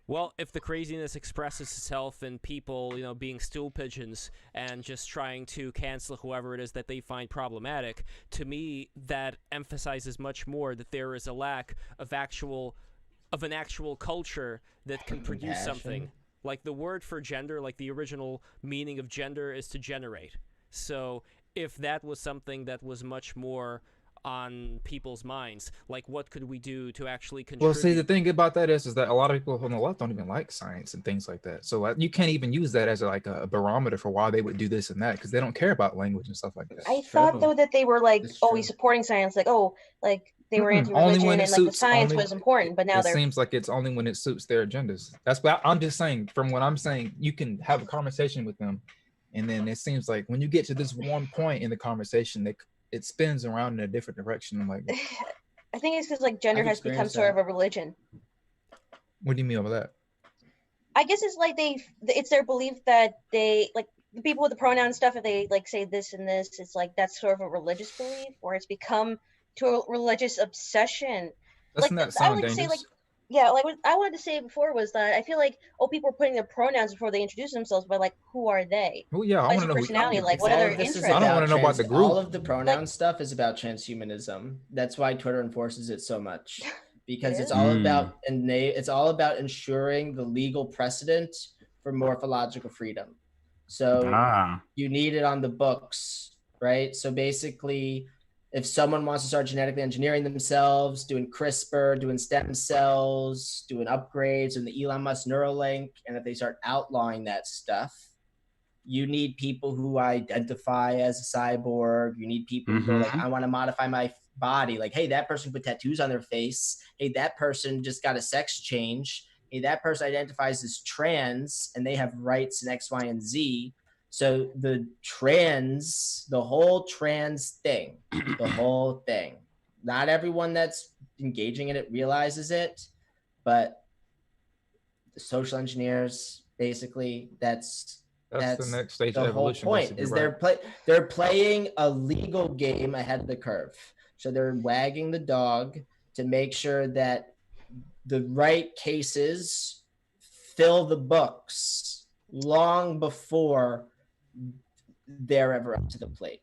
Well, if the craziness expresses itself in people, being stool pigeons and just trying to cancel whoever it is that they find problematic, to me, that emphasizes much more that there is a lack of an actual culture that can produce something. Like the word for gender, like the original meaning of gender is to generate. So if that was something that was much more on people's minds, like what could we do to actually contribute? Well, see, the thing about that is that a lot of people on the left don't even like science and things like that. So you can't even use that as a barometer for why they would do this and that, because they don't care about language and stuff like that. I thought though that they were like always supporting science, like they were anti-religion and like the science was important, but now it seems like it's only when it suits their agendas. That's what I'm just saying. From what I'm saying, you can have a conversation with them, and then it seems like when you get to this one point in the conversation, it spins around in a different direction. I'm like, I think it's because like gender has become sort of a religion. What do you mean by that? I guess it's like it's their belief that they like the people with the pronoun stuff. If they like say this and this, it's like that's sort of a religious belief, or it's become to a religious obsession. Doesn't that sound dangerous? What I wanted to say before was that I feel like people are putting their pronouns before they introduce themselves, but like who are they? Well, yeah, I want to know personality, like what are their interests? I don't want to know about the group. All of the pronoun stuff is about transhumanism. That's why Twitter enforces it so much, because it's all about it's all about ensuring the legal precedent for morphological freedom. So you need it on the books, right? So basically, if someone wants to start genetically engineering themselves, doing CRISPR, doing stem cells, doing upgrades in the Elon Musk Neuralink, and if they start outlawing that stuff, you need people who identify as a cyborg. You need people who go like, I want to modify my body. Like, hey, that person put tattoos on their face. Hey, that person just got a sex change. Hey, that person identifies as trans and they have rights in X, Y, and Z. So the whole trans thing, not everyone that's engaging in it realizes it, but the social engineers, basically, that's the next stage of evolution. The whole point is they're playing a legal game ahead of the curve. So they're wagging the dog to make sure that the right cases fill the books long before they're ever up to the plate.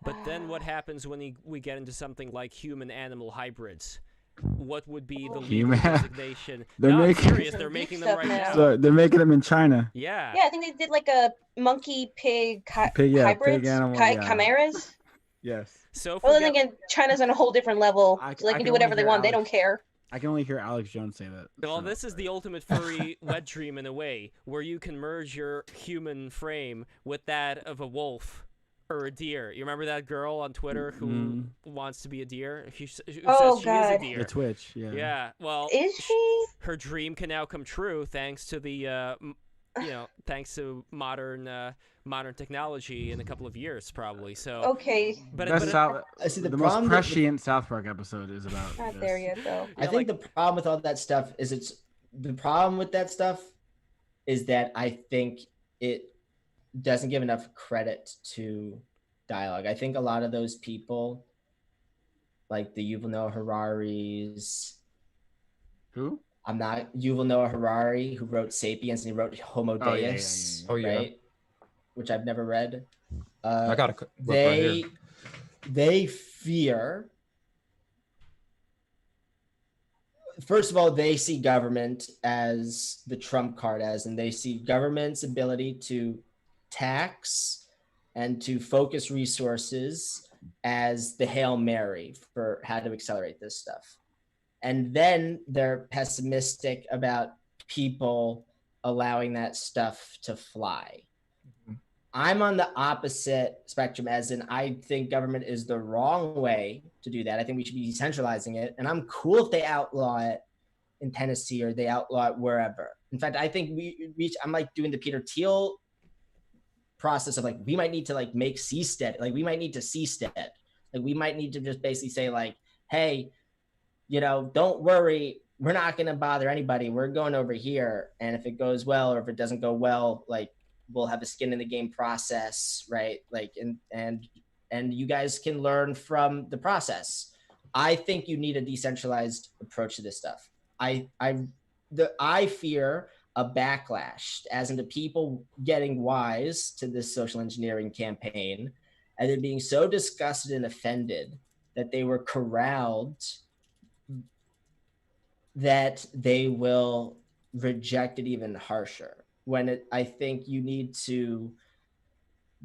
But then what happens when we get into something like human-animal hybrids? What would be the legal designation? I'm serious. They're making them right now. So they're making them in China. Yeah. Yeah, I think they did like a monkey pig hybrids, pig animal, chimeras. Yes. So well, then again, China's on a whole different level. So they can do whatever they want. They don't care. I can only hear Alex Jones say that. Well, this is the ultimate furry wet dream in a way, where you can merge your human frame with that of a wolf or a deer. You remember that girl on Twitter who wants to be a deer? Who says she is a deer. The Twitch, yeah. Yeah, well, is she? Her dream can now come true thanks to the, thanks to modern technology in a couple of years, probably. So okay, the most prescient South Park episode is about. Not there yet, though. I think the problem with all that stuff is that I think it doesn't give enough credit to dialogue. I think a lot of those people, like the Yuval Noah Hararis. Who? Yuval Noah Harari, who wrote *Sapiens* and he wrote *Homo Deus*, right? Which I've never read. I got a book they right here. They fear. First of all, they see government as the trump card, and they see government's ability to tax and to focus resources as the Hail Mary for how to accelerate this stuff. And then they're pessimistic about people allowing that stuff to fly. I'm on the opposite spectrum, as in I think government is the wrong way to do that. I think we should be decentralizing it, and I'm cool if they outlaw it in Tennessee or they outlaw it wherever. In fact, I think I'm like doing the Peter Thiel process of like, we might need to like make seastead, like we might need to seastead, like we might need to just basically say like, hey, you know, don't worry, we're not going to bother anybody. We're going over here, and if it goes well or if it doesn't go well, like we'll have a skin in the game process, right? Like and you guys can learn from the process. I think you need a decentralized approach to this stuff. I fear a backlash, as into people getting wise to this social engineering campaign and then being so disgusted and offended that they were corralled, that they will reject it even harsher. I think you need to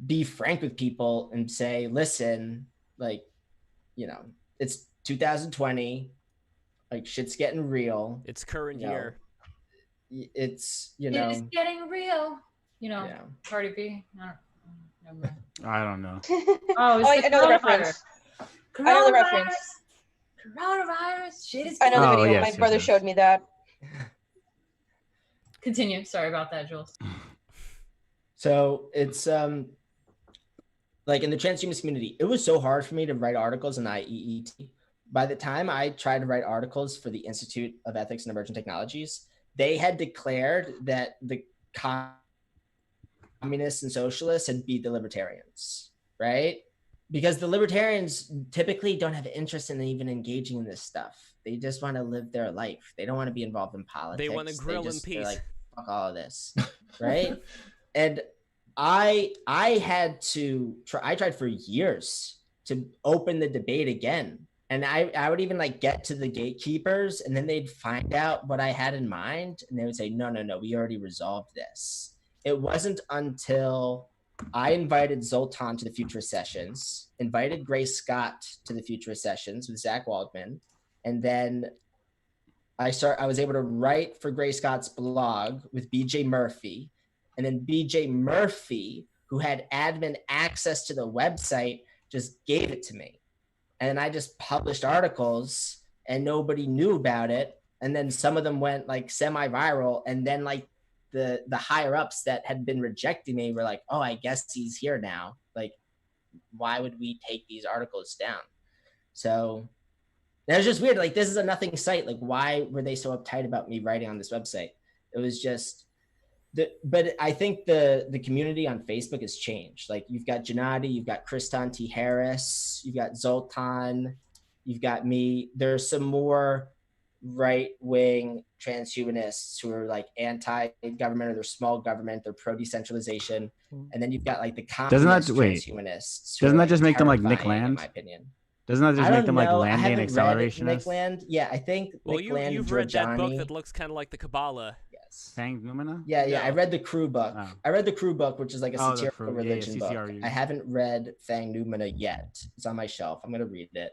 be frank with people and say, listen, like, you know, it's 2020, like shit's getting real. It's current year. It's, it is getting real. You know, Cardi B. I don't know. I know the reference. I know the reference. Coronavirus. Shit is. I know the video. My brother showed me that. Continue. Sorry about that, Jules. So it's like in the transhumanist community, it was so hard for me to write articles in IEET. By the time I tried to write articles for the Institute of Ethics and Emerging Technologies, they had declared that the communists and socialists had beat the libertarians, right? Because the libertarians typically don't have interest in even engaging in this stuff. They just want to live their life. They don't want to be involved in politics. They want to grill in peace. Like, fuck all of this, right? And I had to try. I tried for years to open the debate again, and I would even like get to the gatekeepers, and then they'd find out what I had in mind, and they would say, no, we already resolved this. It wasn't until I invited Zoltan to the Futurist Sessions, invited Grace Scott to the Futurist Sessions with Zach Waldman, and then I was able to write for Grace Scott's blog with BJ Murphy, and then BJ Murphy, who had admin access to the website, just gave it to me. And I just published articles and nobody knew about it. And then some of them went like semi-viral, and then like the higher ups that had been rejecting me were like, oh, I guess he's here now. Like, why would we take these articles down? So that was just weird. Like, this is a nothing site. Like, why were they so uptight about me writing on this website? It was just but I think the community on Facebook has changed. Like, you've got Gennady, you've got Kristan T. Harris, you've got Zoltan, you've got me. There's some more right-wing transhumanists who are like anti-government, or they're small government, they're pro-decentralization. And then you've got like the communist transhumanists. Doesn't that just make them like Nick Land? In my opinion. Doesn't that just make them like Landian accelerationists? Nick Land? Yeah, I think well, Nick Land you've read that book that looks kind of like the Kabbalah. Yes. Fang Numina? Yeah. I read the Crew book. Oh. I read the Crew book, which is like a satirical religion book. I haven't read Fang Numina yet. It's on my shelf. I'm gonna read it.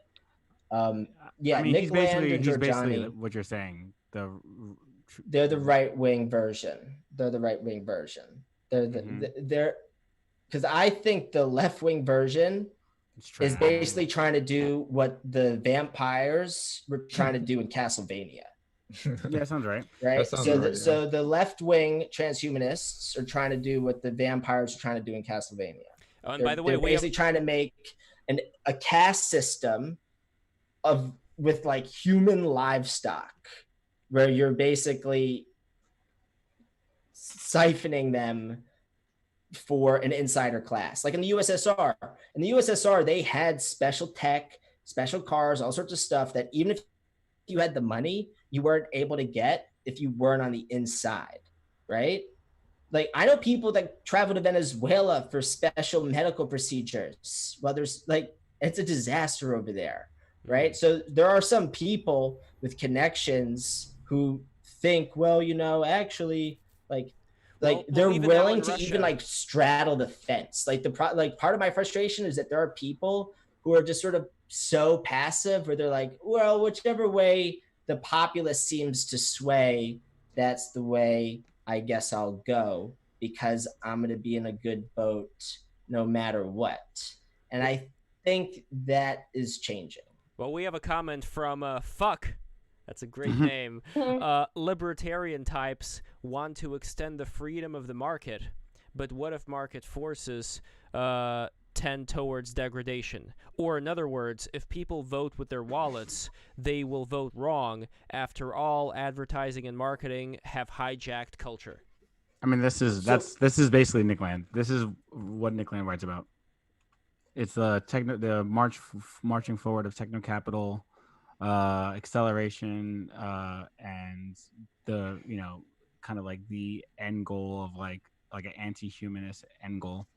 Yeah, I mean, Nick Land and basically what you're saying. They're the right wing version. They're because I think the left wing version is basically trying to do what the vampires were trying to do in Castlevania. Yeah, that sounds right. Right. So the left wing transhumanists are trying to do what the vampires are trying to do in Castlevania. Oh, and by the way, they're basically trying to make a caste system with like human livestock, where you're basically siphoning them for an insider class. Like in the USSR. In the USSR, they had special tech, special cars, all sorts of stuff that even if you had the money, you weren't able to get if you weren't on the inside, right? Like, I know people that travel to Venezuela for special medical procedures. Well, there's like, it's a disaster over there, right? So there are some people with connections who think, well, you know, actually, they're willing to even like straddle the fence. Like part of my frustration is that there are people who are just sort of so passive, where they're like, well, whichever way the populace seems to sway, that's the way I guess I'll go. because I'm going to be in a good boat no matter what. And I think that is changing. Well, we have a comment from Fuck. That's a great name. Libertarian types want to extend the freedom of the market, but what if market forces tend towards degradation? Or in other words, if people vote with their wallets, they will vote wrong. After all, advertising and marketing have hijacked culture. I mean, this is basically Nick Land. This is what Nick Land writes about. It's the marching forward of techno capital, acceleration, and the kind of like the end goal of like an anti-humanist end goal.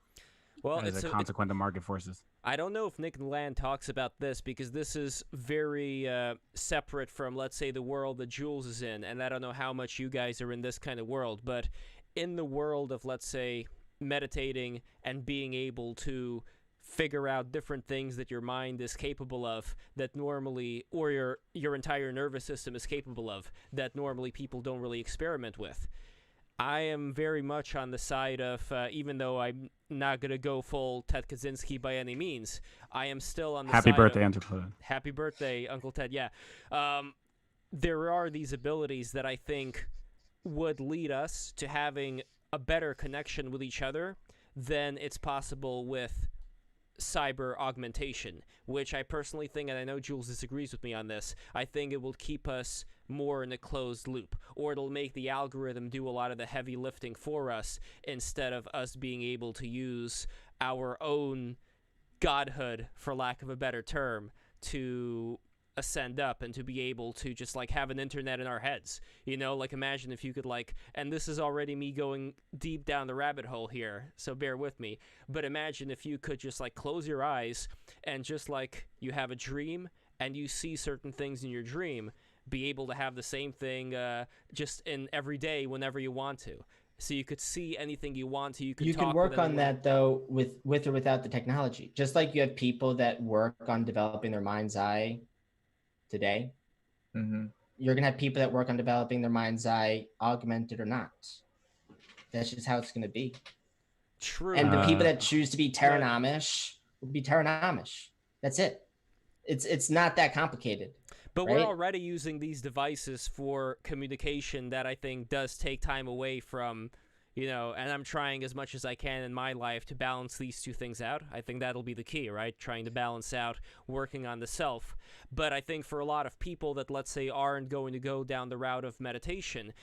Well, as a consequence of market forces. I don't know if Nick Land talks about this because this is very separate from, let's say, the world that Jules is in, and I don't know how much you guys are in this kind of world, but in the world of, let's say, meditating and being able to figure out different things that your mind is capable of that normally, or your entire nervous system is capable of, that normally people don't really experiment with. I am very much on the side of, even though I'm not going to go full Ted Kaczynski by any means, I am still on the Happy side birthday, of, Uncle Ted. Happy birthday, Uncle Ted, yeah. There are these abilities that I think would lead us to having a better connection with each other than it's possible with cyber augmentation, which I personally think, and I know Jules disagrees with me on this, I think it will keep us more in a closed loop, or it'll make the algorithm do a lot of the heavy lifting for us instead of us being able to use our own godhood, for lack of a better term, to ascend up and to be able to just like have an internet in our heads. Like imagine if you could and this is already me going deep down the rabbit hole here, so bear with me, but imagine if you could just close your eyes and just you have a dream and you see certain things in your dream, be able to have the same thing just in every day whenever you want to. So you could see anything you want to. You can work on that though with or without the technology. Just like you have people that work on developing their mind's eye today, you're gonna have people that work on developing their mind's eye, augmented or not. That's just how it's gonna be. True. And the people that choose to be Terran Amish will be Terran Amish. That's it. It's not that complicated. But we're already using these devices for communication that I think does take time away from, and I'm trying as much as I can in my life to balance these two things out. I think that'll be the key, right? Trying to balance out working on the self. But I think for a lot of people that, let's say, aren't going to go down the route of meditation,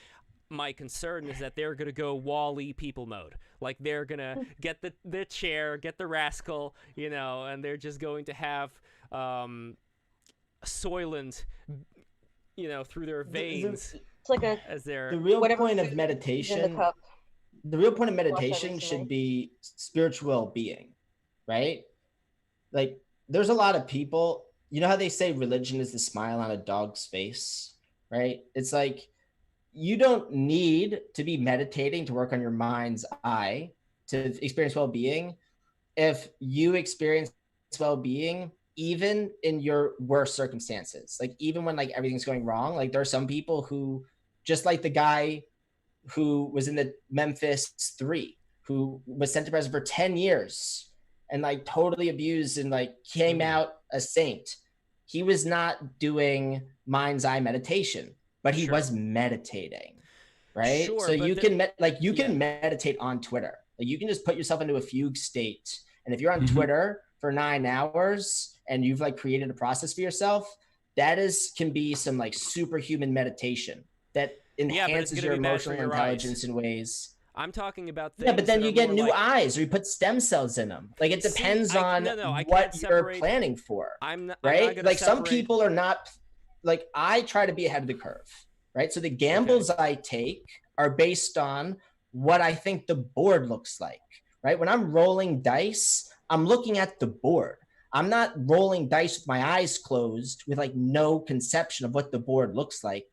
my concern is that they're going to go Wall-E people mode. Like they're going to get the chair, get the rascal, and they're just going to have Soylent, through their veins. It's like the real point of meditation. The real point of meditation should be spiritual being, right? Like there's a lot of people, how they say religion is the smile on a dog's face, right? It's like you don't need to be meditating to work on your mind's eye to experience well-being. If you experience well-being even in your worst circumstances, like even when everything's going wrong, there are some people who, just like the guy who was in the Memphis 3, who was sent to prison for 10 years and totally abused and came out a saint. He was not doing mind's eye meditation, but he was meditating, right? Sure, so you can meditate on Twitter. You can just put yourself into a fugue state. And if you're on Twitter for 9 hours and you've created a process for yourself, that can be some superhuman meditation that enhances your emotional intelligence in ways. I'm talking about things. Yeah, but then you get new eyes, or you put stem cells in them. It depends on what you're planning for. Right? Some people are not. I try to be ahead of the curve, right? So the gambles I take are based on what I think the board looks like, right? When I'm rolling dice, I'm looking at the board. I'm not rolling dice with my eyes closed with no conception of what the board looks like.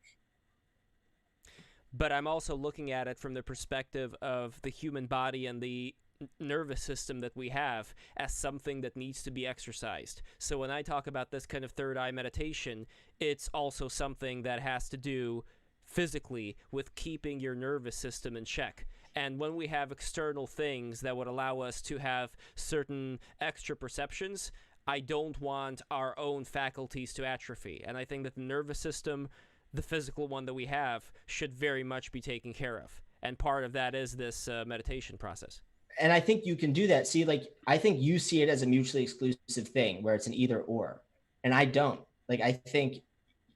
But I'm also looking at it from the perspective of the human body and the nervous system that we have as something that needs to be exercised. So when I talk about this kind of third eye meditation, it's also something that has to do physically with keeping your nervous system in check. And when we have external things that would allow us to have certain extra perceptions, I don't want our own faculties to atrophy. And I think that the nervous system, the physical one that we have, should very much be taken care of. And part of that is this meditation process. And I think you can do that. See, like, I think you see it as a mutually exclusive thing where it's an either or. And I don't. Like, I think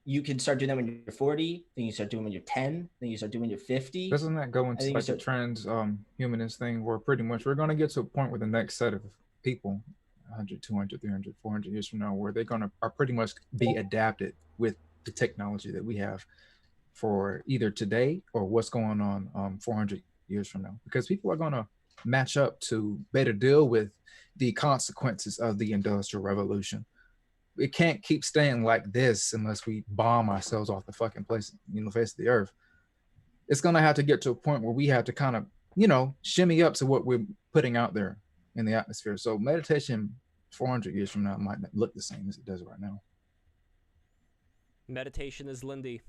you can start doing that when you're 40, then you start doing when you're 10, then you start doing when you're 50. Doesn't that go into like the transhumanist thing where pretty much we're going to get to a point with the next set of people, 100, 200, 300, 400 years from now, where they're going to are pretty much be adapted with the technology that we have for either today or what's going on 400 years from now, because people are going to match up to better deal with the consequences of the Industrial Revolution. It can't keep staying like this unless we bomb ourselves off the fucking place, face of the earth. It's going to have to get to a point where we have to kind of, shimmy up to what we're putting out there in the atmosphere. So meditation 400 years from now might not look the same as it does right now. Meditation is Lindy.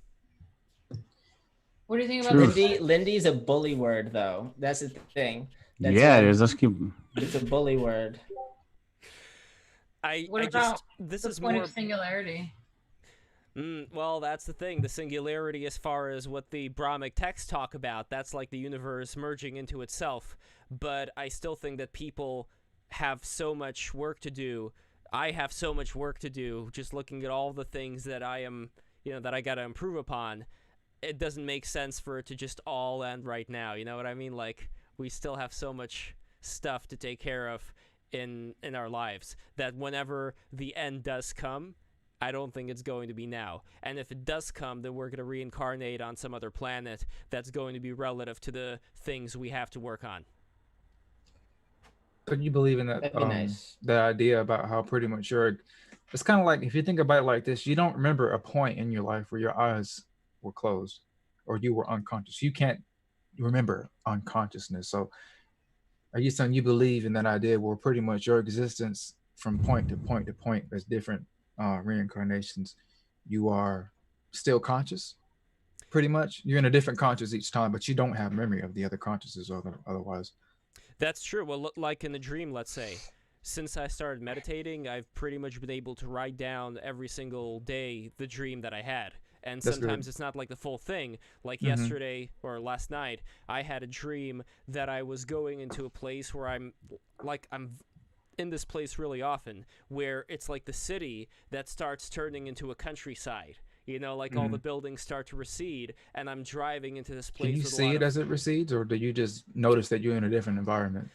What do you think about Lindy? Lindy's a bully word, though. That's the thing. That's it is. Let's keep. It's a bully word. What about the point of singularity? Well, that's the thing. The singularity, as far as what the Brahmic texts talk about, that's like the universe merging into itself. But I still think that people have so much work to do. I have so much work to do just looking at all the things that I am, that I got to improve upon. It doesn't make sense for it to just all end right now. You know what I mean? Like, we still have so much stuff to take care of in our lives that whenever the end does come, I don't think it's going to be now. And if it does come, then we're going to reincarnate on some other planet that's going to be relative to the things we have to work on. But you believe in that that idea about how pretty much it's kind of like, if you think about it like this, you don't remember a point in your life where your eyes were closed or you were unconscious. You can't remember unconsciousness. So are you saying you believe in that idea where pretty much your existence from point to point to point as different reincarnations, you are still conscious? Pretty much you're in a different conscious each time, but you don't have memory of the other consciousness otherwise. That's true. Well, like in a dream, let's say, since I started meditating, I've pretty much been able to write down every single day the dream that I had. And sometimes it's not like the full thing. Like yesterday or last night, I had a dream that I was going into a place where I'm in this place really often, where it's like the city that starts turning into a countryside. All the buildings start to recede, and I'm driving into this place. Can you see it as it recedes, or do you just notice that you're in a different environment?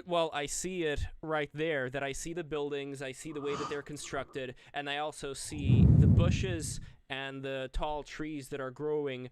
Well, I see it right there, that I see the buildings, I see the way that they're constructed, and I also see the bushes and the tall trees that are growing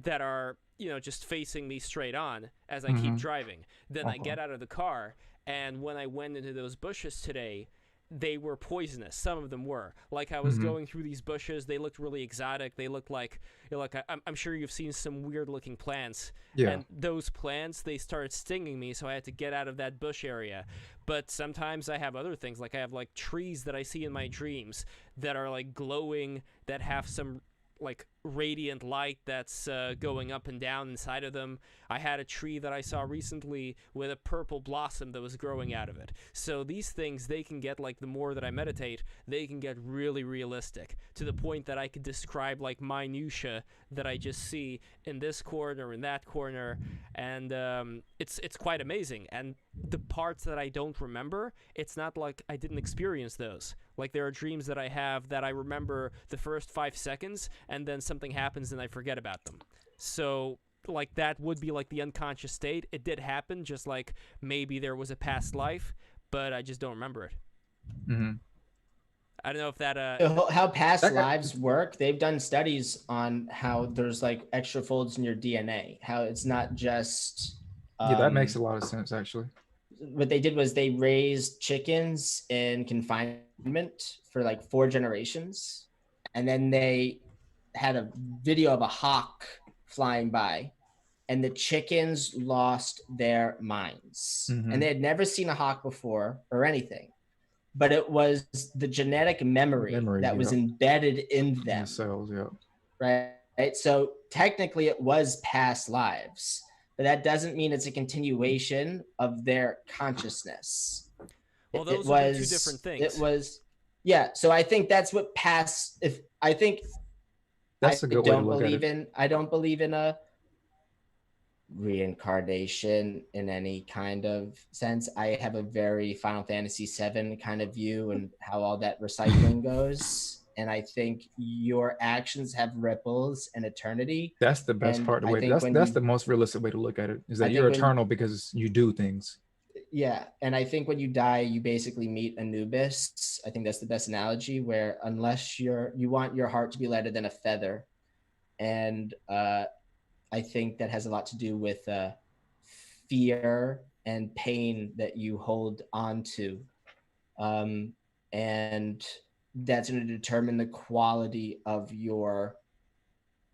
that are, just facing me straight on as I keep driving. Then I get out of the car, and when I went into those bushes today, they were poisonous. Some of them were. Like, I was going through these bushes, they looked really exotic. They looked like, I'm sure you've seen some weird looking plants. Yeah. And those plants, they started stinging me, so I had to get out of that bush area. But sometimes I have other things, like I have like trees that I see in my dreams that are like glowing, that have some like radiant light that's going up and down inside of them. I had a tree that I saw recently with a purple blossom that was growing out of it. So these things, they can get, like, the more that I meditate, they can get really realistic, to the point that I could describe like minutia that I just see in this corner, in that corner, and it's quite amazing. And the parts that I don't remember, it's not like I didn't experience those. Like, there are dreams that I have that I remember the first 5 seconds, and then something happens and I forget about them. So, like, that would be like the unconscious state. It did happen, just like maybe there was a past life, but I just don't remember it. I don't know if that how past lives work. They've done studies on how there's like extra folds in your DNA, how it's not just yeah, that makes a lot of sense, actually. What they did was they raised chickens in confinement for like 4 generations, and then they had a video of a hawk flying by, and the chickens lost their minds. And they had never seen a hawk before or anything, but it was the genetic memory that was embedded in them. Cells, right? So technically it was past lives, but that doesn't mean it's a continuation of their consciousness. Well, those are two different things. It was, yeah. So I think that's what past. If I think that's a good way to look at it. I don't believe in a reincarnation in any kind of sense. I have a very Final Fantasy VII kind of view and how all that recycling goes. And I think your actions have ripples and eternity. That's the best part of the way. That's the most realistic way to look at it, is that you're eternal because you do things. Yeah. And I think when you die, you basically meet Anubis. I think that's the best analogy, where unless you want your heart to be lighter than a feather. And I think that has a lot to do with fear and pain that you hold on to. And that's going to determine the quality of your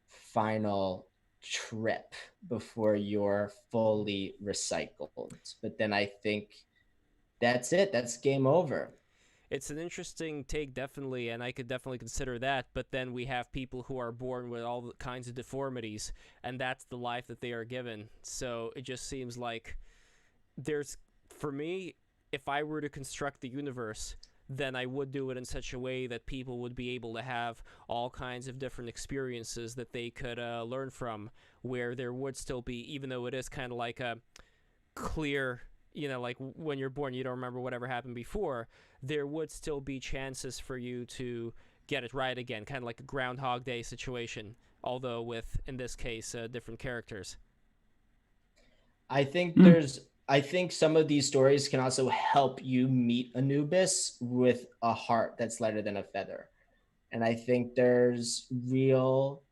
final trip before you're fully recycled. But then I think that's it. That's game over. It's an interesting take, definitely, and I could definitely consider that. But then we have people who are born with all kinds of deformities, and that's the life that they are given. So it just seems like for me, if I were to construct the universe, then I would do it in such a way that people would be able to have all kinds of different experiences that they could learn from, where there would still be, even though it is kind of like a clear, like when you're born, you don't remember whatever happened before, there would still be chances for you to get it right again, kind of like a Groundhog Day situation, although with, in this case, different characters. I think I think some of these stories can also help you meet Anubis with a heart that's lighter than a feather. And I think there's real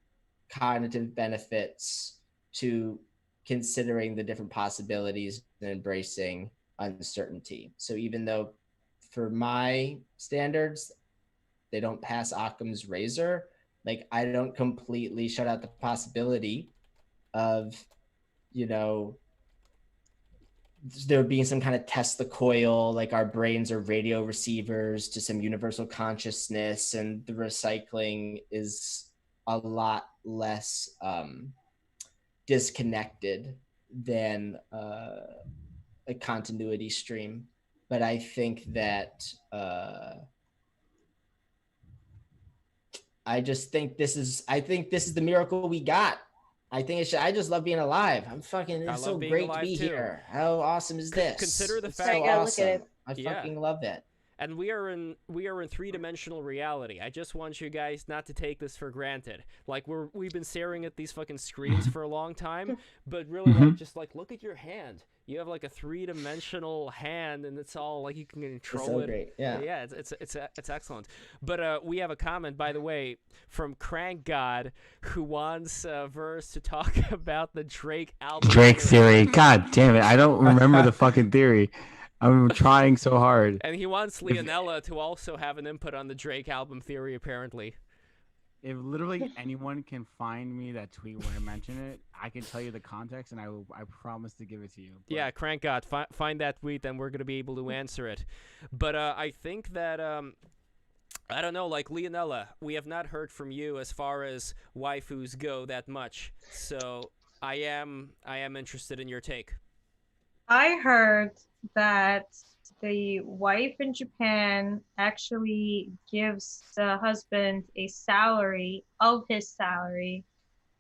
cognitive benefits to considering the different possibilities and embracing uncertainty. So even though for my standards, they don't pass Occam's razor, like I don't completely shut out the possibility of, there being some kind of Tesla coil, like our brains are radio receivers to some universal consciousness, and the recycling is a lot less disconnected than a continuity stream. But I think that I think this is the miracle we got. I just love being alive. It's so great to be here. How awesome is this? Consider the it's fact so awesome. I Yeah. fucking love it. And we are in three-dimensional reality. I just want you guys not to take this for granted. Like we've been staring at these fucking screens for a long time, but really look at your hand. You have like a three-dimensional hand, and it's all like you can control it's so it. Great. Yeah. Yeah, it's excellent. But we have a comment, by the way, from Crank God, who wants Verse to talk about the Drake album. Drake theory. God damn it! I don't remember the fucking theory. I'm trying so hard. And he wants Leonella to also have an input on the Drake album theory, apparently. If literally anyone can find me that tweet where I mention it, I can tell you the context, and I promise to give it to you. But... Yeah, Crank God, find that tweet, then we're going to be able to answer it. But I think that, I don't know, like Leonella, we have not heard from you as far as waifus go that much. So I am interested in your take. I heard that the wife in Japan actually gives the husband a salary of his salary.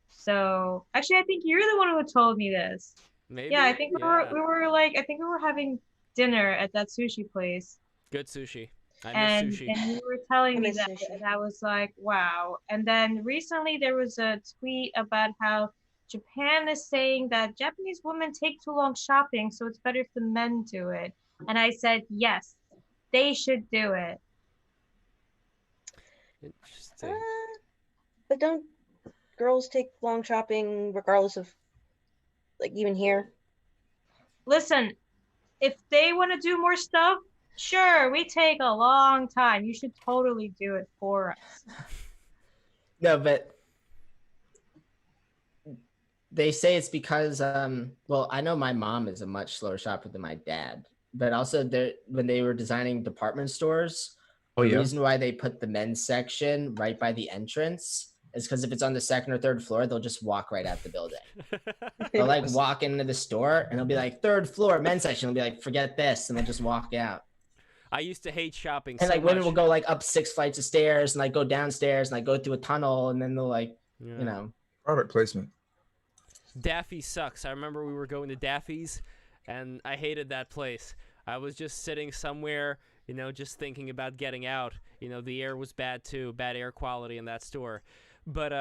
So actually, I think you're the one who told me this. Maybe. Yeah, I think we were having dinner at that sushi place. Good sushi. I miss sushi. And you were telling me that, and I was like, wow. And then recently there was a tweet about how Japan is saying that Japanese women take too long shopping, so it's better if the men do it. And I said, yes, they should do it. Interesting. But don't girls take long shopping regardless of, like, even here? Listen, if they want to do more stuff, sure, we take a long time. You should totally do it for us. No, but they say it's because, I know my mom is a much slower shopper than my dad. But also, when they were designing department stores, the reason why they put the men's section right by the entrance is because if it's on the second or third floor, they'll just walk right out the building. They'll like walk into the store and they'll be like, third floor, men's section. They'll be like, forget this. And they'll just walk out. I used to hate shopping And so like women much. will go like up 6 flights of stairs and like go downstairs and like go through a tunnel and then they'll like, you know. Product placement. Daffy sucks. I remember we were going to Daffy's and I hated that place. I was just sitting somewhere, you know, just thinking about getting out. You know, the air was bad too, bad air quality in that store. But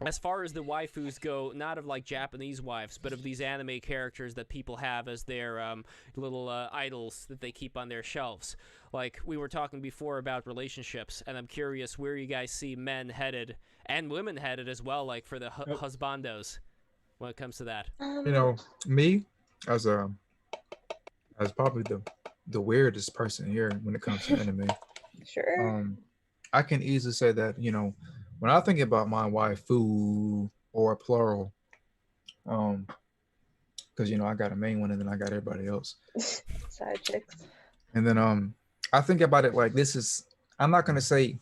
as far as the waifus go, not of like Japanese wives, but of these anime characters that people have as their little idols that they keep on their shelves. Like we were talking before about relationships, and I'm curious where you guys see men headed and women headed as well, like for the husbandos when it comes to that. You know, me as probably the weirdest person here when it comes to anime. Sure. I can easily say that, you know, when I think about my waifu or plural, because you know I got a main one and then I got everybody else. Side chicks. And then I think about it like this is, I'm not gonna say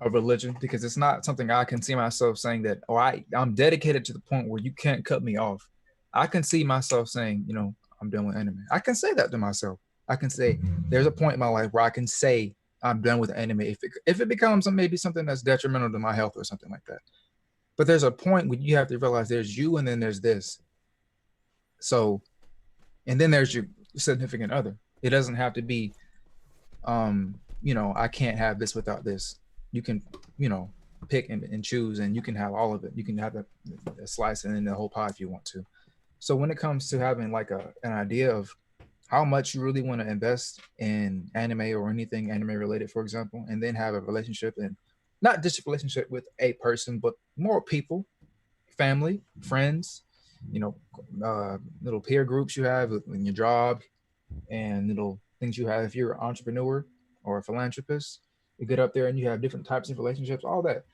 a religion because it's not something I can see myself saying that, oh, I'm dedicated to the point where you can't cut me off. I can see myself saying, you know, I'm done with anime. I can say that to myself. I can say there's a point in my life where I can say I'm done with anime if it becomes maybe something that's detrimental to my health or something like that. But there's a point when you have to realize there's you and then there's this. So, and then there's your significant other. It doesn't have to be, you know, I can't have this without this. You can, you know, pick and choose and you can have all of it. You can have a slice and then the whole pie if you want to. So when it comes to having like an idea of how much you really want to invest in anime or anything anime related, for example, and then have a relationship, and not just a relationship with a person, but more people, family, friends, you know, little peer groups you have in your job and little things you have if you're an entrepreneur or a philanthropist. You get up there and you have different types of relationships, all that.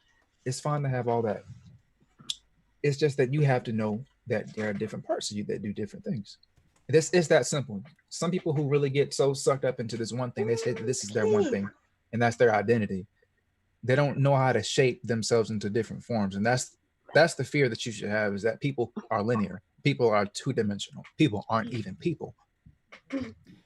It's fine to have all that. It's just that you have to know that there are different parts of you that do different things. It's that simple. Some people who really get so sucked up into this one thing, they say that this is their one thing and that's their identity. They don't know how to shape themselves into different forms. And that's the fear that you should have, is that people are linear. People are two-dimensional. People aren't even people.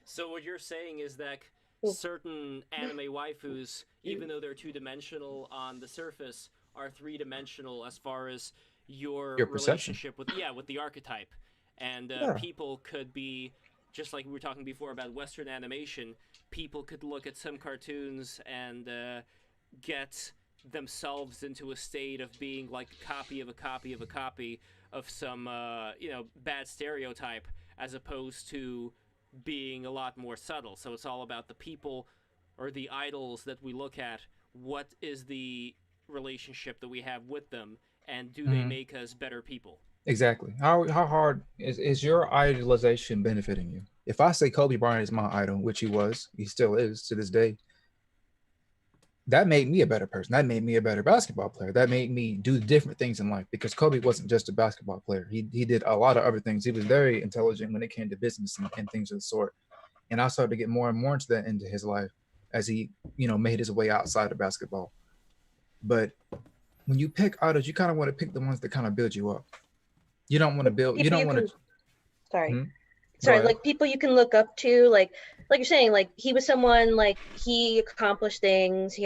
So what you're saying is that certain anime waifus, even though they're two-dimensional on the surface, are three-dimensional as far as your relationship with the archetype. And people could be, just like we were talking before about Western animation, people could look at some cartoons and get themselves into a state of being like a copy of a copy of a copy of some, you know, bad stereotype, as opposed to being a lot more subtle. So it's all about the people or the idols that we look at. What is the relationship that we have with them, and do they make us better people? Exactly. How hard is your idolization benefiting you? If I say Kobe Bryant is my idol, which he still is to this day, that made me a better person. That made me a better basketball player. That made me do different things in life, because Kobe wasn't just a basketball player. He did a lot of other things. He was very intelligent when it came to business and things of the sort. And I started to get more and more into his life as he, you know, made his way outside of basketball. But when you pick idols, you kind of want to pick the ones that kind of build you up. You don't want to build. You don't want to. Sorry, like people you can look up to, like you're saying, like he was someone, like he accomplished things. He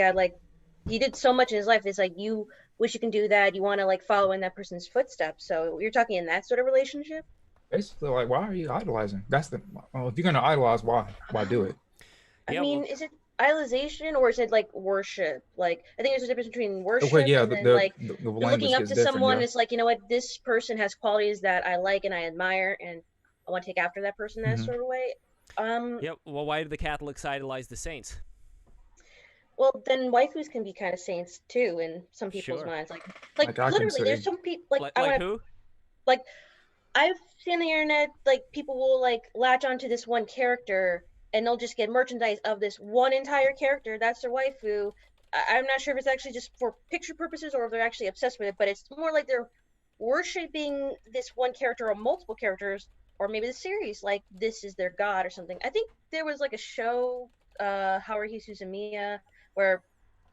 did so much in his life. It's like you wish you can do that. You want to like follow in that person's footsteps. So you're talking in that sort of relationship. Basically, like, why are you idolizing? That's the. If you're gonna idolize, why do it? I mean, is it idolization or is it like worship? Like, I think there's a difference between worship and then like the looking up to someone. It's like, you know what, this person has qualities that I like and I admire, and I want to take after that person that sort of way. Yep. Well, why do the Catholics idolize the saints? Well, then waifus can be kind of saints too in some people's minds. Like literally, there's some people who? Like, I've seen on the internet, like people will like latch onto this one character and they'll just get merchandise of this one entire character. That's their waifu. I'm not sure if it's actually just for picture purposes or if they're actually obsessed with it, but it's more like they're worshiping this one character or multiple characters, or maybe the series, like this is their god or something. I think there was like a show, Haruhi Suzumiya, where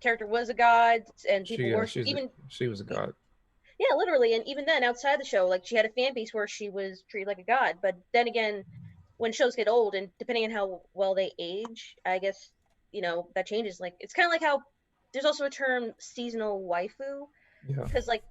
character was a god and people worship she was a god. Yeah, literally, and even then, outside the show, like she had a fan base where she was treated like a god. But then again, when shows get old, and depending on how well they age, I guess that changes. Like it's kind of like how there's also a term seasonal waifu, because like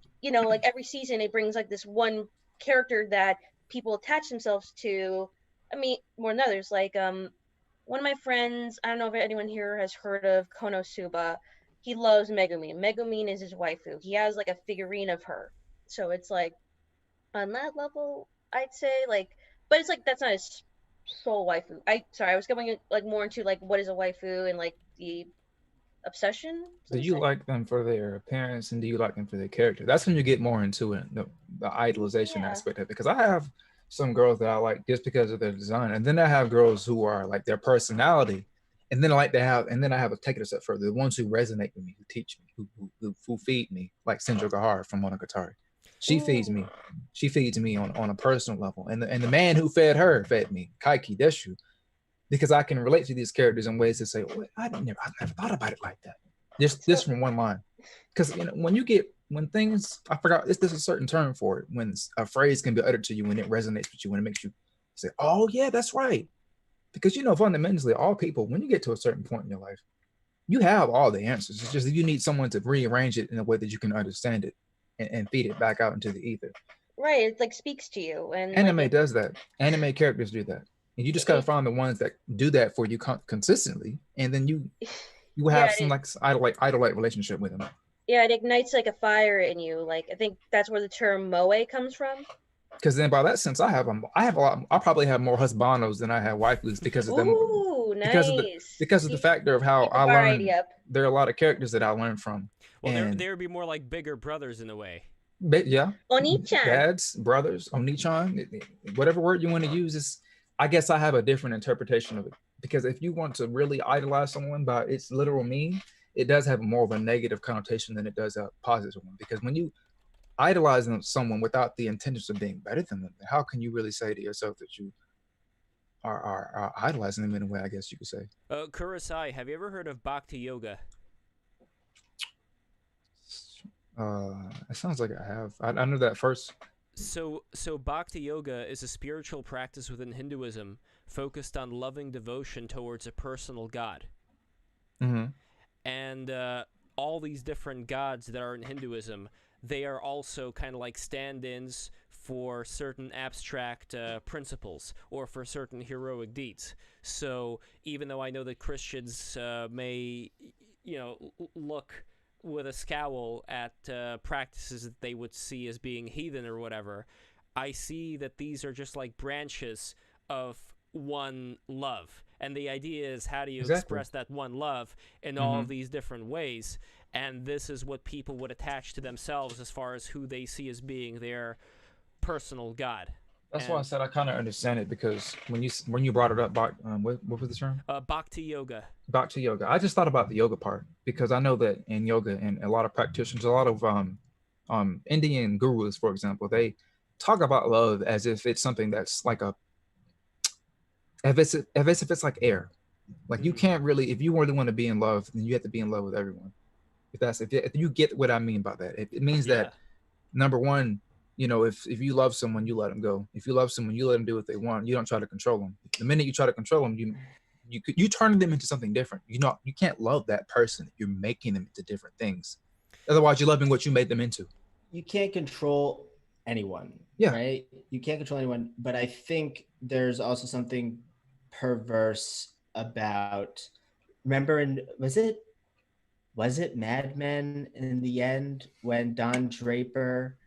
every season it brings like this one character that people attach themselves to. I mean, more than others. Like one of my friends, I don't know if anyone here has heard of Konosuba. He loves Megumin. Megumin is his waifu. He has like a figurine of her. So it's like on that level, I'd say like, but it's like that's not his sole waifu. I was going like more into like what is a waifu and like the obsession. Do you like them for their appearance and do you like them for their character? That's when you get more into it, the idolization aspect of it. Because I have some girls that I like just because of their design, and then I have girls who are like their personality, and then I have to take it a step further. The ones who resonate with me, who teach me, who feed me, like Senjo Gahara from Monogatari. She feeds me. She feeds me on a personal level, and the man who fed her fed me, Kaiki Deshu. Because I can relate to these characters in ways to say, oh, I never thought about it like that. Just from one line. Because when things, I forgot, there's a certain term for it, when a phrase can be uttered to you when it resonates with you, when it makes you say, oh yeah, that's right. Because fundamentally, all people, when you get to a certain point in your life, you have all the answers. It's just that you need someone to rearrange it in a way that you can understand it and feed it back out into the ether. Right, it like speaks to you. And anime does that. Anime characters do that. And you just gotta find the ones that do that for you consistently, and then you have some like idol-like relationship with them. Yeah, it ignites like a fire in you. Like I think that's where the term moe comes from. Because then, by that sense, I have a lot. I probably have more husbandos than I have waifus because of them. Ooh, nice. Because of the factor of how I learned. There are a lot of characters that I learned from. Well, there would be more like bigger brothers in a way. Yeah. Oni-chan. Dads, brothers, Oni-chan, whatever word you want to use is. I guess I have a different interpretation of it, because if you want to really idolize someone by its literal meaning, it does have more of a negative connotation than it does a positive one. Because when you idolize someone without the intentions of being better than them, how can you really say to yourself that you are idolizing them in a way, I guess you could say? Kurosai, have you ever heard of Bhakti Yoga? It sounds like I have. I know that first. So Bhakti Yoga is a spiritual practice within Hinduism focused on loving devotion towards a personal god. Mm-hmm. And all these different gods that are in Hinduism, they are also kind of like stand-ins for certain abstract principles or for certain heroic deeds. So even though I know that Christians may, look with a scowl at practices that they would see as being heathen or whatever, I see that these are just like branches of one love. And the idea is, how do you express that one love in all of these different ways? And this is what people would attach to themselves as far as who they see as being their personal god. That's why I said I kind of understand it, because when you brought it up, what was the term? Bhakti Yoga. Bhakti Yoga. I just thought about the yoga part, because I know that in yoga and a lot of practitioners, a lot of Indian gurus, for example, they talk about love as if it's something that's like if it's like air. Like you can't really, if you really want to be in love, then you have to be in love with everyone. If you get what I mean by that, it means that number one, if you love someone, you let them go. If you love someone, you let them do what they want. You don't try to control them. The minute you try to control them, you turn them into something different. You can't love that person. You're making them into different things. Otherwise, you're loving what you made them into. You can't control anyone. Yeah. Right? You can't control anyone. But I think there's also something perverse about. Remember, was it Mad Men in the end when Don Draper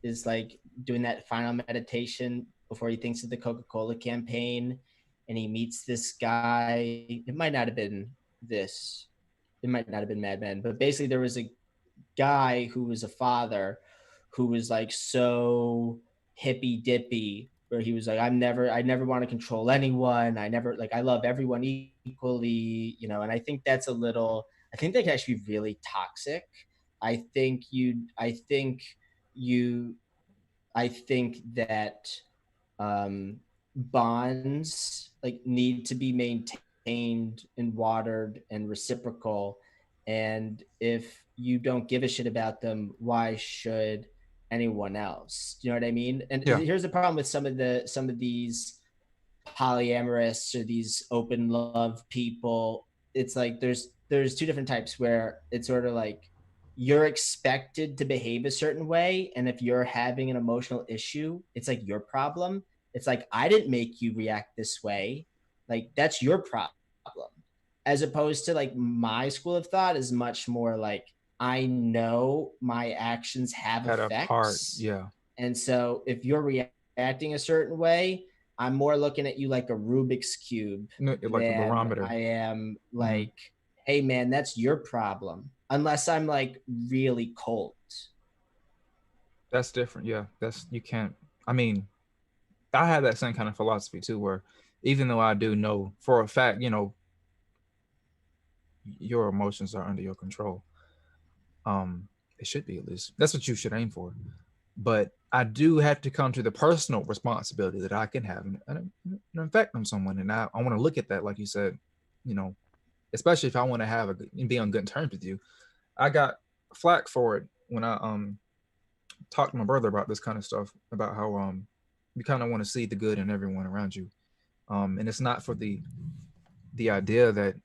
is like doing that final meditation before he thinks of the Coca-Cola campaign, and he meets this guy? It might not have been Mad Men, but basically there was a guy who was a father who was like so hippy dippy, where he was like, I never want to control anyone. I love everyone equally, and I think that can actually be really toxic. I think that bonds like need to be maintained and watered and reciprocal. And if you don't give a shit about them, why should anyone else? Do you know what I mean? And here's the problem with some of these polyamorous or these open love people. It's like there's two different types where it's sort of like you're expected to behave a certain way, and if you're having an emotional issue, it's like your problem. It's like, I didn't make you react this way. Like, that's your problem. As opposed to like my school of thought is much more like, I know my actions have effects. And so if you're reacting a certain way, I'm more looking at you like a Rubik's Cube. Like a barometer. I am like, hey man, that's your problem. Unless I'm like really cold. That's different. Yeah. You can't, I mean, I have that same kind of philosophy too, where even though I do know for a fact, you know, your emotions are under your control. It should be, at least. That's what you should aim for. But I do have to come to the personal responsibility that I can have an effect on someone. And I want to look at that, like you said, you know, especially if I want to have and be on good terms with you. I got flack for it when I talked to my brother about this kind of stuff, about how you kind of want to see the good in everyone around you. And it's not for the idea that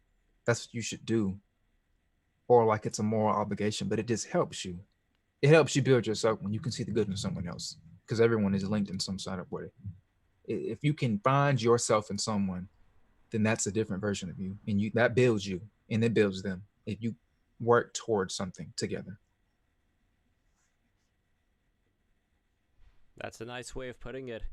that's what you should do, or like it's a moral obligation, but it just helps you. It helps you build yourself when you can see the good in someone else, because everyone is linked in some sort of way. If you can find yourself in someone, then that's a different version of you, and that builds you, and it builds them if you work towards something together. That's a nice way of putting it.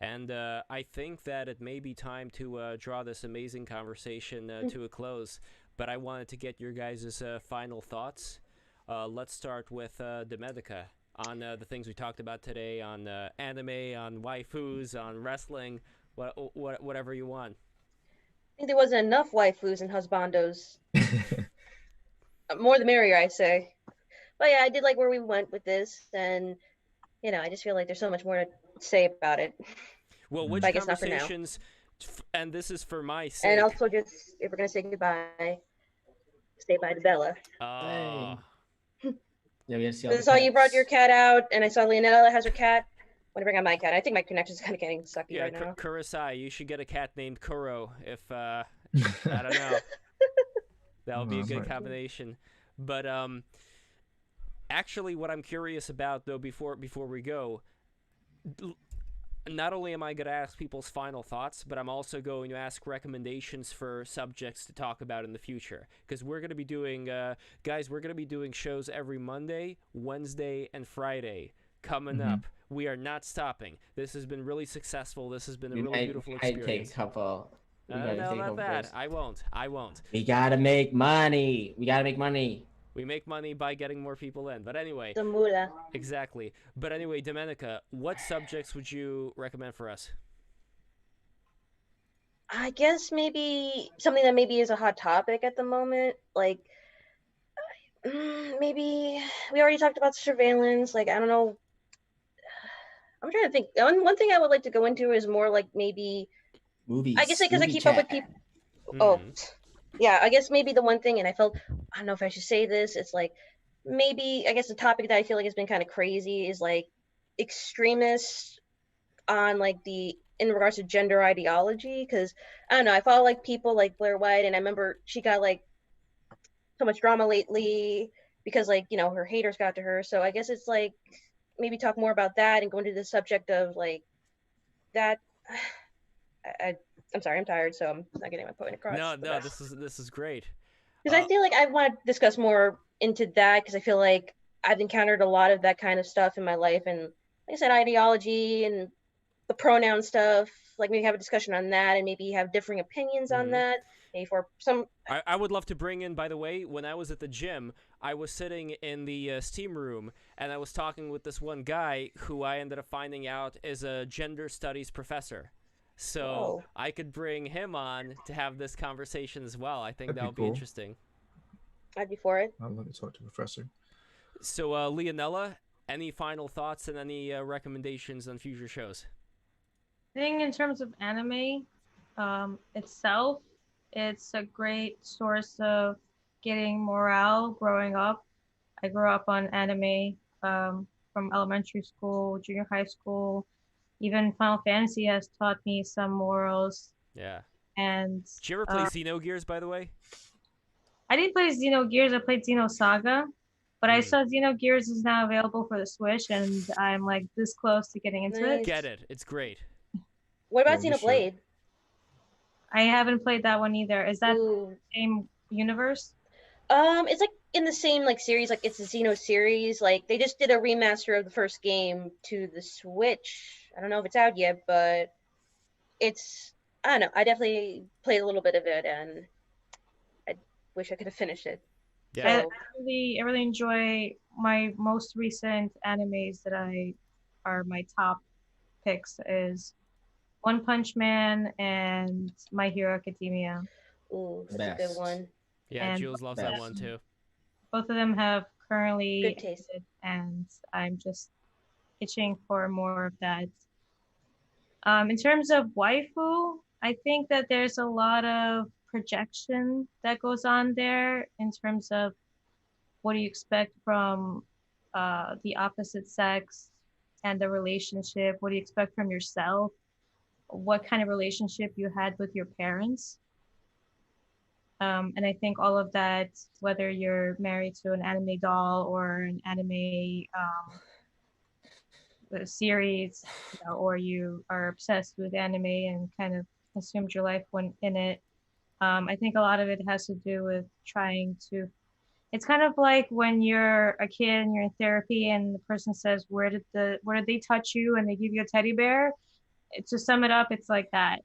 And I think that it may be time to draw this amazing conversation to a close. But I wanted to get your guys' final thoughts. Let's start with Domenica on the things we talked about today, on anime, on waifus, on wrestling, whatever you want. I think there wasn't enough waifus and husbandos. More the merrier, I say. But yeah, I did like where we went with this, and you know, I just feel like there's so much more to say about it. Well, which conversations, and this is for my sake. And also, just if we're gonna say goodbye, say bye to Bella. Yeah, we have to see all I saw you brought your cat out, and I saw Leonella has her cat. I want to bring out my cat. I think my connection's kind of getting sucky right now. Kurosai, you should get a cat named Kuro. If I don't know, that would be a good combination. But actually, what I'm curious about though, before we go, not only am I going to ask people's final thoughts, but I'm also going to ask recommendations for subjects to talk about in the future. Because we're going to be doing, guys, we're going to be doing shows every Monday, Wednesday, and Friday coming up. We are not stopping. This has been really successful. This has been a really beautiful experience. I take a couple. No, not that. I won't. We got to make money. We make money by getting more people in. But anyway. The moolah. Exactly. But anyway, Domenica, what subjects would you recommend for us? I guess maybe something that maybe is a hot topic at the moment. Like, maybe we already talked about surveillance. Like, I don't know. I'm trying to think. One thing I would like to go into is more like maybe movies. I guess because I keep up with people. Oh. Yeah, I guess maybe the one thing, and I don't know if I should say this, it's like, maybe, I guess the topic that I feel like has been kind of crazy is like extremists on like in regards to gender ideology, because I don't know, I follow like people like Blair White, and I remember she got like so much drama lately because like, you know, her haters got to her, so I guess it's like, maybe talk more about that and go into the subject of like that. I'm sorry, I'm tired, so I'm not getting my point across. No, this is great. Because I feel like I want to discuss more into that, because I feel like I've encountered a lot of that kind of stuff in my life, and like I said, ideology and the pronoun stuff. Like maybe have a discussion on that, and maybe have differing opinions on that. Maybe for some. I would love to bring in. By the way, when I was at the gym, I was sitting in the steam room, and I was talking with this one guy who I ended up finding out is a gender studies professor. So I could bring him on to have this conversation as well. I think that would be interesting. I'd be for it. I'd love to talk to Professor. So, Leonella, any final thoughts and any recommendations on future shows? I think in terms of anime itself, it's a great source of getting morale growing up. I grew up on anime from elementary school, junior high school. Even Final Fantasy has taught me some morals. Yeah. And did you ever play Xenogears, by the way? I didn't play Xenogears. I played Xenosaga, but I saw Xenogears is now available for the Switch, and I'm like this close to getting into it. Get it. It's great. What about Xenoblade? I haven't played that one either. Is that the same universe? It's like in the same like series, like it's a Xeno series. Like they just did a remaster of the first game to the Switch. I don't know if it's out yet, but it's, I don't know. I definitely played a little bit of it, and I wish I could have finished it. Yeah. I really enjoy my most recent animes that are my top picks is One Punch Man and My Hero Academia. Ooh, that's a good one. Yeah, And Jules loves that one too. Both of them have currently Good taste. ended, and I'm just itching for more of that. In terms of waifu, I think that there's a lot of projection that goes on there in terms of what do you expect from the opposite sex and the relationship? What do you expect from yourself? What kind of relationship you had with your parents? And I think all of that, whether you're married to an anime doll or an anime series, or you are obsessed with anime and kind of consumed your life when in it, I think a lot of it has to do with trying to. It's kind of like when you're a kid and you're in therapy and the person says, where did they touch you? And they give you a teddy bear. To sum it up, it's like that.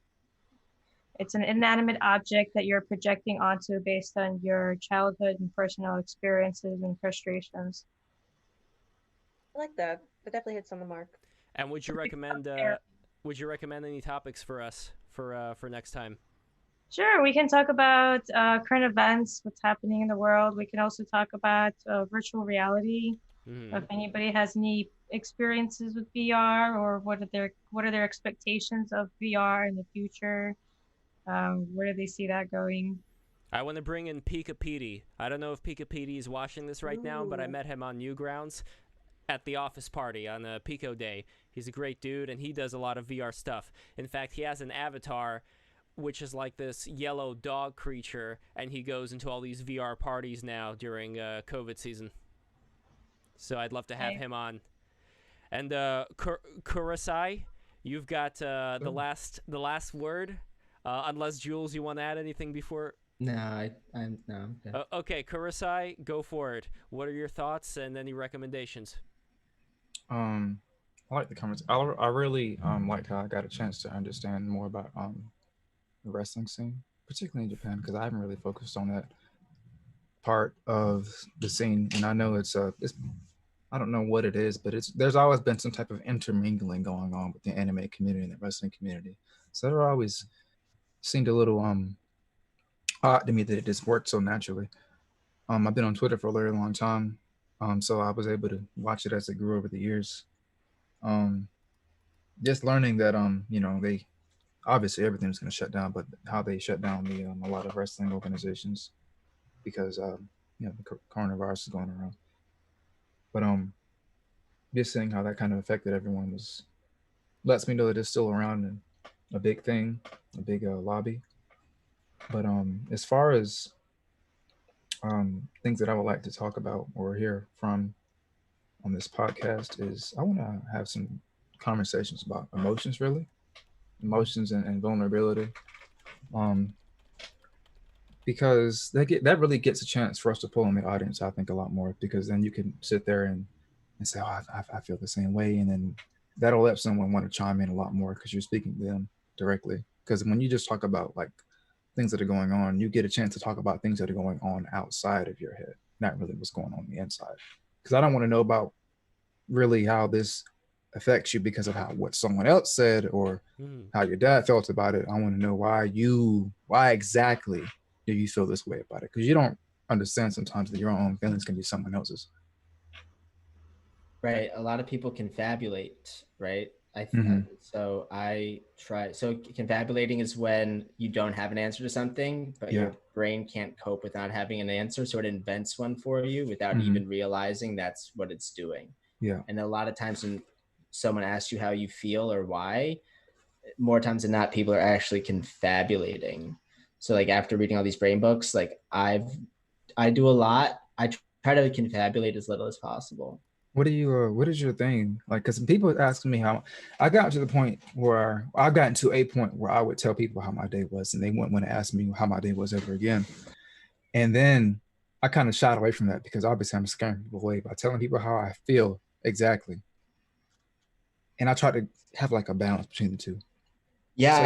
It's an inanimate object that you're projecting onto based on your childhood and personal experiences and frustrations. I like that. That definitely hits on the mark. And would you recommend any topics for us for next time? Sure, we can talk about current events, what's happening in the world. We can also talk about virtual reality. If anybody has any experiences with VR, or what are their expectations of VR in the future? Where do they see that going? I want to bring in Pika Petey. I don't know if Pika Petey is watching this right now, but I met him on Newgrounds at the office party on Pico Day. He's a great dude, and he does a lot of VR stuff. In fact, he has an avatar which is like this yellow dog creature, and he goes into all these VR parties now during COVID season. So I'd love to have him on. And Kurasai, you've got the last word. Unless Jules, you want to add anything before? No, I'm good. Okay, Kurasai, go for it. What are your thoughts and any recommendations? I like the comments. I really liked how I got a chance to understand more about the wrestling scene, particularly in Japan, because I haven't really focused on that part of the scene. And I know it's I don't know what it is, but there's always been some type of intermingling going on with the anime community and the wrestling community. So it always seemed a little odd to me that it just worked so naturally. I've been on Twitter for a very long time, so I was able to watch it as it grew over the years. Just learning that they obviously everything's going to shut down, but how they shut down a lot of wrestling organizations because the coronavirus is going around. But just seeing how that kind of affected everyone lets me know that it's still around and a big thing, a big lobby. But as far as things that I would like to talk about or hear from on this podcast is I want to have some conversations about emotions, really. Emotions and vulnerability. Because that really gets a chance for us to pull in the audience, I think, a lot more, because then you can sit there and say, oh, I feel the same way. And then that'll let someone want to chime in a lot more because you're speaking to them directly. Because when you just talk about like things that are going on, you get a chance to talk about things that are going on outside of your head, not really what's going on the inside. Because I don't want to know about really how this affects you because of what someone else said or how your dad felt about it. I want to know why exactly do you feel this way about it? Because you don't understand sometimes that your own feelings can be someone else's. Right. A lot of people confabulate, right? So I try. So confabulating is when you don't have an answer to something, but your brain can't cope with not having an answer, so it invents one for you without even realizing that's what it's doing. Yeah. And a lot of times when someone asks you how you feel or why, more times than not, people are actually confabulating. So like after reading all these brain books, like I do a lot. I try to confabulate as little as possible. What do you? What is your thing? Like, because people ask me how I got to the point where I've gotten to a point where I would tell people how my day was, and they wouldn't want to ask me how my day was ever again. And then I kind of shied away from that because obviously I'm scaring people away by telling people how I feel exactly. And I try to have like a balance between the two. Yeah, so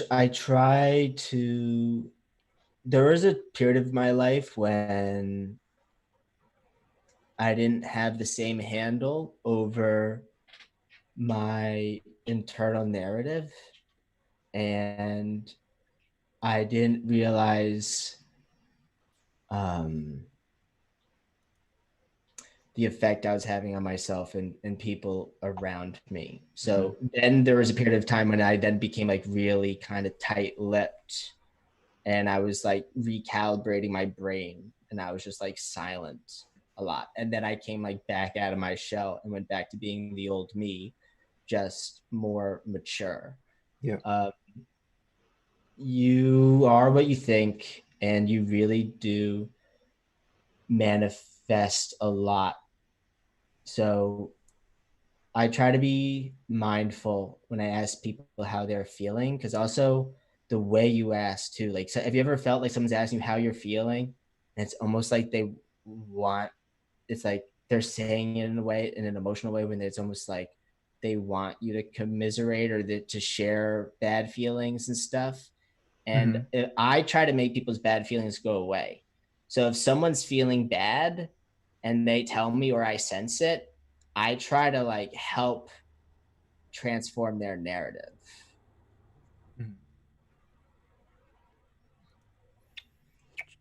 I try to. There was a period of my life when I didn't have the same handle over my internal narrative, and I didn't realize the effect I was having on myself and people around me. So then there was a period of time when I then became like really kind of tight-lipped, and I was like recalibrating my brain, and I was just like silent a lot. And then I came like back out of my shell and went back to being the old me, just more mature. Yeah. You are what you think, and you really do manifest a lot. So I try to be mindful when I ask people how they're feeling, because also the way you ask too. Like, so have you ever felt like someone's asking you how you're feeling, and it's almost like they want, it's like they're saying it in a way, in an emotional way, when it's almost like they want you to commiserate or to share bad feelings and stuff. And I try to make people's bad feelings go away. So if someone's feeling bad and they tell me or I sense it, I try to like help transform their narrative.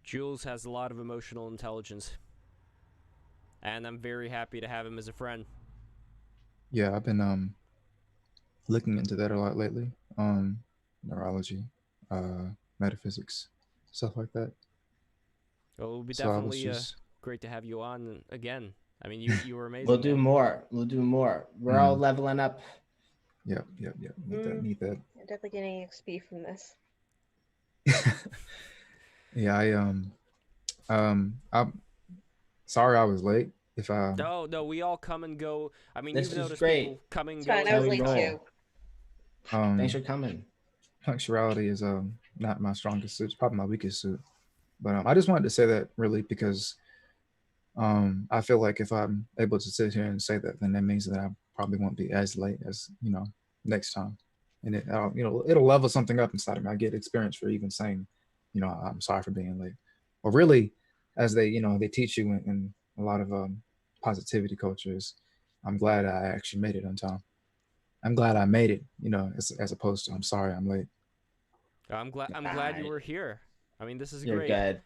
Jules has a lot of emotional intelligence, and I'm very happy to have him as a friend. Yeah, I've been looking into that a lot lately. Neurology, metaphysics, stuff like that. Well, it would be So definitely great to have you on again. I mean, you were amazing. We'll do more. We're all leveling up. Yep. Need that. You're definitely getting XP from this. Yeah, I'm sorry I was late. If I No, we all come and go. I mean, this you've noticed great. people coming and going. going. I was late too. Thanks for coming. Punctuality is not my strongest suit. It's probably my weakest suit. But I just wanted to say that really because I feel like if I'm able to sit here and say that, then that means that I probably won't be as late as next time, and it'll level something up inside of me. I get experience for even saying, I'm sorry for being late. Or really, as they teach you in a lot of positivity cultures, I'm glad I actually made it on time. I'm glad I made it, as opposed to I'm sorry I'm late. I'm glad you were here. I mean, this is You're great. good.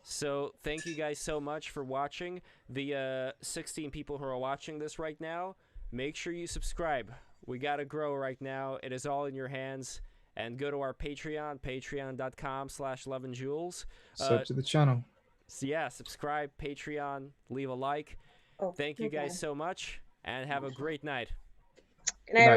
So thank you guys so much for watching. The 16 people who are watching this right now, make sure you subscribe. We got to grow right now. It is all in your hands. And go to our Patreon, patreon.com/loveandjules. Sub to the channel. So yeah, subscribe, Patreon, leave a like. Thank you guys so much, and have a great night. Good night, everyone.